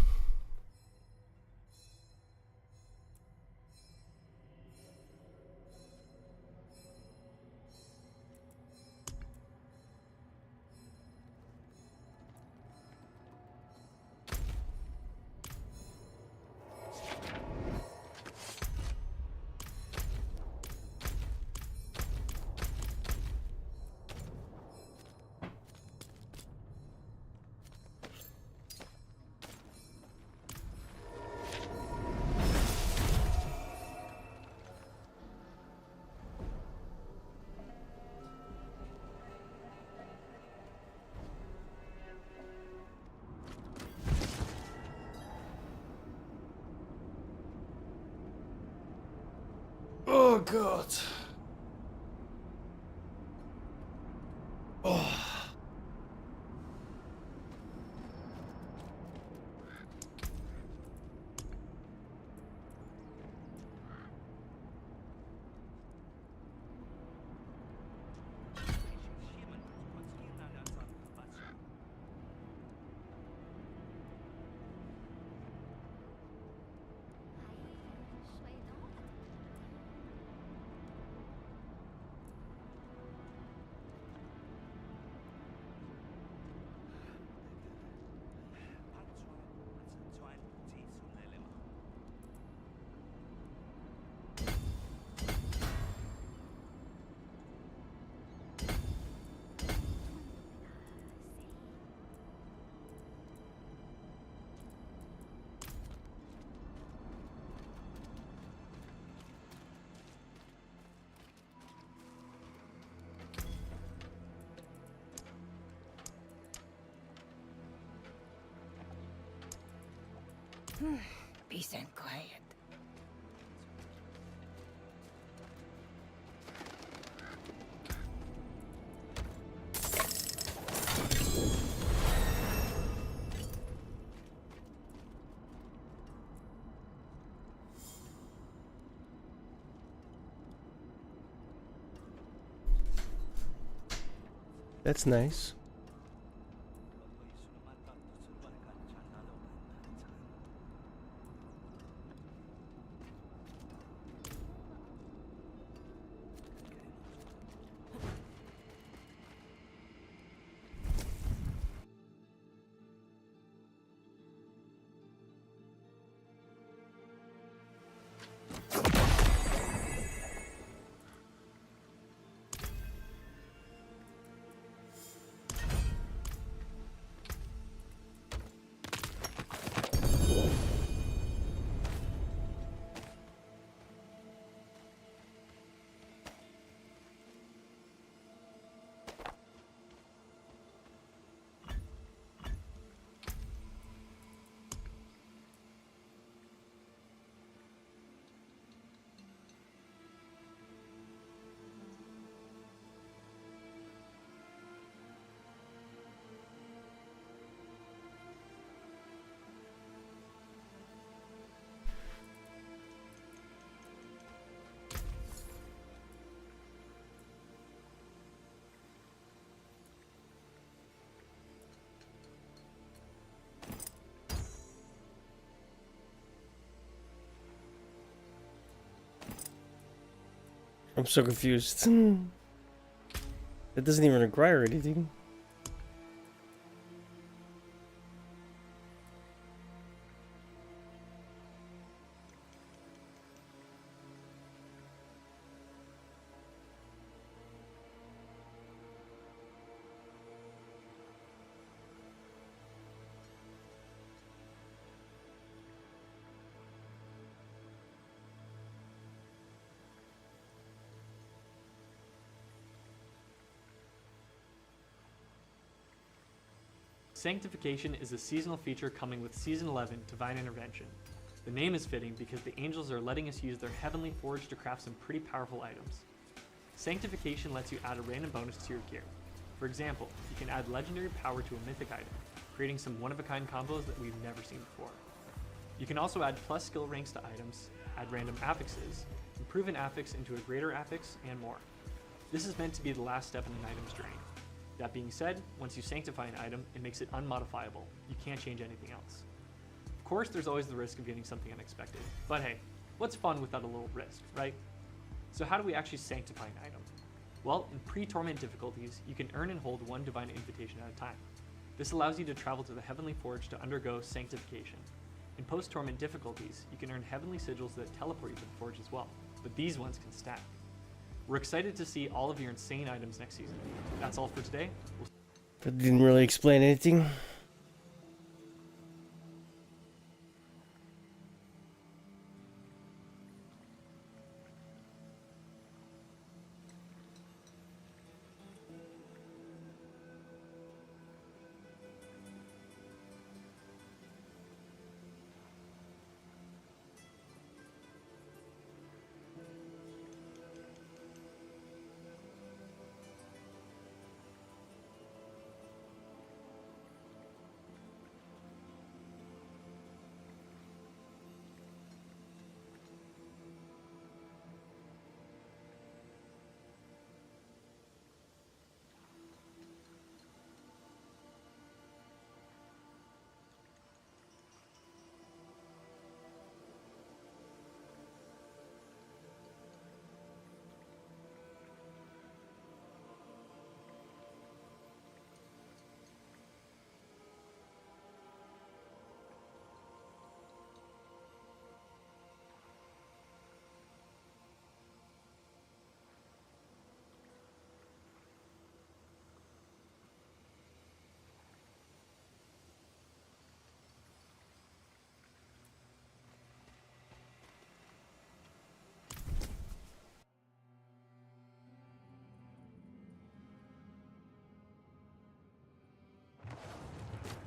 Speaker 2: Oh god. Oh.
Speaker 17: Peace and quiet.
Speaker 2: That's nice. I'm so confused. It doesn't even require anything.
Speaker 4: Sanctification is a seasonal feature coming with Season 11, Divine Intervention. The name is fitting because the angels are letting us use their heavenly forge to craft some pretty powerful items. Sanctification lets you add a random bonus to your gear. For example, you can add legendary power to a mythic item, creating some one-of-a-kind combos that we've never seen before. You can also add plus skill ranks to items, add random affixes, improve an affix into a greater affix, and more. This is meant to be the last step in an item's journey. That being said, once you sanctify an item, it makes it unmodifiable. You can't change anything else. Of course, there's always the risk of getting something unexpected, but hey, what's fun without a little risk, right? So how do we actually sanctify an item? Well, in pre-torment difficulties, you can earn and hold one divine invitation at a time. This allows you to travel to the Heavenly Forge to undergo sanctification. In post-torment difficulties, you can earn heavenly sigils that teleport you to the forge as well, but these ones can stack. We're excited to see all of your insane items next season. That's all for today.
Speaker 2: That didn't really explain anything.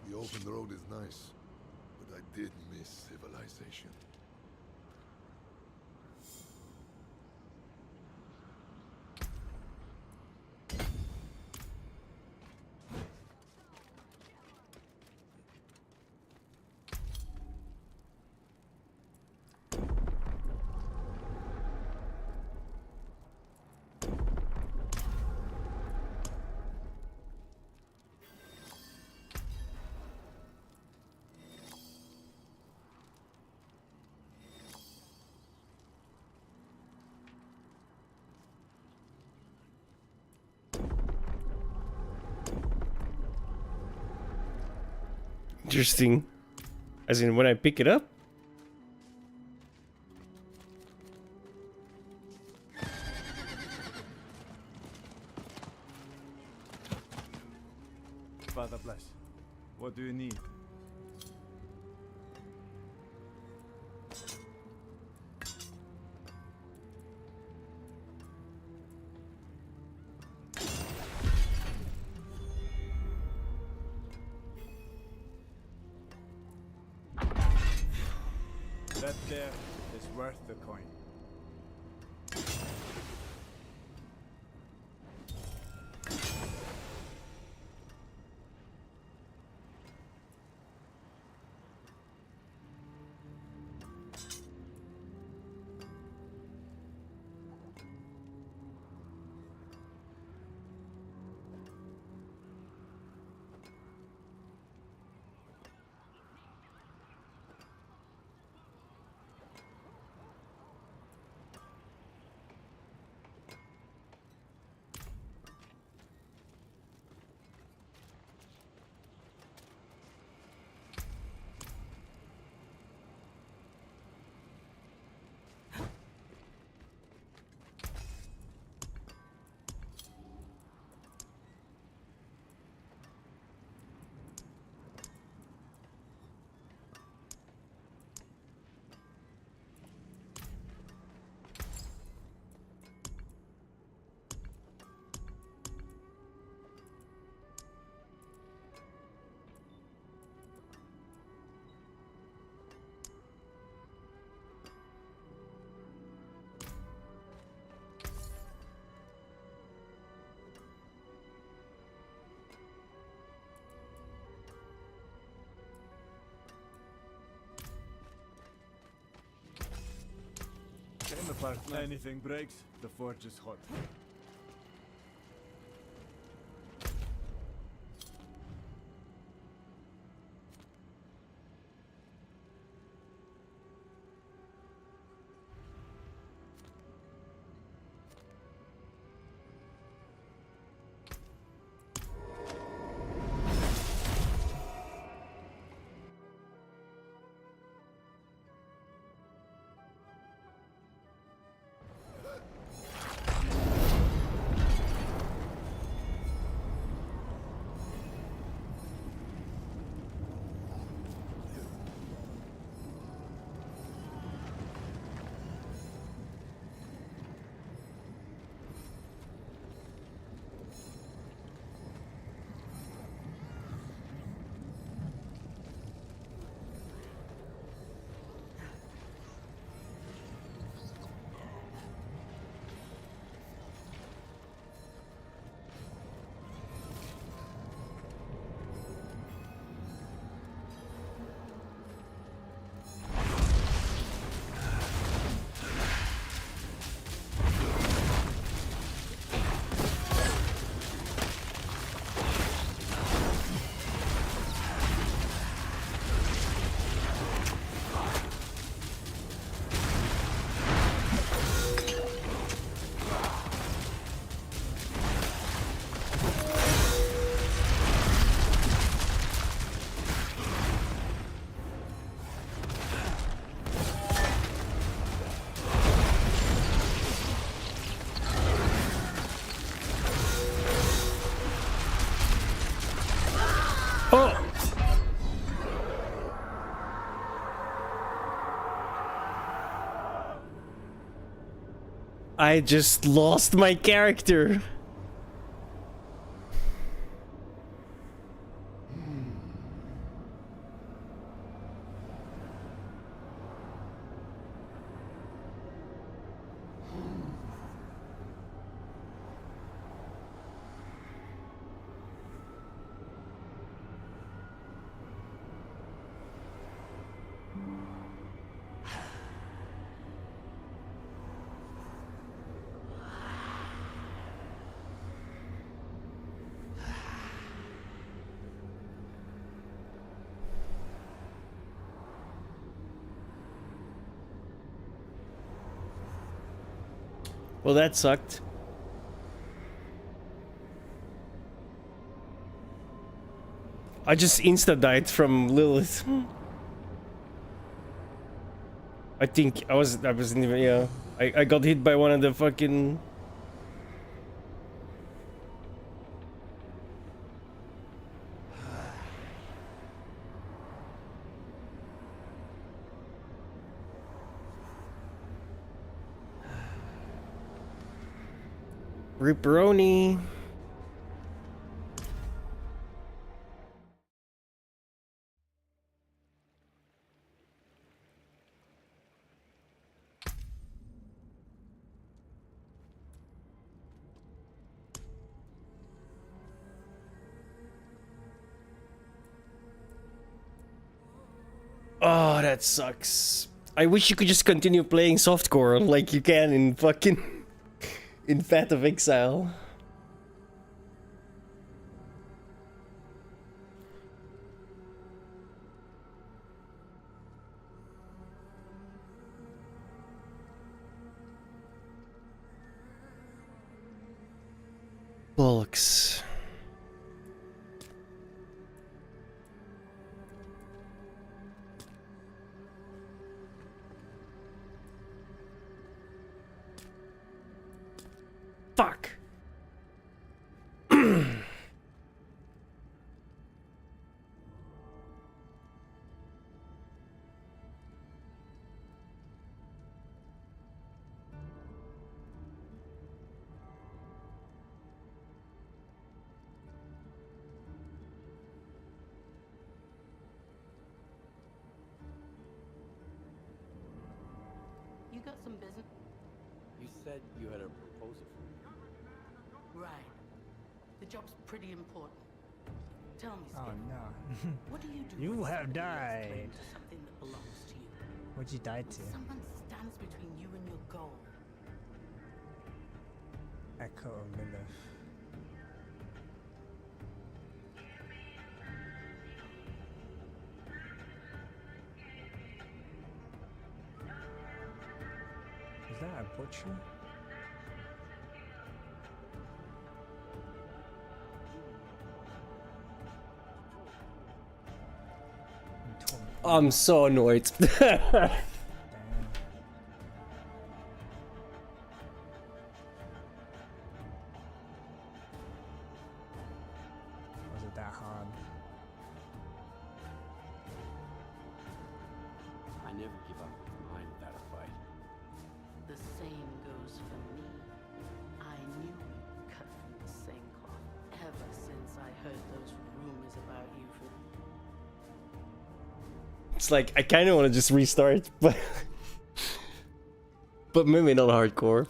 Speaker 5: The open road is nice, but I did miss civilization.
Speaker 2: Interesting. As in when I pick it up?
Speaker 20: Father bless. What do you need? That there is worth the coin. Anything breaks, the forge is hot.
Speaker 2: I just lost my character. Well, that sucked. I just insta-died from Lilith. I think I wasn't even, yeah. I got hit by one of the fucking... Ripperoni. Oh, that sucks. I wish you could just continue playing softcore like you can in fucking... in Path of Exile. Bollocks. Fuck.
Speaker 10: You got some business?
Speaker 11: You said you had a proposal for me.
Speaker 10: Right. The job's pretty important. Tell me,
Speaker 23: Oh
Speaker 10: Skip,
Speaker 23: no.
Speaker 10: what do you do
Speaker 23: You
Speaker 10: when
Speaker 23: have
Speaker 10: somebody lays
Speaker 23: died.
Speaker 10: claim to something that belongs to you?
Speaker 23: What'd you die to?
Speaker 10: Someone stands between you and your goal.
Speaker 8: Echo of Lilith. Is that a butcher?
Speaker 2: I'm so annoyed.
Speaker 8: Was it that hard?
Speaker 11: I never give up my mind without a fight.
Speaker 10: The same goes for me. I knew you cut from the same cloth ever since I heard those rumors about you from...
Speaker 2: It's like I kind of want to just restart, but maybe not hardcore.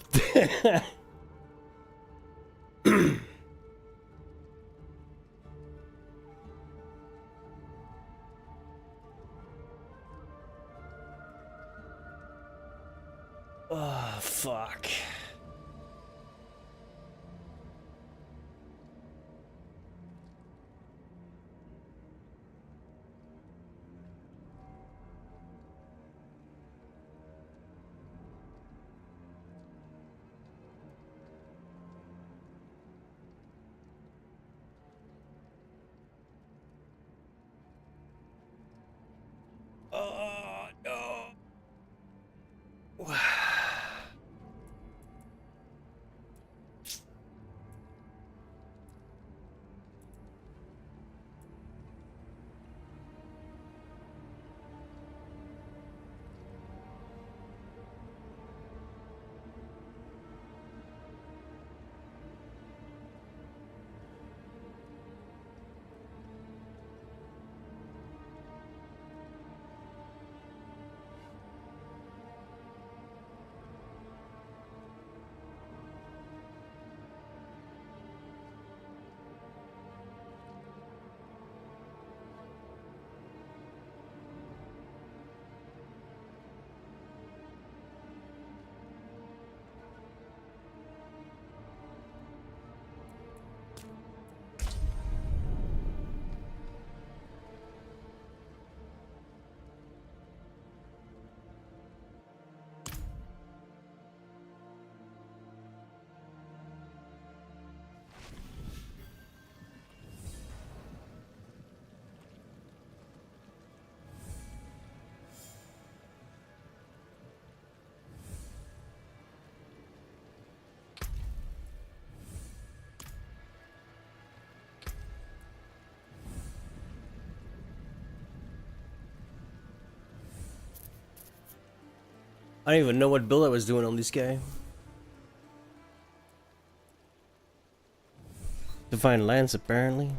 Speaker 2: Oh, fuck. Oh, no. I don't even know what build I was doing on this guy. Divine Lance, apparently.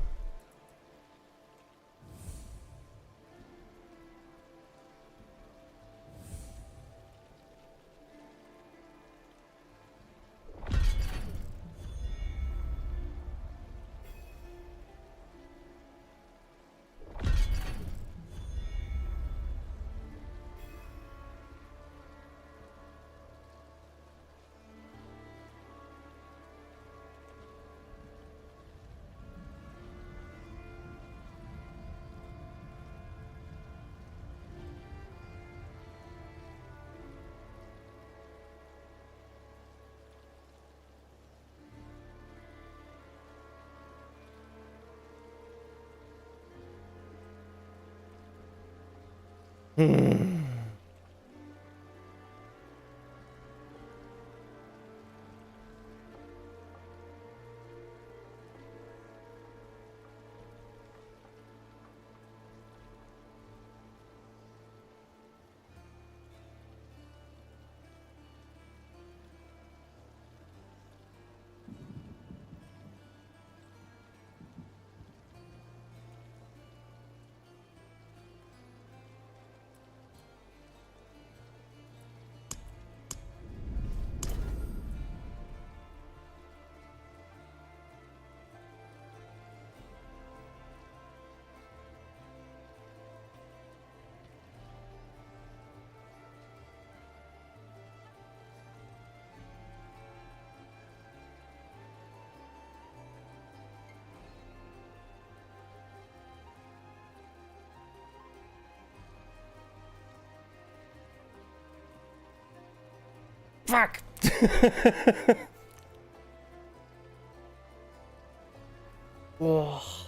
Speaker 2: fuck? Ugh.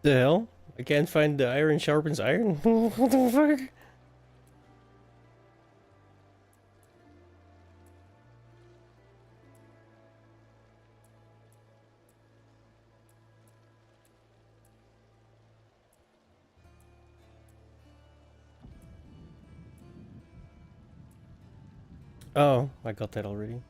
Speaker 2: The hell? I can't find the iron sharpens iron. What the fuck? Oh, I got that already.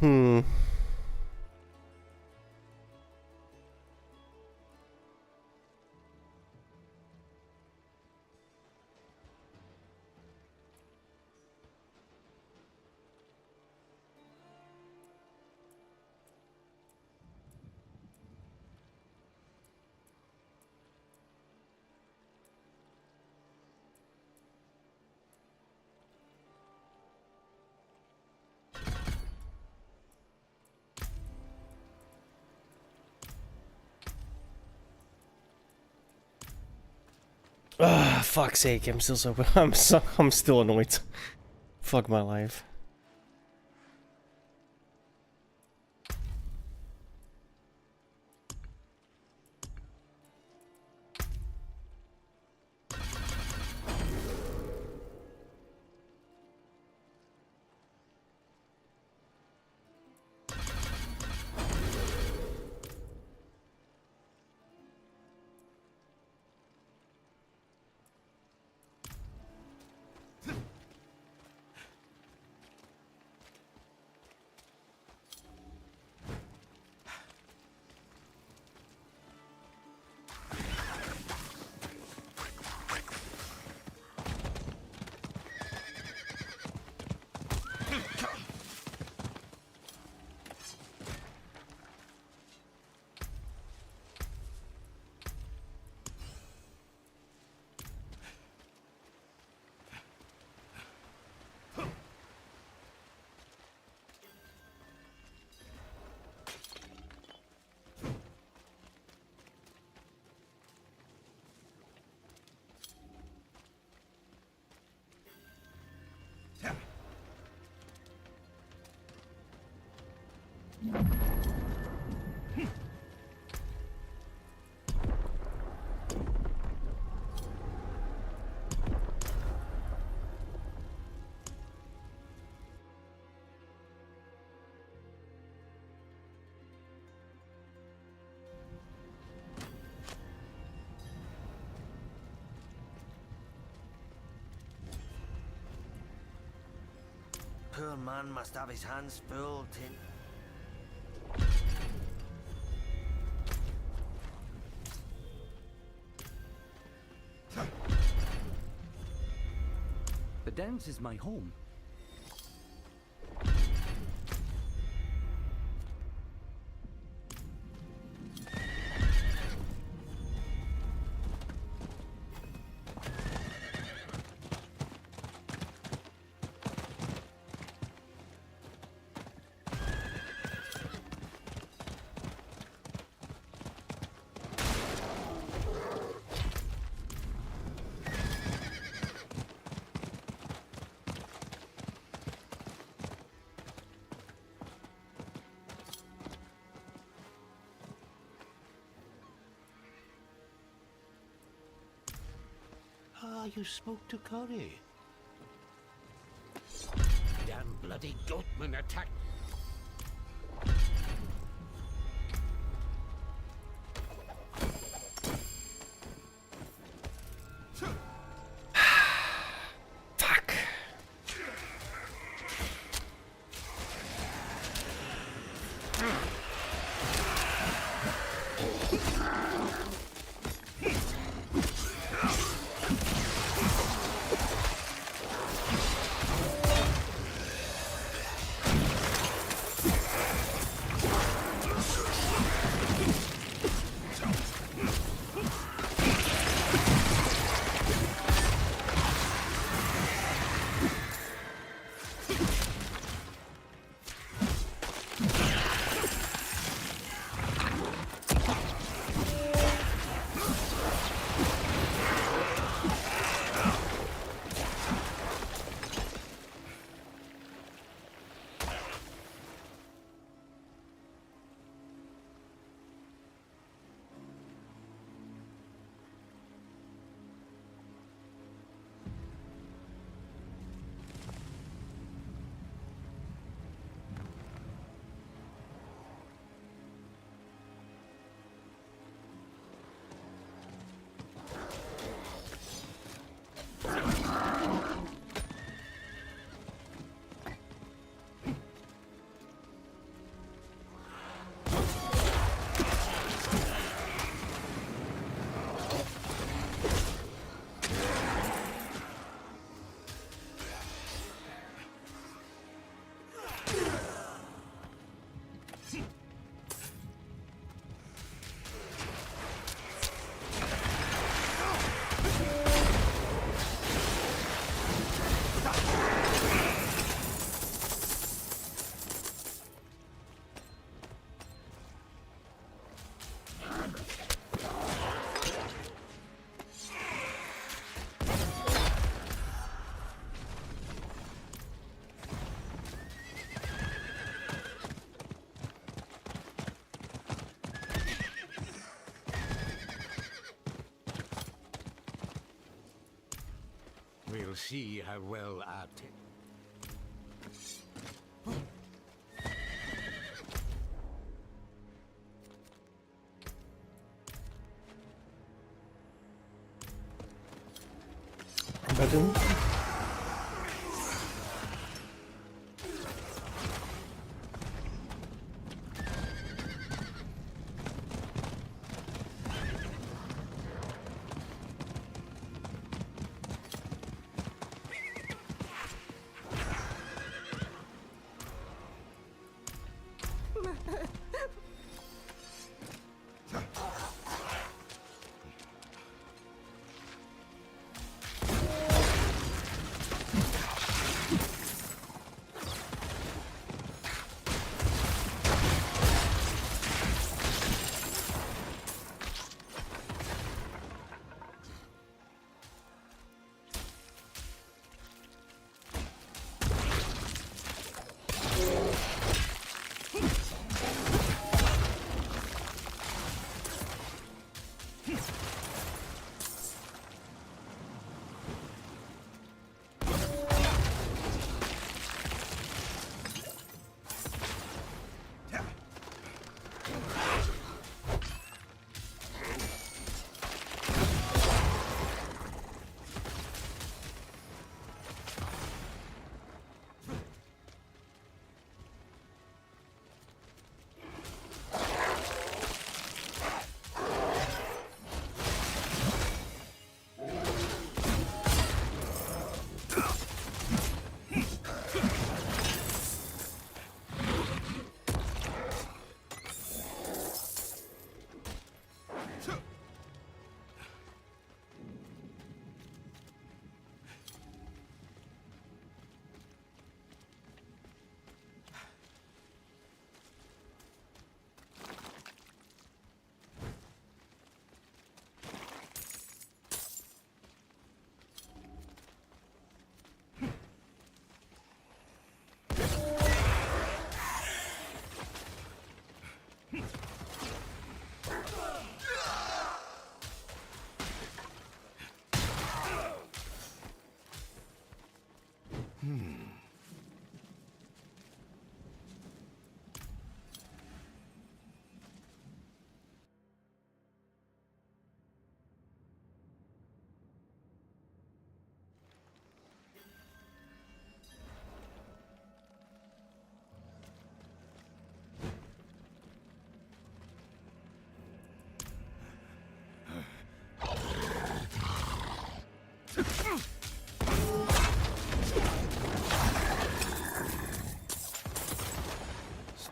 Speaker 2: Hmm. Ah, fuck's sake! I'm still so I'm still annoyed. Fuck my life.
Speaker 18: Poor man must have his hands full, Tin.
Speaker 19: The dance is my home.
Speaker 11: Ah, you spoke to Curry. Damn bloody goatman attacked.
Speaker 2: Fuck.
Speaker 14: We'll see how well at it.
Speaker 2: Button.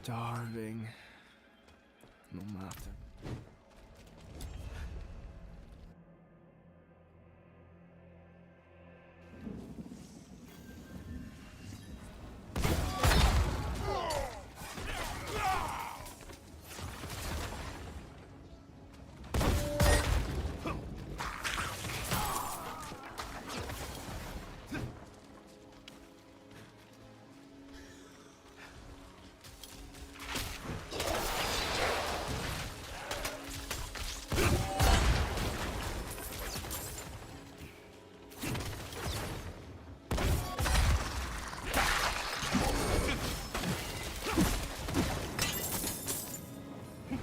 Speaker 20: Starving. No matter.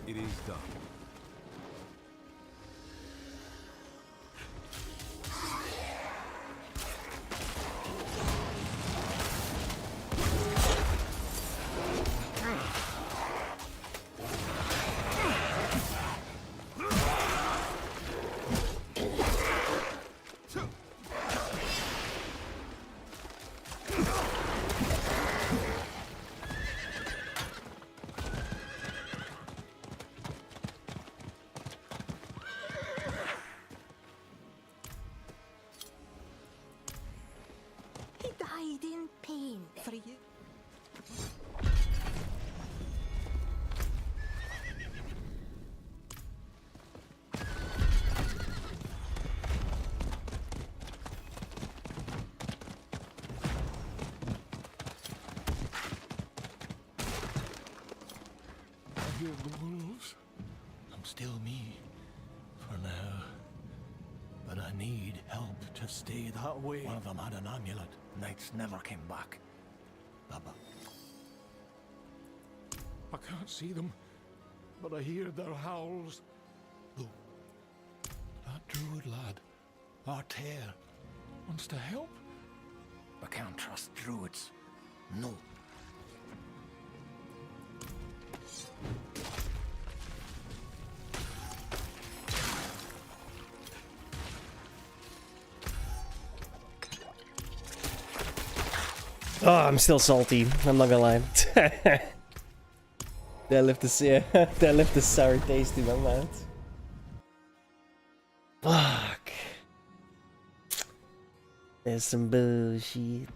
Speaker 14: It is done.
Speaker 11: He died in pain. For you.
Speaker 3: I hear the wolves. I'm still me. For now. But I need help to
Speaker 14: have stayed that way. One of them had an amulet. Knights never came back. Baba.
Speaker 3: I can't see them, but I hear their howls. Look, that druid lad, Artair, wants to help.
Speaker 14: I can't trust druids. No.
Speaker 2: Oh, I'm still salty. I'm not gonna lie. That left a sour taste in my mouth. Fuck. There's some bullshit.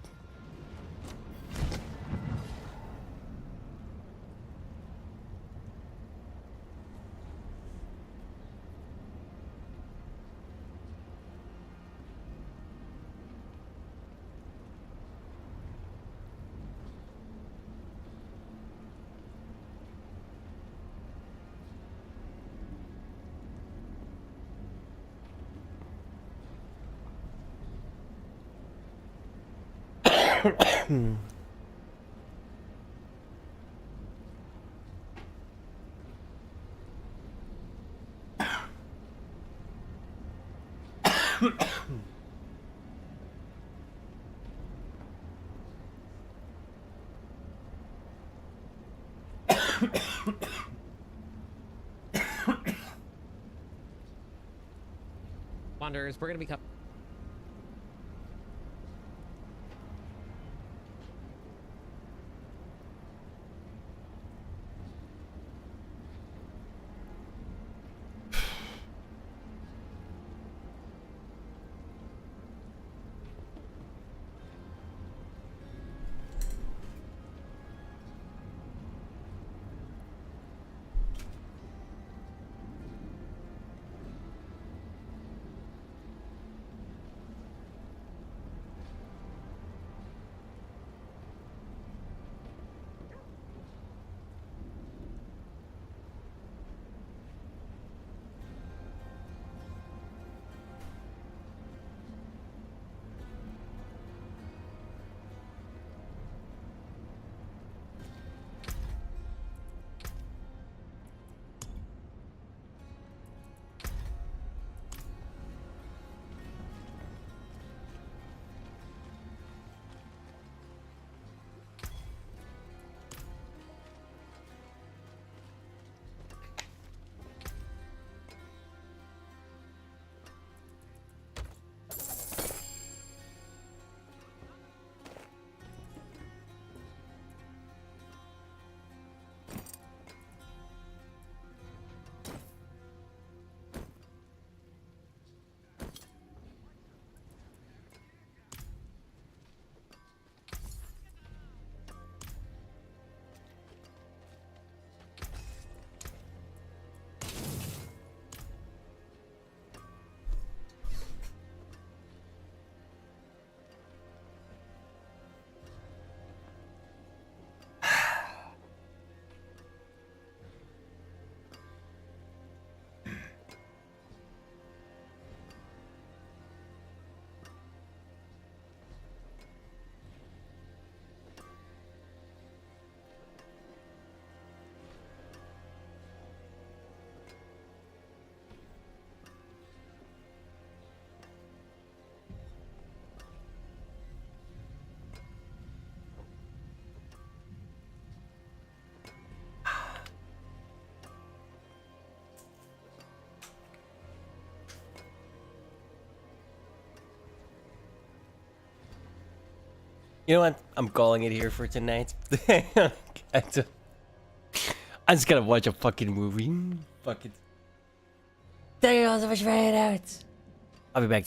Speaker 12: Wanderers, we're gonna be
Speaker 2: You know what? I'm calling it here for tonight. I'm just gonna watch a fucking movie. Fuck it. Thank you all so much for hanging out. I'll be back.